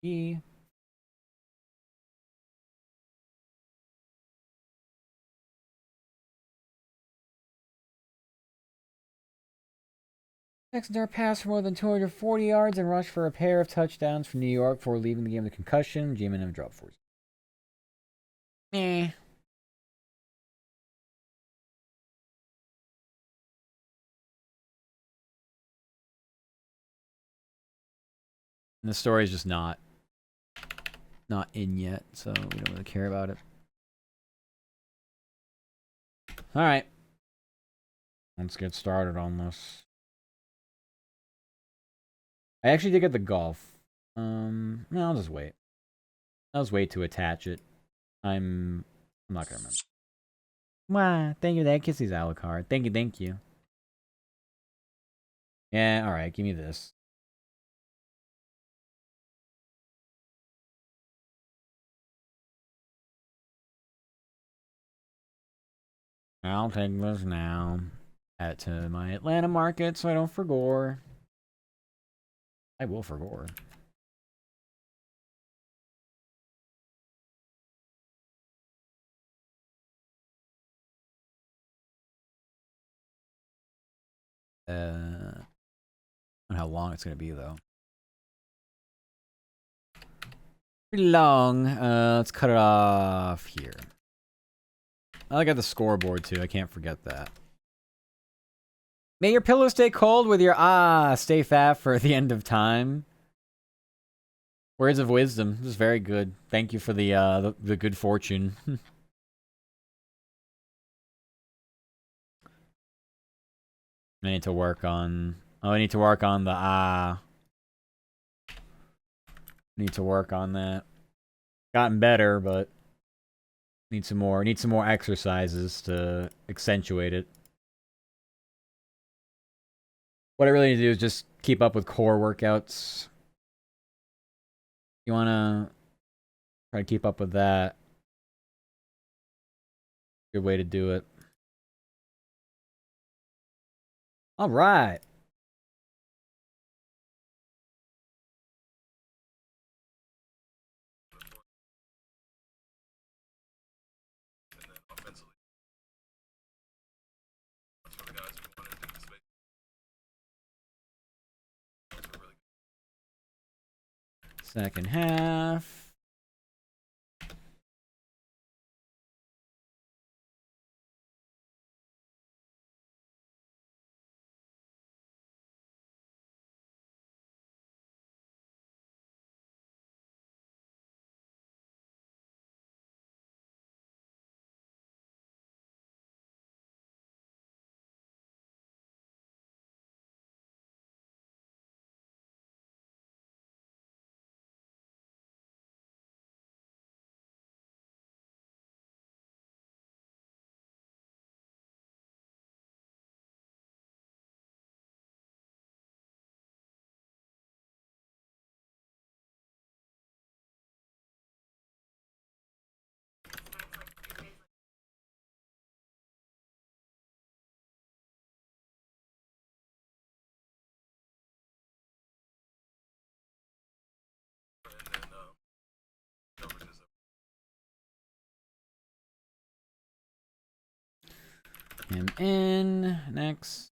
key. Texans passed for more than 240 yards and rushed for a pair of touchdowns for New York before leaving the game with a concussion. G-Man dropped 4. Eh. And the story's just not in yet, so we don't really care about it. Alright. Let's get started on this. I actually did get the golf. No, I'll just wait. I'll just wait to attach it. I'm not gonna remember. Wow, thank you. That kisses Alucard. Thank you. Yeah, alright, give me this. I'll take this now. Add it to my Atlanta market so I don't forgore. I will forgore. I don't know how long it's gonna be though. Pretty long. Let's cut it off here. I got the scoreboard too. I can't forget that. May your pillow stay cold with your stay fat for the end of time. Words of wisdom. This is very good. Thank you for the good fortune. I need to work on. Oh, I need to work on the Need to work on that. Gotten better, but need some more. Need some more exercises to accentuate it. What I really need to do is just keep up with core workouts. You wanna try to keep up with that. Good way to do it. All right. second half. Him in. Next.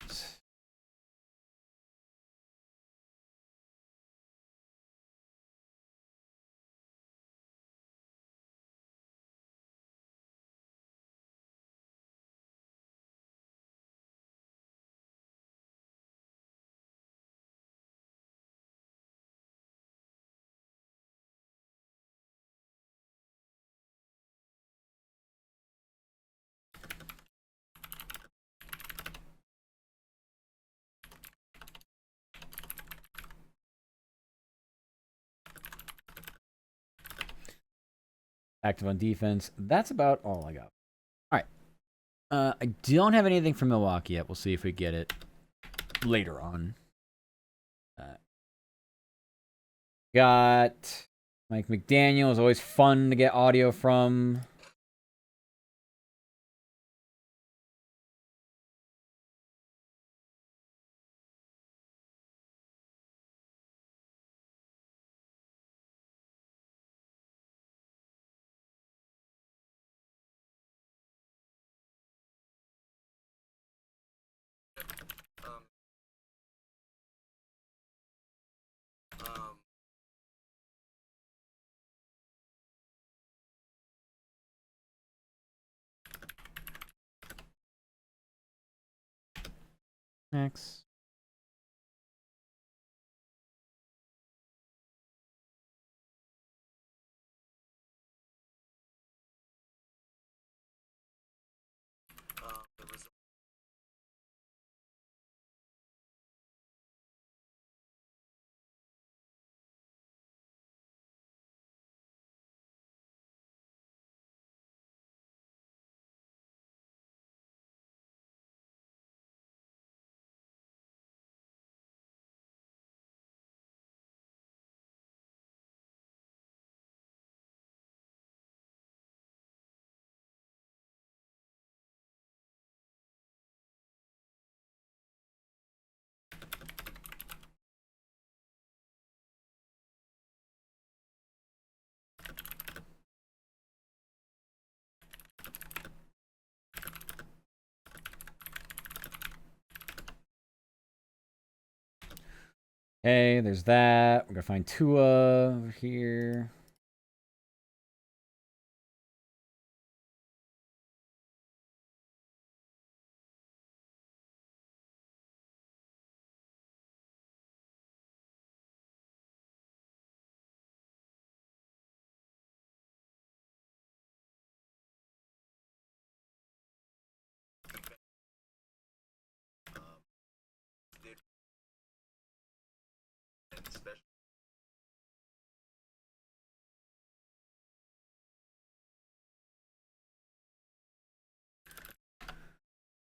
Active on defense. That's about all I got. All right. I don't have anything from Milwaukee yet. We'll see if we get it later on. Got Mike McDaniel. Is always fun to get audio from. Next. Okay, there's that. We're gonna find Tua over here.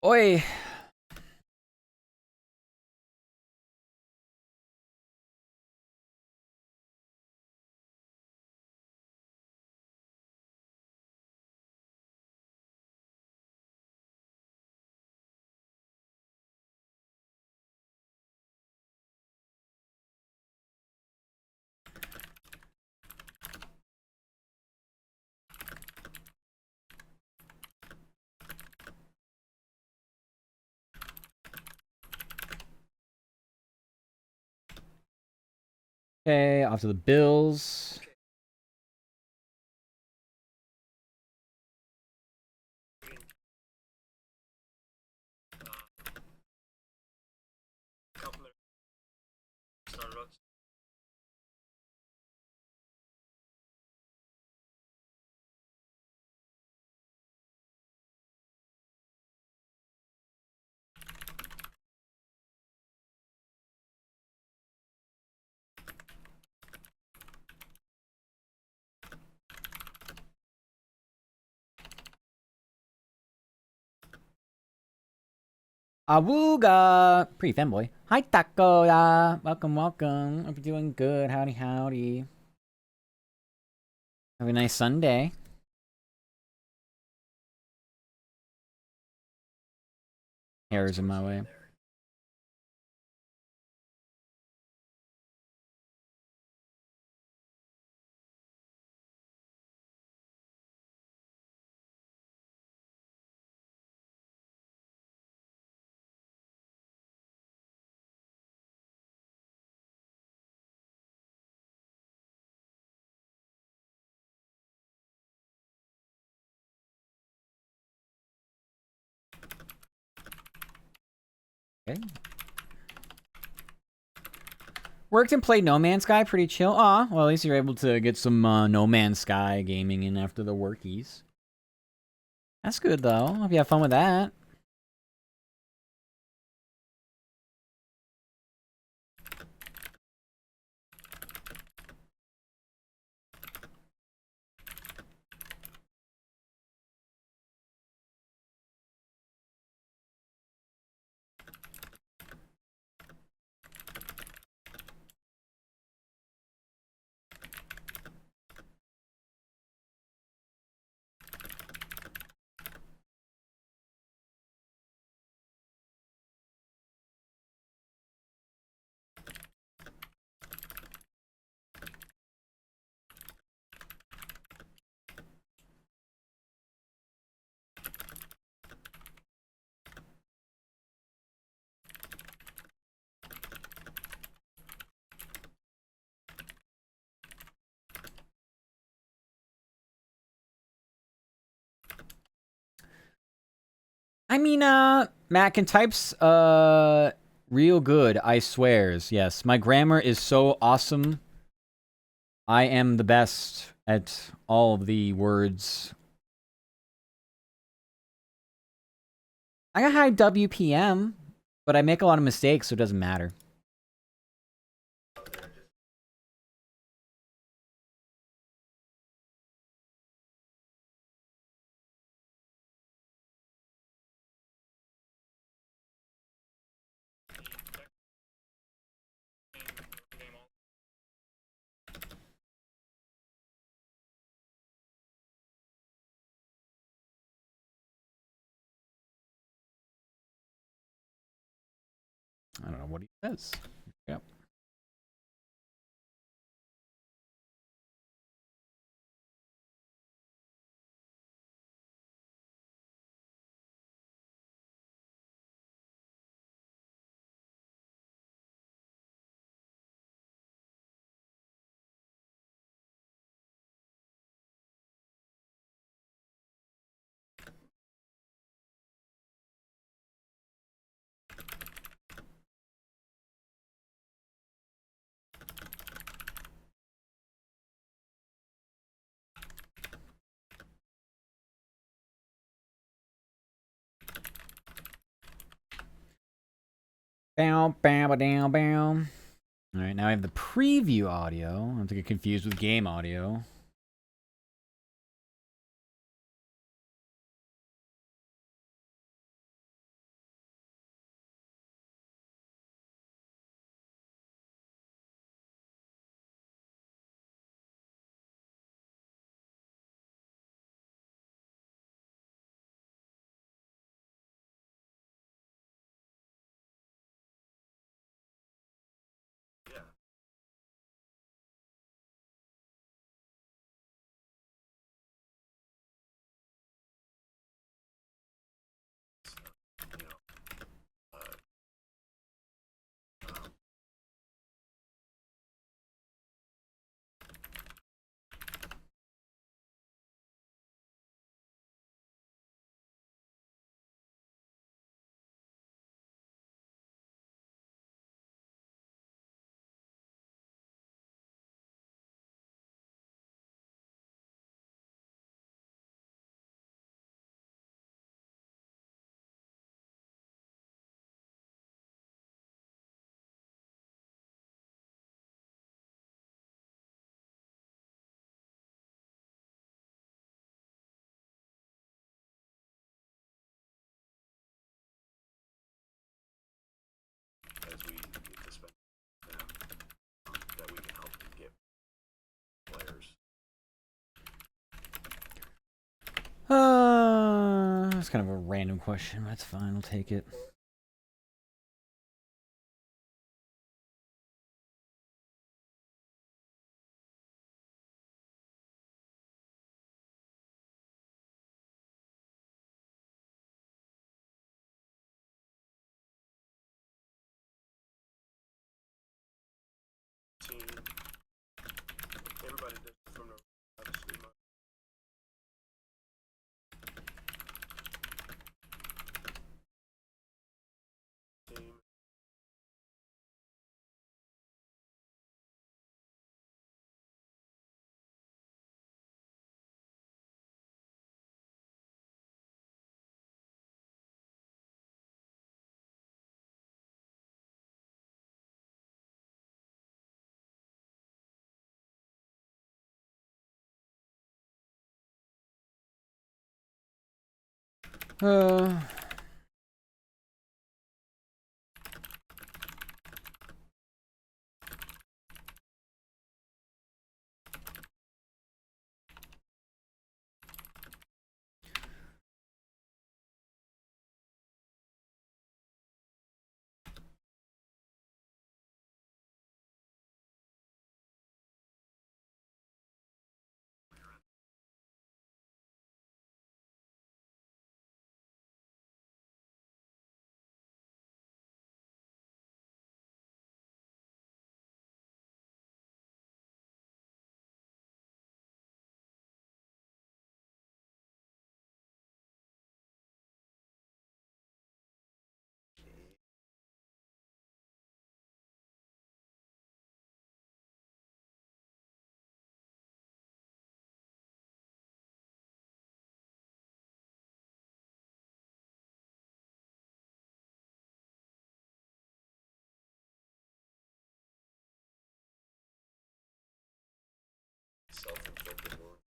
Oi! Okay, off to the Bills. Awooga! Pretty fanboy. Hi, Taco. Ya. Welcome, welcome. Hope you're doing good. Howdy, howdy. Have a nice Sunday. Hair's in my way. Okay. Worked and played No Man's Sky. Pretty chill. Aw, well, at least you're able to get some No Man's Sky gaming in after the workies. That's good, though. Hope you have fun with that. I mean, Matt can types, real good, I swears. Yes, my grammar is so awesome. I am the best at all of the words. I got high WPM, but I make a lot of mistakes, so it doesn't matter. I don't know what he says. Yep. Bow, bow, bow, bow. All right, now I have the preview audio. I have to get confused with game audio. That's kind of a random question. That's fine. I'll take it. Everybody does from the obviously my team. Uh, Self-inflicted wound.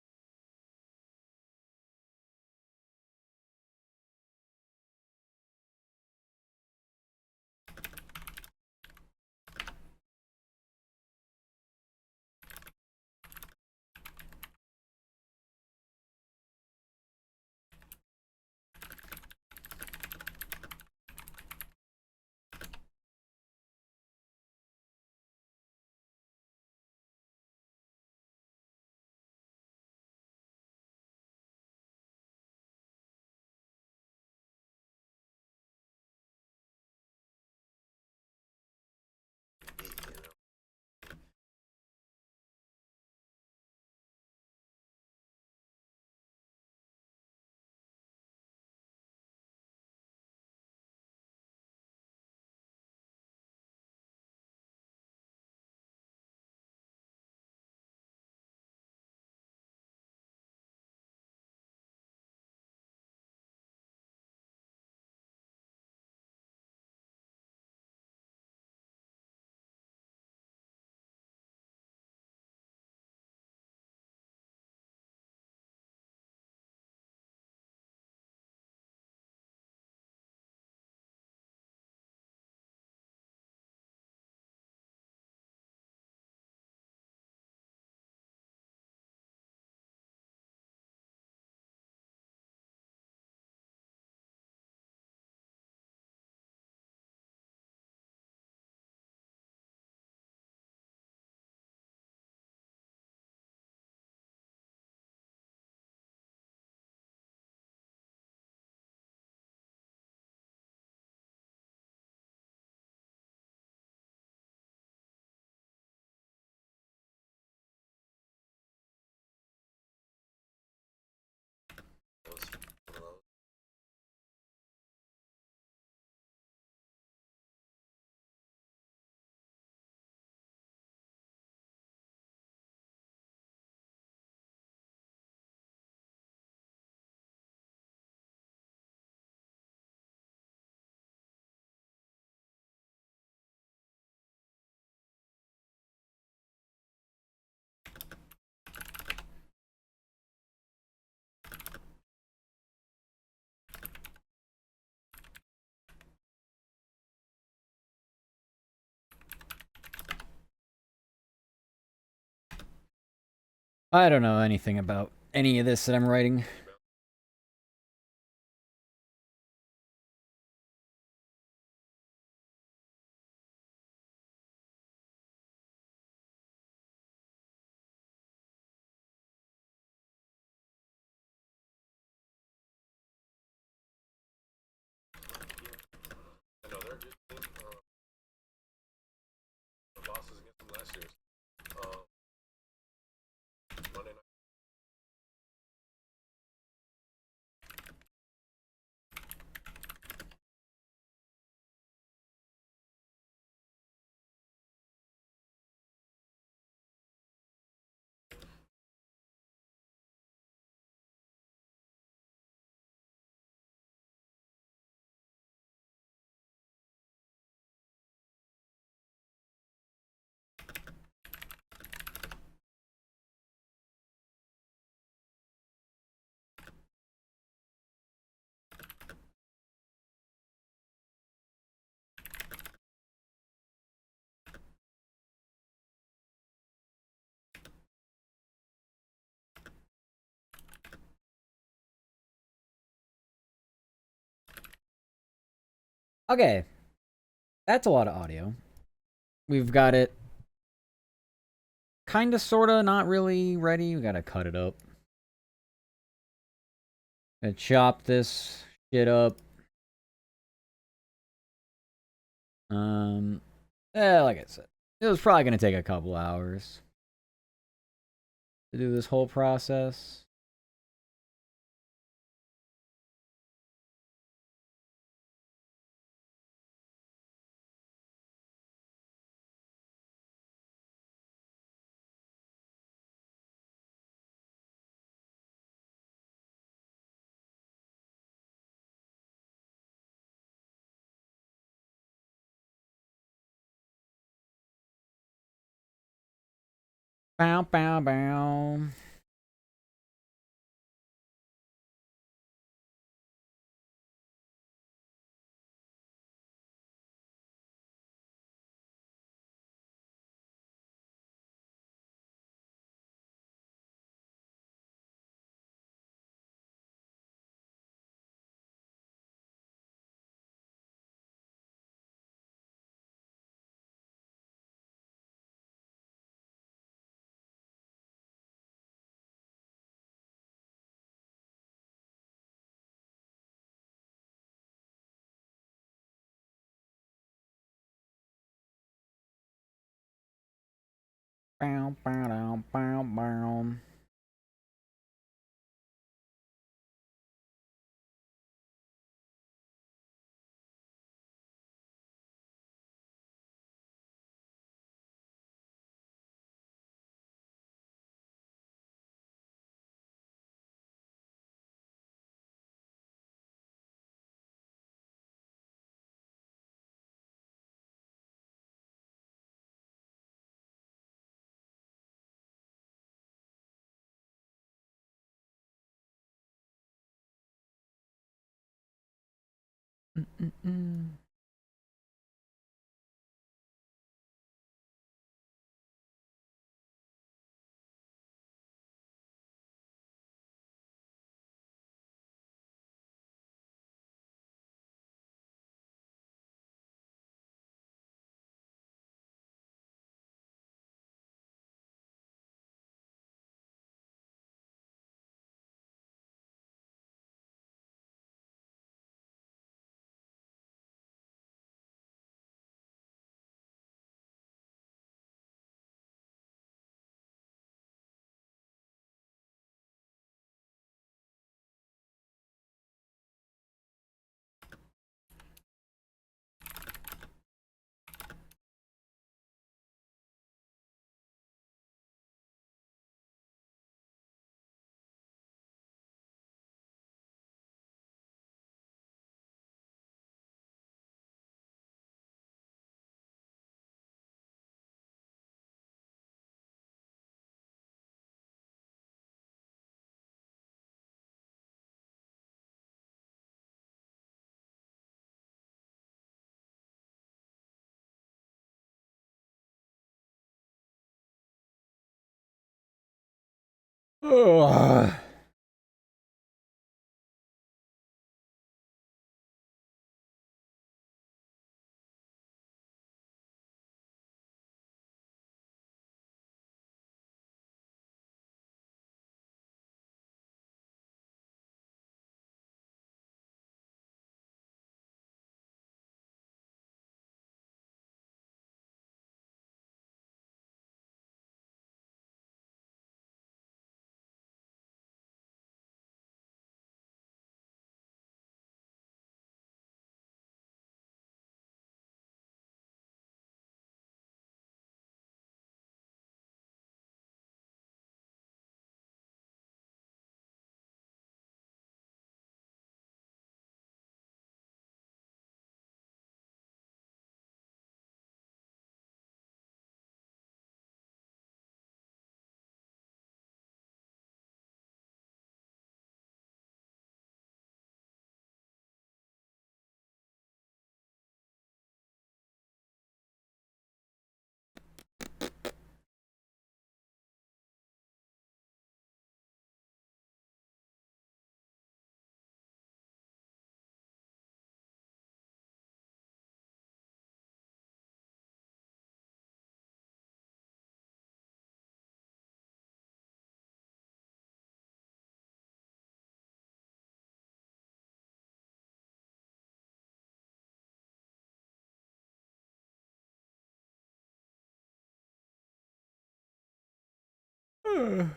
I don't know anything about any of this that I'm writing. Okay, that's a lot of audio. We've got it kind of, sort of, not really ready. We gotta cut it up. Gonna chop this shit up. Like I said, it was probably gonna take a couple hours to do this whole process. Bow, bow, bow. Bow, bow, bow, bow, bow. Mm-mm-mm. Ugh. Making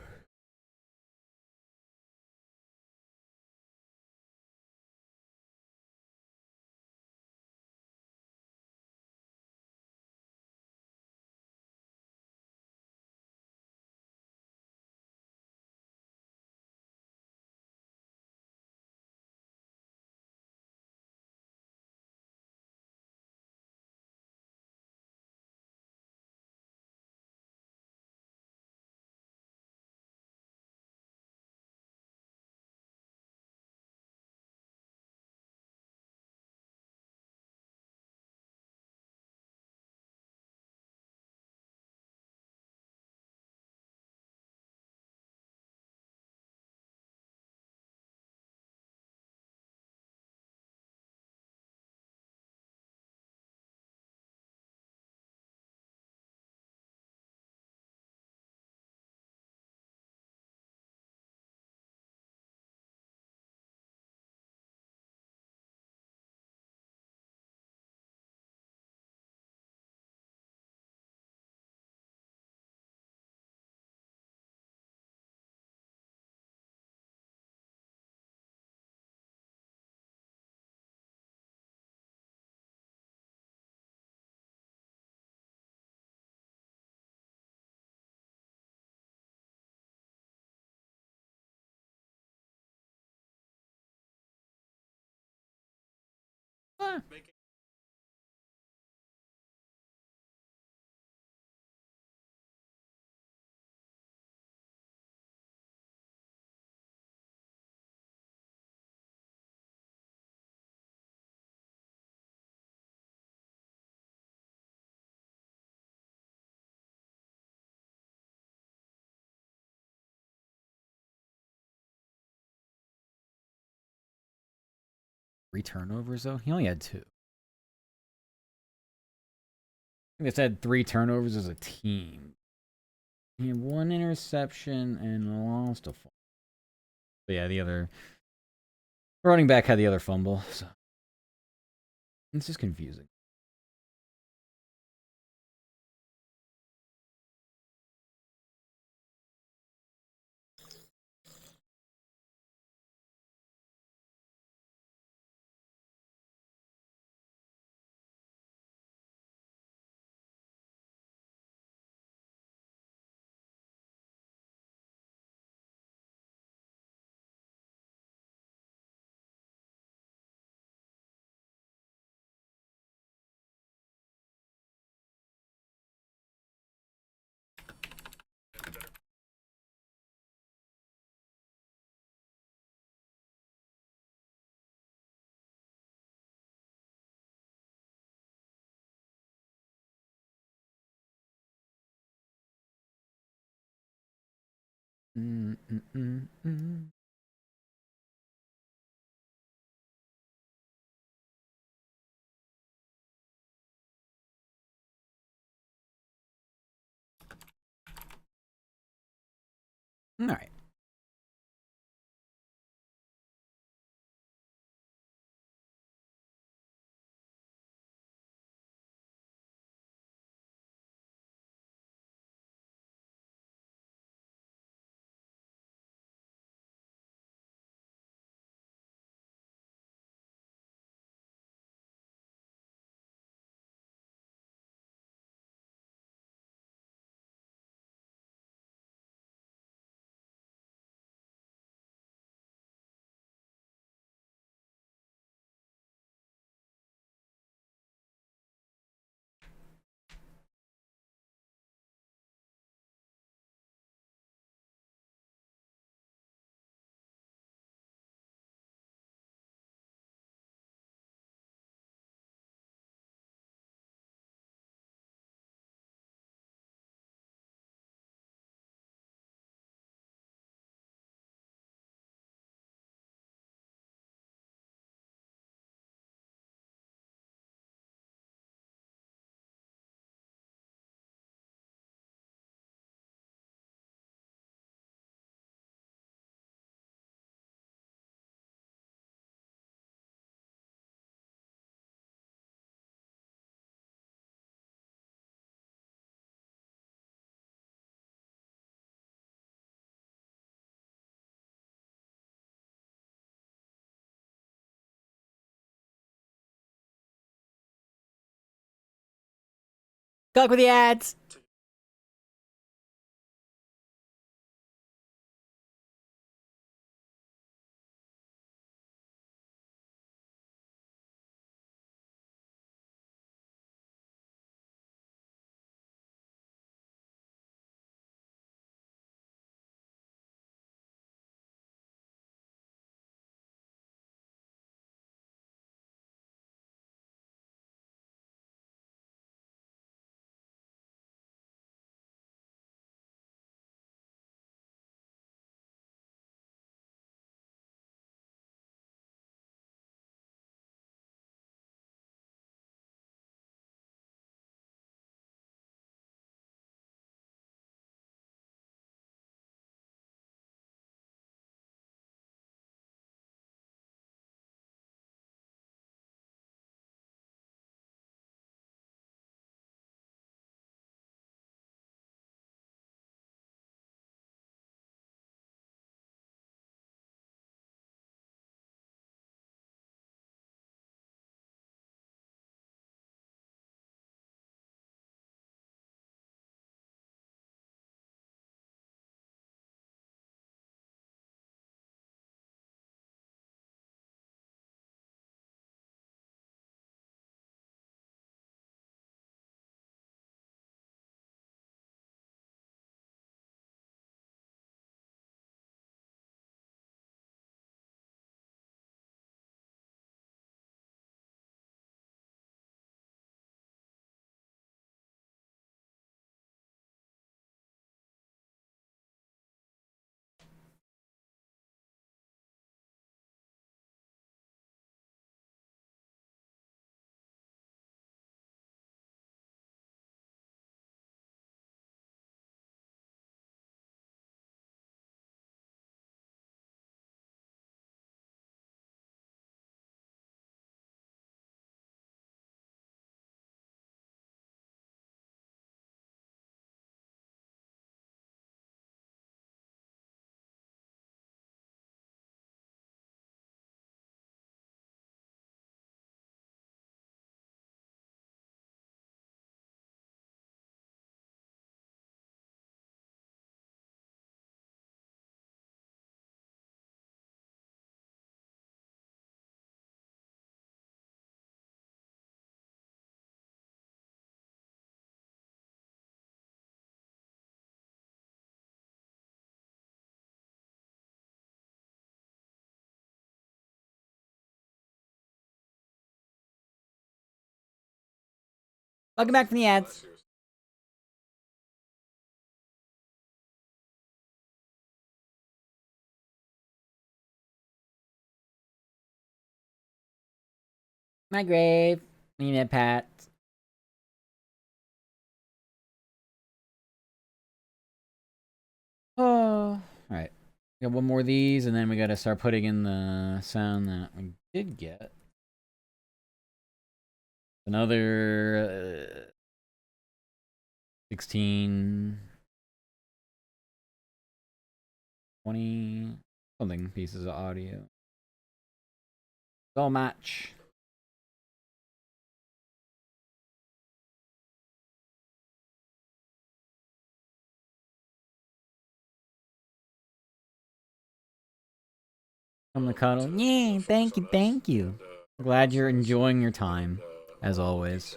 Three turnovers though. He only had two. I think they said 3 turnovers as a team. He had 1 interception and lost a fumble. But yeah, the other running back had the other fumble. So it's just confusing. Mm-mm-mm-mm. All right. Good luck with the ads. Welcome back from the ads. My grave. Me and Pat. Oh. Alright. Got one more of these, and then we gotta start putting in the sound that we did get. Another 16, 20 something pieces of audio. All match. From the cuddle. Yeah, thank you, thank you. Glad you're enjoying your time, as always.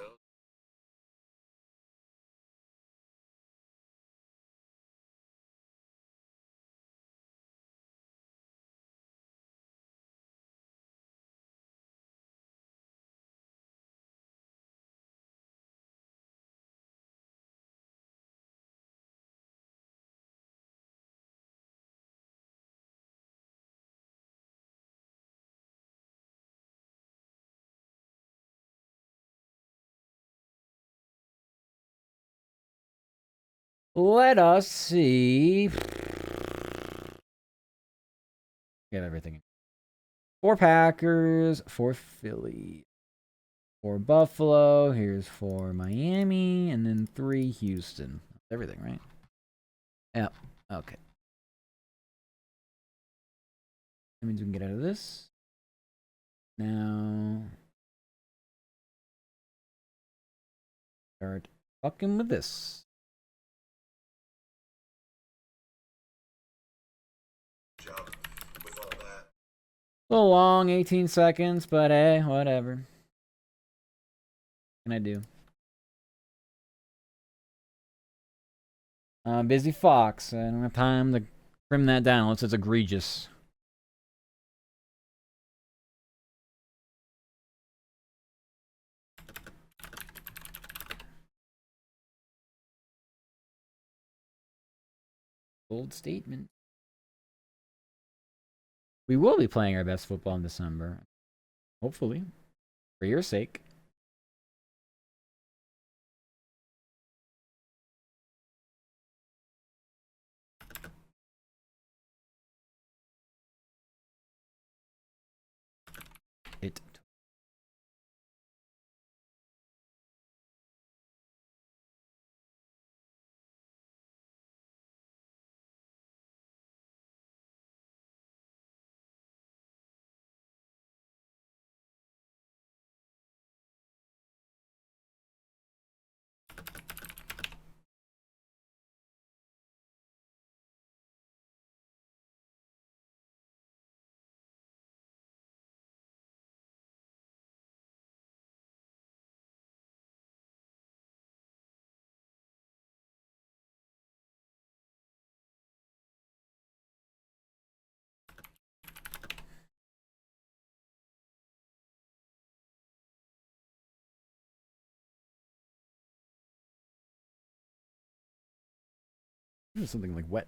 Let us see. Get everything. 4 Packers, 4 Philly, 4 Buffalo. Here's 4 Miami, and then 3 Houston. Everything, right? Yep. Okay. That means we can get out of this. Now. Start fucking with this. Job with all that. A little long, 18 seconds, but hey, whatever. What can I do? Busy Fox. I don't have time to trim that down unless it's egregious. Bold statement. We will be playing our best football in December. Hopefully. For your sake. It. Something like wet.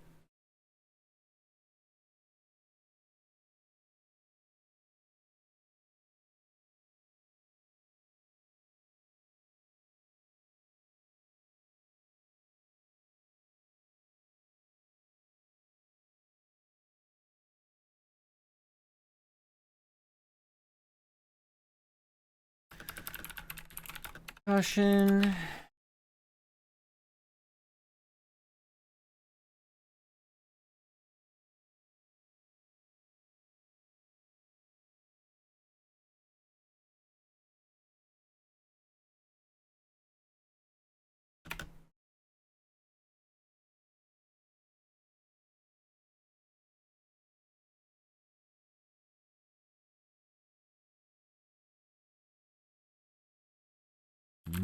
Caution.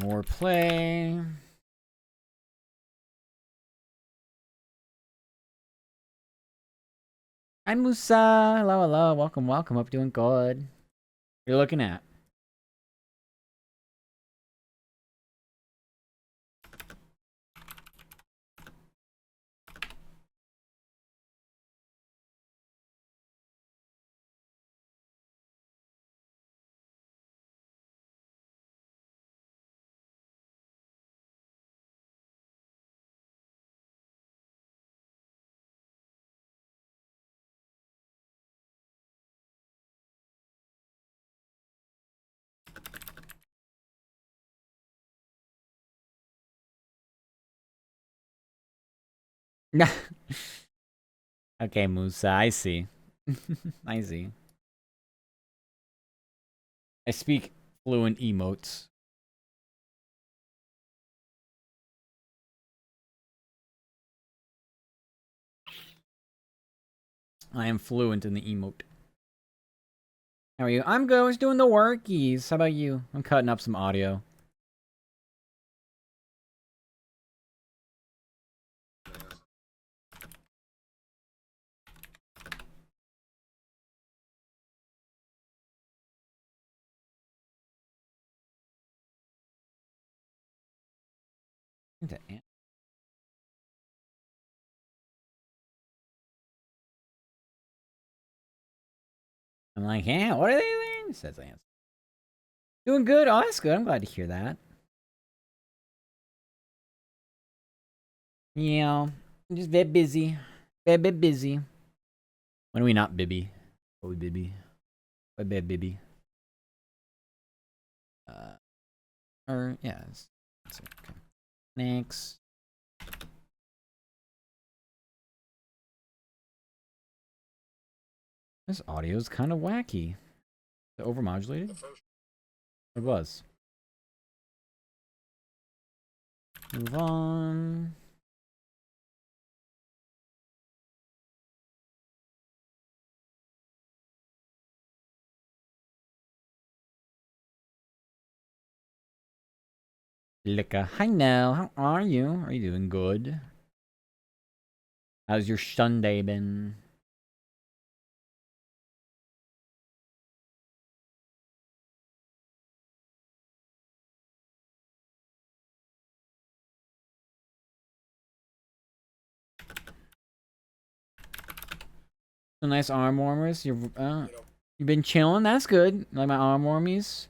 More play. Hi Musa. Hello, hello. Welcome, welcome. Hope you're doing good. You're looking at. Okay, Musa, I see. I see. I speak fluent emotes. I am fluent in the emote. How are you? I'm good. I was doing the workies. How about you? I'm cutting up some audio. I'm like, yeah, what are they doing? Says Lance. Doing good. Oh, that's good. I'm glad to hear that. Yeah, I'm just a bit busy. A bit busy. When are we not Bibby? Are we Bibby? What bad Bibby? Or, yeah. Okay. Next. This audio is kind of wacky. Is it overmodulated? It was. Move on. Licka. Hi now. How are you? Are you doing good? How's your Sunday been? Some nice arm warmers. You've been chilling. That's good. Like my arm warmies.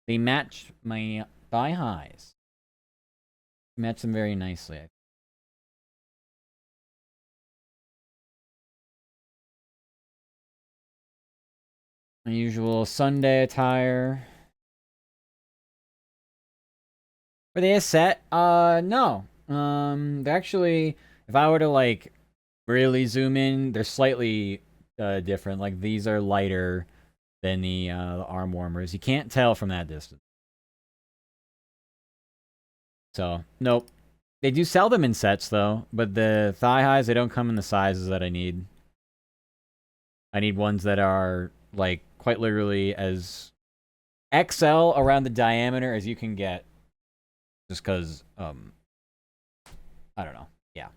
They match my thigh highs. Match them very nicely. My usual Sunday attire. Were they a set? No. They're actually, if I were to like really zoom in, they're slightly different. Like these are lighter than the arm warmers. You can't tell from that distance. So nope. They do sell them in sets though, but the thigh highs they don't come in the sizes that I need. I need ones that are like quite literally as XL around the diameter as you can get. Just because, I don't know. Yeah.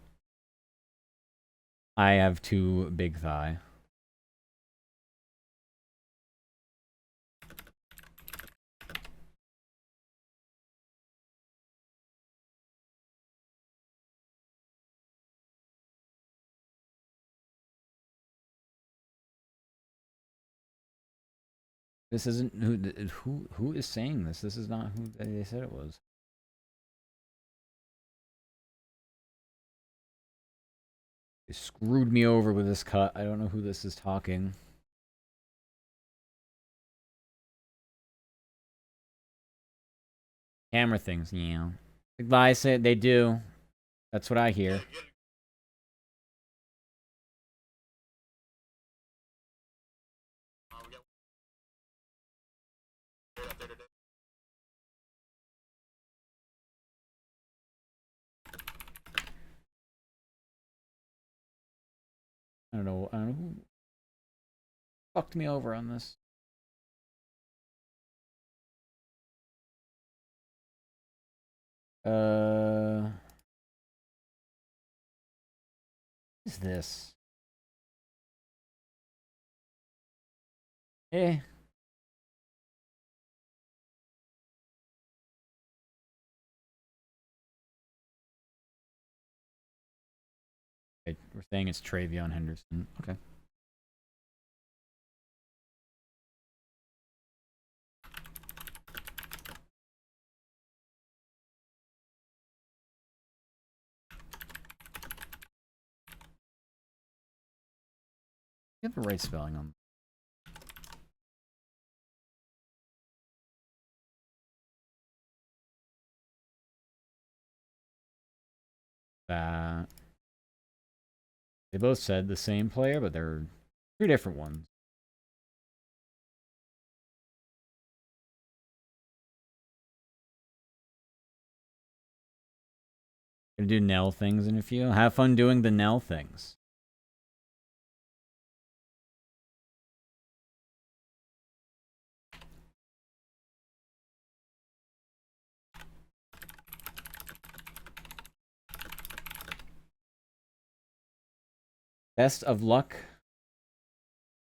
I have too big thigh. This isn't who is saying this. This is not who they said it was. They screwed me over with this cut. I don't know who this is talking. Camera things, yeah. Goodbye, say they do. That's what I hear. I don't know who fucked me over on this. What is this? Eh. Okay, we're saying it's Travion Henderson. Okay. You have the right spelling on. That. They both said the same player, but they're two different ones. Gonna do Nell things in a few. Have fun doing the Nell things. Best of luck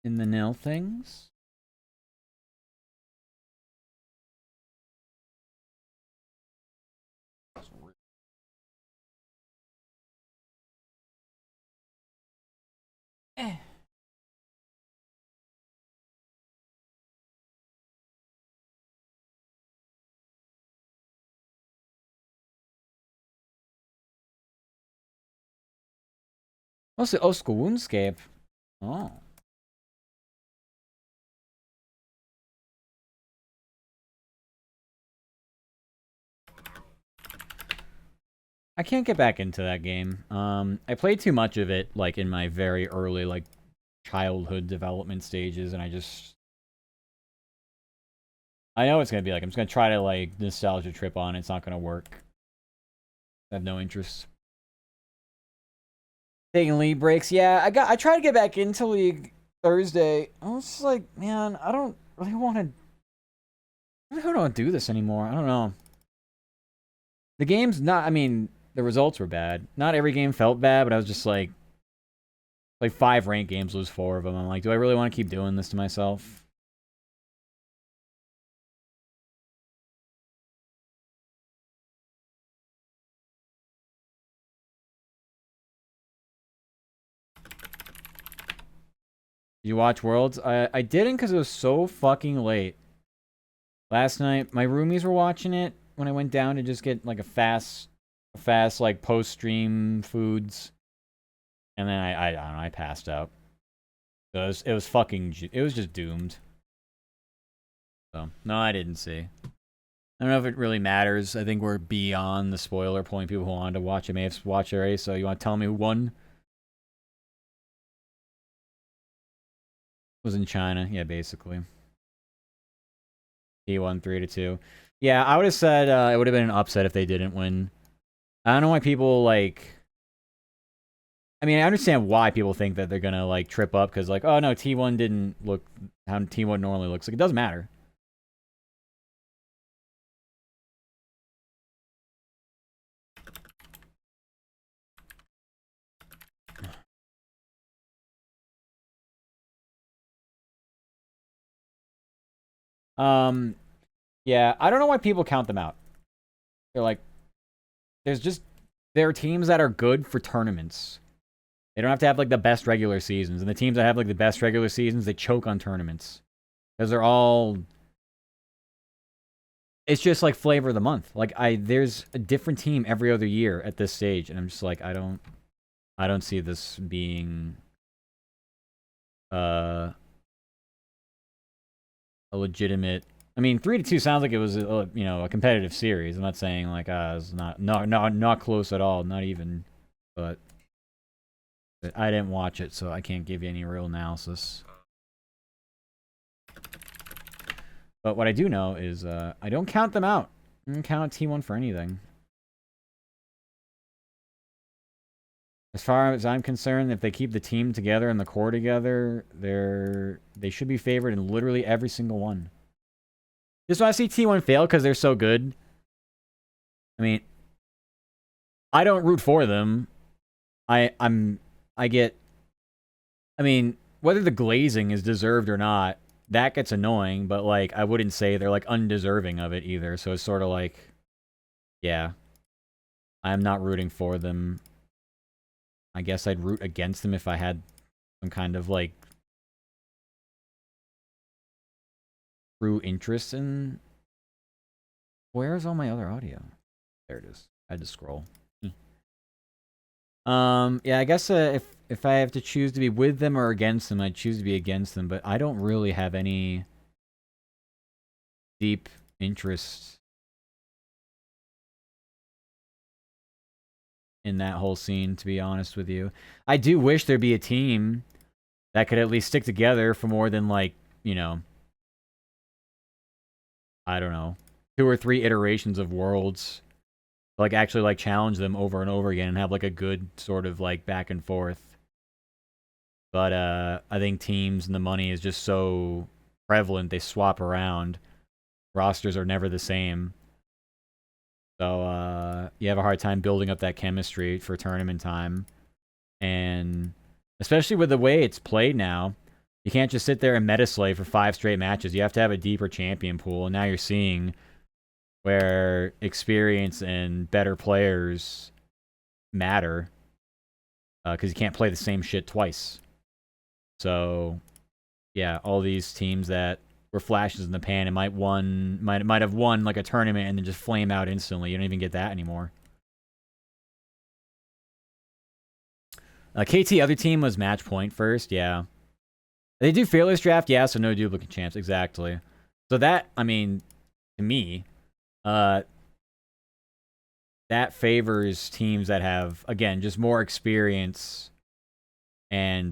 in the Nell things. Eh. Also, oh, School Woundscape. Oh. I can't get back into that game. I played too much of it, like, in my very early, like, childhood development stages, and I know it's gonna be like, I'm just gonna try to like nostalgia trip on it. It's not gonna work. I have no interest. Taking league breaks, yeah. I tried to get back into League Thursday. I was just like, man, I don't really want to. I really don't want to do this anymore. I don't know. The game's not. I mean, the results were bad. Not every game felt bad, but I was just like 5 ranked games, lose 4 of them. I'm like, do I really want to keep doing this to myself? Did you watch Worlds? I didn't because it was so fucking late. Last night, my roomies were watching it when I went down to just get like a fast like post stream foods, and then I don't know, I passed out. So it was just doomed. So no, I didn't see. I don't know if it really matters. I think we're beyond the spoiler point. People who wanted to watch it may have watched it already. So you want to tell me who won? Was in China, yeah, basically. He won 3-2. Yeah, I would have said it would have been an upset if they didn't win. I don't know why people like. I mean, I understand why people think that they're gonna like trip up because like, oh no, T1 didn't look how T1 normally looks. Like it doesn't matter. Yeah, I don't know why people count them out. They're like, there are teams that are good for tournaments. They don't have to have like the best regular seasons, and the teams that have like the best regular seasons, they choke on tournaments because they're all. It's just like flavor of the month. Like there's a different team every other year at this stage, and I'm just like, I don't see this being a legitimate. I mean, 3-2 sounds like it was a competitive series. I'm not saying like it's not close at all, not even, but I didn't watch it, so I can't give you any real analysis. But what I do know is I don't count them out. I don't count T1 for anything. As far as I'm concerned, if they keep the team together and the core together, they should be favored in literally every single one. Just want to see T1 fail because they're so good. I mean, I don't root for them. I mean, whether the glazing is deserved or not, that gets annoying, but like I wouldn't say they're like undeserving of it either. So it's sort of like, yeah, I'm not rooting for them. I guess I'd root against them if I had some kind of like true interest in. Where's all my other audio? There it is. I had to scroll. Yeah, I guess if I have to choose to be with them or against them, I'd choose to be against them, but I don't really have any deep interest in that whole scene, to be honest with you. I do wish there'd be a team that could at least stick together for more than like, I don't know, 2 or 3 iterations of Worlds. Like actually like challenge them over and over again and have like a good sort of like back and forth. But I think teams and the money is just so prevalent, they swap around. Rosters are never the same. So you have a hard time building up that chemistry for tournament time. And especially with the way it's played now, you can't just sit there and meta slay for 5 straight matches. You have to have a deeper champion pool. And now you're seeing where experience and better players matter because you can't play the same shit twice. So, yeah, all these teams that were flashes in the pan and might have won like a tournament and then just flame out instantly. You don't even get that anymore. KT, other team was match point first, yeah. They do fearless draft, yeah, so no duplicate champs, exactly. So that, I mean, to me, that favors teams that have, again, just more experience and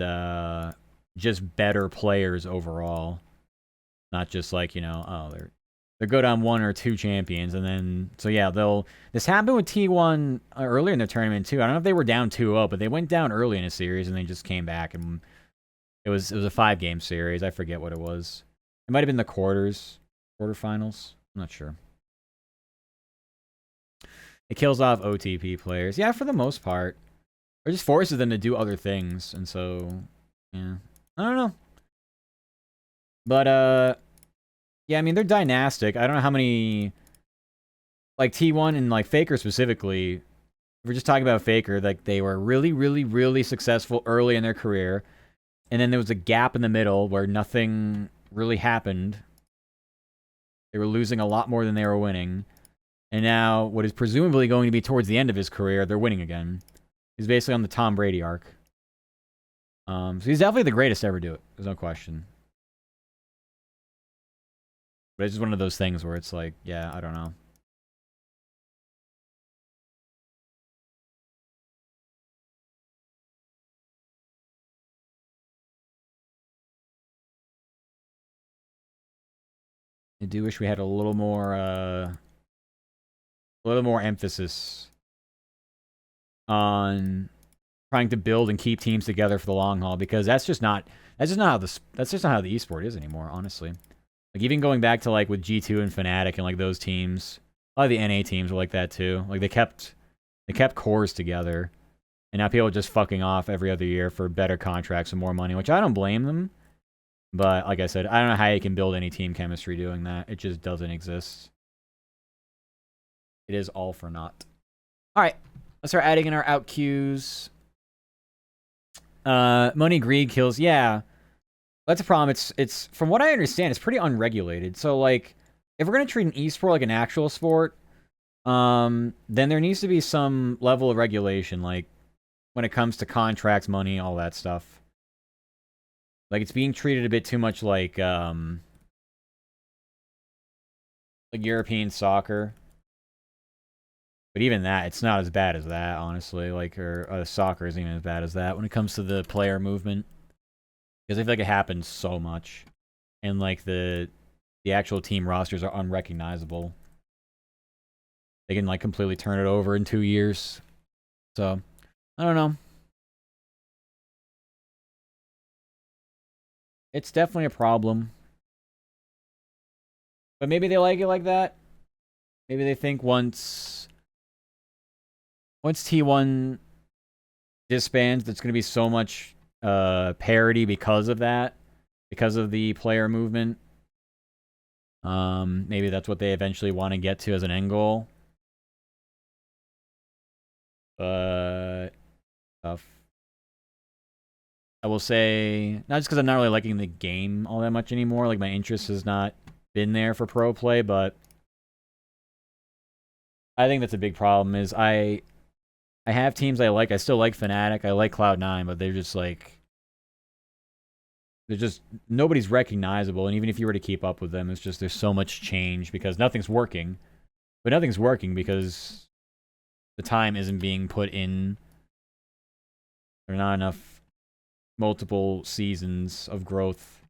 just better players overall. Not just like, oh, they're They'll go down 1 or 2 champions, and then so yeah, they'll. This happened with T1 earlier in the tournament too. I don't know if they were down 2-0, but they went down early in a series and they just came back, and it was a 5-game series. I forget what it was. It might have been the quarterfinals. I'm not sure. It kills off OTP players. Yeah, for the most part. Or just forces them to do other things, and so yeah, I don't know. But yeah, I mean, they're dynastic. I don't know how many, like, T1 and, like, Faker specifically, if we're just talking about Faker, like, they were really, really, really successful early in their career, and then there was a gap in the middle where nothing really happened. They were losing a lot more than they were winning, and now, what is presumably going to be towards the end of his career, they're winning again. He's basically on the Tom Brady arc. So he's definitely the greatest to ever do it. There's no question. But it's just one of those things where it's like, yeah, I don't know. I do wish we had a little more emphasis on trying to build and keep teams together for the long haul, because that's just not how the esport is anymore, honestly. Like, even going back to, like, with G2 and Fnatic and, like, those teams, a lot of the NA teams were like that too. Like, they kept cores together, and now people are just fucking off every other year for better contracts and more money, which I don't blame them. But like I said, I don't know how you can build any team chemistry doing that. It just doesn't exist. It is all for naught. All right, let's start adding in our out cues. Money, greed kills. Yeah, that's a problem. It's from what I understand, it's pretty unregulated. So, like, if we're gonna treat an esport like an actual sport, then there needs to be some level of regulation, like when it comes to contracts, money, all that stuff. Like, it's being treated a bit too much like European soccer. But even that, it's not as bad as that, honestly. Like, or soccer isn't even as bad as that when it comes to the player movement, because I feel like it happens so much, and, like, the actual team rosters are unrecognizable. They can, like, completely turn it over in 2 years. So, I don't know. It's definitely a problem. But maybe they like it like that. Maybe they think once T1 disbands, there's going to be so much parity because of that, because of the player movement. Maybe that's what they eventually want to get to as an end goal. But tough. I will say, not just because I'm not really liking the game all that much anymore. Like, my interest has not been there for pro play, but I think that's a big problem. Is I have teams I like. I still like Fnatic. I like Cloud9, but they're just nobody's recognizable. And even if you were to keep up with them, it's just there's so much change because nothing's working. But nothing's working because the time isn't being put in. There are not enough multiple seasons of growth.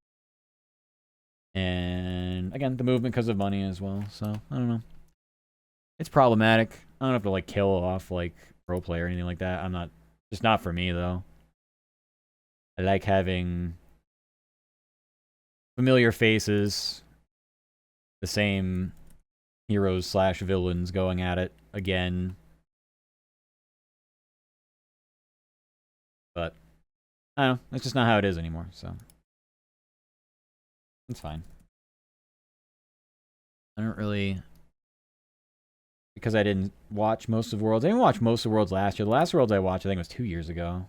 And again, the movement because of money as well. So, I don't know. It's problematic. I don't have to, like, kill off, like, pro player or anything like that. I'm not, just not for me, though. I like having familiar faces, the same heroes / villains going at it again. But I don't know. That's just not how it is anymore. So it's fine. I don't really, because I didn't watch most of Worlds. I didn't watch most of Worlds last year. The last Worlds I watched, I think, was 2 years ago.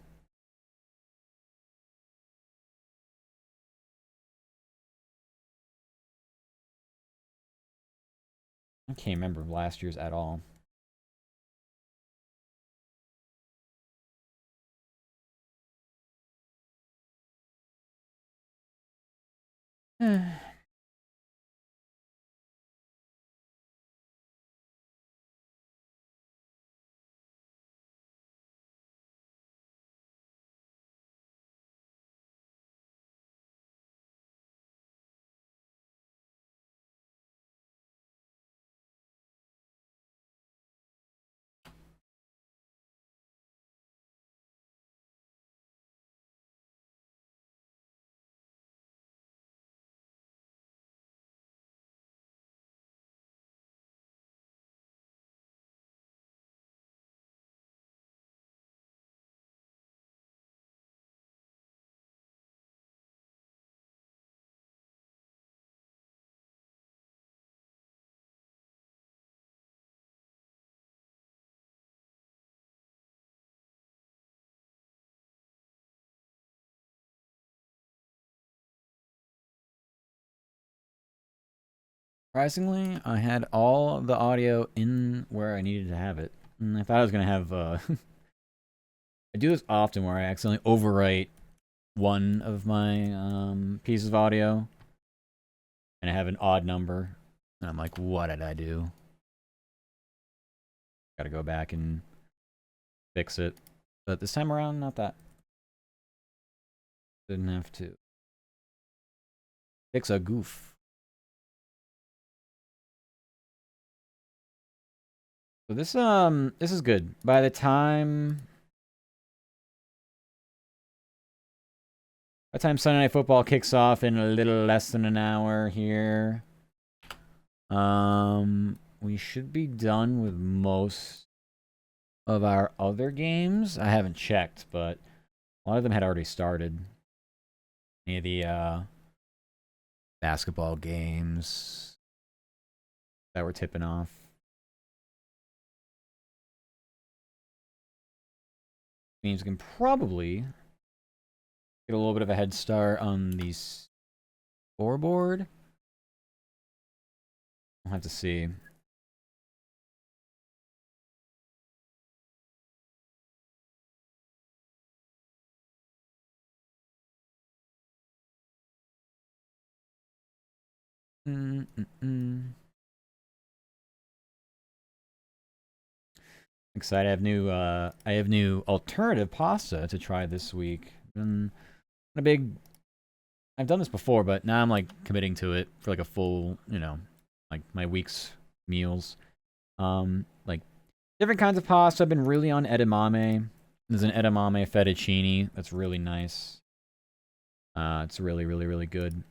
I can't remember last year's at all. Surprisingly, I had all of the audio in where I needed to have it. And I thought I was gonna have I do this often where I accidentally overwrite one of my pieces of audio and I have an odd number. And I'm like, what did I do? Gotta go back and fix it. But this time around, not that. Didn't have to fix a goof. So this is good. By the time Sunday Night Football kicks off in a little less than an hour here, we should be done with most of our other games. I haven't checked, but a lot of them had already started. Any of the basketball games that were tipping off. Means we can probably get a little bit of a head start on the scoreboard. I'll have to see. Excited! I have new alternative pasta to try this week. Been a big. I've done this before, but now I'm like committing to it for like a full, like my week's meals. Like different kinds of pasta. I've been really on edamame. There's an edamame fettuccine that's really nice. It's really, really, really good.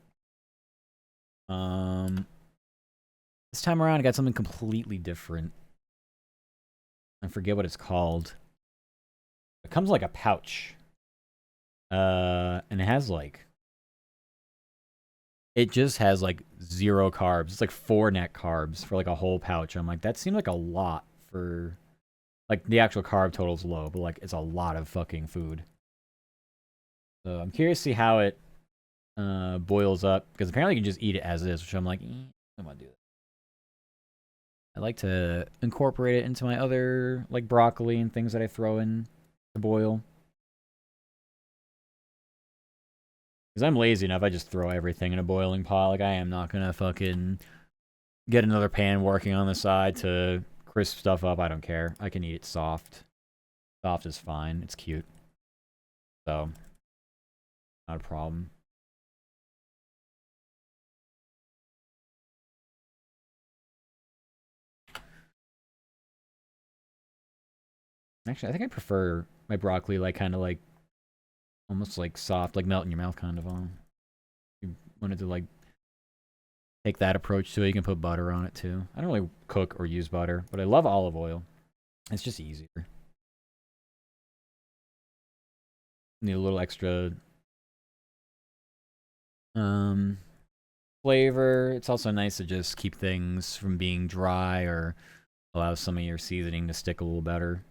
This time around, I got something completely different. I forget what it's called. It comes like a pouch. And it has like... It just has like 0 carbs. It's like 4 net carbs for like a whole pouch. I'm like, that seemed like a lot for... Like, the actual carb total's low, but like, it's a lot of fucking food. So I'm curious to see how it boils up. Because apparently you can just eat it as is, which I'm like, I don't want to do that. I like to incorporate it into my other, like, broccoli and things that I throw in to boil. Because I'm lazy enough, I just throw everything in a boiling pot. Like, I am not gonna fucking get another pan working on the side to crisp stuff up. I don't care. I can eat it soft. Soft is fine. It's cute. So, not a problem. Actually, I think I prefer my broccoli, like, kind of like, almost like soft, like melt in your mouth kind of on. You wanted to, like, take that approach to it. You can put butter on it, too. I don't really cook or use butter, but I love olive oil. It's just easier. Need a little extra flavor. It's also nice to just keep things from being dry or allow some of your seasoning to stick a little better.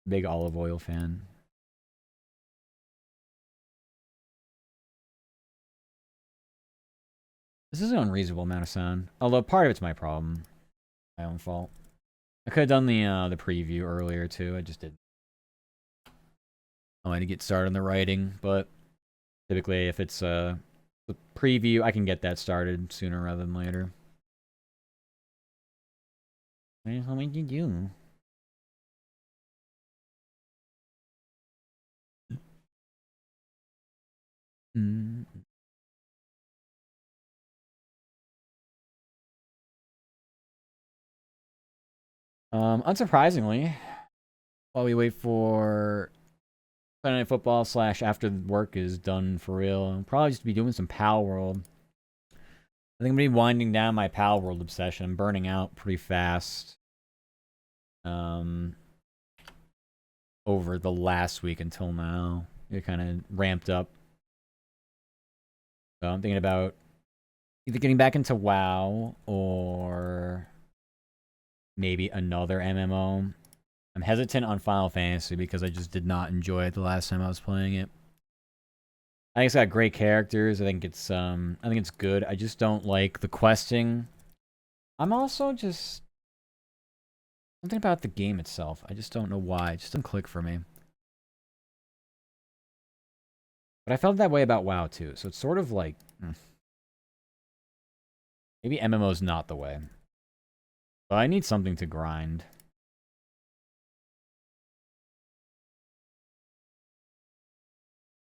Big olive oil fan. This is an unreasonable amount of sound. Although part of it's my problem. My own fault. I could have done the preview earlier too. I just didn't. I wanted to get started on the writing, but typically if it's the preview, I can get that started sooner rather than later. What did you do? Unsurprisingly, while we wait for Sunday Night Football / after work is done for real, I'll probably just be doing some Palworld. I think I'm gonna be winding down my Palworld obsession. I'm burning out pretty fast. Over the last week until now, it kind of ramped up. So I'm thinking about either getting back into WoW or maybe another MMO. I'm hesitant on Final Fantasy because I just did not enjoy it the last time I was playing it. I think it's got great characters. I think it's good. I just don't like the questing. I'm also just something about the game itself. I just don't know why. It just doesn't click for me. But I felt that way about WoW too. So it's sort of like maybe MMO's not the way. But I need something to grind.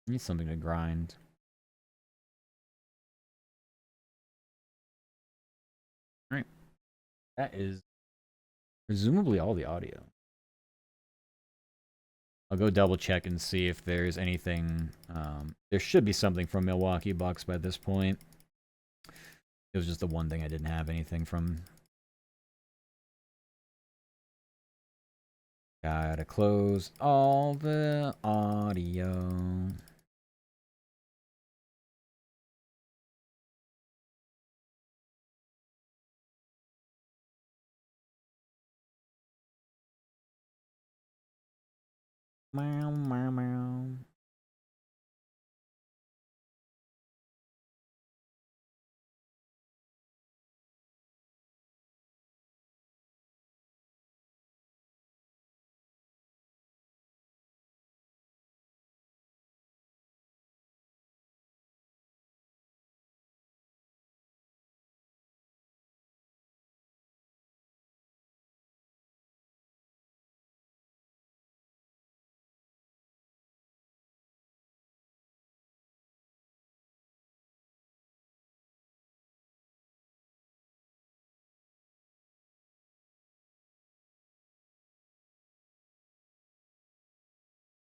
I need something to grind. All right. That is presumably all the audio. I'll go double check and see if there's anything. There should be something from Milwaukee Bucks by this point. It was just the one thing I didn't have anything from. Gotta close all the audio. Meow, meow, meow.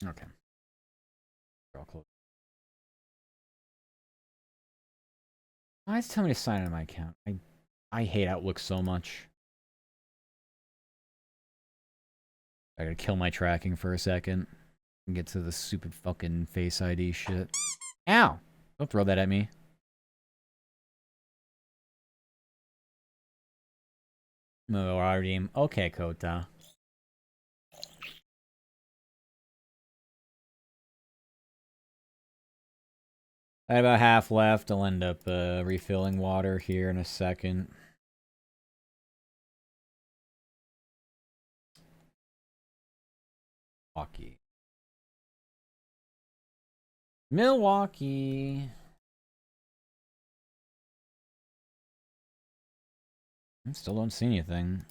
Okay. I'll close. Why is it telling me to sign in my account? I hate Outlook so much. I gotta kill my tracking for a second and get to the stupid fucking Face ID shit. Ow! Don't throw that at me. No, already. Okay, Kota. I have about half left. I'll end up refilling water here in a second. Milwaukee. Milwaukee. I still don't see anything.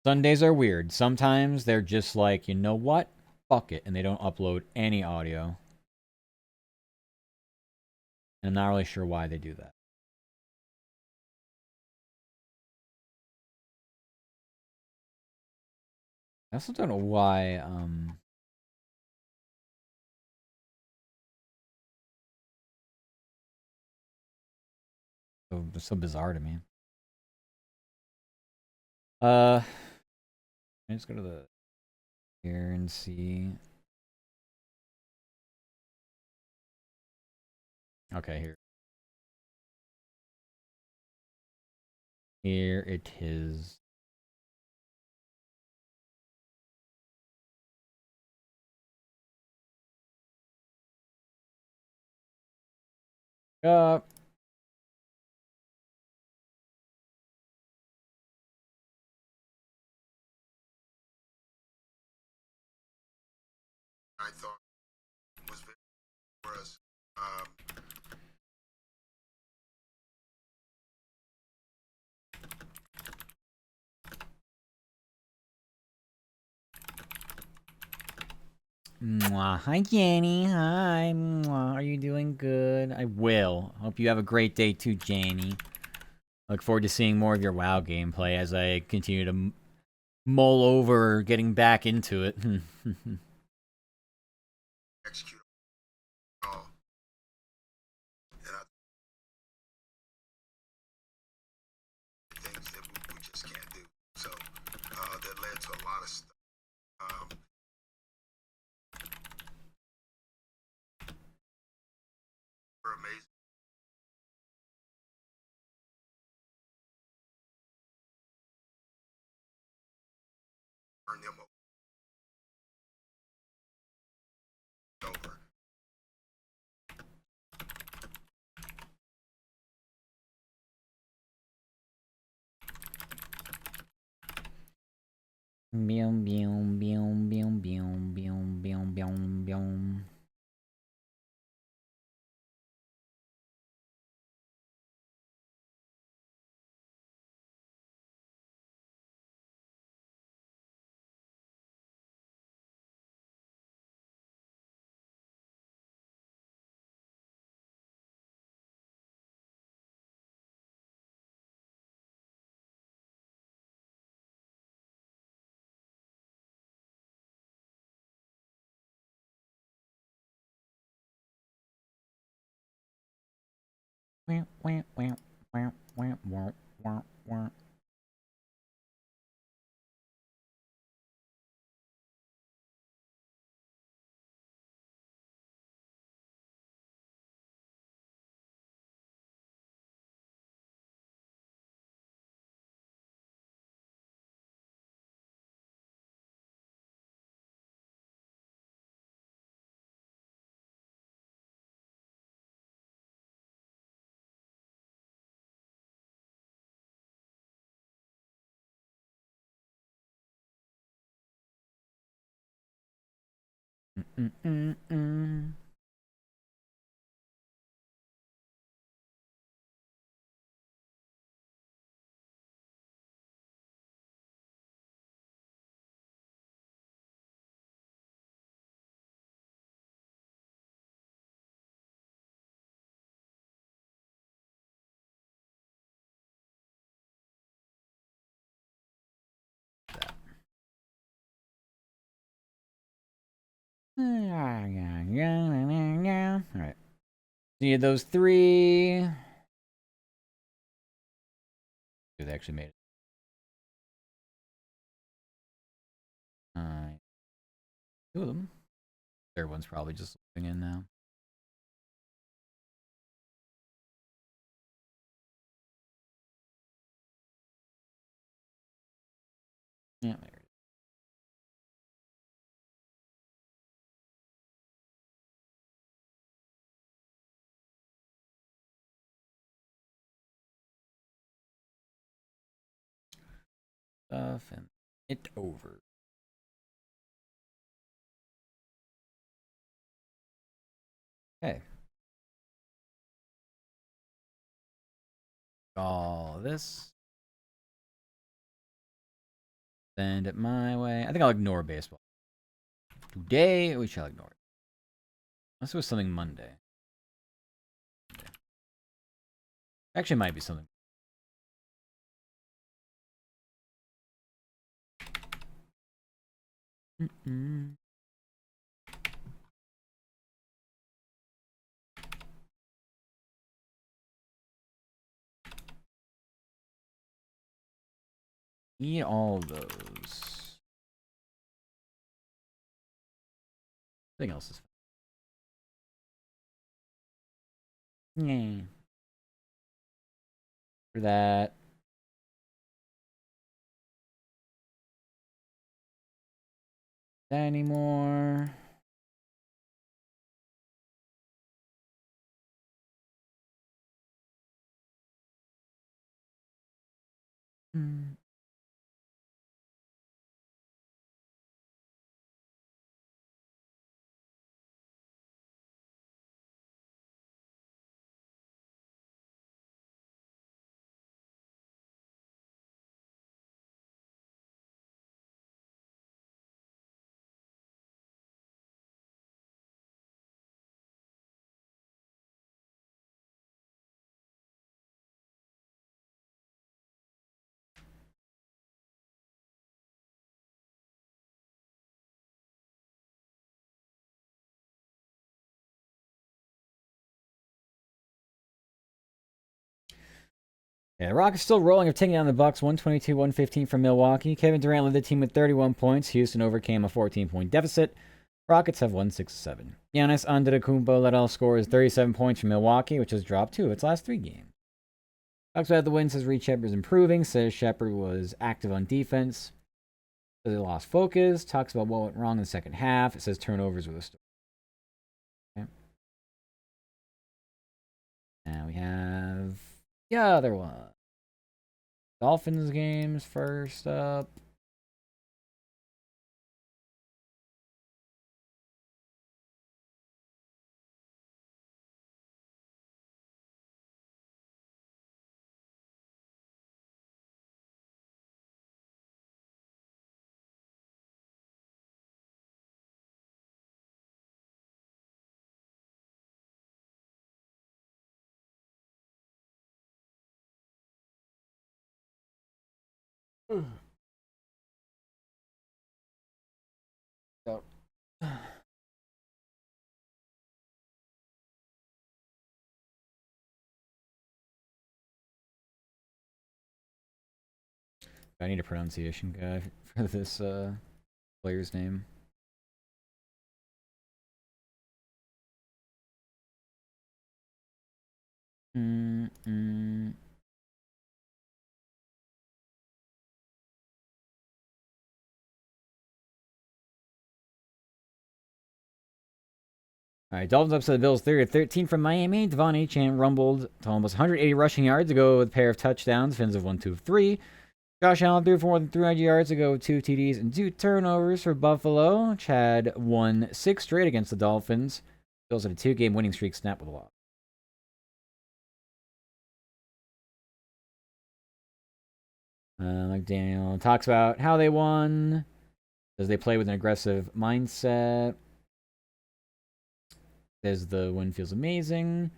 Sundays are weird. Sometimes they're just like, you know what? Fuck it. And they don't upload any audio. And I'm not really sure why they do that. I also don't know why, it's so bizarre to me. I just go to the here and see. Okay, here. Here it is. Uh, I thought was very for us. Mwah. Hi, Jenny. Hi. Mwah. Are you doing good? I will. Hope you have a great day too, Jenny. Look forward to seeing more of your WoW gameplay as I continue to mull over getting back into it. Execute all, and I things that we just can't do. So that led to a lot of stuff. We're amazing. Turn them over. Boom, boom, boom, boom, boom, boom, boom, boom, boom. Wah, wah, wah, wah, wah, wah, wah, wah. Mm-mm-mm-mm. Alright. Need those three. They actually made it. Two of them. Third one's probably just living in now. Yeah, there it is. Stuff and it over. Okay. All this. Send it my way. I think I'll ignore baseball. Today, we shall ignore it. Unless it was something Monday. Actually, it might be something. Mm-mm. Need all those. Everything else is fine. Yeah. For that. That anymore. Mm. Yeah, the Rockets still rolling of taking down the Bucks 122-115 from Milwaukee. Kevin Durant led the team with 31 points. Houston overcame a 14-point deficit. Rockets have won 6-7. Giannis Antetokounmpo led all scorers 37 points from Milwaukee, which has dropped 2 of its last 3 games. Talks about the win, says Reed Shepard's improving, says Shepard was active on defense. Says they lost focus. Talks about what went wrong in the second half. It says turnovers were the story. Okay. Now we have the other one. Dolphins games first up. So. I need a pronunciation guy for this player's name. All right, Dolphins upset the Bills 30-13 from Miami. Devon Achane rumbled to almost 180 rushing yards to go with a pair of touchdowns. Fins of 1, 2, 3. Josh Allen threw for more than 300 yards to go with 2 TDs and 2 turnovers for Buffalo. Chad won 6 straight against the Dolphins. Bills had a 2-game winning streak snapped with a loss. McDaniel talks about how they won. Says they play with an aggressive mindset. Says the win feels amazing.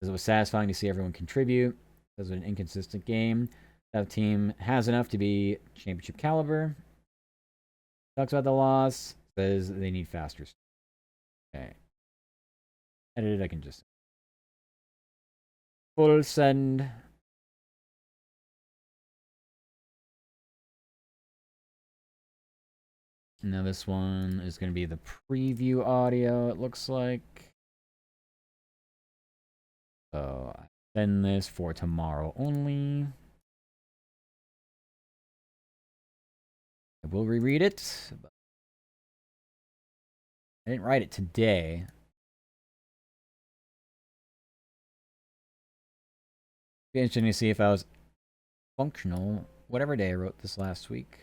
Says it was satisfying to see everyone contribute. Says it was an inconsistent game. That team has enough to be championship caliber. Talks about the loss. Says they need faster. Okay. Edited, I can just full send. Now this one is going to be the preview audio, it looks like. So I send this for tomorrow only. I will reread it. But I didn't write it today. Be interesting to see if I was functional whatever day I wrote this last week.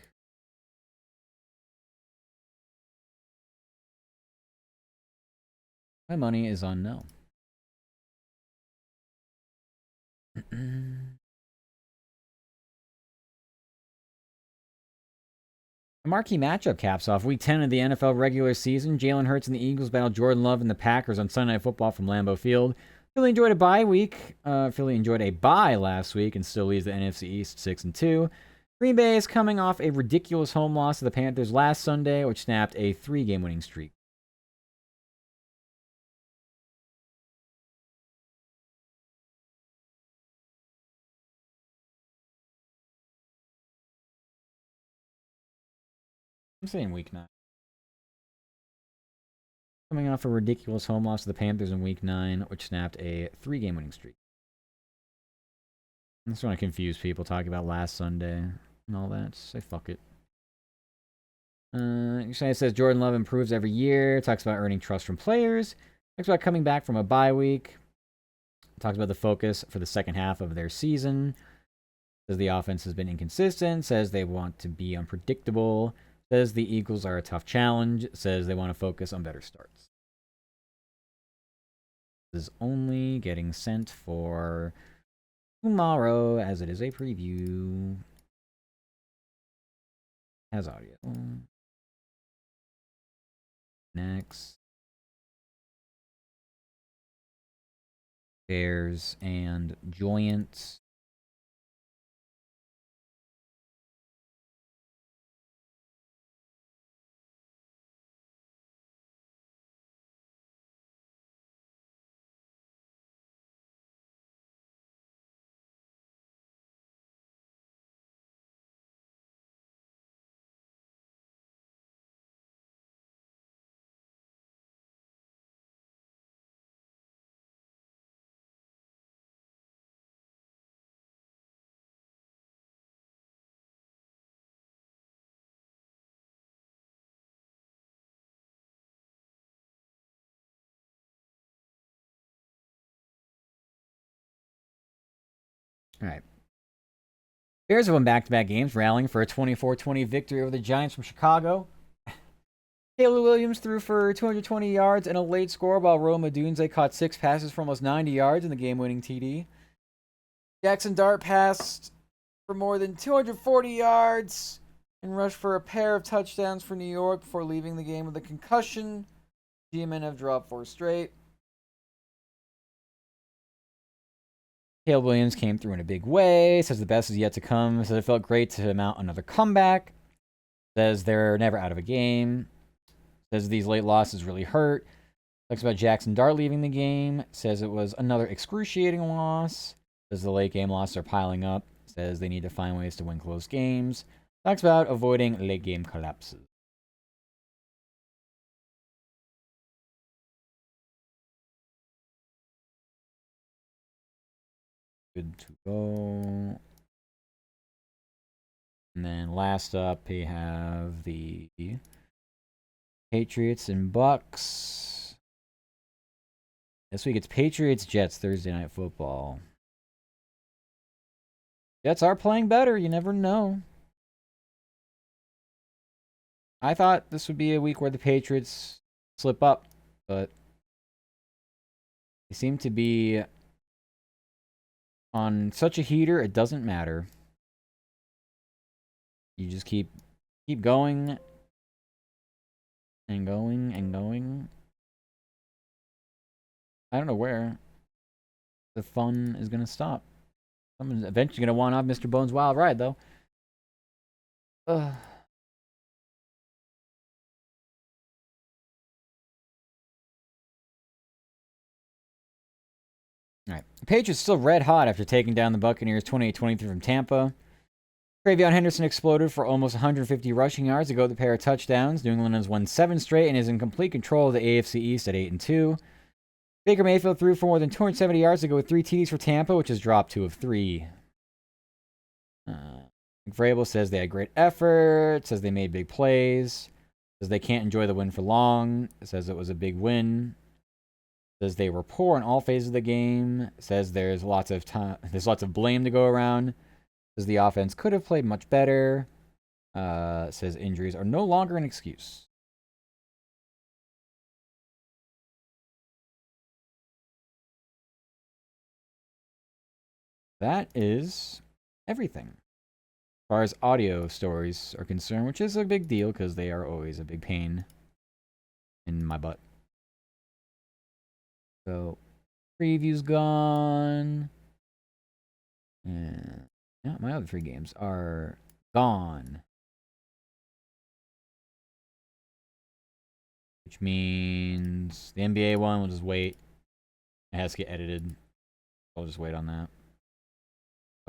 My money is on no. A marquee matchup caps off Week 10 of the NFL regular season. Jalen Hurts and the Eagles battle Jordan Love and the Packers on Sunday Night Football from Lambeau Field. Philly enjoyed a bye week. Philly enjoyed a bye last week and still leads the NFC East 6-2. Green Bay is coming off a ridiculous home loss to the Panthers last Sunday, which snapped a 3-game winning streak. I'm saying Week 9. Coming off a ridiculous home loss to the Panthers in Week 9, which snapped a 3-game winning streak. I just want to confuse people talking about last Sunday and all that. Just say fuck it. It says Jordan Love improves every year. Talks about earning trust from players. Talks about coming back from a bye week. Talks about the focus for the second half of their season. Says the offense has been inconsistent. Says they want to be unpredictable. Says the Eagles are a tough challenge. Says they want to focus on better starts. This is only getting sent for tomorrow, as it is a preview. Has audio. Next. Bears and Giants. All right. Bears have won back-to-back games, rallying for a 24-20 victory over the Giants from Chicago. Taylor Williams threw for 220 yards and a late score, while Rome Odunze caught 6 passes for almost 90 yards in the game-winning TD. Jackson Dart passed for more than 240 yards and rushed for a pair of touchdowns for New York before leaving the game with a concussion. G-men have dropped 4 straight. Caleb Williams came through in a big way. Says the best is yet to come. Says it felt great to mount another comeback. Says they're never out of a game. Says these late losses really hurt. Talks about Jackson Dart leaving the game. Says it was another excruciating loss. Says the late game losses are piling up. Says they need to find ways to win close games. Talks about avoiding late game collapses. Good to go. And then last up, we have the Patriots and Bucks. This week it's Patriots Jets Thursday Night Football. Jets are playing better. You never know. I thought this would be a week where the Patriots slip up, but they seem to be on such a heater, it doesn't matter. You just keep going and going and going. I don't know where the fun is going to stop. Someone's eventually going to want off Mr. Bones' wild ride, though. Ugh. All right. The Patriots still red hot after taking down the Buccaneers 28-23 from Tampa. Travion Henderson exploded for almost 150 rushing yards to go with a pair of touchdowns. New England has won 7 straight and is in complete control of the AFC East at 8-2. Baker Mayfield threw for more than 270 yards to go with 3 TDs for Tampa, which has dropped 2 of 3. Vrabel says they had great effort, says they made big plays, says they can't enjoy the win for long, says it was a big win, says they were poor in all phases of the game, says there's lots of blame to go around, says the offense could have played much better, says injuries are no longer an excuse. That is everything. As far as audio stories are concerned, which is a big deal because they are always a big pain in my butt. So, preview's gone. And yeah, my other 3 games are gone. Which means the NBA one will just wait. It has to get edited. I'll just wait on that.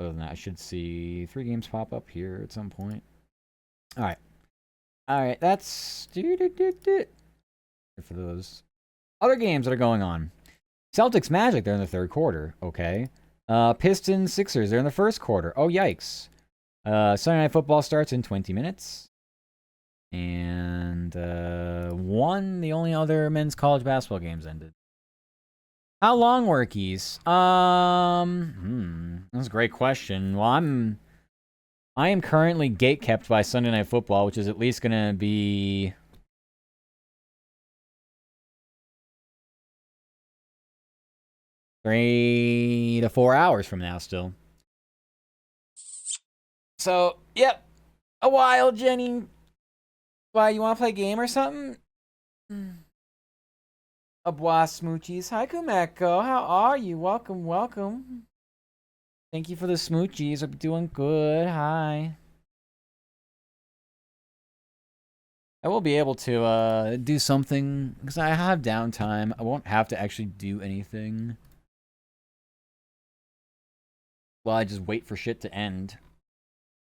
Other than that, I should see 3 games pop up here at some point. Alright. Alright, that's for those other games that are going on. Celtics Magic, they're in the 3rd quarter. Okay. Pistons Sixers, they're in the 1st quarter. Oh, yikes. Sunday Night Football starts in 20 minutes. And the only other men's college basketball games ended. How long, Workies? That's a great question. Well, I am currently gatekept by Sunday Night Football, which is at least gonna be 3 to 4 hours from now still. So, yep. A while, Jenny. Why, you wanna play a game or something? Abwa Smoochies. Hi, Kumeko. How are you? Welcome, welcome. Thank you for the smoochies. I'm doing good. Hi. I will be able to do something because I have downtime. I won't have to actually do anything. Well, I just wait for shit to end.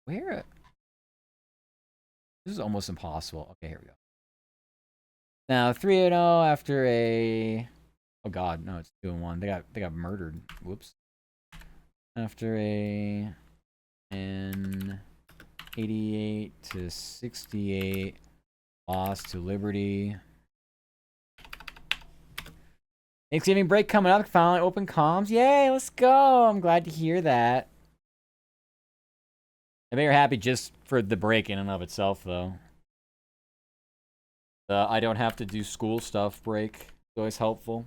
Where? This is almost impossible. Okay, here we go. Now 3-0 after a. Oh God, no, it's 2-1. They got murdered. Whoops. After an 88-68 loss to Liberty. Thanksgiving break coming up. Finally open comms. Yay, let's go. I'm glad to hear that. I bet you're happy just for the break in and of itself, though. I don't have to do school stuff break. It's always helpful.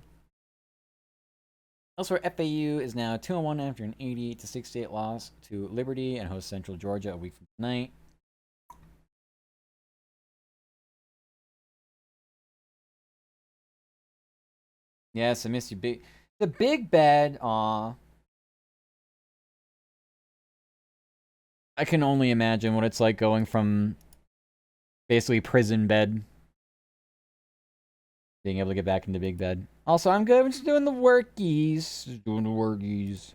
Elsewhere, FAU is now 2-1 after an 88-68 loss to Liberty and hosts Central Georgia a week from tonight. Yes, I miss you, big. The big bad. Aw. I can only imagine what it's like going from basically prison bed, being able to get back into big bed. Also, I'm good. I'm just doing the workies. Just doing the workies.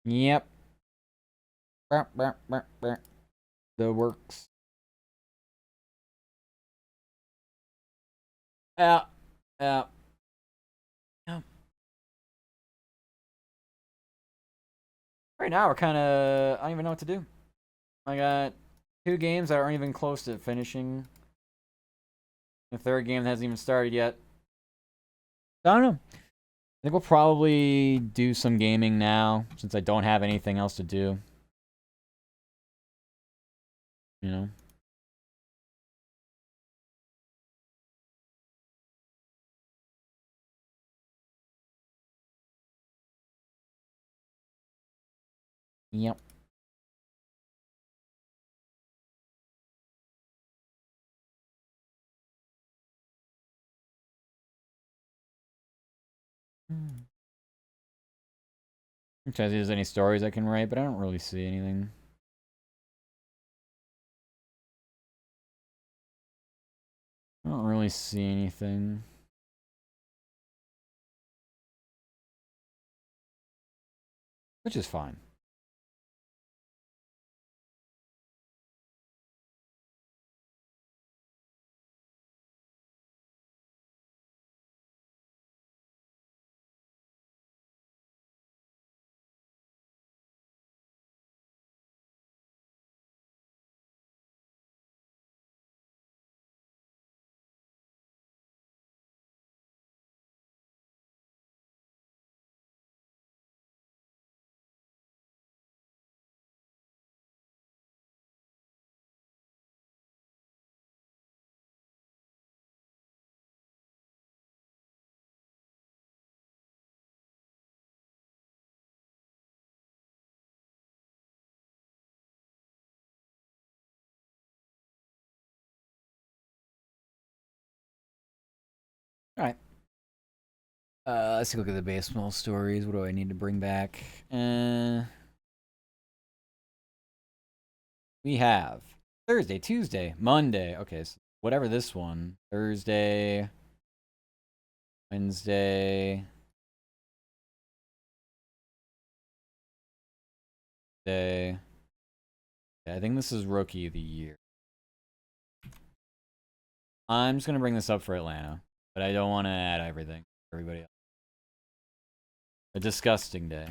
Yep. The works. Yeah. Yeah. Yeah. Right now, we're kind of. I don't even know what to do. I got 2 games that aren't even close to finishing. The 3rd game hasn't even started yet. I don't know. I think we'll probably do some gaming now, since I don't have anything else to do. You know? Yep. I'm trying to see if there's any stories I can write, but I don't really see anything. I don't really see anything. Which is fine. Alright. Let's take a look at the baseball stories. What do I need to bring back? We have Thursday, Tuesday, Monday. Okay, so whatever this one. Thursday, Wednesday, Day. Yeah, I think this is Rookie of the Year. I'm just gonna bring this up for Atlanta, but I don't want to add everything for everybody else. A disgusting day.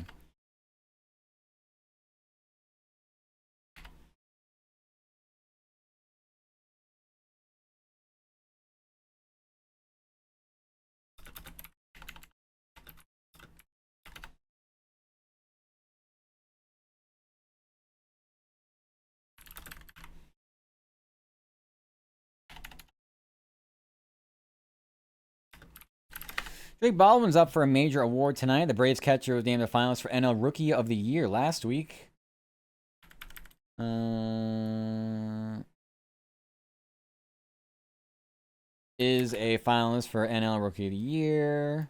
Jake Baldwin's up for a major award tonight. The Braves catcher was named a finalist for NL Rookie of the Year last week. Is a finalist for NL Rookie of the Year.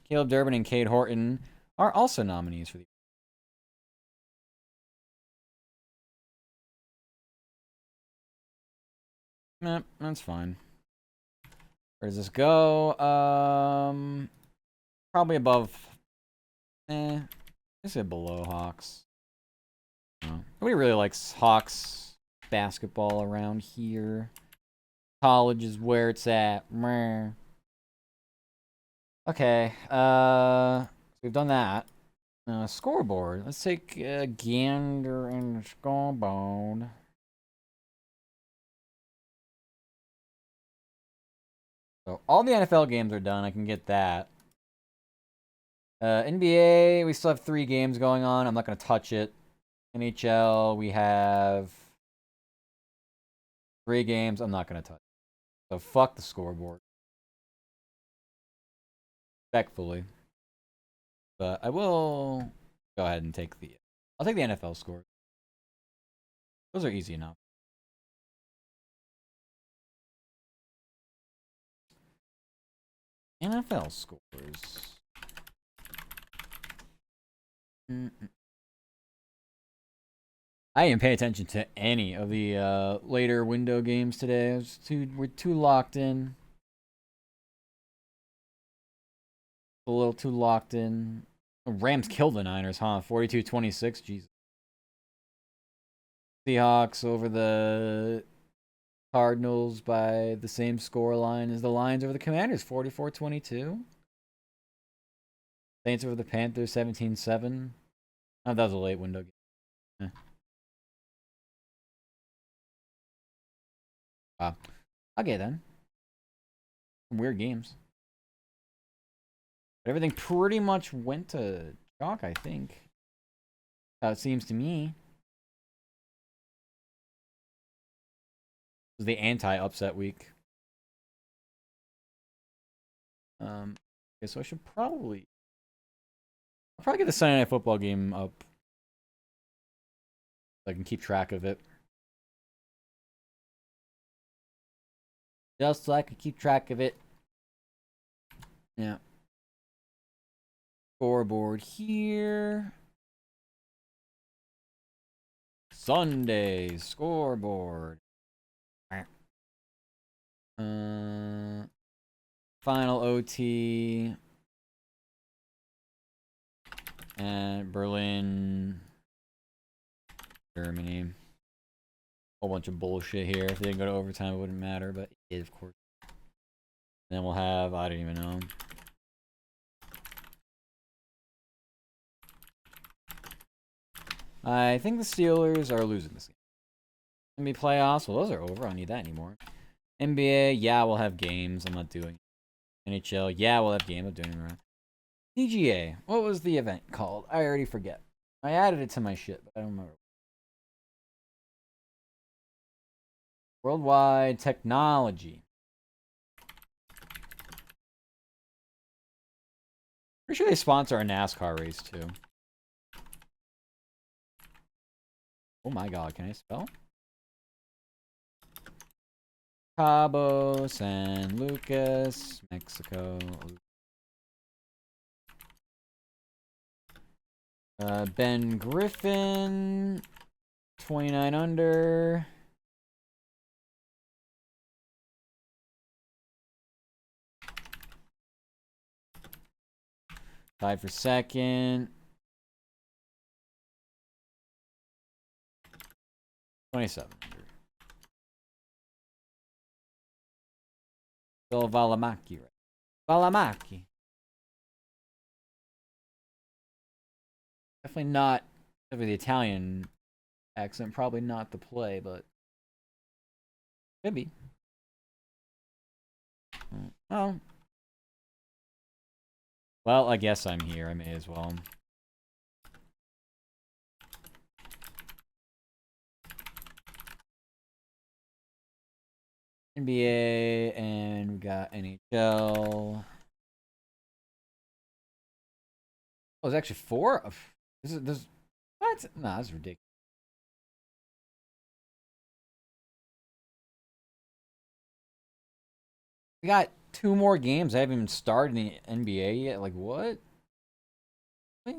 Caleb Durbin and Cade Horton are also nominees for the. Nah, that's fine. Where does this go? Probably above. I say below Hawks. Nobody really likes Hawks basketball around here. College is where it's at. Okay. We've done that. Scoreboard. Let's take a gander in the scoreboard. So all the NFL games are done. I can get that. NBA, we still have 3 games going on. I'm not going to touch it. NHL, we have 3 games. I'm not going to touch it. So fuck the scoreboard. Respectfully. But I will go ahead and take the. I'll take the NFL score. Those are easy enough. NFL scores. I didn't pay attention to any of the later window games today. We're too locked in. A little too locked in. Oh, Rams killed the Niners, huh? 42-26. Jesus. Seahawks over the Cardinals by the same score line as the Lions over the Commanders, 44-22. Saints over the Panthers, 17-7. Oh, that was a late window game. Eh. Wow. Okay, then. Some weird games. But everything pretty much went to chalk, I think. It seems to me. It was the anti-upset week. Okay, so I'll probably get the Sunday Night Football game up so I can keep track of it. Just so I can keep track of it. Yeah. Scoreboard here. Sunday scoreboard. Final OT. And Berlin, Germany. Whole bunch of bullshit here. If they didn't go to overtime, it wouldn't matter, but it did, of course. And then we'll have, I don't even know. I think the Steelers are losing this game. NBA playoffs, well, those are over. I don't need that anymore. NBA, yeah, we'll have games. I'm not doing it. NHL, yeah, we'll have games. I'm doing it around. PGA, what was the event called? I already forget. I added it to my shit, but I don't remember. Worldwide technology. Pretty sure they sponsor a NASCAR race too. Oh my god, can I spell? Cabo San Lucas, Mexico. Ben Griffin, 29 under. Tied for second. 27 under. Bill Valimaki, right? Valimaki. Definitely not over the Italian accent. Probably not the play, but could be. Oh. Well, I guess I'm here. I may as well. NBA, and we got NHL. Oh, there's actually four of this. What? Nah, that's ridiculous. We got two more games. I haven't even started in the NBA yet. Like what? Wait.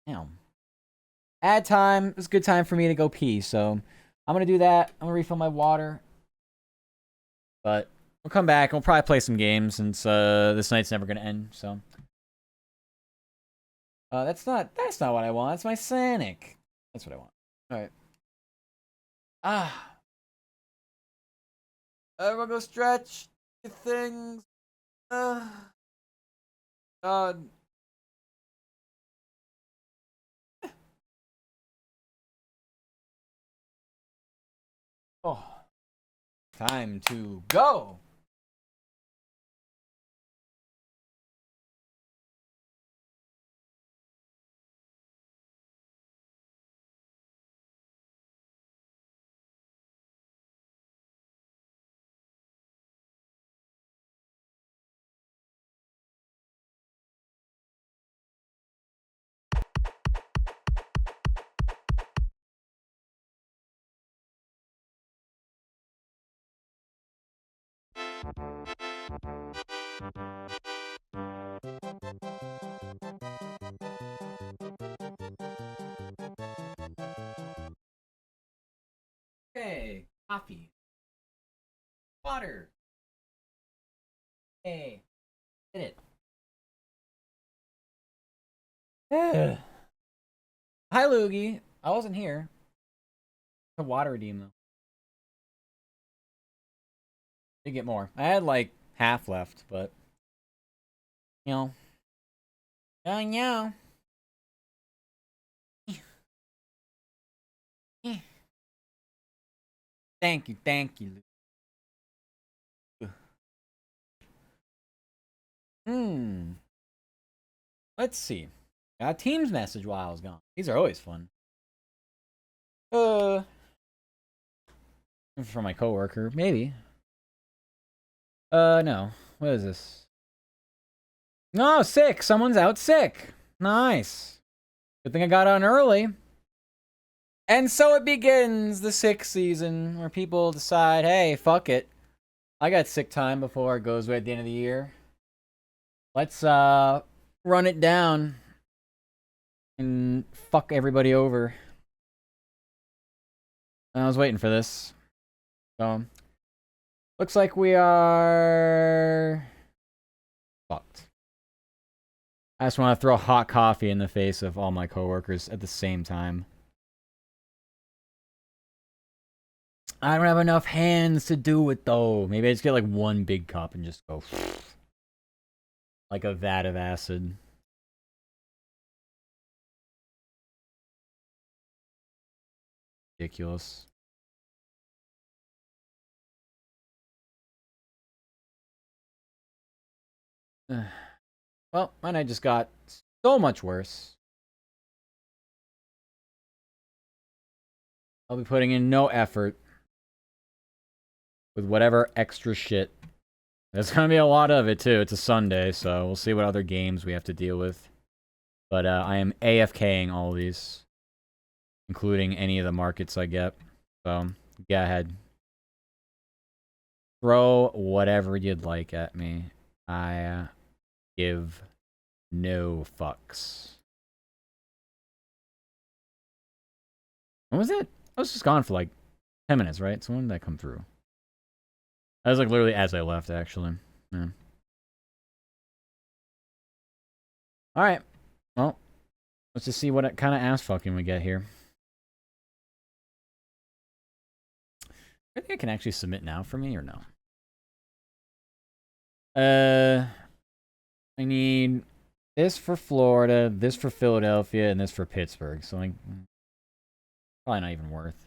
Damn. Ad time. It's a good time for me to go pee. So I'm gonna do that. I'm gonna refill my water. But we'll come back and we'll probably play some games since this night's never gonna end. So that's not what I want. That's my Sonic. That's what I want. All right. Ah. Everyone go stretch your things. God. Oh. Time to go. Okay, coffee. Water. Hey, hit it. Hi, Loogie. I wasn't here. The water redeem, though. Did get more. I had like half left, but you know. Oh no. Thank you, thank you. Let's see. Got a Teams message while I was gone. These are always fun. For my coworker, maybe. No. What is this? No, sick. Someone's out sick. Nice. Good thing I got on early. And so it begins the sick season where people decide, hey, fuck it. I got sick time before it goes away at the end of the year. Let's run it down and fuck everybody over. I was waiting for this. So looks like we are fucked. I just want to throw hot coffee in the face of all my coworkers at the same time. I don't have enough hands to do it though. Maybe I just get like one big cup and just go like a vat of acid. Ridiculous. Well, my night just got so much worse. I'll be putting in no effort with whatever extra shit. There's gonna be a lot of it too. It's a Sunday, so we'll see what other games we have to deal with. But I am AFKing all of these, including any of the markets I get. So go ahead. Throw whatever you'd like at me. I give no fucks. When was that? I was just gone for like 10 minutes, right? So when did that come through? That was like literally as I left, actually. Yeah. Alright. Well, let's just see what kind of ass fucking we get here. I think I can actually submit now for me or no? I need this for Florida, this for Philadelphia, and this for Pittsburgh. So like, probably not even worth.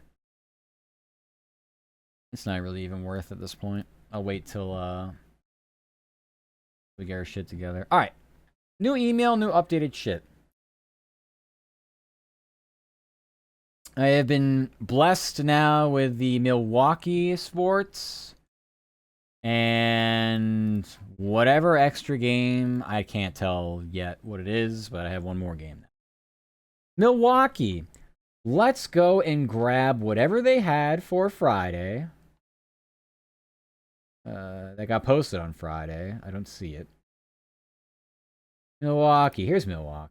It's not really even worth at this point. I'll wait till we get our shit together. All right, new email, new updated shit. I have been blessed now with the Milwaukee sports and whatever extra game. I can't tell yet what it is, but I have one more game now. Milwaukee. Let's go and grab whatever they had for Friday. That got posted on Friday. I don't see it. Milwaukee. Here's Milwaukee.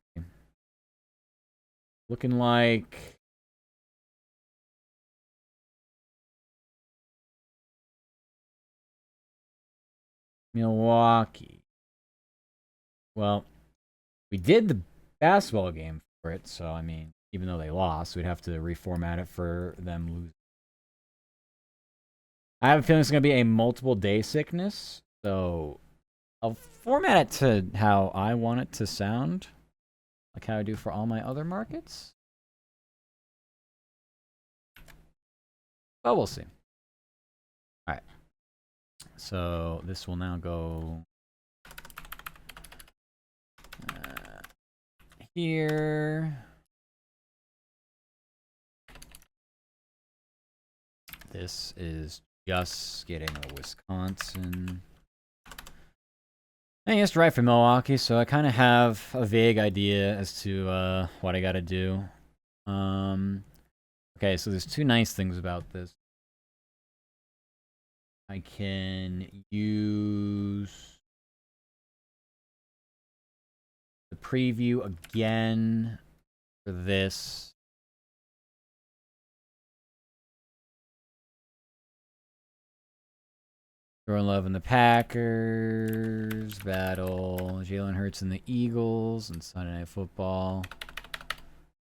Looking like Milwaukee. Well, we did the basketball game for it, so I mean, even though they lost, we'd have to reformat it for them losing. I have a feeling it's going to be a multiple day sickness, so I'll format it to how I want it to sound, like how I do for all my other markets. But we'll see. All right. So this will now go here. This is just getting a Wisconsin. I just right for Milwaukee, so I kind of have a vague idea as to what I got to do. Okay, so there's two nice things about this. I can use the preview again for this. Jordan Love and the Packers battle Jalen Hurts and the Eagles and Sunday Night Football.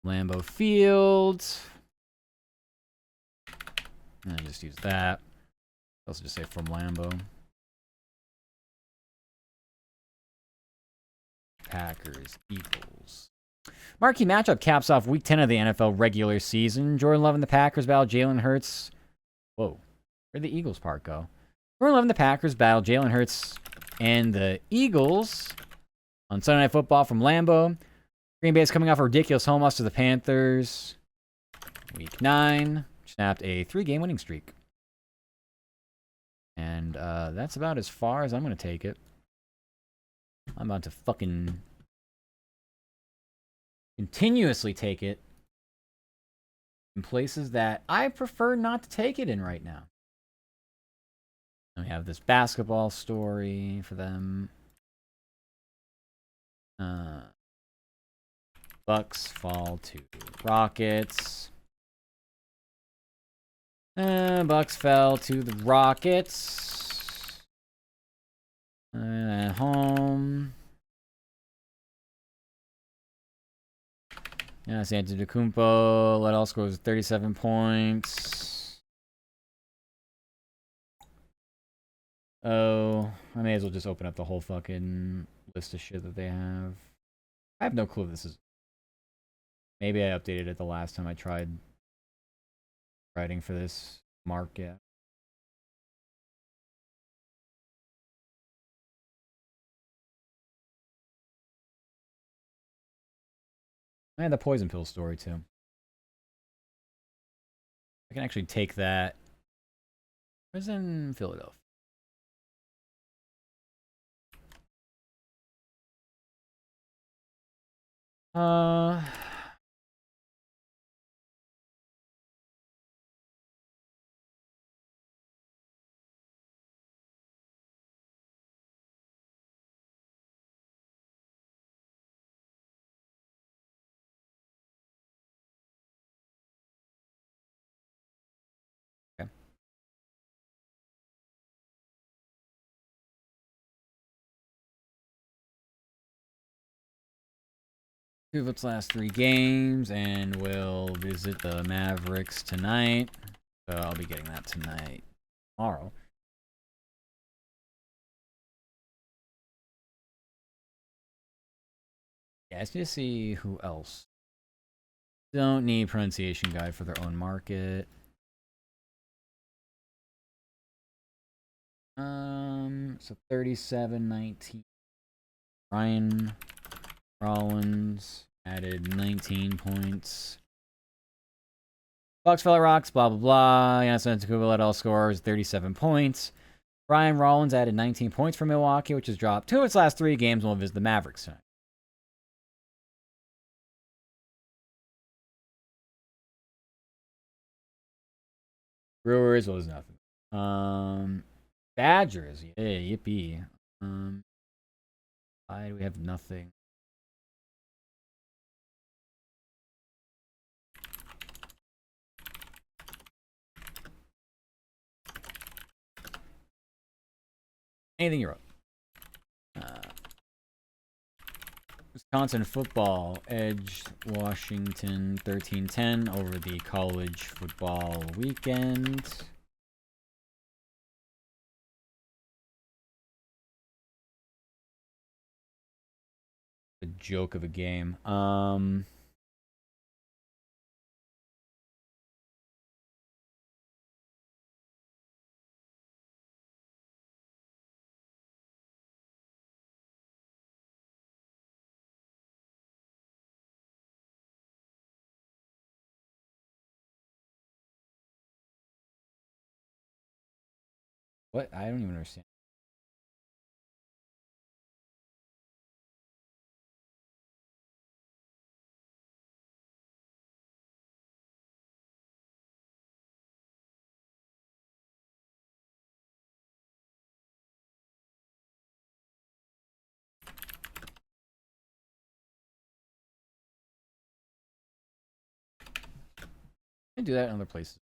Lambeau Field. And I just use that. Also just say from Lambeau. Packers, Eagles. Marquee matchup caps off Week 10 of the NFL regular season. Jordan Love and the Packers battle Jalen Hurts. Whoa. Where'd the Eagles part go? Jordan Love and the Packers battle Jalen Hurts and the Eagles on Sunday Night Football from Lambeau. Green Bay is coming off a ridiculous home loss to the Panthers. Week 9. Snapped a 3-game winning streak. And that's about as far as I'm going to take it. I'm about to fucking continuously take it in places that I prefer not to take it in right now. And we have this basketball story for them. Bucks fall to Rockets. Bucks fell to the Rockets. At home. Yeah, Antetokounmpo led all scores with 37 points. Oh, I may as well just open up the whole fucking list of shit that they have. I have no clue if this is. Maybe I updated it the last time I tried writing for this market. I had the poison pill story too. I can actually take that. Where's in Philadelphia? Okay. Two of its last 3 games, and we'll visit the Mavericks tonight. So I'll be getting that tonight, tomorrow. Yeah, I just need to see who else. Don't need pronunciation guide for their own market. So 37-19. Ryan Rollins added 19 points. Bucks fell at Rocks, blah, blah, blah. Giannis Antetokounmpo led all scorers, 37 points. Ryan Rollins added 19 points for Milwaukee, which has dropped 2 of its last 3 games, and will visit the Mavericks tonight. Brewers was nothing. Badgers, yeah, yippee. Why do we have nothing? Anything you wrote. Wisconsin football edged Washington 13-10 over the college football weekend. A joke of a game. What? I don't even understand. I can do that in other places.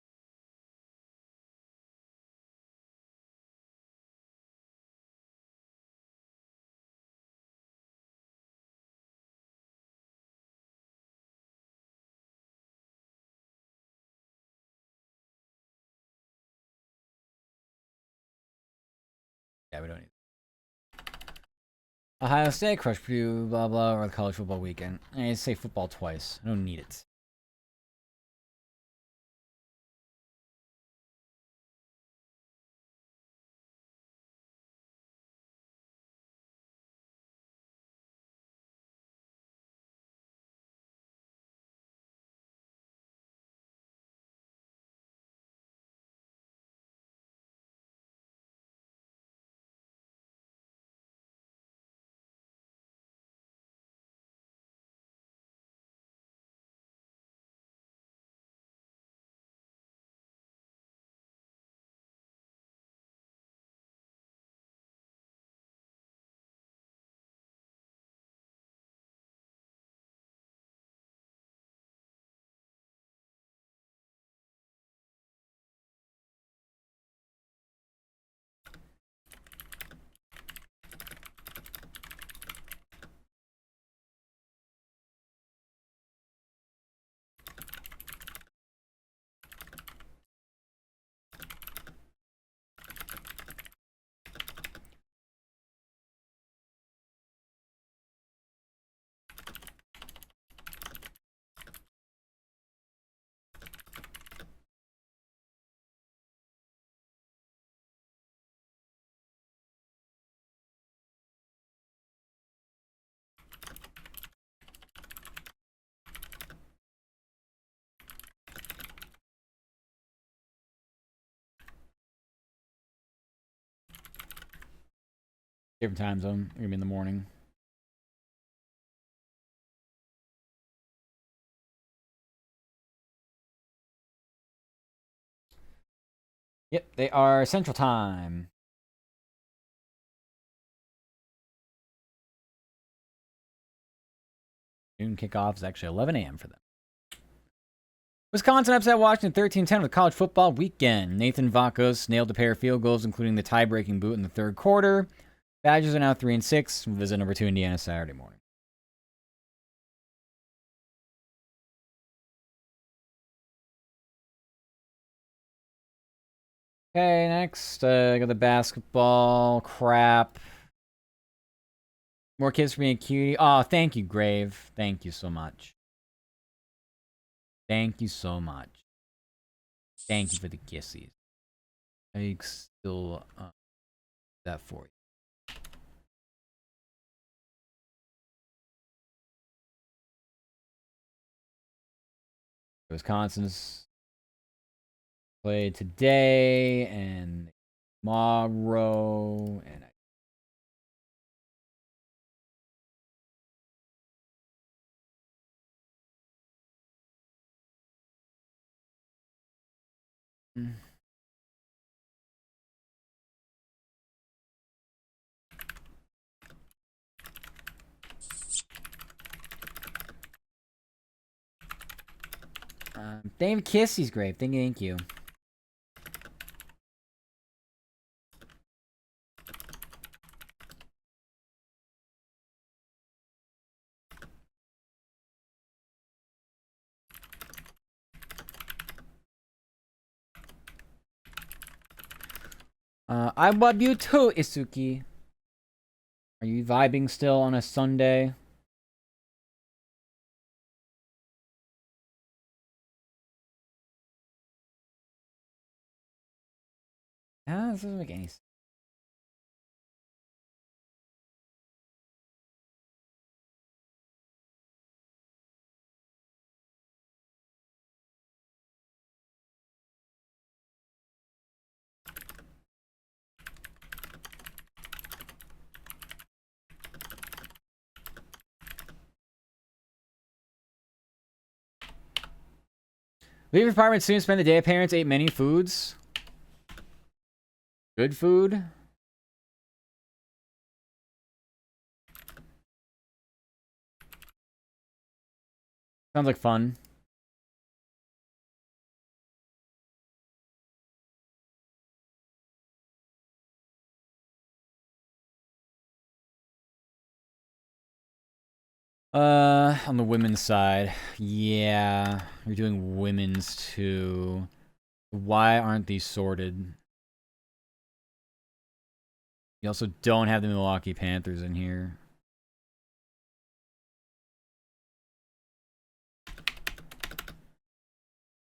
Yeah, we don't need. Ohio State, crush Purdue, blah blah, or the college football weekend. I say football twice. I don't need it. Different time zone. You're gonna be in the morning. Yep, they are Central Time. Noon kickoff is actually 11 a.m. for them. Wisconsin upset Washington 13-10 with college football weekend. Nathan Vakos nailed a pair of field goals, including the tie-breaking boot in the third quarter. Badgers are now 3-6. Visit number 2 Indiana Saturday morning. Okay, next, got the basketball crap. More kids for being a cutie. Oh, thank you, Grave. Thank you so much. Thank you so much. Thank you for the kissies. I still that for you. Wisconsin's played today and tomorrow, and David Kissy's great. Thank you. I love you too, Isuki. Are you vibing still on a Sunday? Ah, this doesn't make any sense. Leave apartment soon. Spend the day at parents. Ate many foods. Good food. Sounds like fun. On the women's side, yeah, you're doing women's too. Why aren't these sorted? You also don't have the Milwaukee Panthers in here.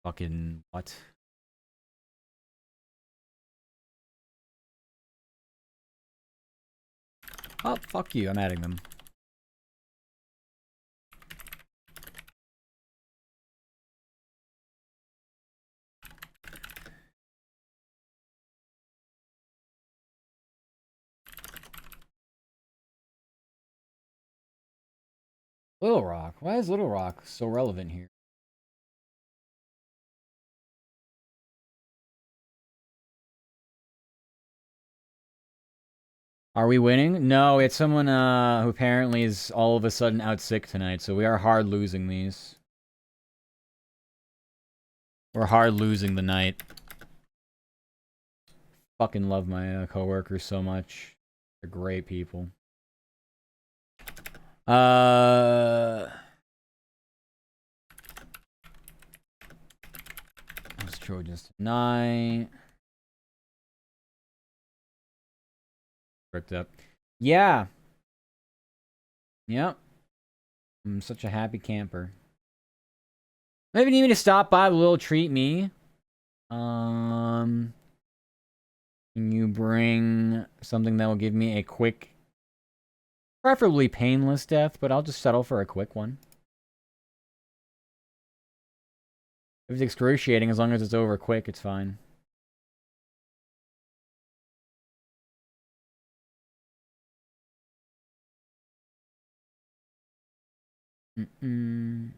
Fucking what? Oh, fuck you. I'm adding them. Little Rock. Why is Little Rock so relevant here? Are we winning? No, it's someone who apparently is all of a sudden out sick tonight, so we are hard losing these. We're hard losing the night. Fucking love my coworkers so much. They're great people. Those Trojans tonight. Bricked up. Yeah. Yep. I'm such a happy camper. Maybe need me to stop by. Will treat me. Can you bring something that will give me a quick, preferably painless death, but I'll just settle for a quick one. If it's excruciating, as long as it's over quick, it's fine. Number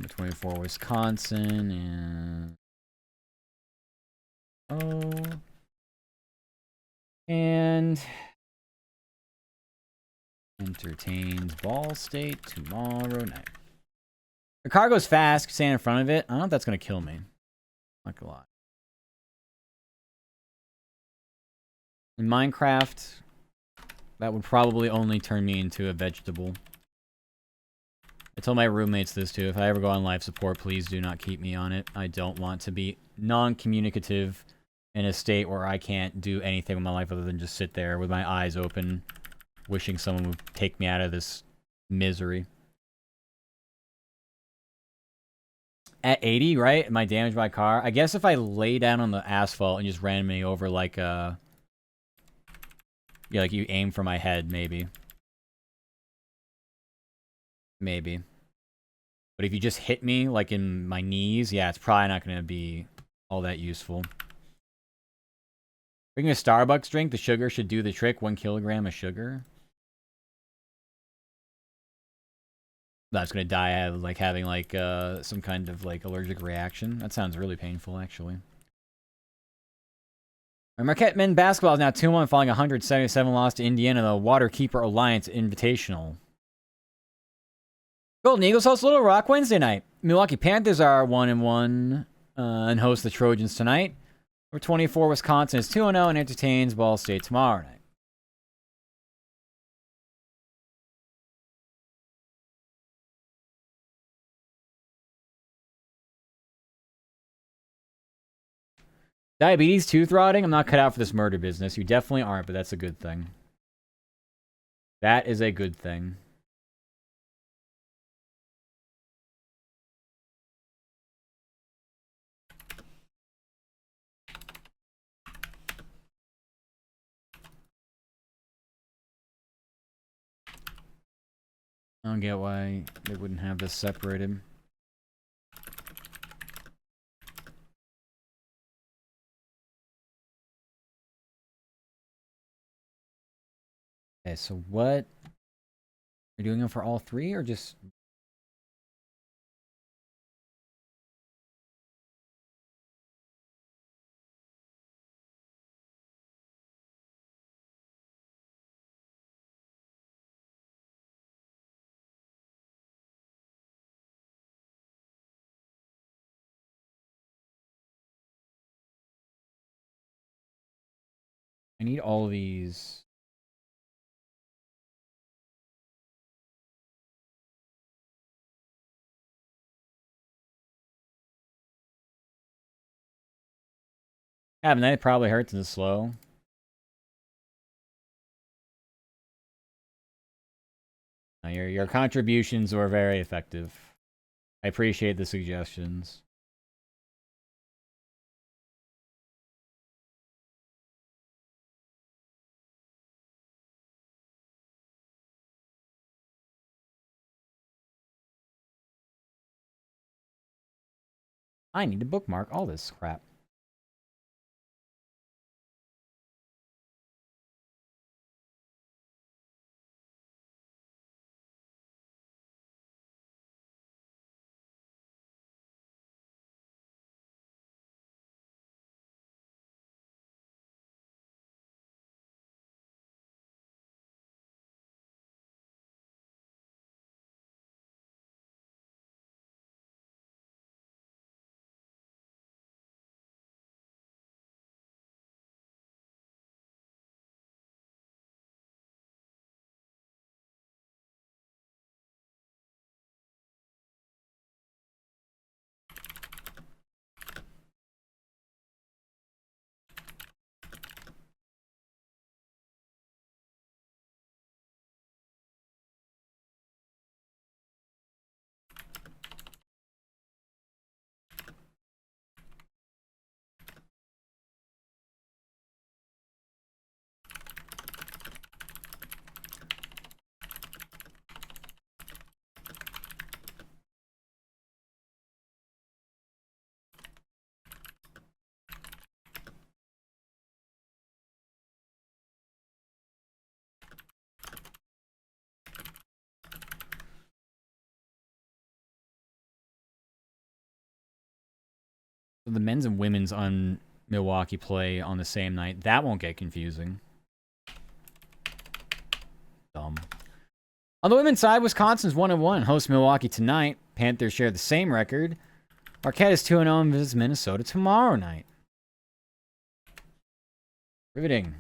24, Wisconsin, and... Oh... And... Entertains Ball State tomorrow night. The car goes fast, stand in front of it. I don't know if that's going to kill me. Not gonna lie. In Minecraft, that would probably only turn me into a vegetable. I told my roommates this too. If I ever go on life support, please do not keep me on it. I don't want to be non-communicative in a state where I can't do anything with my life other than just sit there with my eyes open, wishing someone would take me out of this misery. At 80, right? Am I damaged by a car? I guess if I lay down on the asphalt and just ran me over like a... Yeah, like you aim for my head, maybe. Maybe. But if you just hit me, like in my knees, yeah, it's probably not going to be all that useful. Drinking a Starbucks drink, the sugar should do the trick. 1 kilogram of sugar. That's going to die like having like some kind of like allergic reaction. That sounds really painful, actually. Marquette men basketball is now 2-1 following a 177 loss to Indiana, the Waterkeeper Alliance Invitational. Golden Eagles host Little Rock Wednesday night. Milwaukee Panthers are 1-1 and host the Trojans tonight. Number 24, Wisconsin is 2-0 and entertains Ball State tomorrow night. Diabetes, tooth rotting. I'm not cut out for this murder business. You definitely aren't, but that's a good thing. That is a good thing. I don't get why they wouldn't have this separated. Okay, so what? Are you doing them for all three or just... I need all of these. Yeah, but that probably hurts in the slow. Your contributions were very effective. I appreciate the suggestions. I need to bookmark all this crap. So the men's and women's on Milwaukee play on the same night. That won't get confusing. Dumb. On the women's side, Wisconsin's 1-1. Hosts Milwaukee tonight. Panthers share the same record. Marquette is 2-0 and visits Minnesota tomorrow night. Riveting.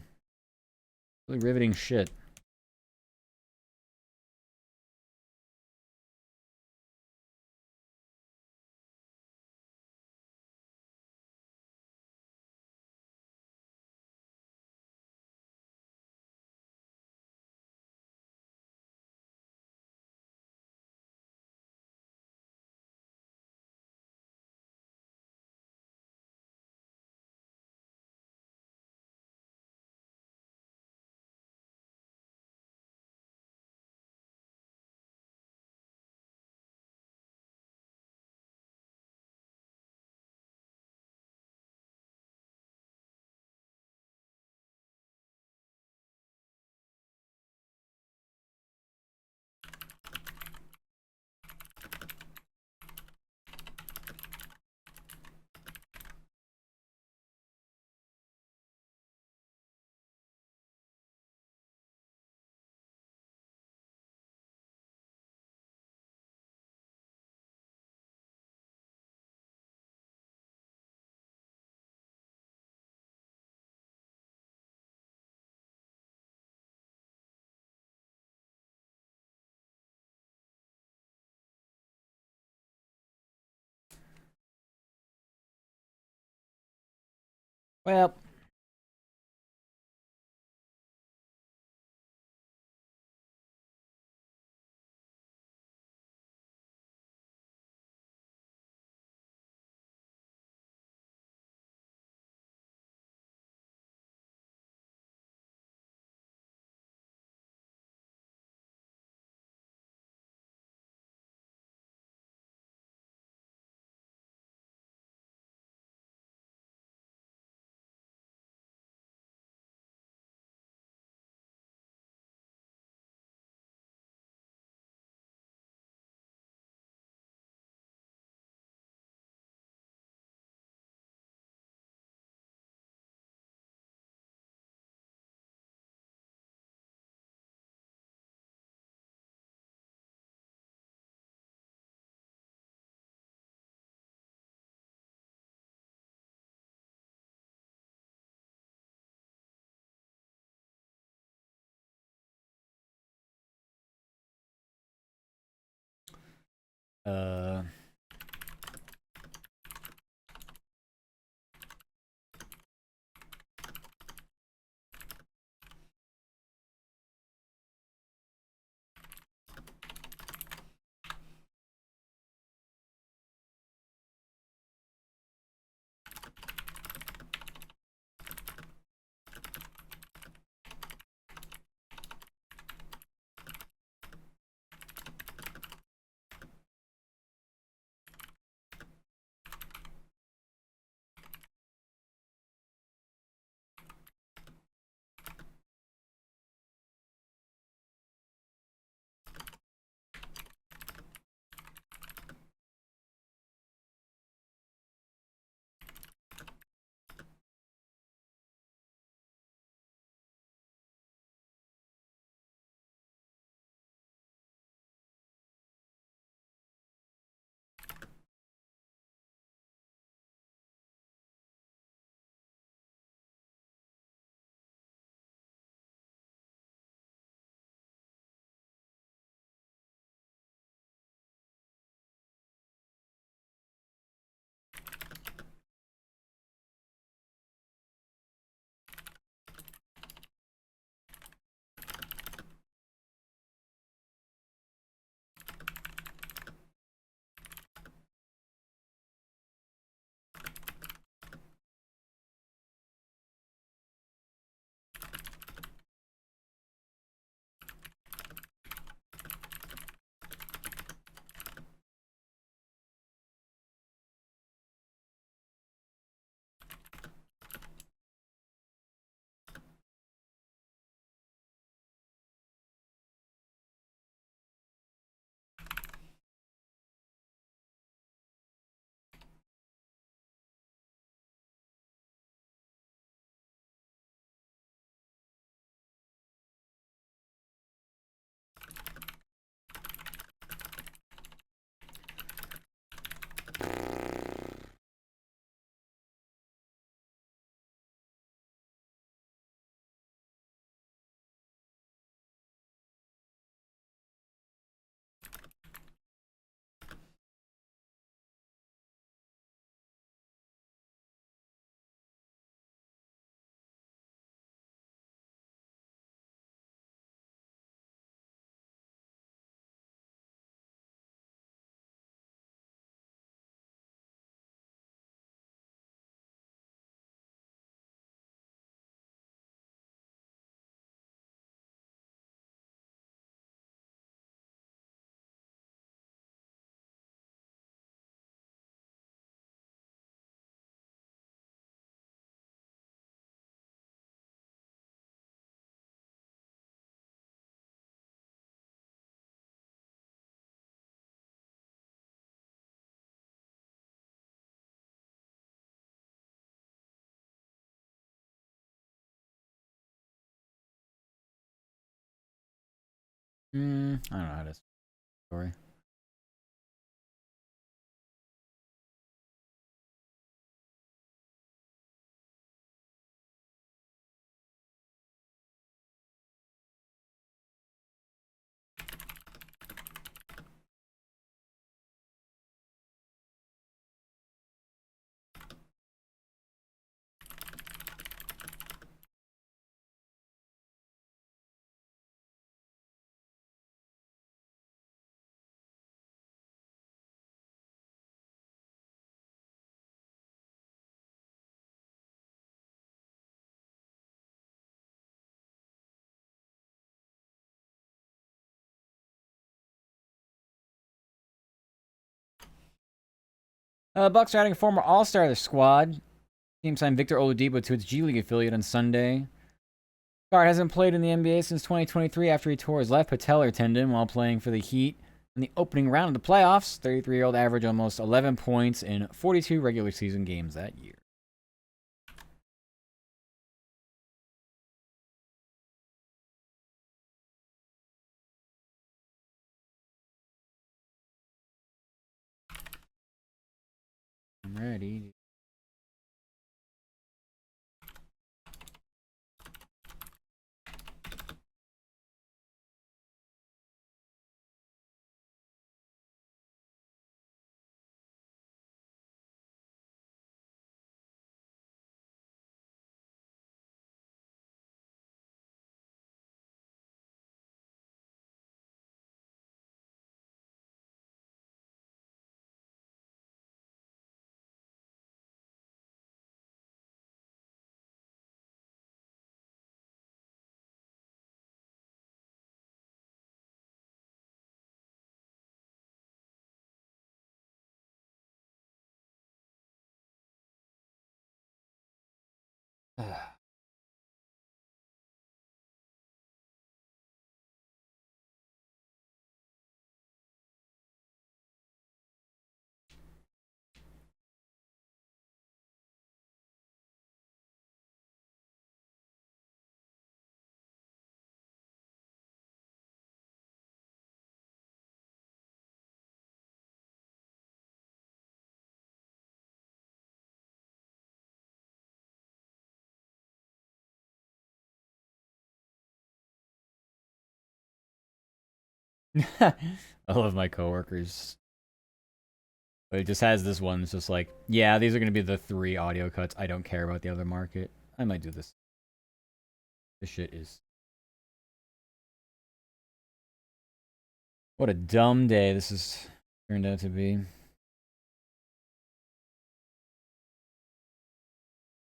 Really riveting shit. Well, uh... I don't know how to story. Bucks are adding a former All-Star to their squad. Team signed Victor Oladipo to its G League affiliate on Sunday. Guard hasn't played in the NBA since 2023 after he tore his left patellar tendon while playing for the Heat in the opening round of the playoffs. 33-year-old averaged almost 11 points in 42 regular season games that year. I'm ready. I love my coworkers. But it just has this one. It's just like, yeah, these are going to be the 3 audio cuts. I don't care about the other market. I might do this. This shit is... What a dumb day this has turned out to be.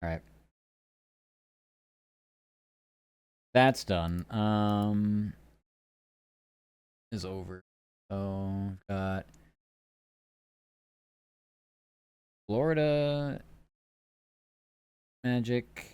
Alright. That's done. Is over. So, got... Florida... Magic...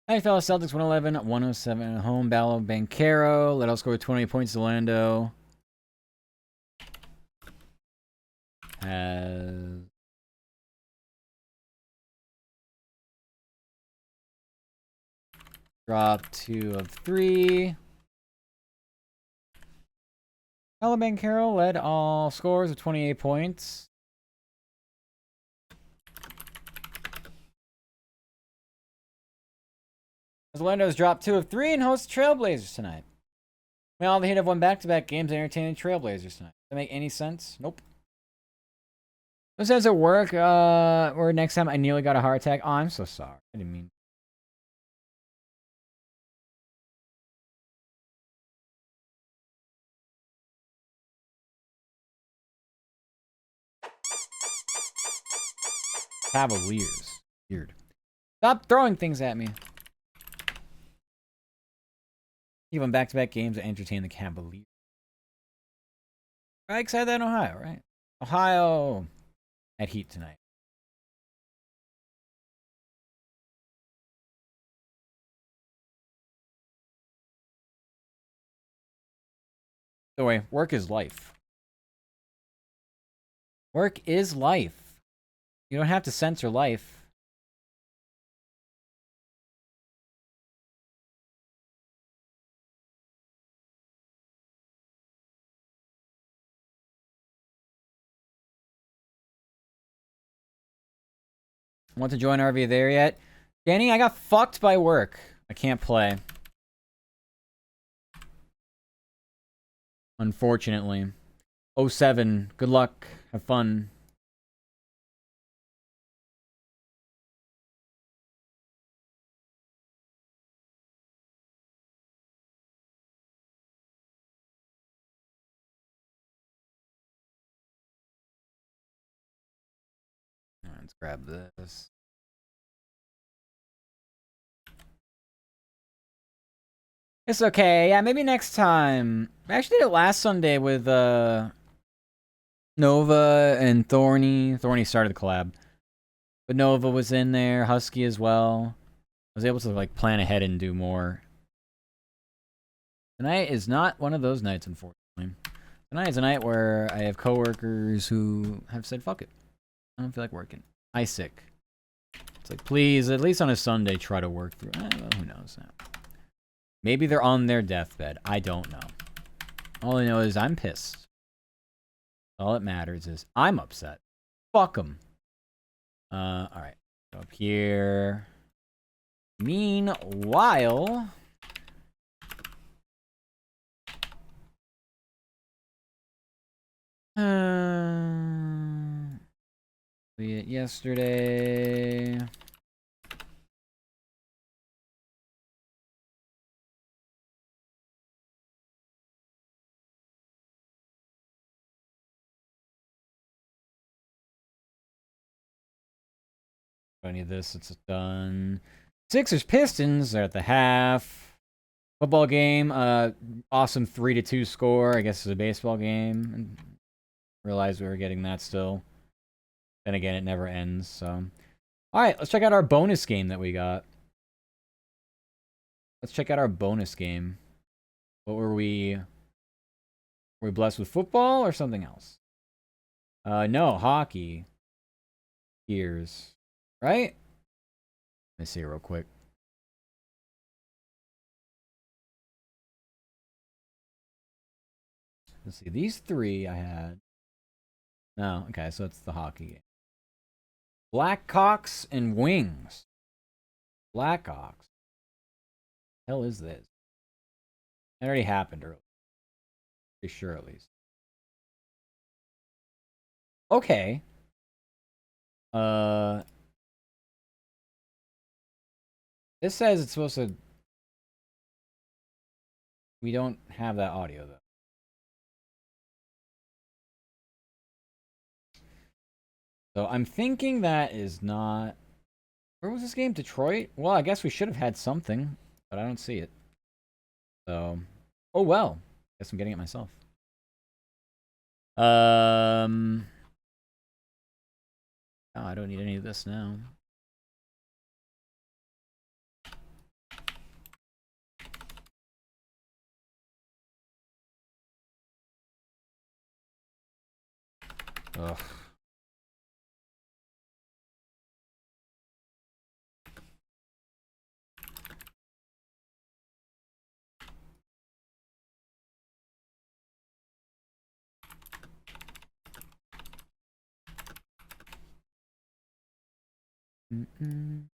NFL Celtics 111, 107 at home. Ballo Banchero let us score 20 points to Lando. Has dropped 2 of 3. Ballo Banchero led all scores with 28 points. Orlando's dropped 2 of 3 and hosts Trailblazers tonight. Well, the Heat have won back-to-back games entertaining Trailblazers tonight. Does that make any sense? Nope. It says at work, or next time I nearly got a heart attack. Oh, I'm so sorry. I didn't mean... Cavaliers. Weird. Stop throwing things at me. Even back-to-back games to entertain the Cavaliers. I'm excited that in Ohio, right? Ohio at Heat tonight. Don't worry, work is life. Work is life. You don't have to censor life. Want to join RV there yet? Danny, I got fucked by work. I can't play. Unfortunately. 07. Good luck. Have fun. Let's grab this. It's okay. Yeah, maybe next time. I actually did it last Sunday with Nova and Thorny. Thorny started the collab. But Nova was in there, Husky as well. I was able to like plan ahead and do more. Tonight is not one of those nights, unfortunately. Tonight is a night where I have coworkers who have said, fuck it. I don't feel like working. I sick. It's like, please, at least on a Sunday, try to work through. Well, who knows now. Maybe they're on their deathbed. I don't know. All I know is I'm pissed. All that matters is I'm upset. Fuck them. Alright. Go up here. Meanwhile... we had yesterday... Any of this, it's done. Sixers Pistons are at the half. Football game, awesome 3-2 score. I guess it's a baseball game. Realized we were getting that still. Then again, it never ends. So, all right, let's check out our bonus game that we got. Let's check out our bonus game. What were we? Were we blessed with football or something else? No, hockey. Gears. Right? Let me see real quick. Let's see. These three I had. No, okay, so it's the hockey game. Blackhawks and Wings. Blackhawks. Hell is this? It already happened earlier. Pretty sure at least. Okay. This says it's supposed to... We don't have that audio, though. So I'm thinking that is not... Where was this game? Detroit? Well, I guess we should have had something, but I don't see it. So... Oh, well. Guess I'm getting it myself. Oh, I don't need any of this now. Ugh. Mm-mm.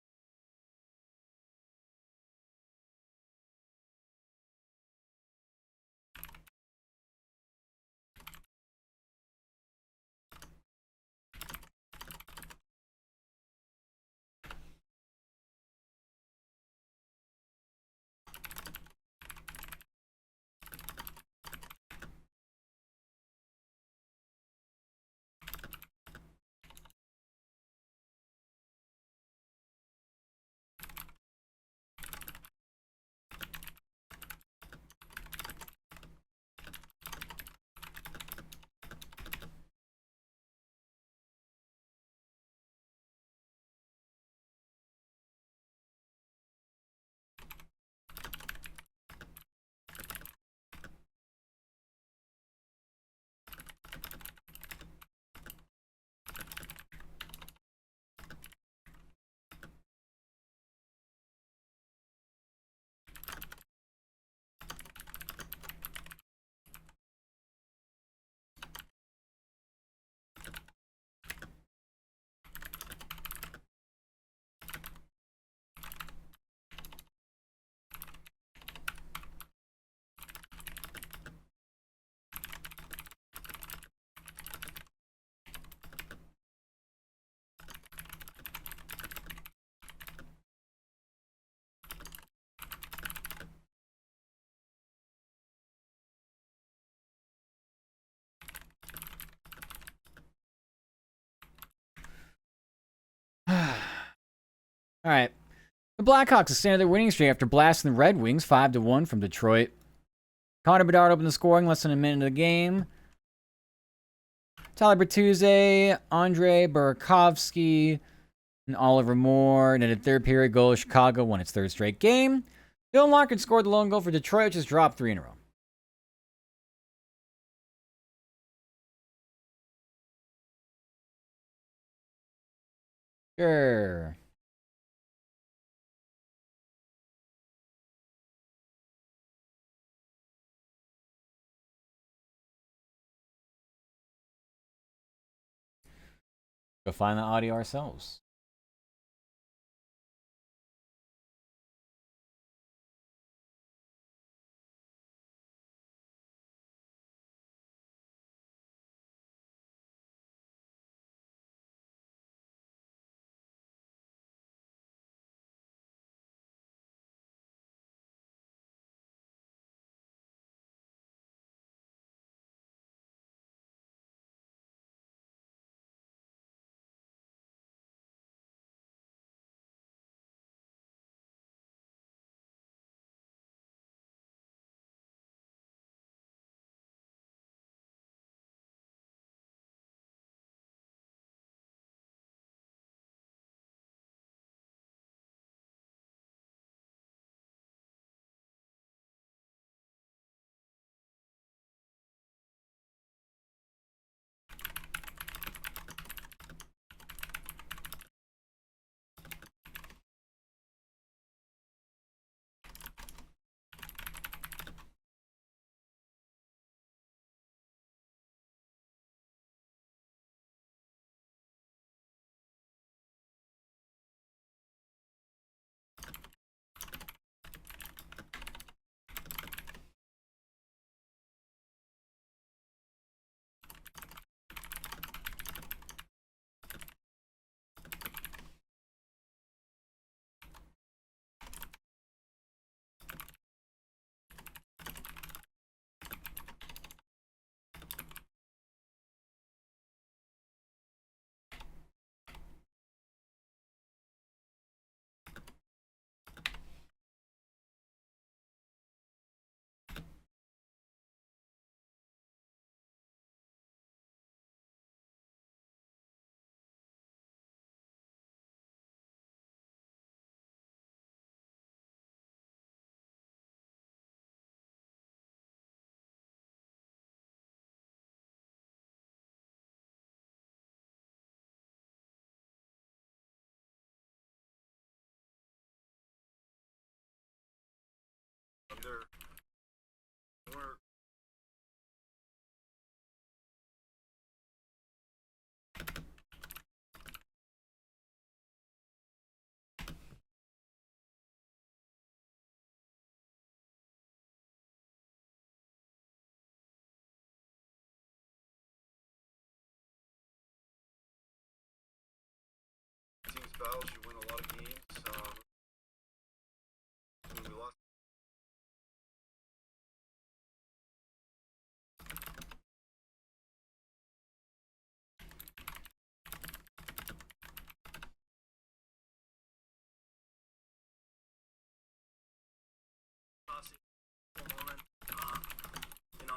All right. The Blackhawks extended their winning streak after blasting the Red Wings 5-1 from Detroit. Connor Bedard opened the scoring less than a minute of the game. Tyler Bertuzzi, Andre Burakovsky, and Oliver Moore. And in the third period goal, Chicago won its third straight game. Dylan Larkin scored the lone goal for Detroit, which has dropped 3 in a row. Sure. Go find the audio ourselves. There were teams battles, you win a lot of games. When we lost moment, you know,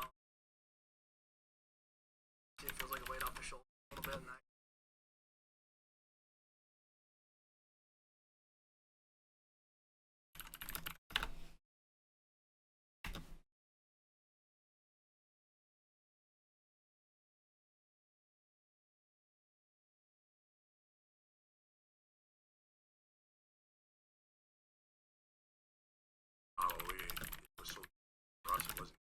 it feels like a weight off the shoulder a little bit, and that. Oh, it was so for us, it wasn't.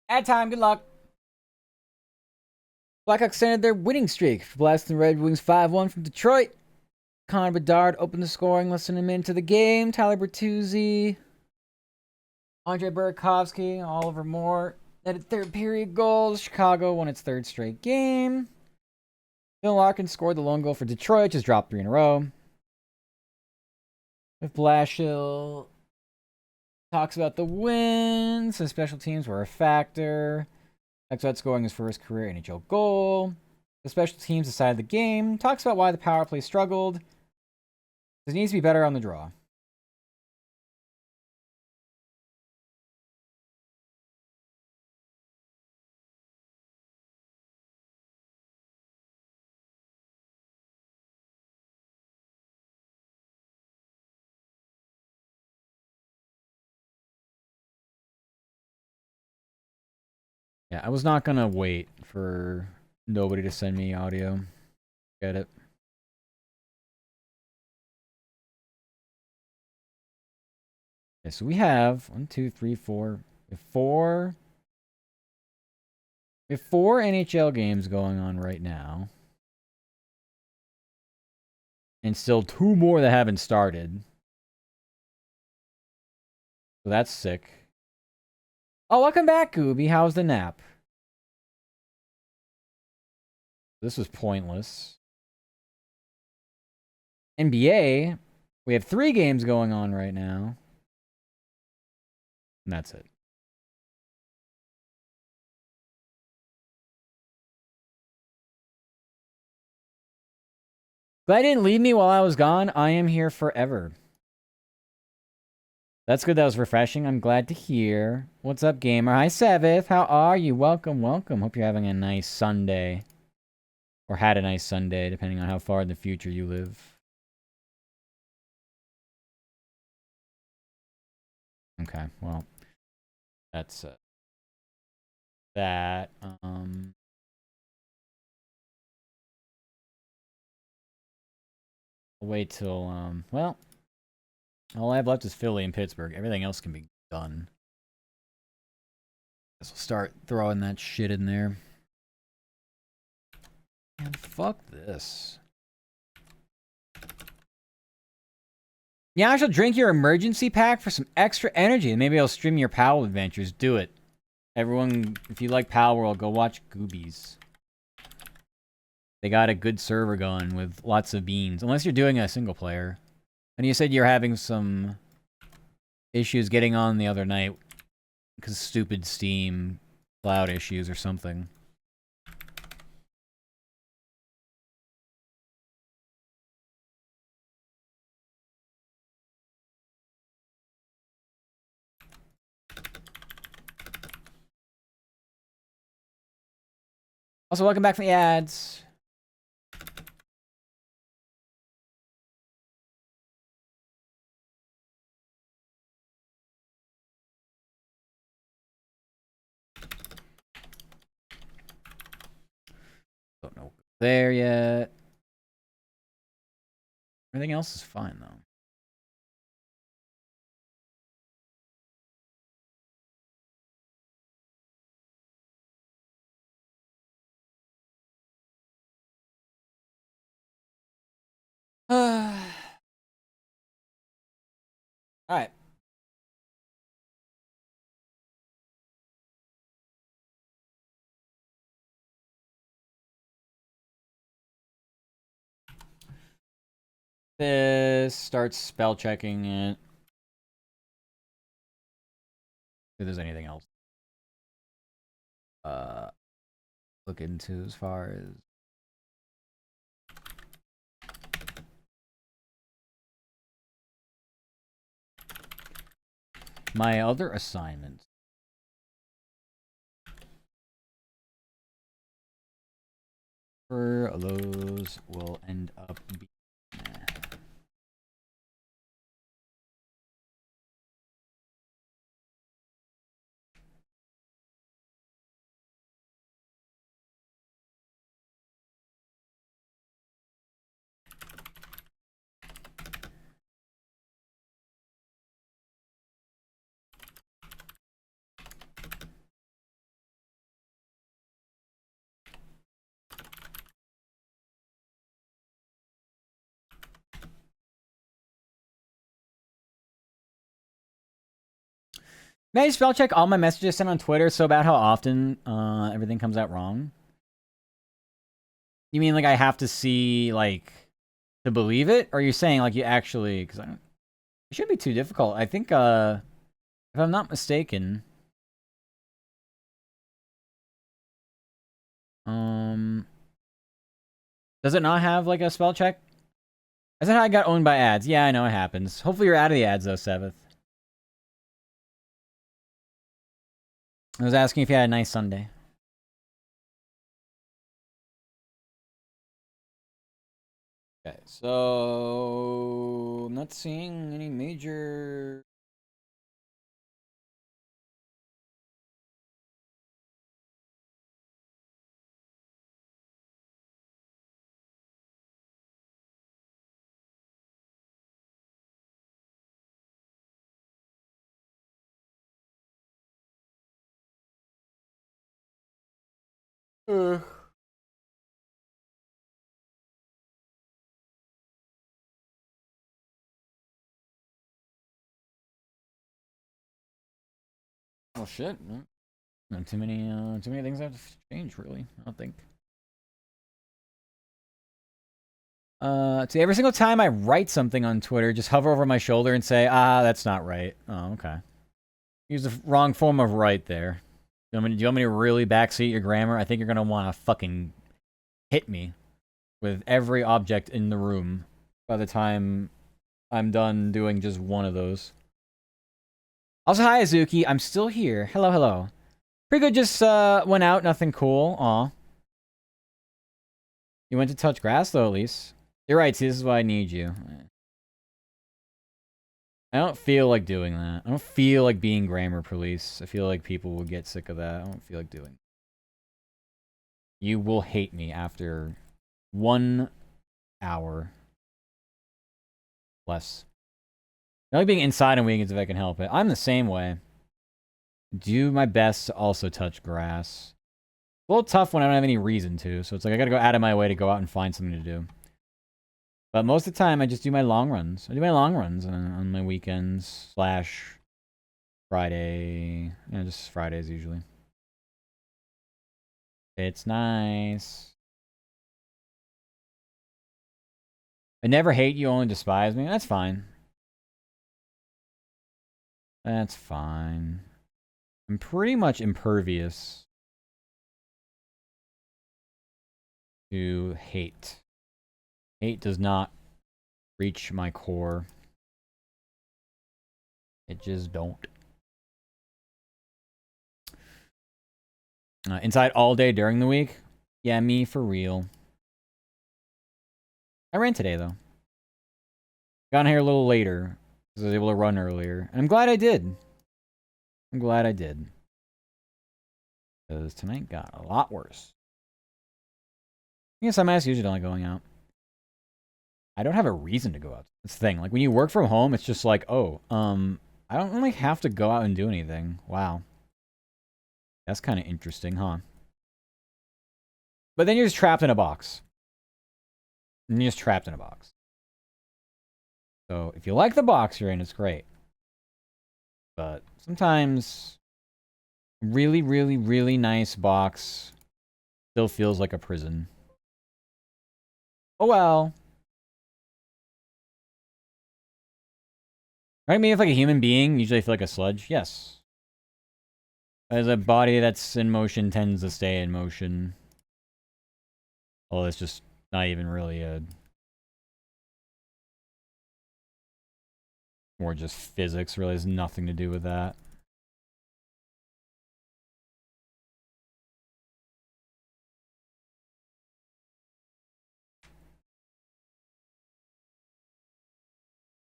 At time, good luck. Blackhawks extended their winning streak, blasting the Red Wings 5-1 from Detroit. Connor Bedard opened the scoring less than a minute to the game. Tyler Bertuzzi, Andre Burakovsky, Oliver Moore netted third period goals. Chicago won its third straight game. Bill Larkin scored the lone goal for Detroit, just dropped 3 in a row. If Blashill talks about the wins, the special teams were a factor. Exot scoring his first career NHL goal. The special teams decided the game. Talks about why the power play struggled. It needs to be better on the draw. Yeah, I was not gonna wait for nobody to send me audio. Get it? Okay, so we have 1, 2, 3, 4. We have four. We have 4 NHL games going on right now. And still 2 more that haven't started. So that's sick. Oh, welcome back, Gooby. How's the nap? This was pointless. NBA, we have 3 games going on right now. And that's it. Glad you didn't leave me while I was gone. I am here forever. That's good. That was refreshing. I'm glad to hear. What's up, gamer? Hi, Sevith. How are you? Welcome, welcome. Hope you're having a nice Sunday. Or had a nice Sunday, depending on how far in the future you live. Okay, well. That's that. I'll wait till, well. All I have left is Philly and Pittsburgh. Everything else can be done. Guess we'll start throwing that shit in there. And fuck this. Yeah, I shall drink your emergency pack for some extra energy, and maybe I'll stream your Palworld adventures. Do it. Everyone, if you like Palworld, go watch Goobies. They got a good server going with lots of beans. Unless you're doing a single player. And you said you're having some issues getting on the other night because stupid Steam cloud issues or something. Also, welcome back from the ads. Don't know there yet. Everything else is fine though. All right. This starts spell checking it. If there's anything else. Look into as far as my other assignments. For those will end up being... May I spell check all my messages sent on Twitter so about how often everything comes out wrong? You mean like I have to see, like, to believe it? Or are you saying like you actually... Because I don't... It shouldn't be too difficult. I think, if I'm not mistaken... Does it not have like a spell check? Is that how I got owned by ads? Yeah, I know it happens. Hopefully you're out of the ads though, Seventh. I was asking if you had a nice Sunday. Okay, so I'm not seeing any major... Oh shit. Not too many things have to change, really. I don't think. See, every single time I write something on Twitter, just hover over my shoulder and say, that's not right. Oh, okay. Use the wrong form of right there. Do you want me to really backseat your grammar? I think you're gonna want to fucking hit me with every object in the room by the time I'm done doing just one of those. Also, hi, Azuki. I'm still here. Hello, hello. Pretty good, just went out. Nothing cool. Aw. You went to touch grass, though, at least. You're right, see, this is why I need you. I don't feel like doing that. I don't feel like being grammar police. I feel like people will get sick of that. I don't feel like doing it. You will hate me after 1 hour. Less. I like being inside on weekends if I can help it. I'm the same way. Do my best to also touch grass. It's a little tough when I don't have any reason to, so it's like I gotta go out of my way to go out and find something to do. But most of the time, I just do my long runs. I do my long runs on my weekends / Friday. Yeah, just Fridays usually. It's nice. I never hate you, only despise me. That's fine. That's fine. I'm pretty much impervious to hate. Hate does not reach my core. It just don't. Inside all day during the week? Yeah, me for real. I ran today, though. Got in here a little later, because I was able to run earlier. And I'm glad I did. I'm glad I did. Because tonight got a lot worse. I guess I'm usually don't like going out. I don't have a reason to go out. That's the thing. Like, when you work from home, it's just like, oh, I don't really have to go out and do anything. Wow. That's kind of interesting, huh? But then you're just trapped in a box. And you're just trapped in a box. So, if you like the box you're in, it's great. But sometimes really, really, really nice box still feels like a prison. Oh well. Right? I mean, if like a human being, usually I feel like a sludge. Yes. As a body that's in motion tends to stay in motion. Well, it's just not even really a Or just physics really has nothing to do with that.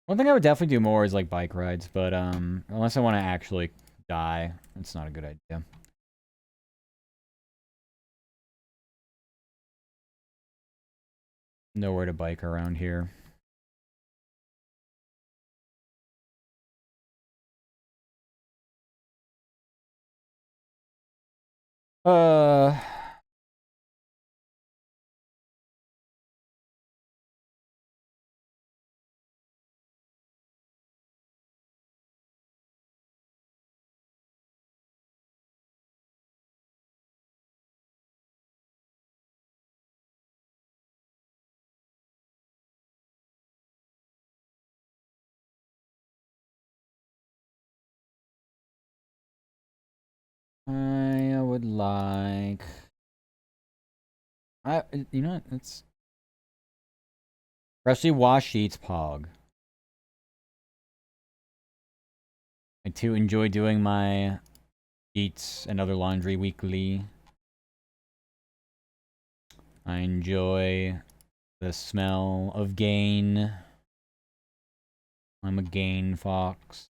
One thing I would definitely do more is like bike rides, but unless I want to actually die, it's not a good idea. Nowhere to bike around here. Uh, I would like. You know what? It's freshly washed sheets, Pog. I too enjoy doing my sheets and other laundry weekly. I enjoy the smell of gain. I'm a gain fox.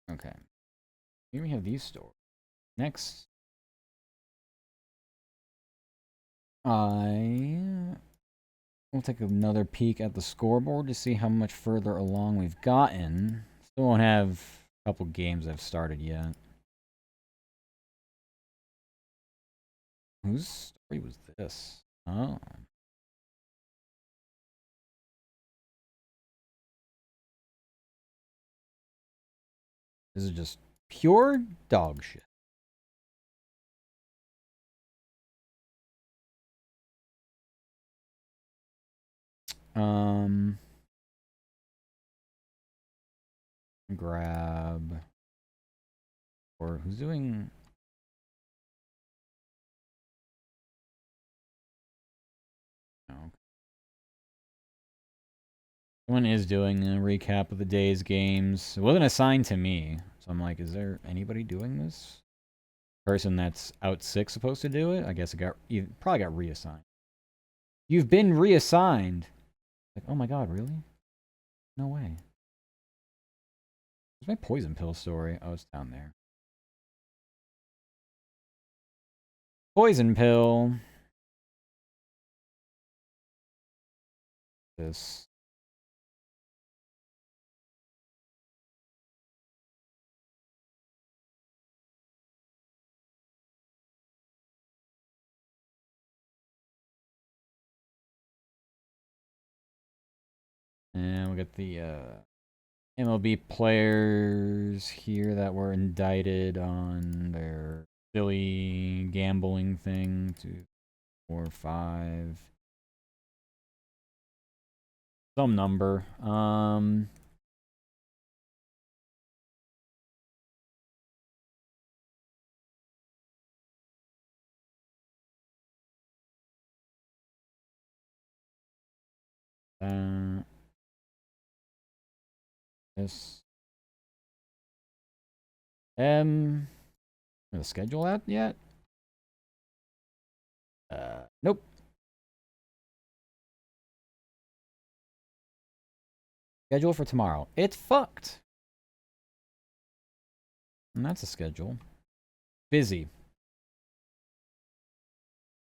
Okay. Here we have these stores. Next, I will take another peek at the scoreboard to see how much further along we've gotten. Still won't have a couple games I've started yet. Whose story was this? Oh. This is just pure dog shit. Grab. Or who's doing. No. Someone is doing a recap of the day's games. It wasn't assigned to me. So I'm like, is there anybody doing this? Person that's out sick supposed to do it? I guess it probably got reassigned. You've been reassigned. Like, oh my god, really? No way. Where's my poison pill story? Oh, it's down there. Poison pill. This. And we got the MLB players here that were indicted on their silly gambling thing. 2, 4, 5. Some number. This. The schedule out yet? Nope. Schedule for tomorrow. It's fucked. And that's a schedule. Busy.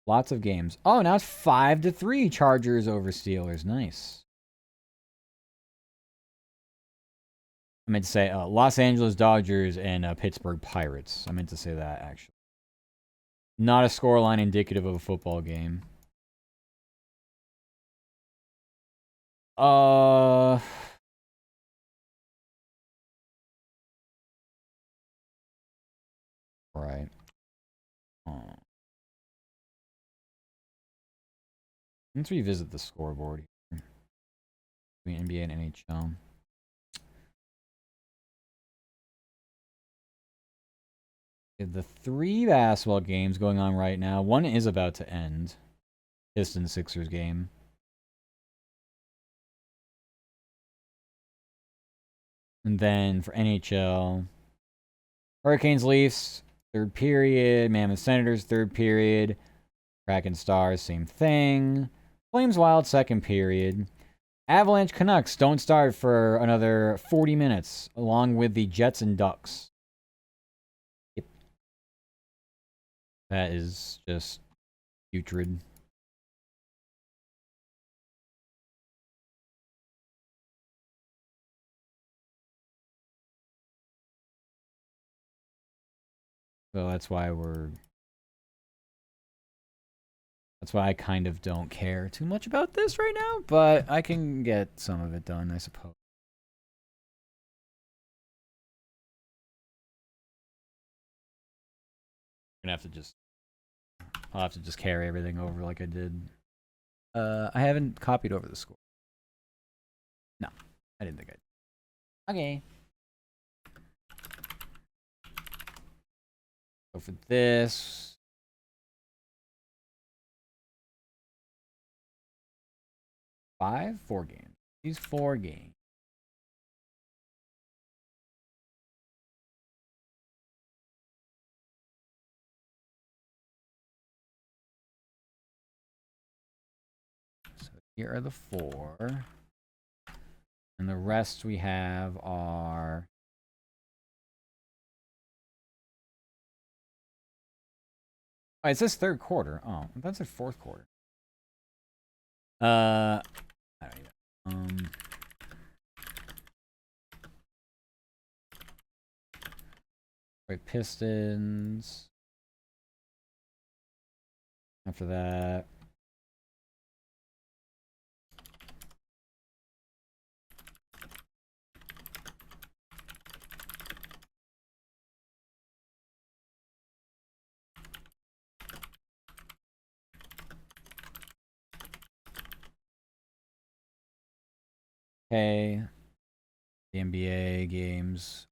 Lots of games. Oh, now it's 5-3 Chargers over Steelers. Nice. I meant to say Los Angeles Dodgers and Pittsburgh Pirates. I meant to say that, actually. Not a scoreline indicative of a football game. Right. Let's revisit the scoreboard here between NBA and NHL. The 3 basketball games going on right now. One is about to end. Pistons Sixers game. And then for NHL, Hurricanes Leafs, 3rd period. Mammoth Senators, 3rd period. Kraken Stars, same thing. Flames Wild, 2nd period. Avalanche Canucks don't start for another 40 minutes, along with the Jets and Ducks. Yep. That is just putrid. So that's why I kind of don't care too much about this right now, but I can get some of it done, I suppose. I'll have to just carry everything over like I did. I haven't copied over the score. No, I didn't think I did. Okay. So for this, 4 games. These 4 games. So here are the 4. And the rest we have are... Oh, it says 3rd quarter. Oh, that's a 4th quarter. I don't even... Wait, Pistons. After that... Okay. The NBA games.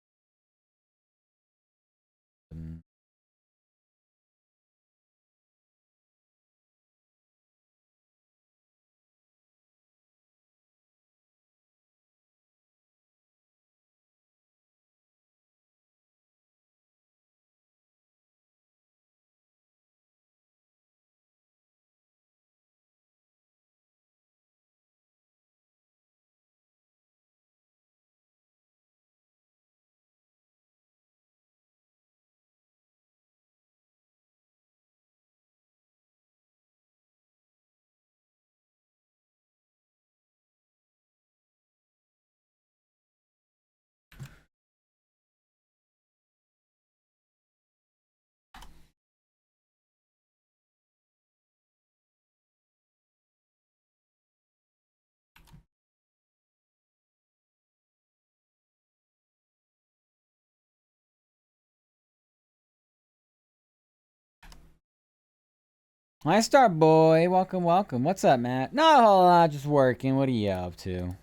Hi, Star Boy. Welcome, welcome. What's up, Matt? Not a whole lot, just working. What are you up to?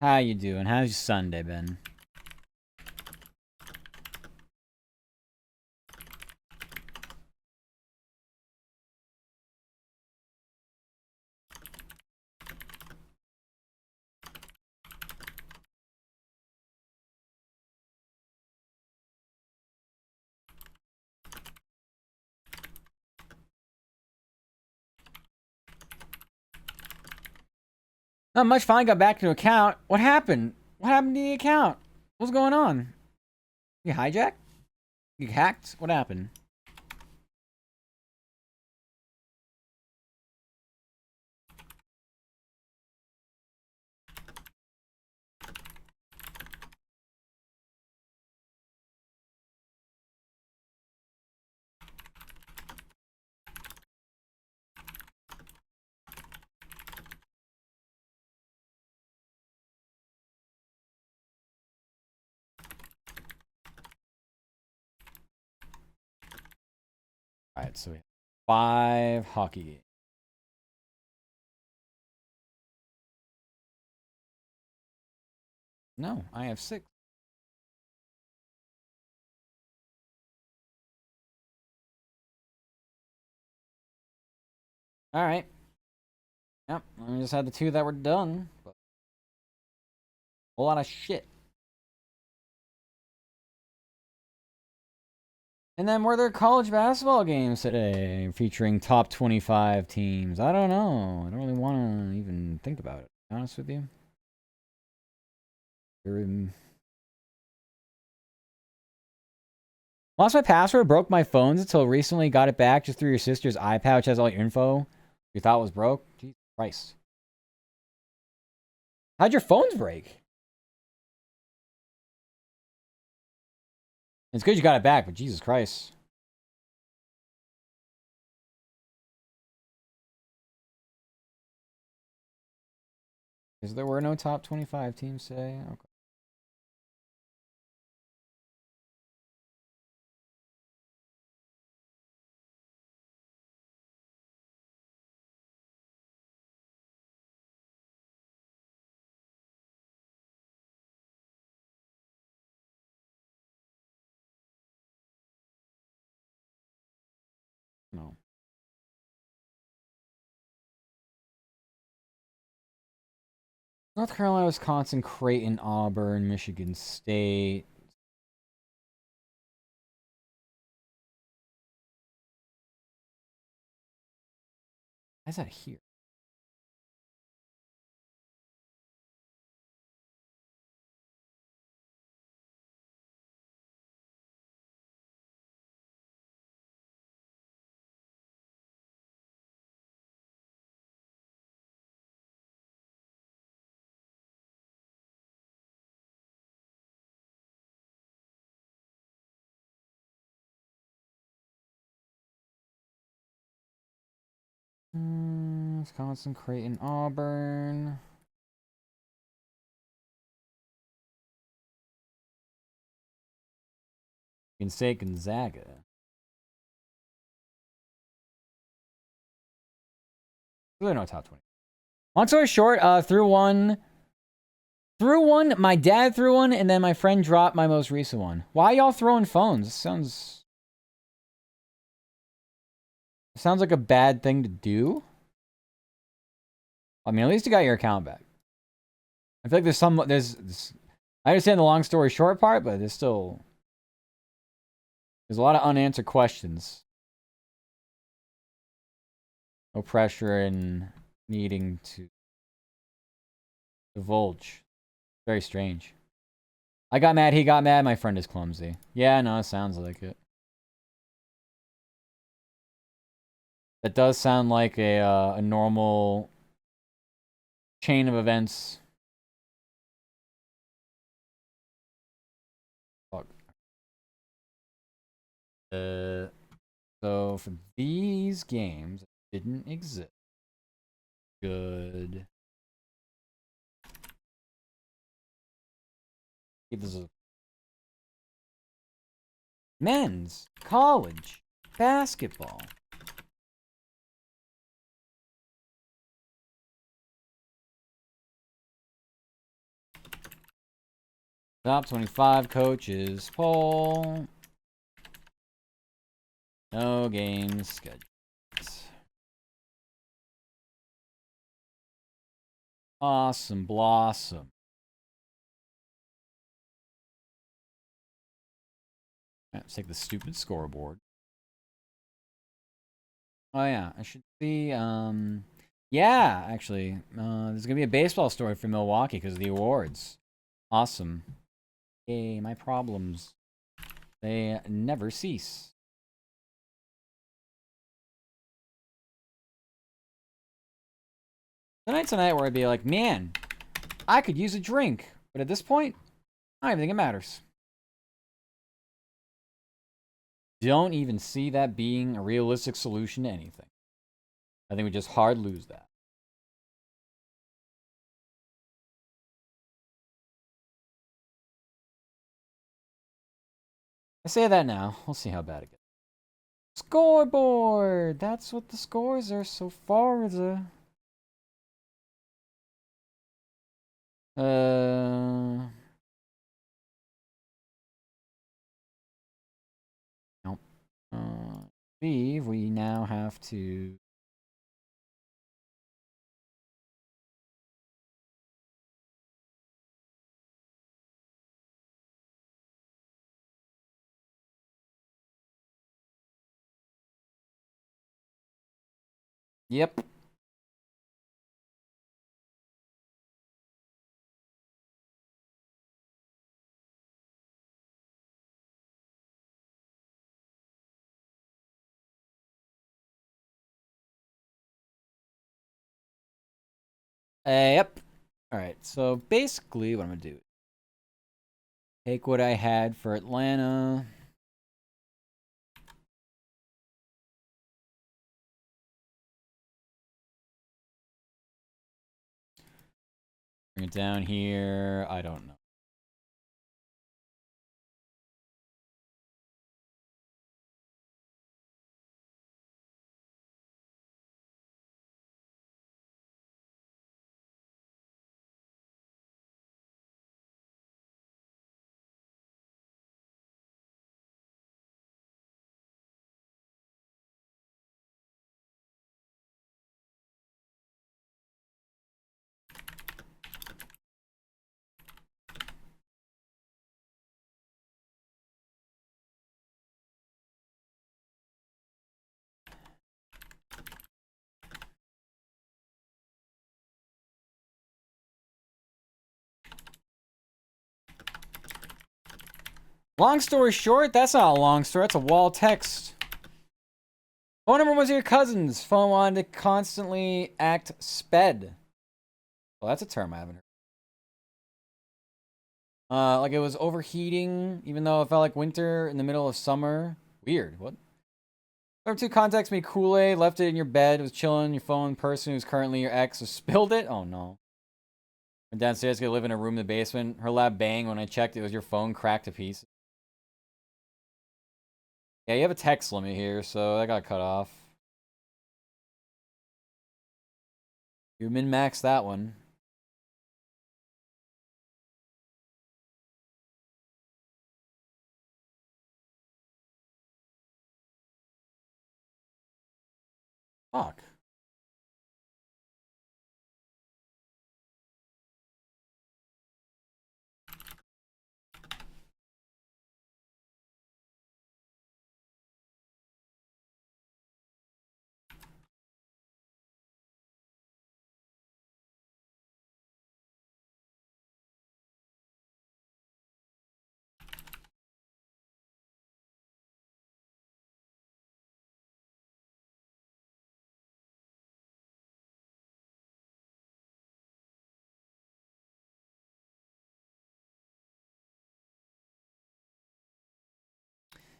How you doing? How's your Sunday been? Not much. Finally got back to the account. What happened? What happened to the account? What's going on? You hijacked? You hacked? What happened? Alright, so we have 5 hockey games. No, I have 6. Alright. Yep, we just had the 2 that were done. But a whole lot of shit. And then were there college basketball games today featuring top 25 teams? I don't know. I don't really want to even think about it, to be honest with you. Lost my password, broke my phones until recently, got it back just through your sister's iPad, which has all your info you thought was broke. Jesus Christ. How'd your phones break? It's good you got it back, but Jesus Christ. Because there were no top 25 teams today. Okay. No. North Carolina, Wisconsin, Creighton, Auburn, Michigan State. Why is that here? Wisconsin, Creighton, Auburn. Michigan State, Gonzaga. Really no top 20. Long story short, threw one. My dad threw one, and then my friend dropped my most recent one. Why y'all throwing phones? This sounds like a bad thing to do. I mean, at least you got your account back. I feel like I understand the long story short part, but there's a lot of unanswered questions. No pressure in needing to divulge. Very strange. I got mad, he got mad, my friend is clumsy. Yeah, no, it sounds like it. That does sound like a normal chain of events. Fuck. So for these games, it didn't exist. Good. This is men's college basketball. Top 25 coaches poll. No games scheduled. Awesome blossom. Let's take the stupid scoreboard. Oh yeah, I should see. Yeah, actually, there's gonna be a baseball story for Milwaukee because of the awards. Awesome. Yay, my problems. They never cease. Tonight's a night where I'd be like, man, I could use a drink. But at this point, I don't even think it matters. Don't even see that being a realistic solution to anything. I think we just hard lose that. I say that now. We'll see how bad it gets. Scoreboard! That's what the scores are so far. Nope. Believe we now have to. Yep. Yep. Alright, so basically what I'm gonna do. Take what I had for Atlanta. Bring it down here. I don't know. Long story short, that's not a long story. That's a wall text. Phone number was your cousin's. Phone wanted to constantly act sped. Well, that's a term I haven't heard. Like it was overheating, even though it felt like winter in the middle of summer. Weird. What? Number two, contacts me Kool-Aid, left it in your bed, was chilling, your phone, person who's currently your ex, has spilled it. Oh no. Went downstairs, gonna live in a room in the basement. Her lab banged when I checked, it was your phone cracked to pieces. Yeah, you have a text limit here, so that got cut off. You min-maxed that one. Fuck.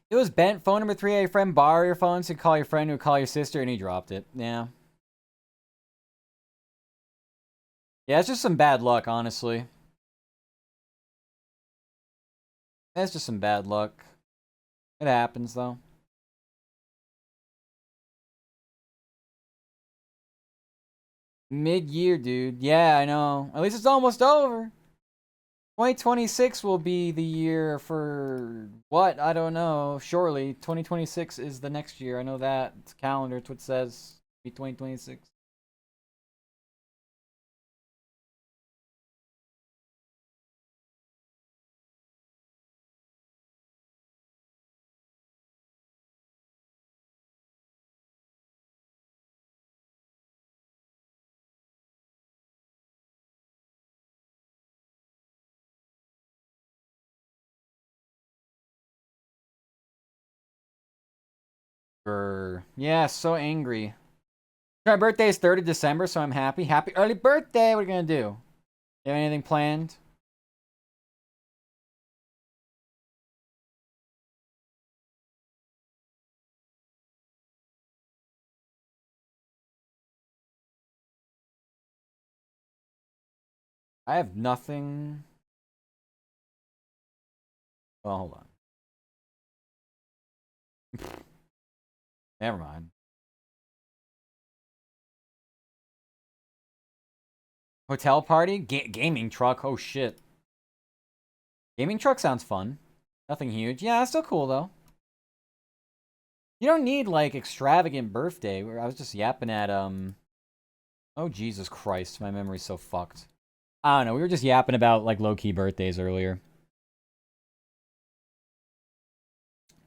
It was bent. Phone number 3, your friend borrow your phone so you call your friend who call your sister, and he dropped it. Yeah. Yeah, it's just some bad luck, honestly. That's just some bad luck. It happens, though. Mid-year, dude. Yeah, I know. At least it's almost over. 2026 will be the year for what? I don't know. Surely 2026 is the next year. I know that. It's calendar. It's what it says. Be 2026. Yeah, so angry. My birthday is 3rd of December, so I'm happy. Happy early birthday! What are you gonna do? You have anything planned? I have nothing. Well, hold on. Never mind. Hotel party? Gaming truck? Oh, shit. Gaming truck sounds fun. Nothing huge. Yeah, it's still cool, though. You don't need, like, extravagant birthday. I was just yapping at, Oh, Jesus Christ. My memory's so fucked. I don't know. We were just yapping about, like, low-key birthdays earlier.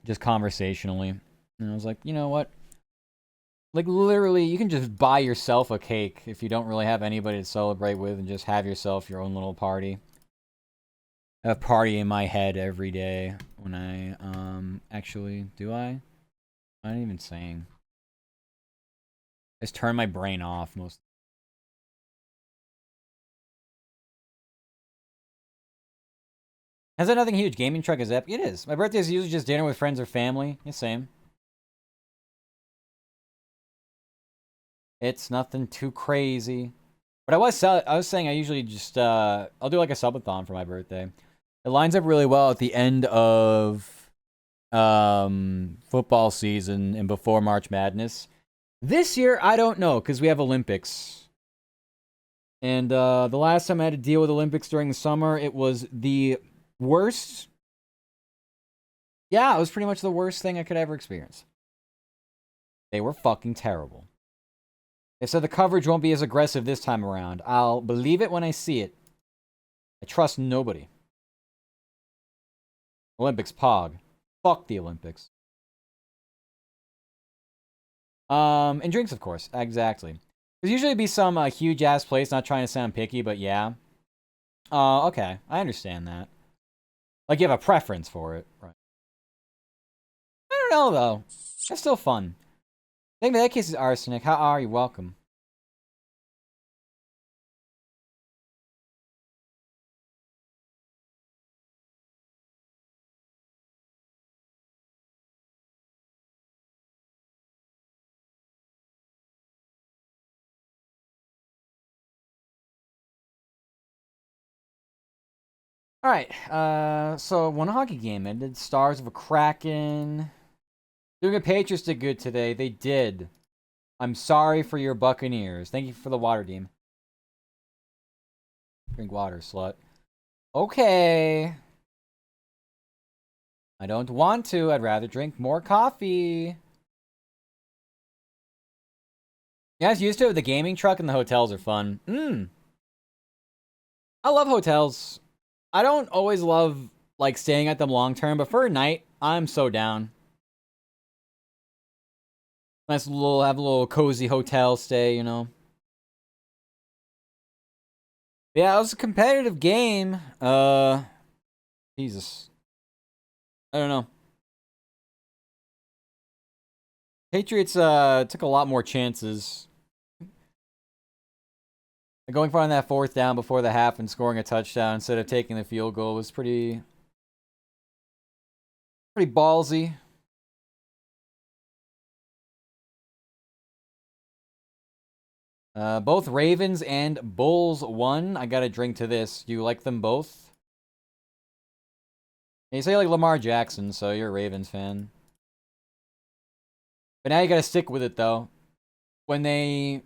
Just conversationally. And I was like, you know what? Like, literally, you can just buy yourself a cake if you don't really have anybody to celebrate with and just have yourself your own little party. I have a party in my head every day when I, actually, do I? I'm not even saying. I just turn my brain off most. Has that nothing huge? Gaming truck is epic. It is. My birthday is usually just dinner with friends or family. Yeah, same. It's nothing too crazy. But I was saying I usually just I'll do like a subathon for my birthday. It lines up really well at the end of football season and before March Madness. This year I don't know cuz we have Olympics. And the last time I had to deal with Olympics during the summer, it was the worst. Yeah, it was pretty much the worst thing I could ever experience. They were fucking terrible. They said the coverage won't be as aggressive this time around. I'll believe it when I see it. I trust nobody. Olympics pog. Fuck the Olympics. And drinks, of course. Exactly. There's usually be some huge ass place, not trying to sound picky, but yeah. Okay. I understand that. Like, you have a preference for it. Right. I don't know, though. That's still fun. I think in that case is Arsenic. How are you? Welcome. Alright, so when a hockey game ended, Stars of a Kraken. Doing a Patriots did good today. They did. I'm sorry for your Buccaneers. Thank you for the water, Deem. Drink water, slut. Okay. I don't want to. I'd rather drink more coffee. Yeah, I was used to it with the gaming truck and the hotels are fun. I love hotels. I don't always love, like, staying at them long term, but for a night, I'm so down. Nice little, have a little cozy hotel stay, you know. Yeah, it was a competitive game. Jesus. I don't know. Patriots, took a lot more chances. Going for on that fourth down before the half and scoring a touchdown instead of taking the field goal was pretty ballsy. Both Ravens and Bulls won. I got a drink to this. Do you like them both? You say you like Lamar Jackson, so you're a Ravens fan. But now you gotta stick with it, though. When they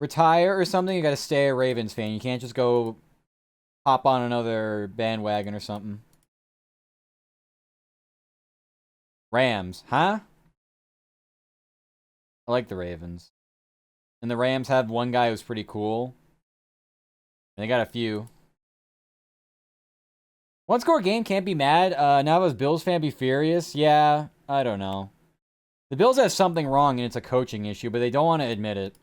retire or something, you gotta stay a Ravens fan. You can't just go hop on another bandwagon or something. Rams, huh? I like the Ravens. And the Rams have one guy who's pretty cool. And they got a few. One score game, can't be mad. Now as Bills fan be furious. Yeah, I don't know. The Bills have something wrong and it's a coaching issue, but they don't want to admit it.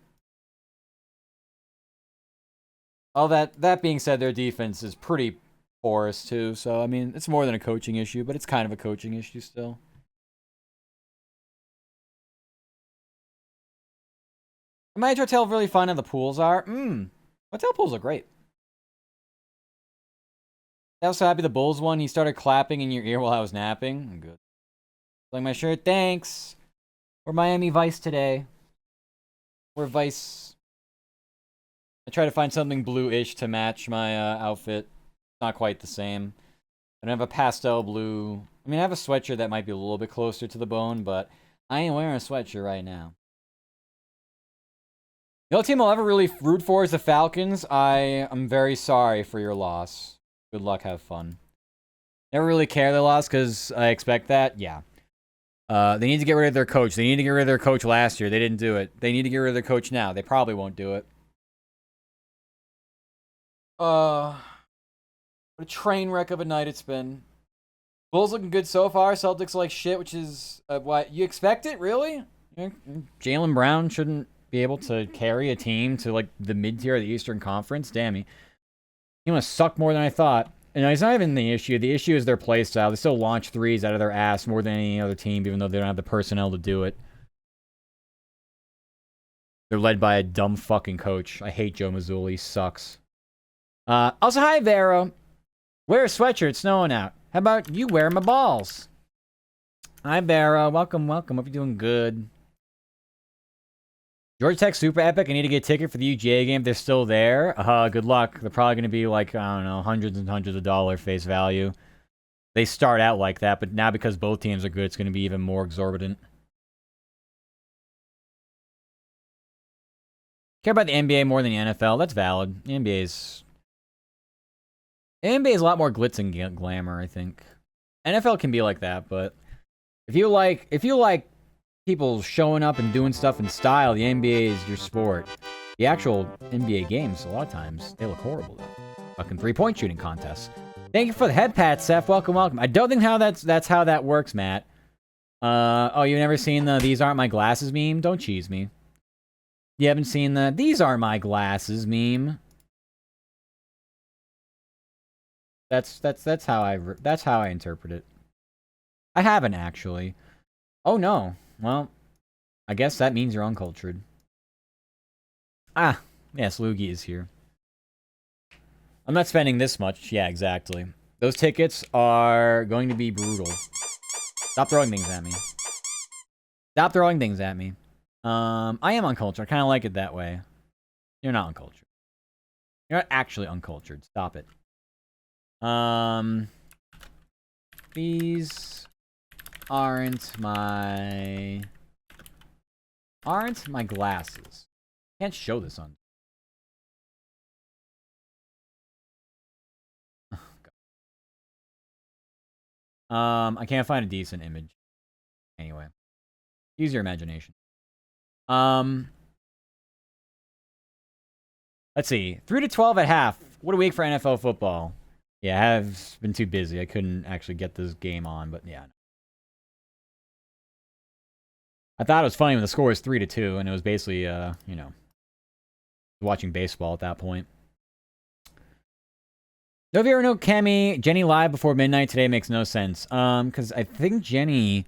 All that being said, their defense is pretty porous too. So I mean, it's more than a coaching issue, but it's kind of a coaching issue still. My hotel really fun and the pools are. Hotel pools are great. I was so happy the Bulls won. He started clapping in your ear while I was napping. I'm good. Like my shirt, thanks. We're Miami Vice today. We're Vice. I try to find something blue-ish to match my outfit. Not quite the same. I don't have a pastel blue. I mean, I have a sweatshirt that might be a little bit closer to the bone, but I ain't wearing a sweatshirt right now. The only team I'll ever really root for is the Falcons. I am very sorry for your loss. Good luck, have fun. Never really care they lost because I expect that. Yeah. They need to get rid of their coach. They need to get rid of their coach last year. They didn't do it. They need to get rid of their coach now. They probably won't do it. What a train wreck of a night it's been. Bulls looking good so far. Celtics like shit, which is what you expect it, really? Jaylen Brown shouldn't be able to carry a team to like the mid tier of the Eastern Conference. Damn, he must suck more than I thought. And it's not even the issue. The issue is their play style. They still launch threes out of their ass more than any other team, even though they don't have the personnel to do it. They're led by a dumb fucking coach. I hate Joe Mazzulla. He sucks. Also, hi, Vera. Wear a sweatshirt. It's snowing out. How about you wear my balls? Hi, Vera. Welcome, welcome. Hope you're doing good. Georgia Tech Super Epic. I need to get a ticket for the UGA game. They're still there. Good luck. They're probably going to be like, I don't know, hundreds and hundreds of dollars face value. They start out like that, but now because both teams are good, it's going to be even more exorbitant. Care about the NBA more than the NFL. That's valid. The NBA is a lot more glitz and glamour, I think. NFL can be like that, but if you like people showing up and doing stuff in style, the NBA is your sport. The actual NBA games, a lot of times, they look horrible though. Fucking 3-point shooting contests. Thank you for the head pat, Seth. Welcome, welcome. I don't think that's how that works, Matt. Oh, you've never seen the "These Aren't My Glasses" meme? Don't cheese me. You haven't seen the "These Aren't My Glasses" meme? That's how I interpret it. I haven't actually. Oh no. Well, I guess that means you're uncultured. Ah, yes, Loogie is here. I'm not spending this much. Yeah, exactly. Those tickets are going to be brutal. Stop throwing things at me. Stop throwing things at me. I am uncultured. I kind of like it that way. You're not uncultured. You're not actually uncultured. Stop it. These aren't my glasses. Can't show this on. I can't find a decent image. Anyway, use your imagination. Let's see. 3 to 12 at half. What a week for NFL football. Yeah, I've been too busy. I couldn't actually get this game on, but yeah. I thought it was funny when the score was 3 to 2, and it was basically, you know, watching baseball at that point. No Vera, no Kemi. Jenny live before midnight today makes no sense. Because I think Jenny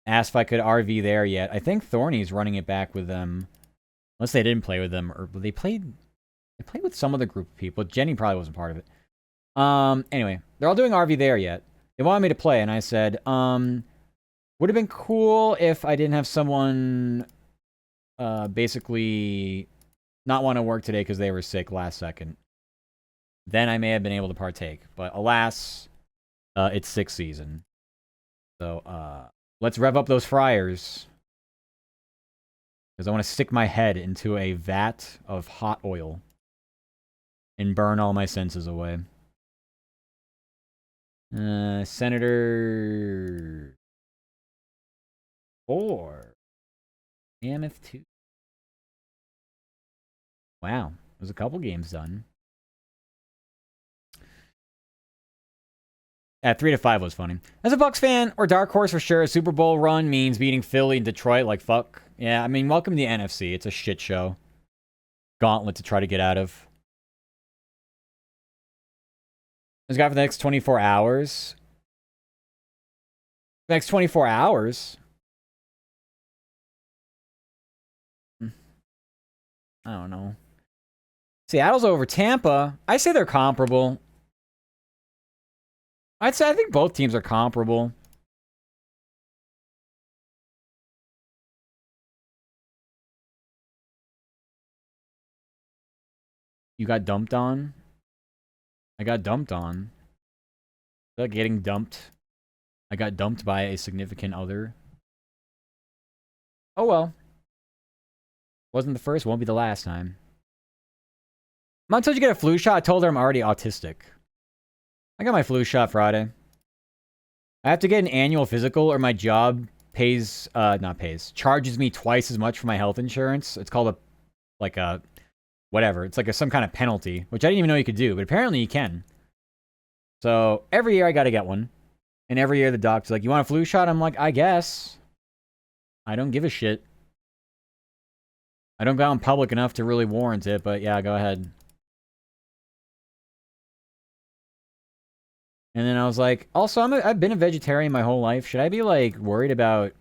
asked if I could RV there yet. I think Thorny's running it back with them. Unless they didn't play with them, or they played with some other group of people. Jenny probably wasn't part of it. Anyway, they're all doing RV there yet. They wanted me to play, and I said, would have been cool if I didn't have someone basically not want to work today because they were sick last second. Then I may have been able to partake. But alas, it's 6th season. So let's rev up those fryers. Because I want to stick my head into a vat of hot oil and burn all my senses away. Senator 4. Mammoth 2. Wow. There's a couple games done. At 3 to 5 was funny. As a Bucks fan, or dark horse for sure, a Super Bowl run means beating Philly and Detroit like fuck. Yeah, I mean, welcome to the NFC. It's a shit show. Gauntlet to try to get out of. This guy for the next 24 hours. The next 24 hours? I don't know. Seattle's over Tampa. I say they're comparable. I think both teams are comparable. You got dumped on? I got dumped on. Is that getting dumped? I got dumped by a significant other. Oh well. Wasn't the first, won't be the last time. Mom told you to get a flu shot. I told her I'm already autistic. I got my flu shot Friday. I have to get an annual physical or my job charges me twice as much for my health insurance. It's called whatever. It's like some kind of penalty, which I didn't even know you could do, but apparently you can. So every year I got to get one. And every year the doctor's like, you want a flu shot? I'm like, I guess. I don't give a shit. I don't go out in public enough to really warrant it, but yeah, go ahead. And then I was like, also, I've been a vegetarian my whole life. Should I be, like, worried about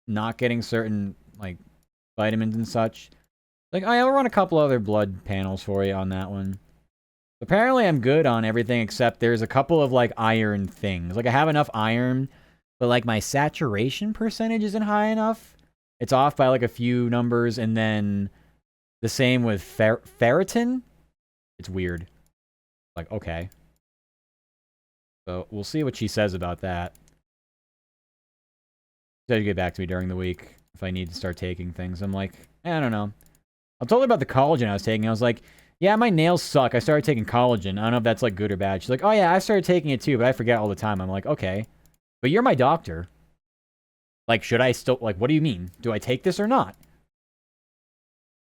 not getting certain, like, vitamins and such? Like, I'll run a couple other blood panels for you on that one. Apparently, I'm good on everything except there's a couple of, like, iron things. Like, I have enough iron, but, like, my saturation percentage isn't high enough. It's off by, like, a few numbers, and then the same with ferritin. It's weird. Like, okay. So we'll see what she says about that. She said to get back to me during the week if I need to start taking things. I'm like, I don't know. I told her about the collagen I was taking. I was like, yeah, my nails suck. I started taking collagen. I don't know if that's like good or bad. She's like, oh yeah, I started taking it too, but I forget all the time. I'm like, okay. But you're my doctor. Like, should I still, like, what do you mean? Do I take this or not?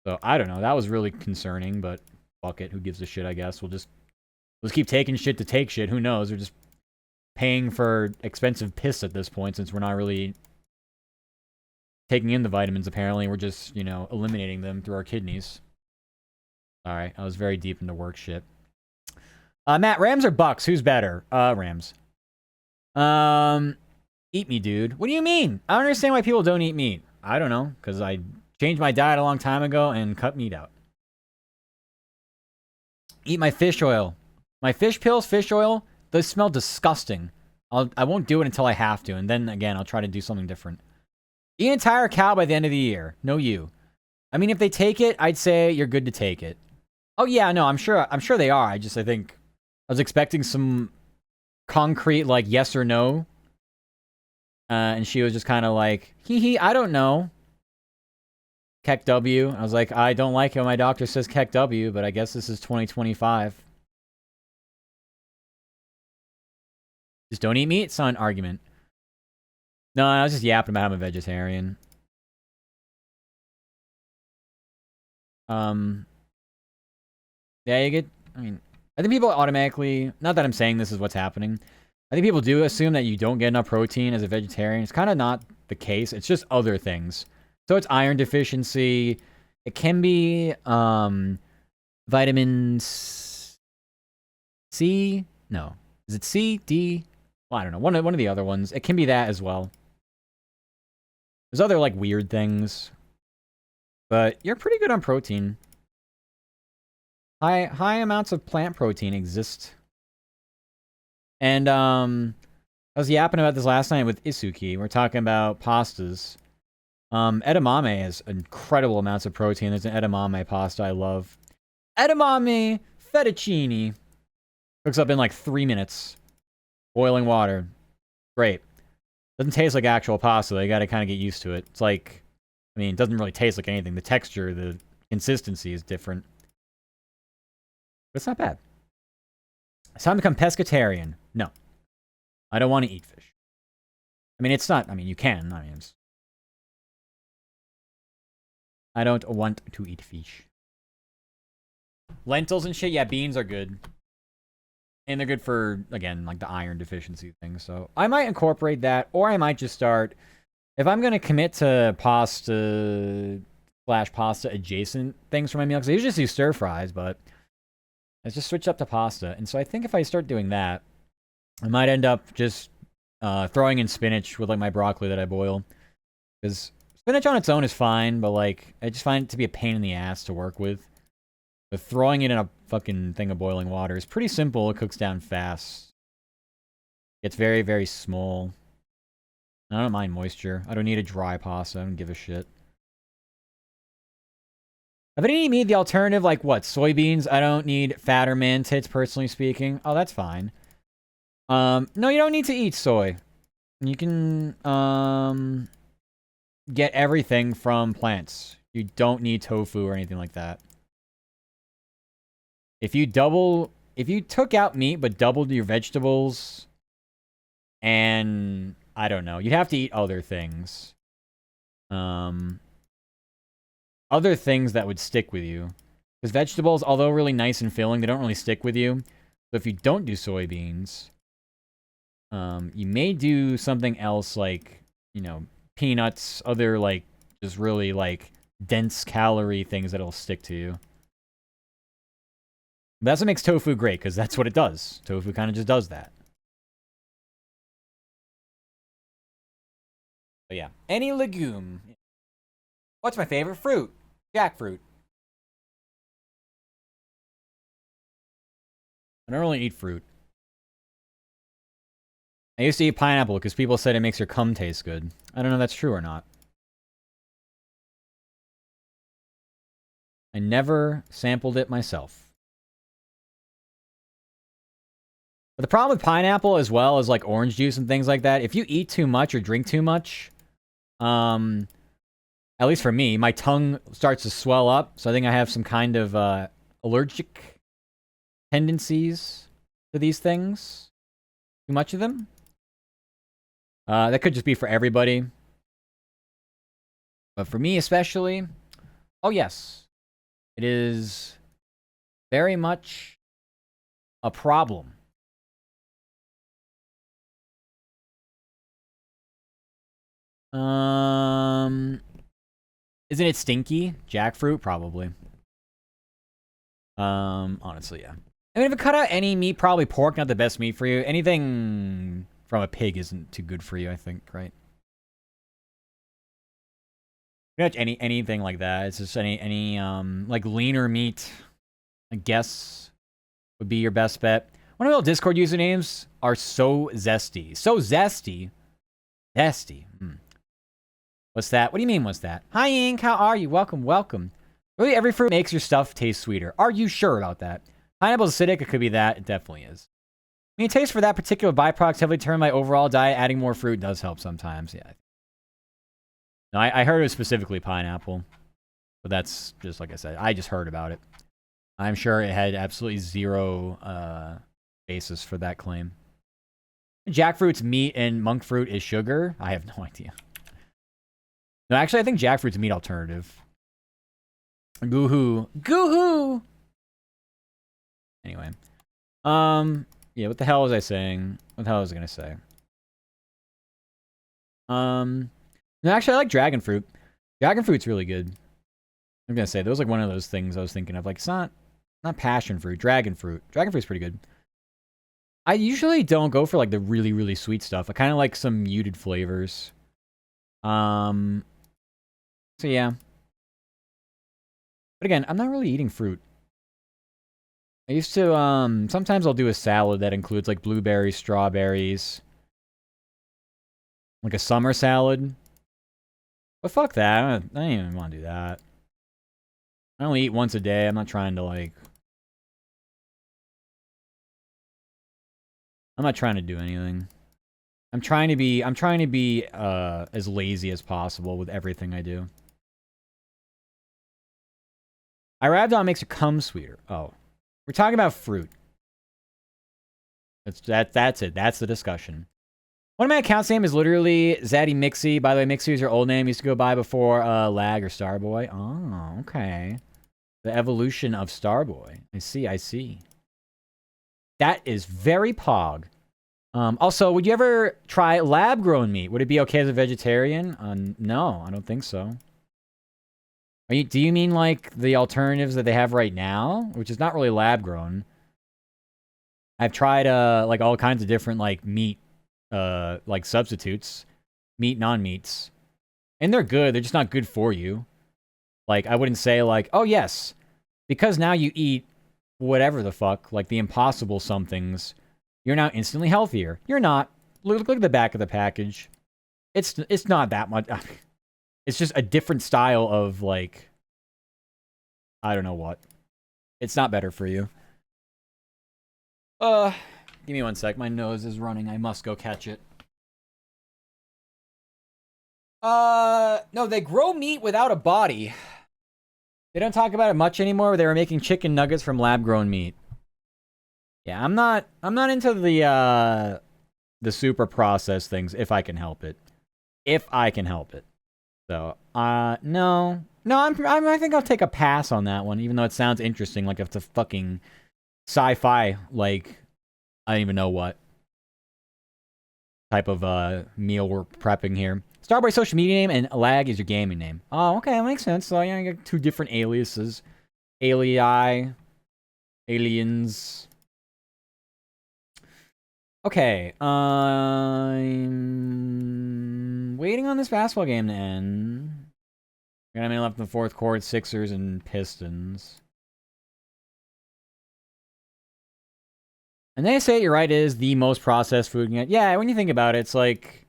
So, I don't know. That was really concerning, but fuck it. Who gives a shit, I guess. Let's keep taking shit to take shit. Who knows? We're just paying for expensive piss at this point since we're not really taking in the vitamins, apparently. We're just, you know, eliminating them through our kidneys. Alright, I was very deep into work shit. Matt, Rams or Bucks? Who's better? Rams. Eat me, dude. What do you mean? I don't understand why people don't eat meat. I don't know, because I changed my diet a long time ago and cut meat out. Eat my fish oil. My fish pills, fish oil, those smell disgusting. I won't do it until I have to, and then again, I'll try to do something different. Eat an entire cow by the end of the year. No you. I mean, if they take it, I'd say you're good to take it. Oh yeah, no, I'm sure they are. I think I was expecting some concrete, like, yes or no. And she was just kind of like, hee, I don't know. Keck W. I was like, I don't like it when my doctor says Keck W, but I guess this is 2025. Just don't eat meat? It's not an argument. No, I was just yapping about I'm a vegetarian. Yeah, you get... I mean, I think people automatically... Not that I'm saying this is what's happening. I think people do assume that you don't get enough protein as a vegetarian. It's kind of not the case. It's just other things. So it's iron deficiency. It can be vitamins C? No. Is it C? D? Well, I don't know. One of the other ones. It can be that as well. There's other, like, weird things. But you're pretty good on protein. High amounts of plant protein exist. And, I was yapping about this last night with Isuki. We're talking about pastas. Edamame has incredible amounts of protein. There's an edamame pasta I love. Edamame fettuccine. Cooks up in, like, 3 minutes. Boiling water. Great. Doesn't taste like actual pasta, though. You gotta kind of get used to it. It's like... I mean, it doesn't really taste like anything. The texture, the consistency is different. But it's not bad. It's time to become pescatarian. No. I don't want to eat fish. I mean, it's not... I mean, you can. I mean, I don't want to eat fish. Lentils and shit? Yeah, beans are good. And they're good for, again, like the iron deficiency thing. So I might incorporate that, or I might just start... If I'm going to commit to pasta / pasta adjacent things for my meal, because I usually do stir fries, but let's just switch up to pasta. And so I think if I start doing that, I might end up just throwing in spinach with, like, my broccoli that I boil. Because spinach on its own is fine, but, like, I just find it to be a pain in the ass to work with. But throwing it in a fucking thing of boiling water is pretty simple. It cooks down fast. It's very, very small. I don't mind moisture. I don't need a dry pasta. I don't give a shit. If I didn't eat the alternative, like, what, soybeans? I don't need fatter man tits, personally speaking. Oh, that's fine. No, you don't need to eat soy. You can, get everything from plants. You don't need tofu or anything like that. If you took out meat but doubled your vegetables, and I don't know, you'd have to eat other things. Other things that would stick with you. Because vegetables, although really nice and filling, they don't really stick with you. So if you don't do soybeans, you may do something else like, you know, peanuts, other like just really like dense calorie things that'll stick to you. But that's what makes tofu great, because that's what it does. Tofu kind of just does that. But yeah, any legume. What's my favorite fruit? Jackfruit. I don't really eat fruit. I used to eat pineapple because people said it makes your cum taste good. I don't know if that's true or not. I never sampled it myself. But the problem with pineapple, as well as like orange juice and things like that, if you eat too much or drink too much, at least for me, my tongue starts to swell up. So I think I have some kind of allergic tendencies to these things. Too much of them. That could just be for everybody. But for me especially, oh yes, it is very much a problem. Isn't it stinky? Jackfruit? Probably. Honestly, yeah. I mean, if it cut out any meat, probably pork, not the best meat for you. Anything from a pig isn't too good for you, I think, right? Pretty much anything like that. It's just any like leaner meat, I guess, would be your best bet. One of the Discord usernames are so zesty. So zesty. Zesty. What's that? What do you mean, what's that? Hi, Ink. How are you? Welcome, welcome. Really, every fruit makes your stuff taste sweeter. Are you sure about that? Pineapple's acidic. It could be that. It definitely is. I mean, taste for that particular byproduct heavily determine my overall diet. Adding more fruit does help sometimes. Yeah. No, I heard it was specifically pineapple. But that's just like I said. I just heard about it. I'm sure it had absolutely zero basis for that claim. Jackfruit's meat and monk fruit is sugar? I have no idea. No, actually, I think jackfruit's a meat alternative. Goo-hoo. Goo-hoo! Anyway. Yeah, what the hell was I saying? What the hell was I gonna say? No, actually, I like dragon fruit. Dragon fruit's really good. I'm gonna say, that was like one of those things I was thinking of. Like, it's not passion fruit, dragon fruit. Dragon fruit's pretty good. I usually don't go for like the really, really sweet stuff. I kind of like some muted flavors. So yeah. But again, I'm not really eating fruit. I used to, sometimes I'll do a salad that includes like blueberries, strawberries. Like a summer salad. But fuck that. I don't even want to do that. I only eat once a day. I'm not trying to like... I'm not trying to do anything. I'm trying to be as lazy as possible with everything I do. Irabdon makes your cum sweeter. Oh. We're talking about fruit. That's it. That's the discussion. One of my account's name is literally Zaddy Mixie. By the way, Mixie is your old name. Used to go by before Lag or Starboy. Oh, okay. The evolution of Starboy. I see. That is very pog. Also, would you ever try lab-grown meat? Would it be okay as a vegetarian? No, I don't think so. Do you mean like the alternatives that they have right now? Which is not really lab-grown. I've tried like all kinds of different like meat like substitutes. Meat, non-meats. And they're good, they're just not good for you. Like, I wouldn't say like, oh yes, because now you eat whatever the fuck, like the impossible somethings, you're now instantly healthier. You're not. Look at the back of the package. It's not that much. It's just a different style of, like, I don't know what. It's not better for you. Give me one sec. My nose is running. I must go catch it. No, they grow meat without a body. They don't talk about it much anymore. They were making chicken nuggets from lab-grown meat. Yeah, I'm not into the super processed things if I can help it. If I can help it. So, no. No, I think I'll take a pass on that one, even though it sounds interesting, like if it's a fucking sci-fi, like, I don't even know what type of meal we're prepping here. Starboy social media name and lag is your gaming name. Oh, okay, that makes sense. So, yeah, you got 2 different aliases. Alii, aliens. Okay, I'm waiting on this basketball game to end. Got a minute left in the fourth quarter, Sixers and Pistons. And they say you're right, it is the most processed food. Yeah, when you think about it, it's like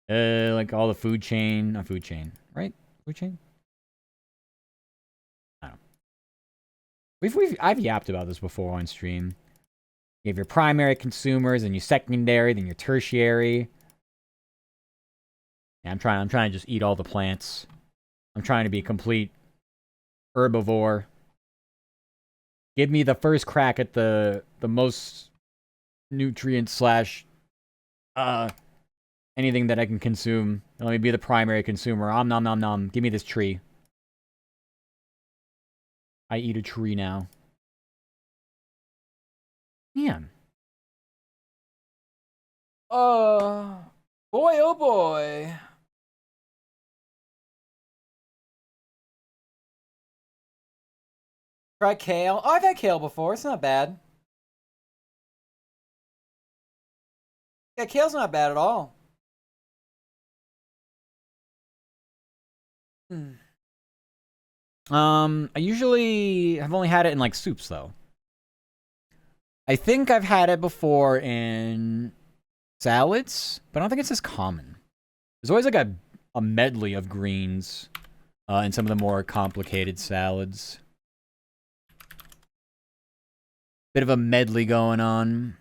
all the food chain, not food chain, right? Food chain. I don't know. I've yapped about this before on stream. You have your primary consumers, and your secondary, then your tertiary. Yeah, I'm trying to just eat all the plants. I'm trying to be a complete herbivore. Give me the first crack at the most nutrient slash anything that I can consume. Let me be the primary consumer. Om nom nom nom. Give me this tree. I eat a tree now. Man. Boy, oh boy. Try kale. Oh, I've had kale before. It's not bad. Yeah, kale's not bad at all. I usually have only had it in like soups though. I think I've had it before in salads, but I don't think it's as common. There's always like a medley of greens in some of the more complicated salads. Bit of a medley going on.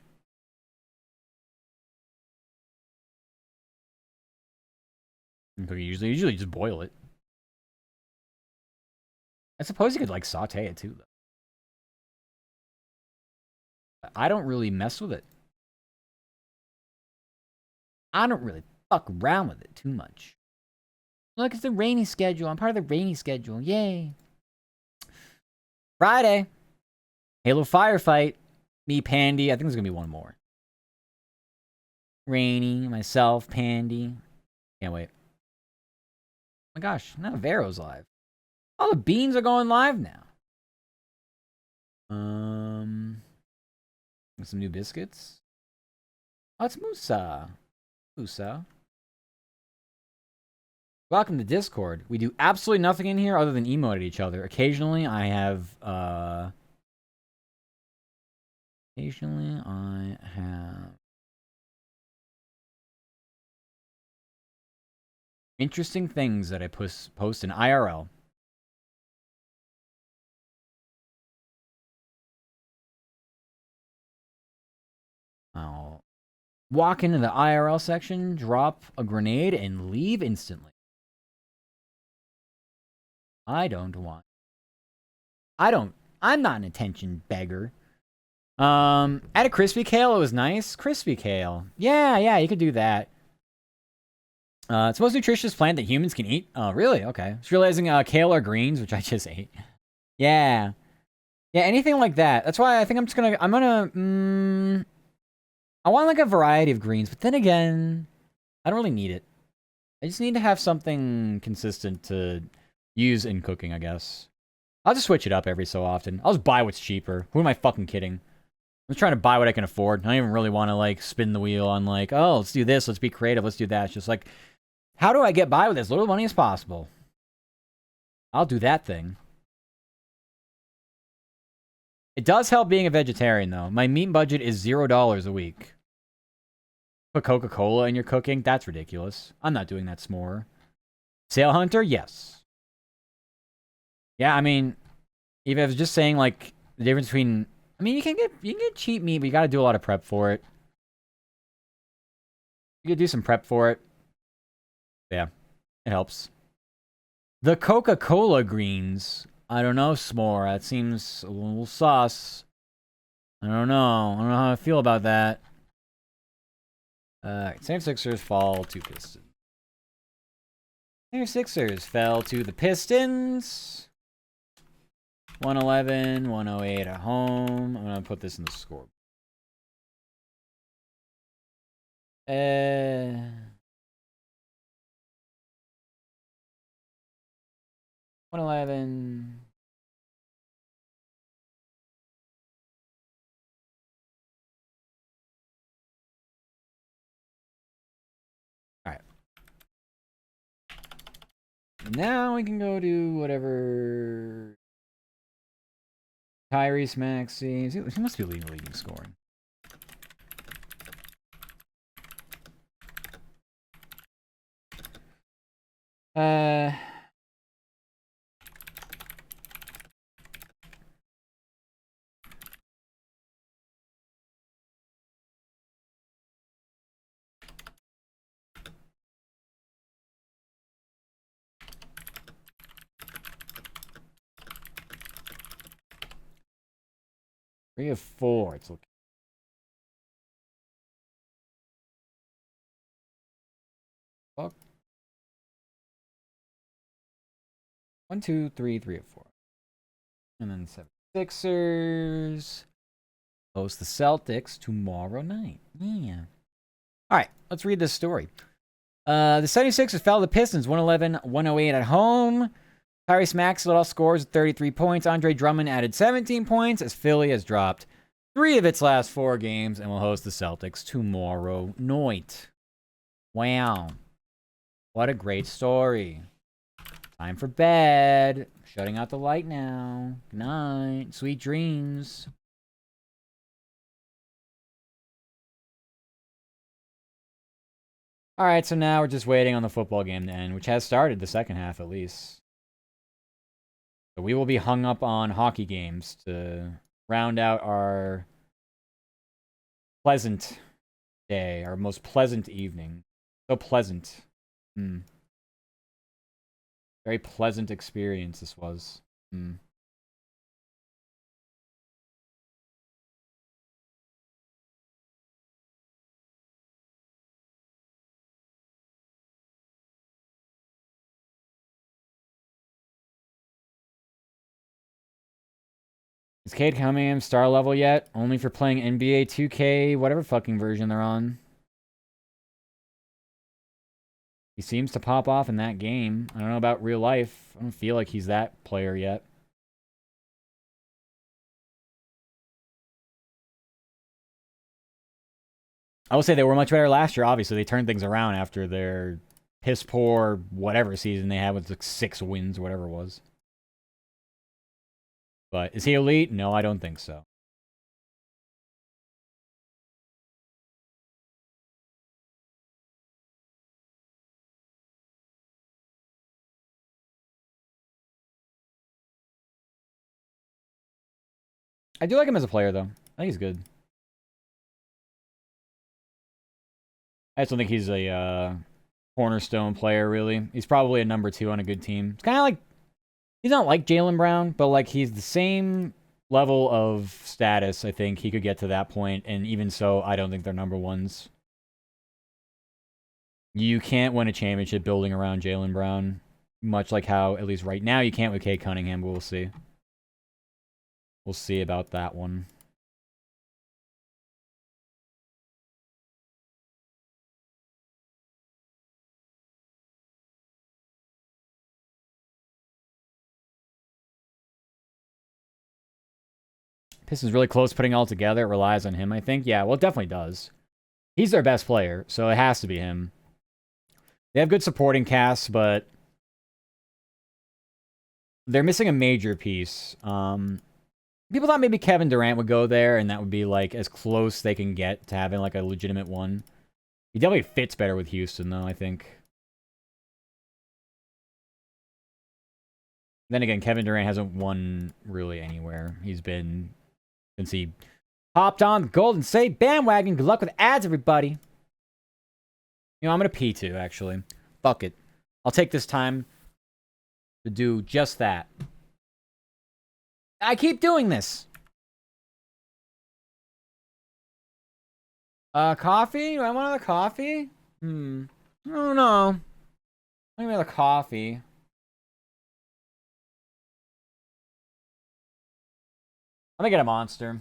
Usually just boil it. I suppose you could like saute it too, though. I don't really mess with it. I don't really fuck around with it too much. Look, it's the rainy schedule. I'm part of the rainy schedule. Yay. Friday. Halo Firefight. Me, Pandy. I think there's going to be one more. Rainy, myself, Pandy. Can't wait. Oh my gosh, now Vero's live. All the beans are going live now. Some new biscuits. Oh, it's Musa. Musa. Welcome to Discord. We do absolutely nothing in here other than emote at each other. Occasionally, I have, interesting things that I post in IRL. I'll walk into the IRL section, drop a grenade, and leave instantly. I'm not an attention beggar. Add a crispy kale, it was nice. Crispy kale. Yeah, you could do that. It's the most nutritious plant that humans can eat. Oh, really? Okay. Just realizing kale are greens, which I just ate. Yeah. Yeah, anything like that. That's why I think I want like a variety of greens, but then again, I don't really need it. I just need to have something consistent to use in cooking, I guess. I'll just switch it up every so often. I'll just buy what's cheaper. Who am I fucking kidding? I'm just trying to buy what I can afford. I don't even really want to like spin the wheel on like, oh, let's do this, let's be creative, let's do that. It's just like, how do I get by with as little money as possible? I'll do that thing. It does help being a vegetarian, though. My meat budget is $0 a week. Put Coca-Cola in your cooking? That's ridiculous. I'm not doing that s'more. Sale Hunter? Yes. Yeah, I mean, even if I was just saying, like, the difference between... I mean, you can get cheap meat, but you gotta do a lot of prep for it. You could do some prep for it. Yeah. It helps. The Coca-Cola greens. I don't know, S'more. That seems a little sus. I don't know. I don't know how I feel about that. 76ers fall to Pistons. 76ers fell to the Pistons. 111, 108 at home. I'm going to put this in the score. 111. All right. Now we can go to whatever. Tyrese Maxey. He must be leading the league in scoring. Three of four. It's looking. Fuck. 1, 2, 3, 3 of 4. And then 76ers host the Celtics tomorrow night. Yeah. All right, let's read this story. The 76ers fell to the Pistons 111, 108 at home. Tyrese Maxey led all scores with 33 points. Andre Drummond added 17 points as Philly has dropped 3 of its last 4 games and will host the Celtics tomorrow night. Wow. What a great story. Time for bed. Shutting out the light now. Good night. Sweet dreams. All right, so now we're just waiting on the football game to end, which has started the second half at least. So we will be hung up on hockey games to round out our pleasant day, our most pleasant evening. So pleasant. Very pleasant experience this was. Is Cade Cunningham star level yet? Only for playing NBA 2K, whatever fucking version they're on. He seems to pop off in that game. I don't know about real life. I don't feel like he's that player yet. I will say they were much better last year. Obviously, they turned things around after their piss poor whatever season they had with like 6 wins, whatever it was. But is he elite? No, I don't think so. I do like him as a player, though. I think he's good. I just don't think he's a cornerstone player, really. He's probably a number 2 on a good team. It's kind of like, he's not like Jaylen Brown, but like he's the same level of status. I think he could get to that point, and even so, I don't think they're number 1s. You can't win a championship building around Jaylen Brown, much like how, at least right now, you can't with Cade Cunningham, but we'll see. We'll see about that one. Pistons really close putting it all together. It relies on him, I think. Yeah, well, it definitely does. He's their best player, so it has to be him. They have good supporting casts, but they're missing a major piece. People thought maybe Kevin Durant would go there, and that would be like as close they can get to having like a legitimate one. He definitely fits better with Houston, though, I think. Then again, Kevin Durant hasn't won really anywhere. He's been, since he hopped on the Golden State bandwagon. Good luck with ads, everybody. You know, I'm going to pee too, actually. Fuck it. I'll take this time to do just that. I keep doing this. Coffee? Do I want another coffee? I don't know. I want another coffee. Let me get a monster.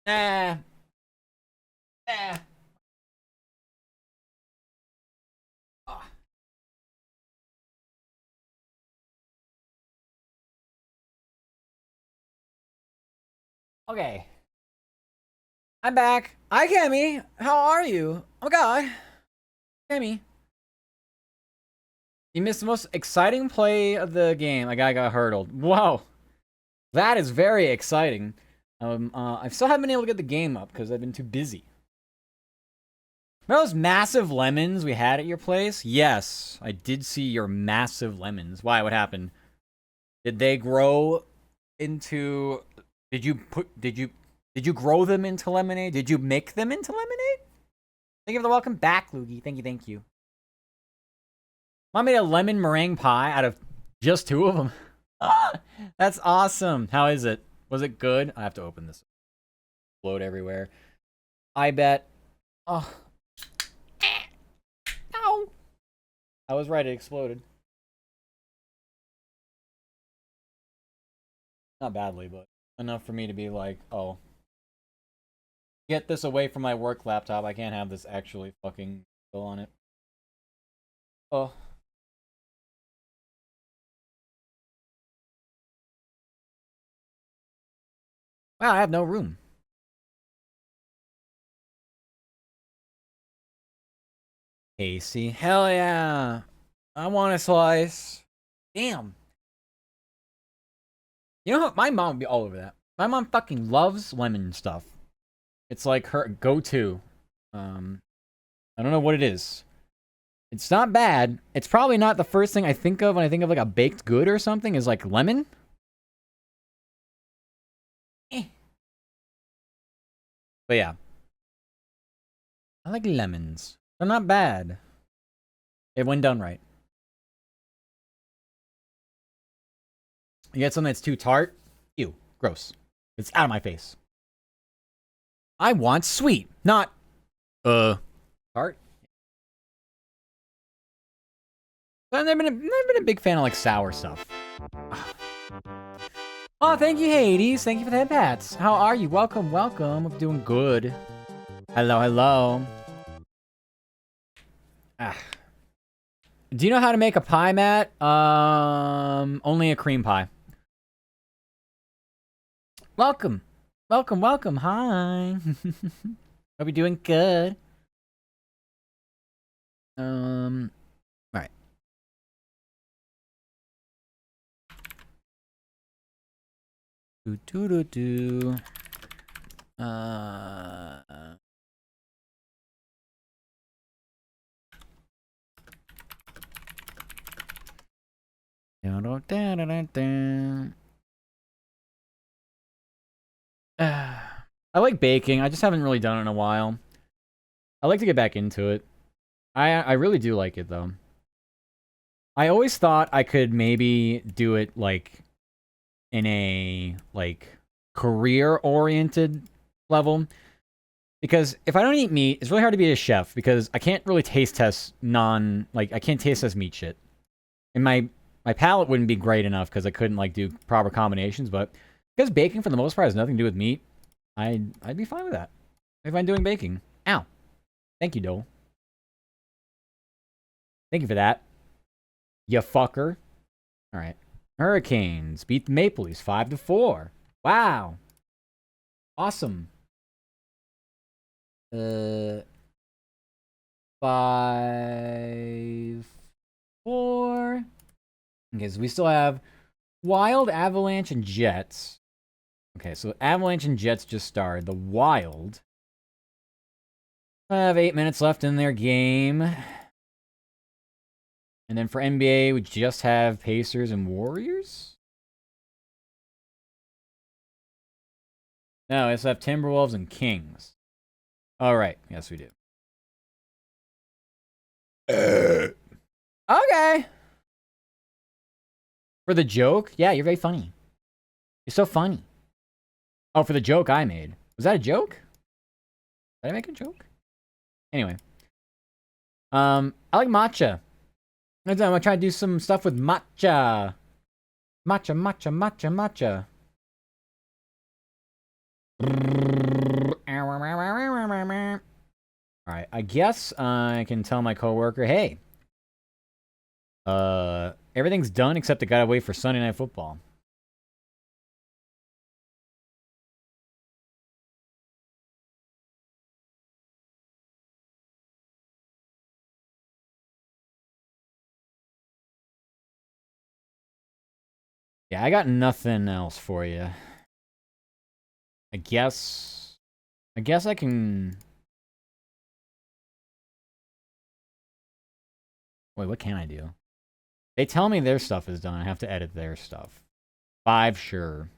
Nah. Nah. Okay. I'm back. Hi, Cammy. How are you? Oh, my God. Cammy. You missed the most exciting play of the game. A guy got hurdled. Whoa. That is very exciting. I still haven't been able to get the game up because I've been too busy. Remember those massive lemons we had at your place? Yes, I did see your massive lemons. Why? What happened? Did they grow into... Did you grow them into lemonade? Did you make them into lemonade? Thank you for the welcome back, Loogie. Thank you. Mom made a lemon meringue pie out of just 2 of them. That's awesome. How is it? Was it good? I have to open this. Explode everywhere. I bet. Oh. Ow. I was right, it exploded. Not badly, but enough for me to be like, oh. Get this away from my work laptop. I can't have this actually fucking go on it. Oh. Wow, I have no room. Casey, hell yeah. I want a slice. Damn. You know what? My mom would be all over that. My mom fucking loves lemon stuff. It's like her go-to. I don't know what it is. It's not bad. It's probably not the first thing I think of when I think of like a baked good or something is like lemon. But yeah. I like lemons. They're not bad. When done right. You get something that's too tart? Ew. Gross. It's out of my face. I want sweet, not tart. I've never been a big fan of like sour stuff. Oh, thank you, Hades. Thank you for the pats. How are you? Welcome. I'm doing good. Hello. Do you know how to make a pie, Matt? Only a cream pie. Welcome. Hi. Hope you're doing good. Right. Do. I like baking. I just haven't really done it in a while. I like to get back into it. I really do like it though. I always thought I could maybe do it like in a like career-oriented level. Because if I don't eat meat, it's really hard to be a chef because I can't really taste test I can't taste test meat shit. And my palate wouldn't be great enough because I couldn't like do proper combinations, but because baking for the most part has nothing to do with meat, I'd be fine with that. If I'm doing baking. Ow. Thank you, Dole. Thank you for that. You fucker. Alright. Hurricanes beat the Maple Leafs 5-4. Wow. Awesome. 5-4. Okay, so we still have Wild, Avalanche, and Jets. Okay, so Avalanche and Jets just started. The Wild have 8 minutes left in their game. And then for NBA, we just have Pacers and Warriors? No, we also have Timberwolves and Kings. All right, yes we do. Okay. For the joke? Yeah, you're very funny. You're so funny. Oh, for the joke I made. Was that a joke? Did I make a joke? Anyway. I like matcha. I'm gonna try to do some stuff with matcha. Matcha, matcha, matcha, matcha. Alright, I guess I can tell my coworker, hey, everything's done except I gotta wait for Sunday Night Football. Yeah, I got nothing else for you. I guess I can... Wait, what can I do? They tell me their stuff is done. I have to edit their stuff. 5, sure.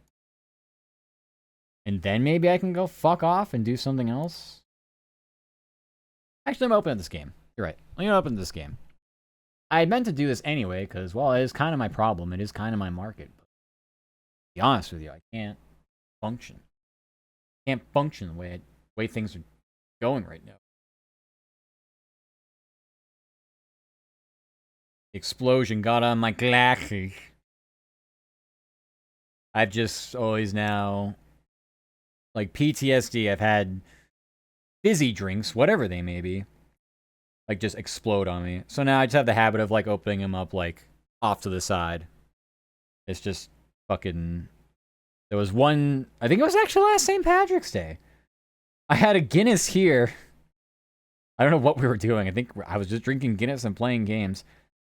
And then maybe I can go fuck off and do something else? Actually, I'm open to this game. You're right. I'm gonna open this game. I meant to do this anyway, because, well, it is kind of my problem. It is kind of my market. But to be honest with you, I can't function. I can't function the way things are going right now. The explosion got on my glasses. I've just always now, like PTSD, I've had fizzy drinks, whatever they may be, like just explode on me. So now I just have the habit of like opening them up like off to the side. It's just fucking... There was one, I think it was actually last St. Patrick's Day. I had a Guinness here. I don't know what we were doing. I think I was just drinking Guinness and playing games.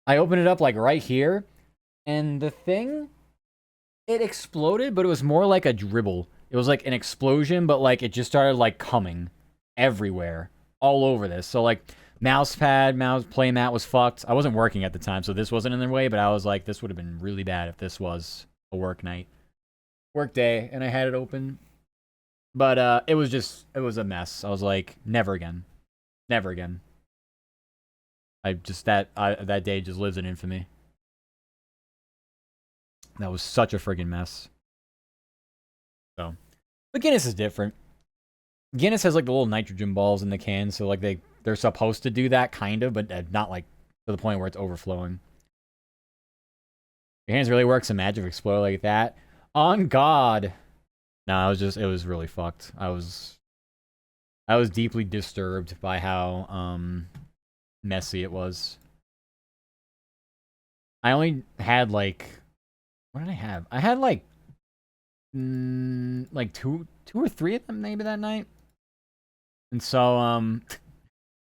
I opened it up like right here, and the thing, it exploded, but it was more like a dribble. It was like an explosion, but like it just started like coming everywhere, all over this. So like mouse playmat was fucked. I wasn't working at the time, so this wasn't in their way, but I was like, this would have been really bad if this was a work day, and I had it open. But it was a mess. I was like, never again. Never again. That day just lives in infamy. That was such a friggin' mess. So, but Guinness is different. Guinness has like the little nitrogen balls in the can, so like they're supposed to do that kind of, but not like to the point where it's overflowing. Your hands really work some magic explode like that. On God. No, it was really fucked. I was deeply disturbed by how messy it was. I only had like, what did I have? I had like like two or three of them maybe that night. And so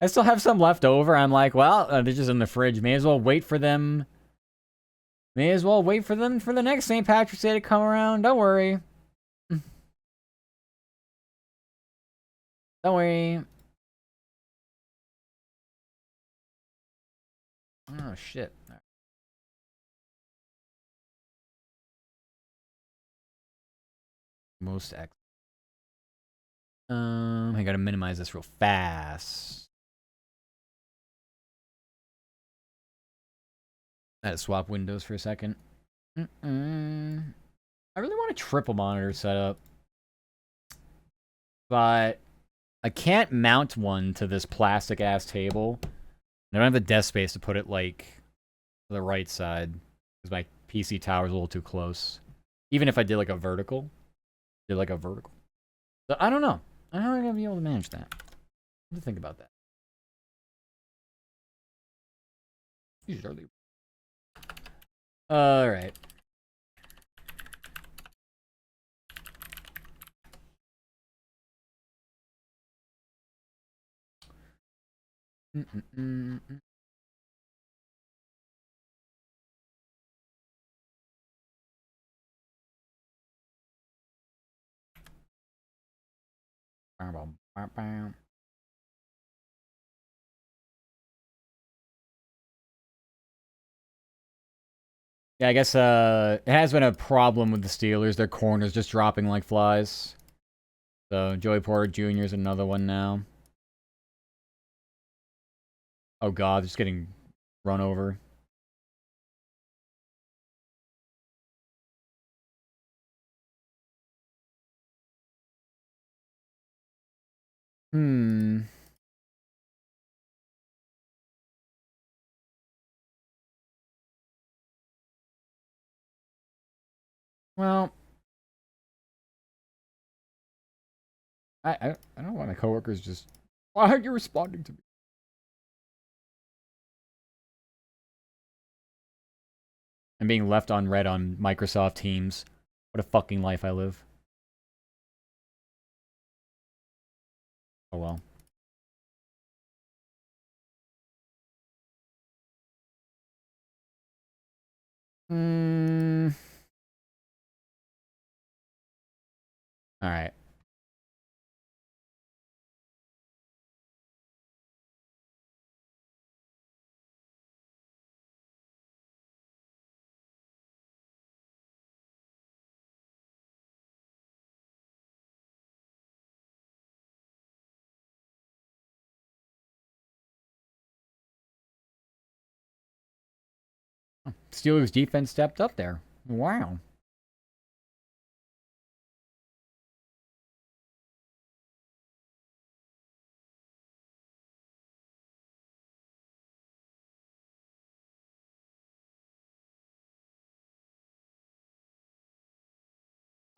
I still have some left over. I'm like, well, they're just in the fridge. May as well wait for them. May as well wait for them for the next St. Patrick's Day to come around. Don't worry. Don't worry. Oh shit. Most X. I gotta minimize this real fast. I had to swap windows for a second. I really want a triple monitor setup, but I can't mount one to this plastic ass table. I don't have the desk space to put it like to the right side because my PC tower is a little too close. Even if I did like a vertical, So I don't know. I don't know how I'm gonna be able to manage that. I have to think about that. Usually. All right. Yeah, I guess it has been a problem with the Steelers. Their corners just dropping like flies. So Joey Porter Jr. is another one now. Oh god, just getting run over. Hmm. Well, I don't know why my coworkers just. Why aren't you responding to me? I'm being left on red on Microsoft Teams. What a fucking life I live. Oh well. Hmm. All right. Steelers defense stepped up there. Wow.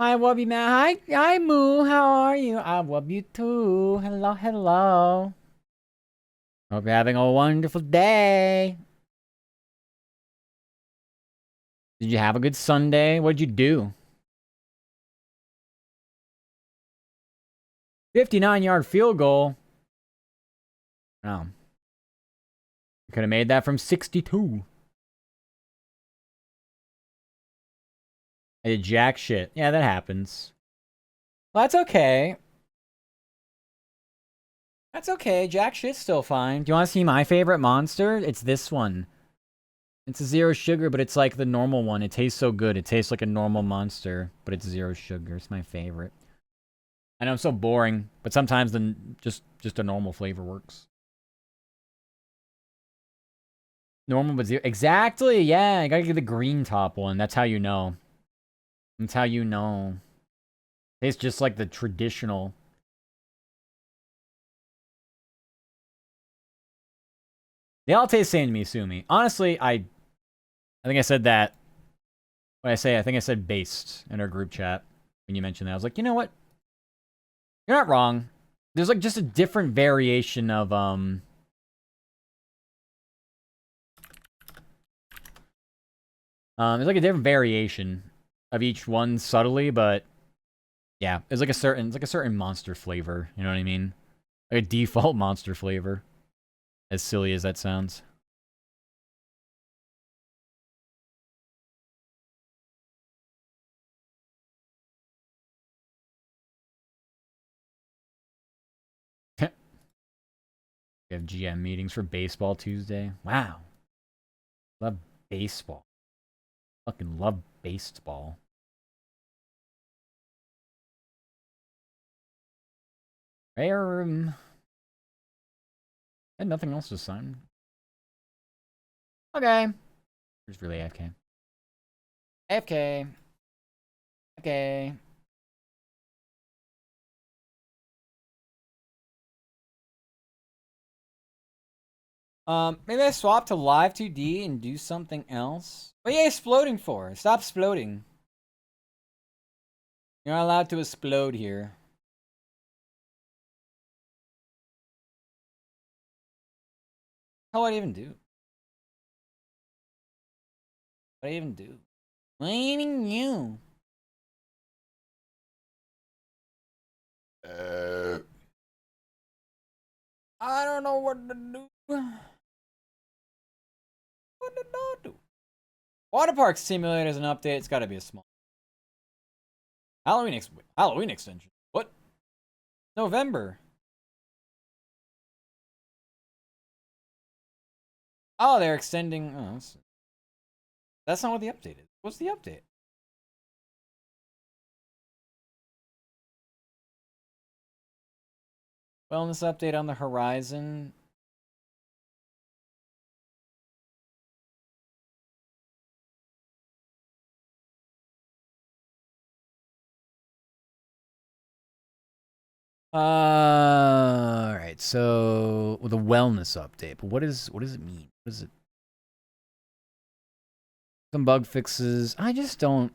Hi, Wubby Man. Hi, Moo. How are you? I love you too. Hello, hello. Hope you're having a wonderful day. Did you have a good Sunday? What'd you do? 59-yard field goal. Oh. You could have made that from 62. I did jack shit. Yeah, that happens. Well, that's okay. That's okay. Jack shit's still fine. Do you want to see my favorite monster? It's this one. It's a zero sugar, but it's like the normal one. It tastes so good. It tastes like a normal monster, but it's zero sugar. It's my favorite. I know I'm so boring, but sometimes just a normal flavor works. Normal but zero. Exactly. Yeah, I gotta get the green top one. That's how you know. That's how you know. Tastes just like the traditional. They all taste the same to me, Sumi. Honestly, I think I said that. When I think I said based in our group chat when you mentioned that. I was like, you know what? You're not wrong. There's like just a different variation of there's like a different variation of each one subtly, but yeah, it's like a certain monster flavor. You know what I mean? Like a default monster flavor. As silly as that sounds. We have GM meetings for baseball Tuesday. Wow. Love baseball. Fucking love baseball. Rare. I had nothing else to sign. Okay. Who's really AFK? AFK. Okay. Maybe I swap to live 2D and do something else. What are you exploding for? Stop exploding. You're not allowed to explode here. How would I even do? What do I even do? What do you even do? I don't know what to do. What did I do? Water Park Simulator is an update. It's got to be a small Halloween extension. What? November. Oh, they're extending. Oh, that's not what the update is. What's the update? Wellness update on the horizon. right, so the wellness update. But what does it mean? What is it? Some bug fixes. I just don't.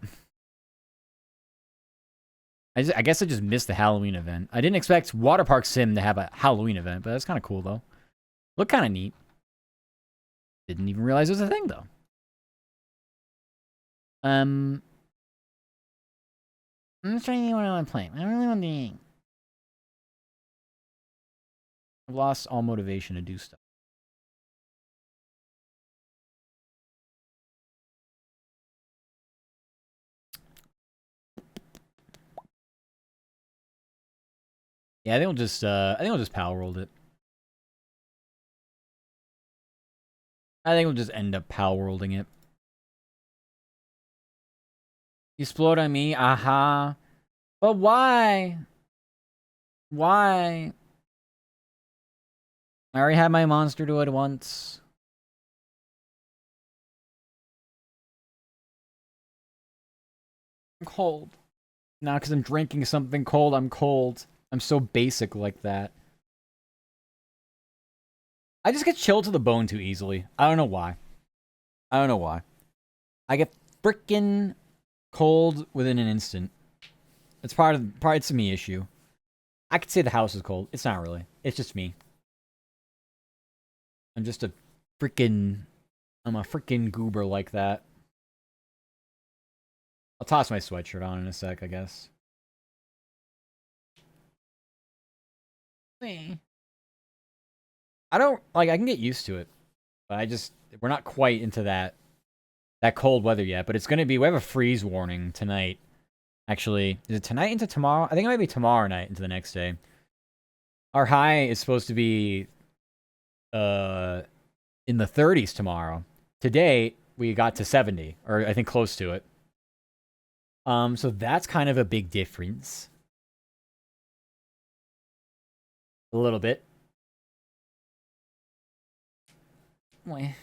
I guess I just missed the Halloween event. I didn't expect Water Park Sim to have a Halloween event, but that's kind of cool though. Looked kind of neat. Didn't even realize it was a thing though. I'm just trying to think what I want to play. I don't really want to. I've lost all motivation to do stuff. Yeah, I think we'll just Palworld it. I think we'll just end up Palworlding it. You explode on me? Aha. But why? Why? I already had my monster do it once. I'm cold. Now, because I'm drinking something cold, I'm cold. I'm so basic like that. I just get chilled to the bone too easily. I don't know why. I don't know why. I get freaking cold within an instant. It's it's a me issue. I could say the house is cold. It's not really. It's just me. I'm just a freaking goober like that. I'll toss my sweatshirt on in a sec, I guess. I don't I can get used to it, but we're not quite into that cold weather yet. But it's gonna be. We have a freeze warning tonight. Actually, is it tonight into tomorrow? I think it might be tomorrow night into the next day. Our high is supposed to be in the 30s tomorrow. Today we got to 70, or I think close to it. So that's kind of a big difference. A little bit. Wait.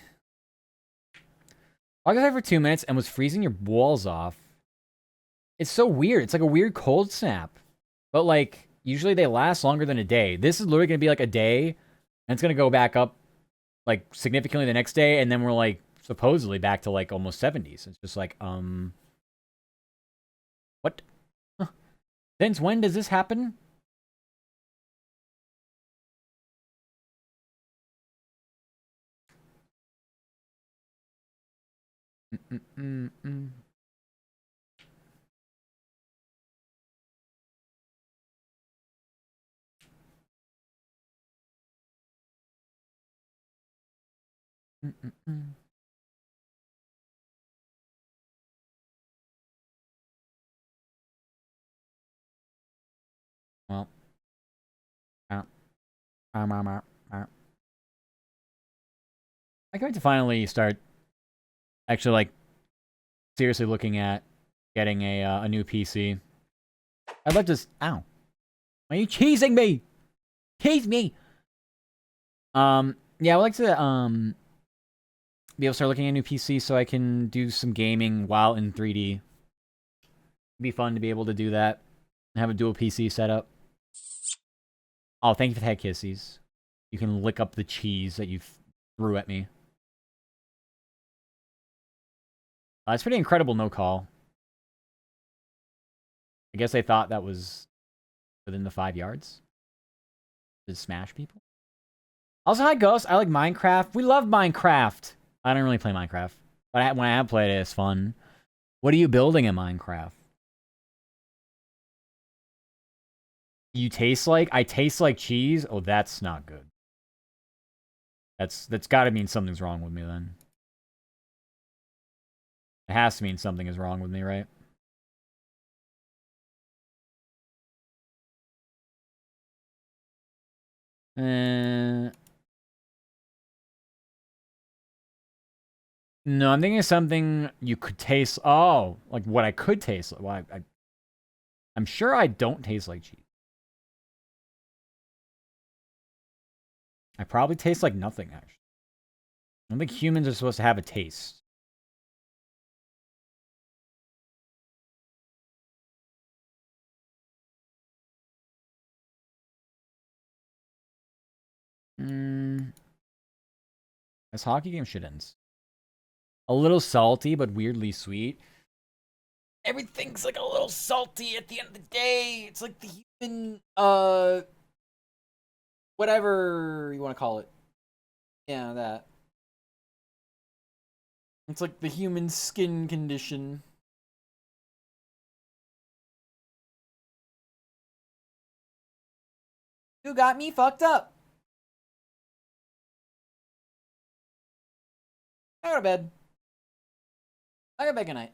I got there for 2 minutes and was freezing your walls off. It's so weird. It's like a weird cold snap. But like, usually they last longer than a day. This is literally going to be like a day, and it's going to go back up like significantly the next day, and then we're like supposedly back to like almost 70s. It's just like, what? Huh. Since when does this happen? Mm-mm-mm-mm. Mm-mm-mm. Well, I can't wait to finally start actually like seriously looking at getting a new PC. I'd like to. Ow! Are you cheesing me? Cheese me! Yeah, I would like to be able to start looking at a new PC so I can do some gaming while in 3D. It'd be fun to be able to do that. Have a dual PC setup. Oh, thank you for the head kissies. You can lick up the cheese that you threw at me. It's pretty incredible no call. I guess they thought that was within the 5 yards. To smash people. Also, hi Ghost. I like Minecraft. We love Minecraft. I don't really play Minecraft, but when I have played it, it's fun. What are you building in Minecraft? You taste like? I taste like cheese? Oh, that's not good. That's gotta mean something's wrong with me then. It has to mean something is wrong with me, right? No, I'm thinking of something you could taste. Oh, like what I could taste. Well, I'm sure I don't taste like cheese. I probably taste like nothing, actually. I don't think humans are supposed to have a taste. This hockey game shit ends. A little salty, but weirdly sweet. Everything's like a little salty at the end of the day. It's like the human, whatever you want to call it. Yeah, that. It's like the human skin condition. You got me fucked up. I go to bed. I go to bed good night.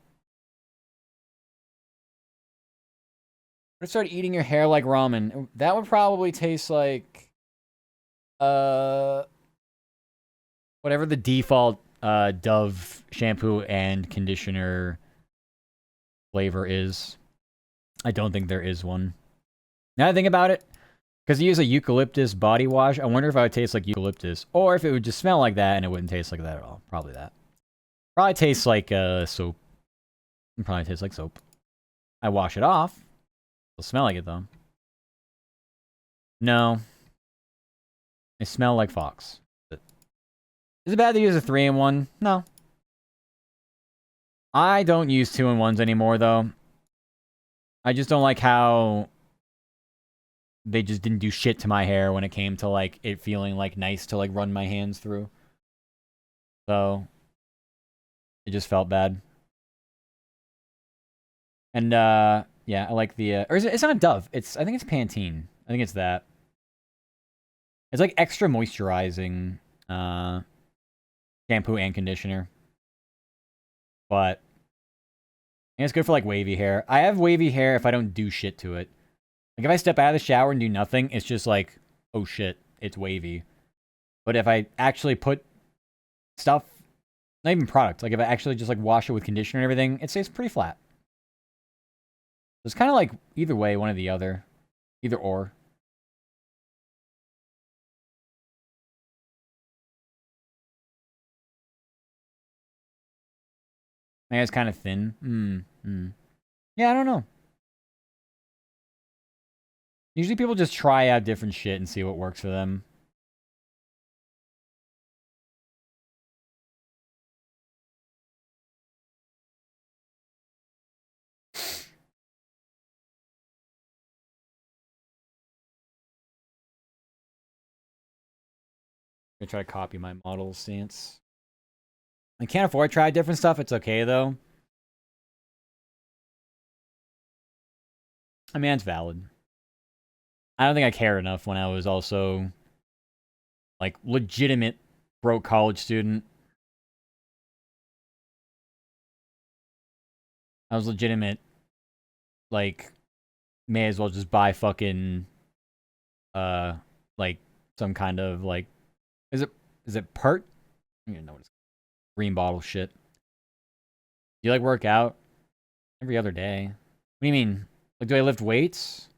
I'm gonna start eating your hair like ramen. That would probably taste like whatever the default Dove shampoo and conditioner flavor is. I don't think there is one. Now that I think about it, because you use a eucalyptus body wash, I wonder if I would taste like eucalyptus, or if it would just smell like that and it wouldn't taste like that at all. Probably that. Probably tastes like soap. It probably tastes like soap. I wash it off. It'll smell like it though. No. They smell like Fox. Is it bad to use a 3-in-1? No. I don't use 2-in-1s anymore though. I just don't like how they just didn't do shit to my hair when it came to like it feeling like nice to like run my hands through. So it just felt bad. And yeah, I like the or is it, it's not Dove. I think it's Pantene. I think it's that. It's like extra moisturizing shampoo and conditioner. But I think it's good for like wavy hair. I have wavy hair if I don't do shit to it. Like if I step out of the shower and do nothing, it's just like, oh shit, it's wavy. But if I actually put stuff, not even product, like if I actually just like wash it with conditioner and everything, it stays pretty flat. It's kind of like either way, one or the other. Either or. My hair's kind of thin. Yeah, I don't know. Usually people just try out different shit and see what works for them. I'm gonna try to copy my model stance. I can't afford to try different stuff. It's okay, though. I mean, it's valid. I don't think I cared enough when I was also, like, legitimate broke college student. I was legitimate, like, may as well just buy fucking, like, some kind of, like, is it part? I don't even know what it's called. Green bottle shit. Do you, like, work out? Every other day. What do you mean? Like, do I lift weights?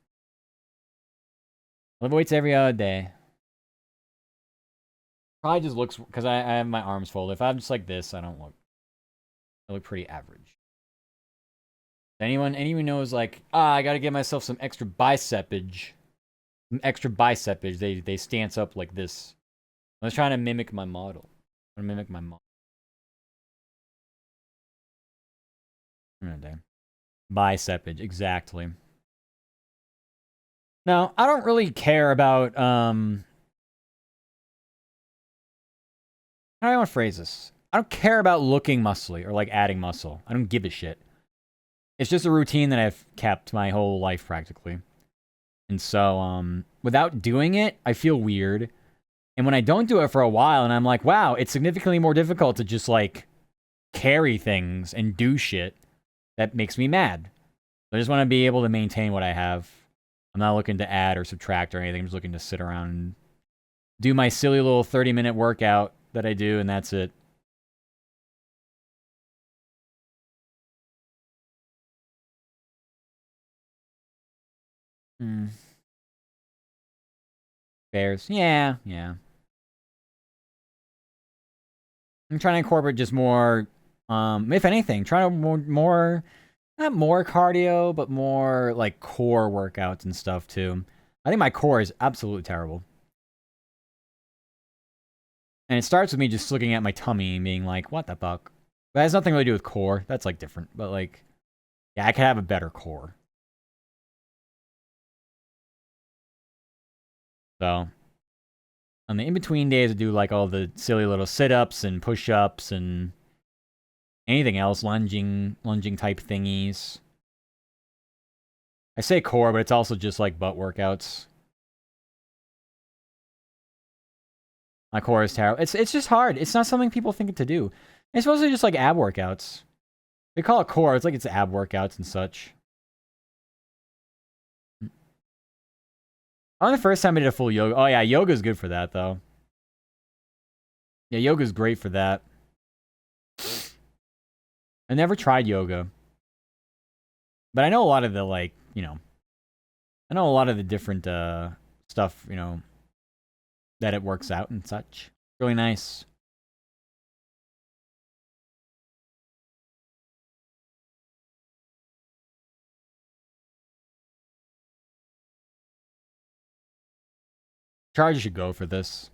I lift weights every other day. Probably just looks, because I have my arms folded. If I'm just like this, I don't look. I look pretty average. Anyone knows, like, I gotta give myself some extra bicepage. Some extra bicepage. They stance up like this. I was trying to mimic my model. I'm gonna mimic my model. Bicepage, exactly. No, I don't really care about, how do I want to phrase this? I don't care about looking muscly or, like, adding muscle. I don't give a shit. It's just a routine that I've kept my whole life, practically. And so, without doing it, I feel weird. And when I don't do it for a while, and I'm like, wow, it's significantly more difficult to just, like, carry things and do shit, that makes me mad. I just want to be able to maintain what I have. I'm not looking to add or subtract or anything. I'm just looking to sit around and do my silly little 30-minute workout that I do, and that's it. Bears. Yeah. I'm trying to incorporate just more, if anything, trying to more, not more cardio, but more, like, core workouts and stuff, too. I think my core is absolutely terrible. And it starts with me just looking at my tummy and being like, what the fuck? But it has nothing really to do with core. That's like different. But like, yeah, I could have a better core. So on the in-between days, I do like all the silly little sit-ups and push-ups and anything else, lunging type thingies. I say core, but it's also just like butt workouts. My core is terrible. It's just hard. It's not something people think to do. It's mostly just like ab workouts. They call it core. It's like it's ab workouts and such. On the first time I did a full yoga. Oh yeah, yoga's good for that though. Yeah, yoga's great for that. I never tried yoga. But I know a lot of the like, you know, I know a lot of the different stuff, you know, that it works out and such. Really nice. Charge should go for this.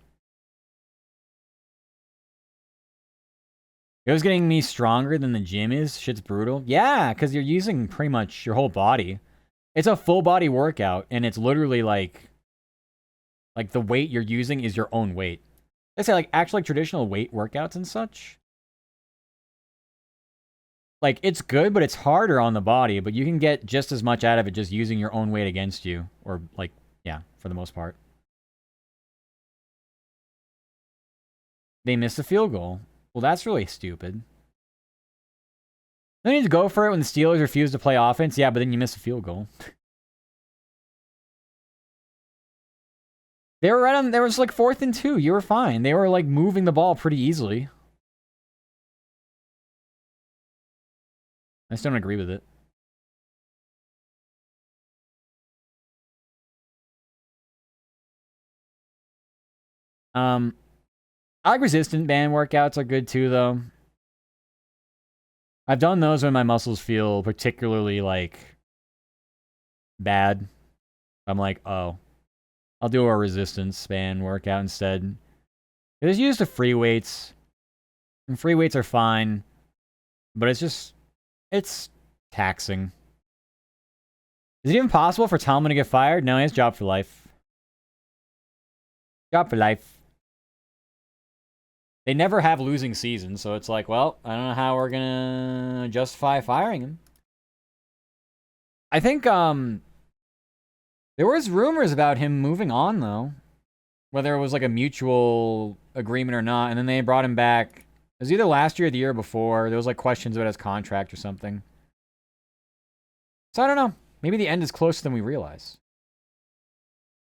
It was getting me stronger than the gym is. Shit's brutal. Yeah, because you're using pretty much your whole body. It's a full body workout, and it's literally like the weight you're using is your own weight. I say like actually like traditional weight workouts and such. Like it's good, but it's harder on the body. But you can get just as much out of it just using your own weight against you, or like yeah, for the most part. They missed a field goal. Well, that's really stupid. They need to go for it when the Steelers refuse to play offense. Yeah, but then you miss a field goal. They were right on. There was like 4th and 2. You were fine. They were like moving the ball pretty easily. I still don't agree with it. I like resistant band workouts are good too, though. I've done those when my muscles feel particularly like bad. I'm like, oh, I'll do a resistance band workout instead. Just use the free weights. And free weights are fine, but it's taxing. Is it even possible for Talman to get fired? No, he has job for life. Job for life. They never have losing seasons, so it's like, well, I don't know how we're gonna justify firing him. I think there was rumors about him moving on though, whether it was like a mutual agreement or not, and then they brought him back. It was either last year or the year before. There was like questions about his contract or something. So I don't know. Maybe the end is closer than we realize.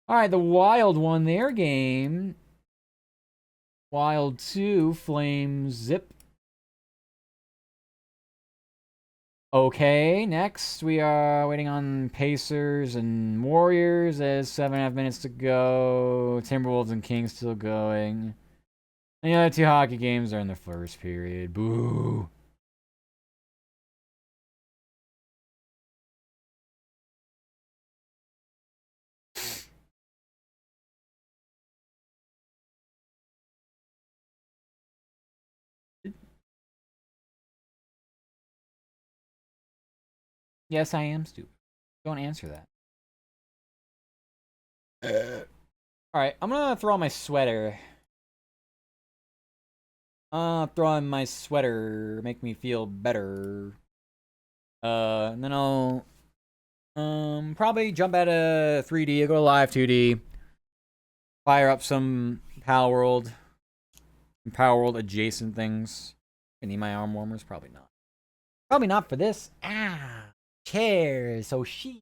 All right, the Wild won their game. Wild 2, Flame Zip. Okay, next we are waiting on Pacers and Warriors as 7.5 minutes to go. Timberwolves and Kings still going. And the other 2 hockey games are in the first period. Boo. Yes, I am stupid. Don't answer that. Alright, I'm gonna throw on my sweater. Throw on my sweater. Make me feel better. And then I'll probably jump out of 3D, go to live 2D. Fire up some Palworld. Palworld adjacent things. I need my arm warmers? Probably not. Probably not for this. Ah, chairs. So she.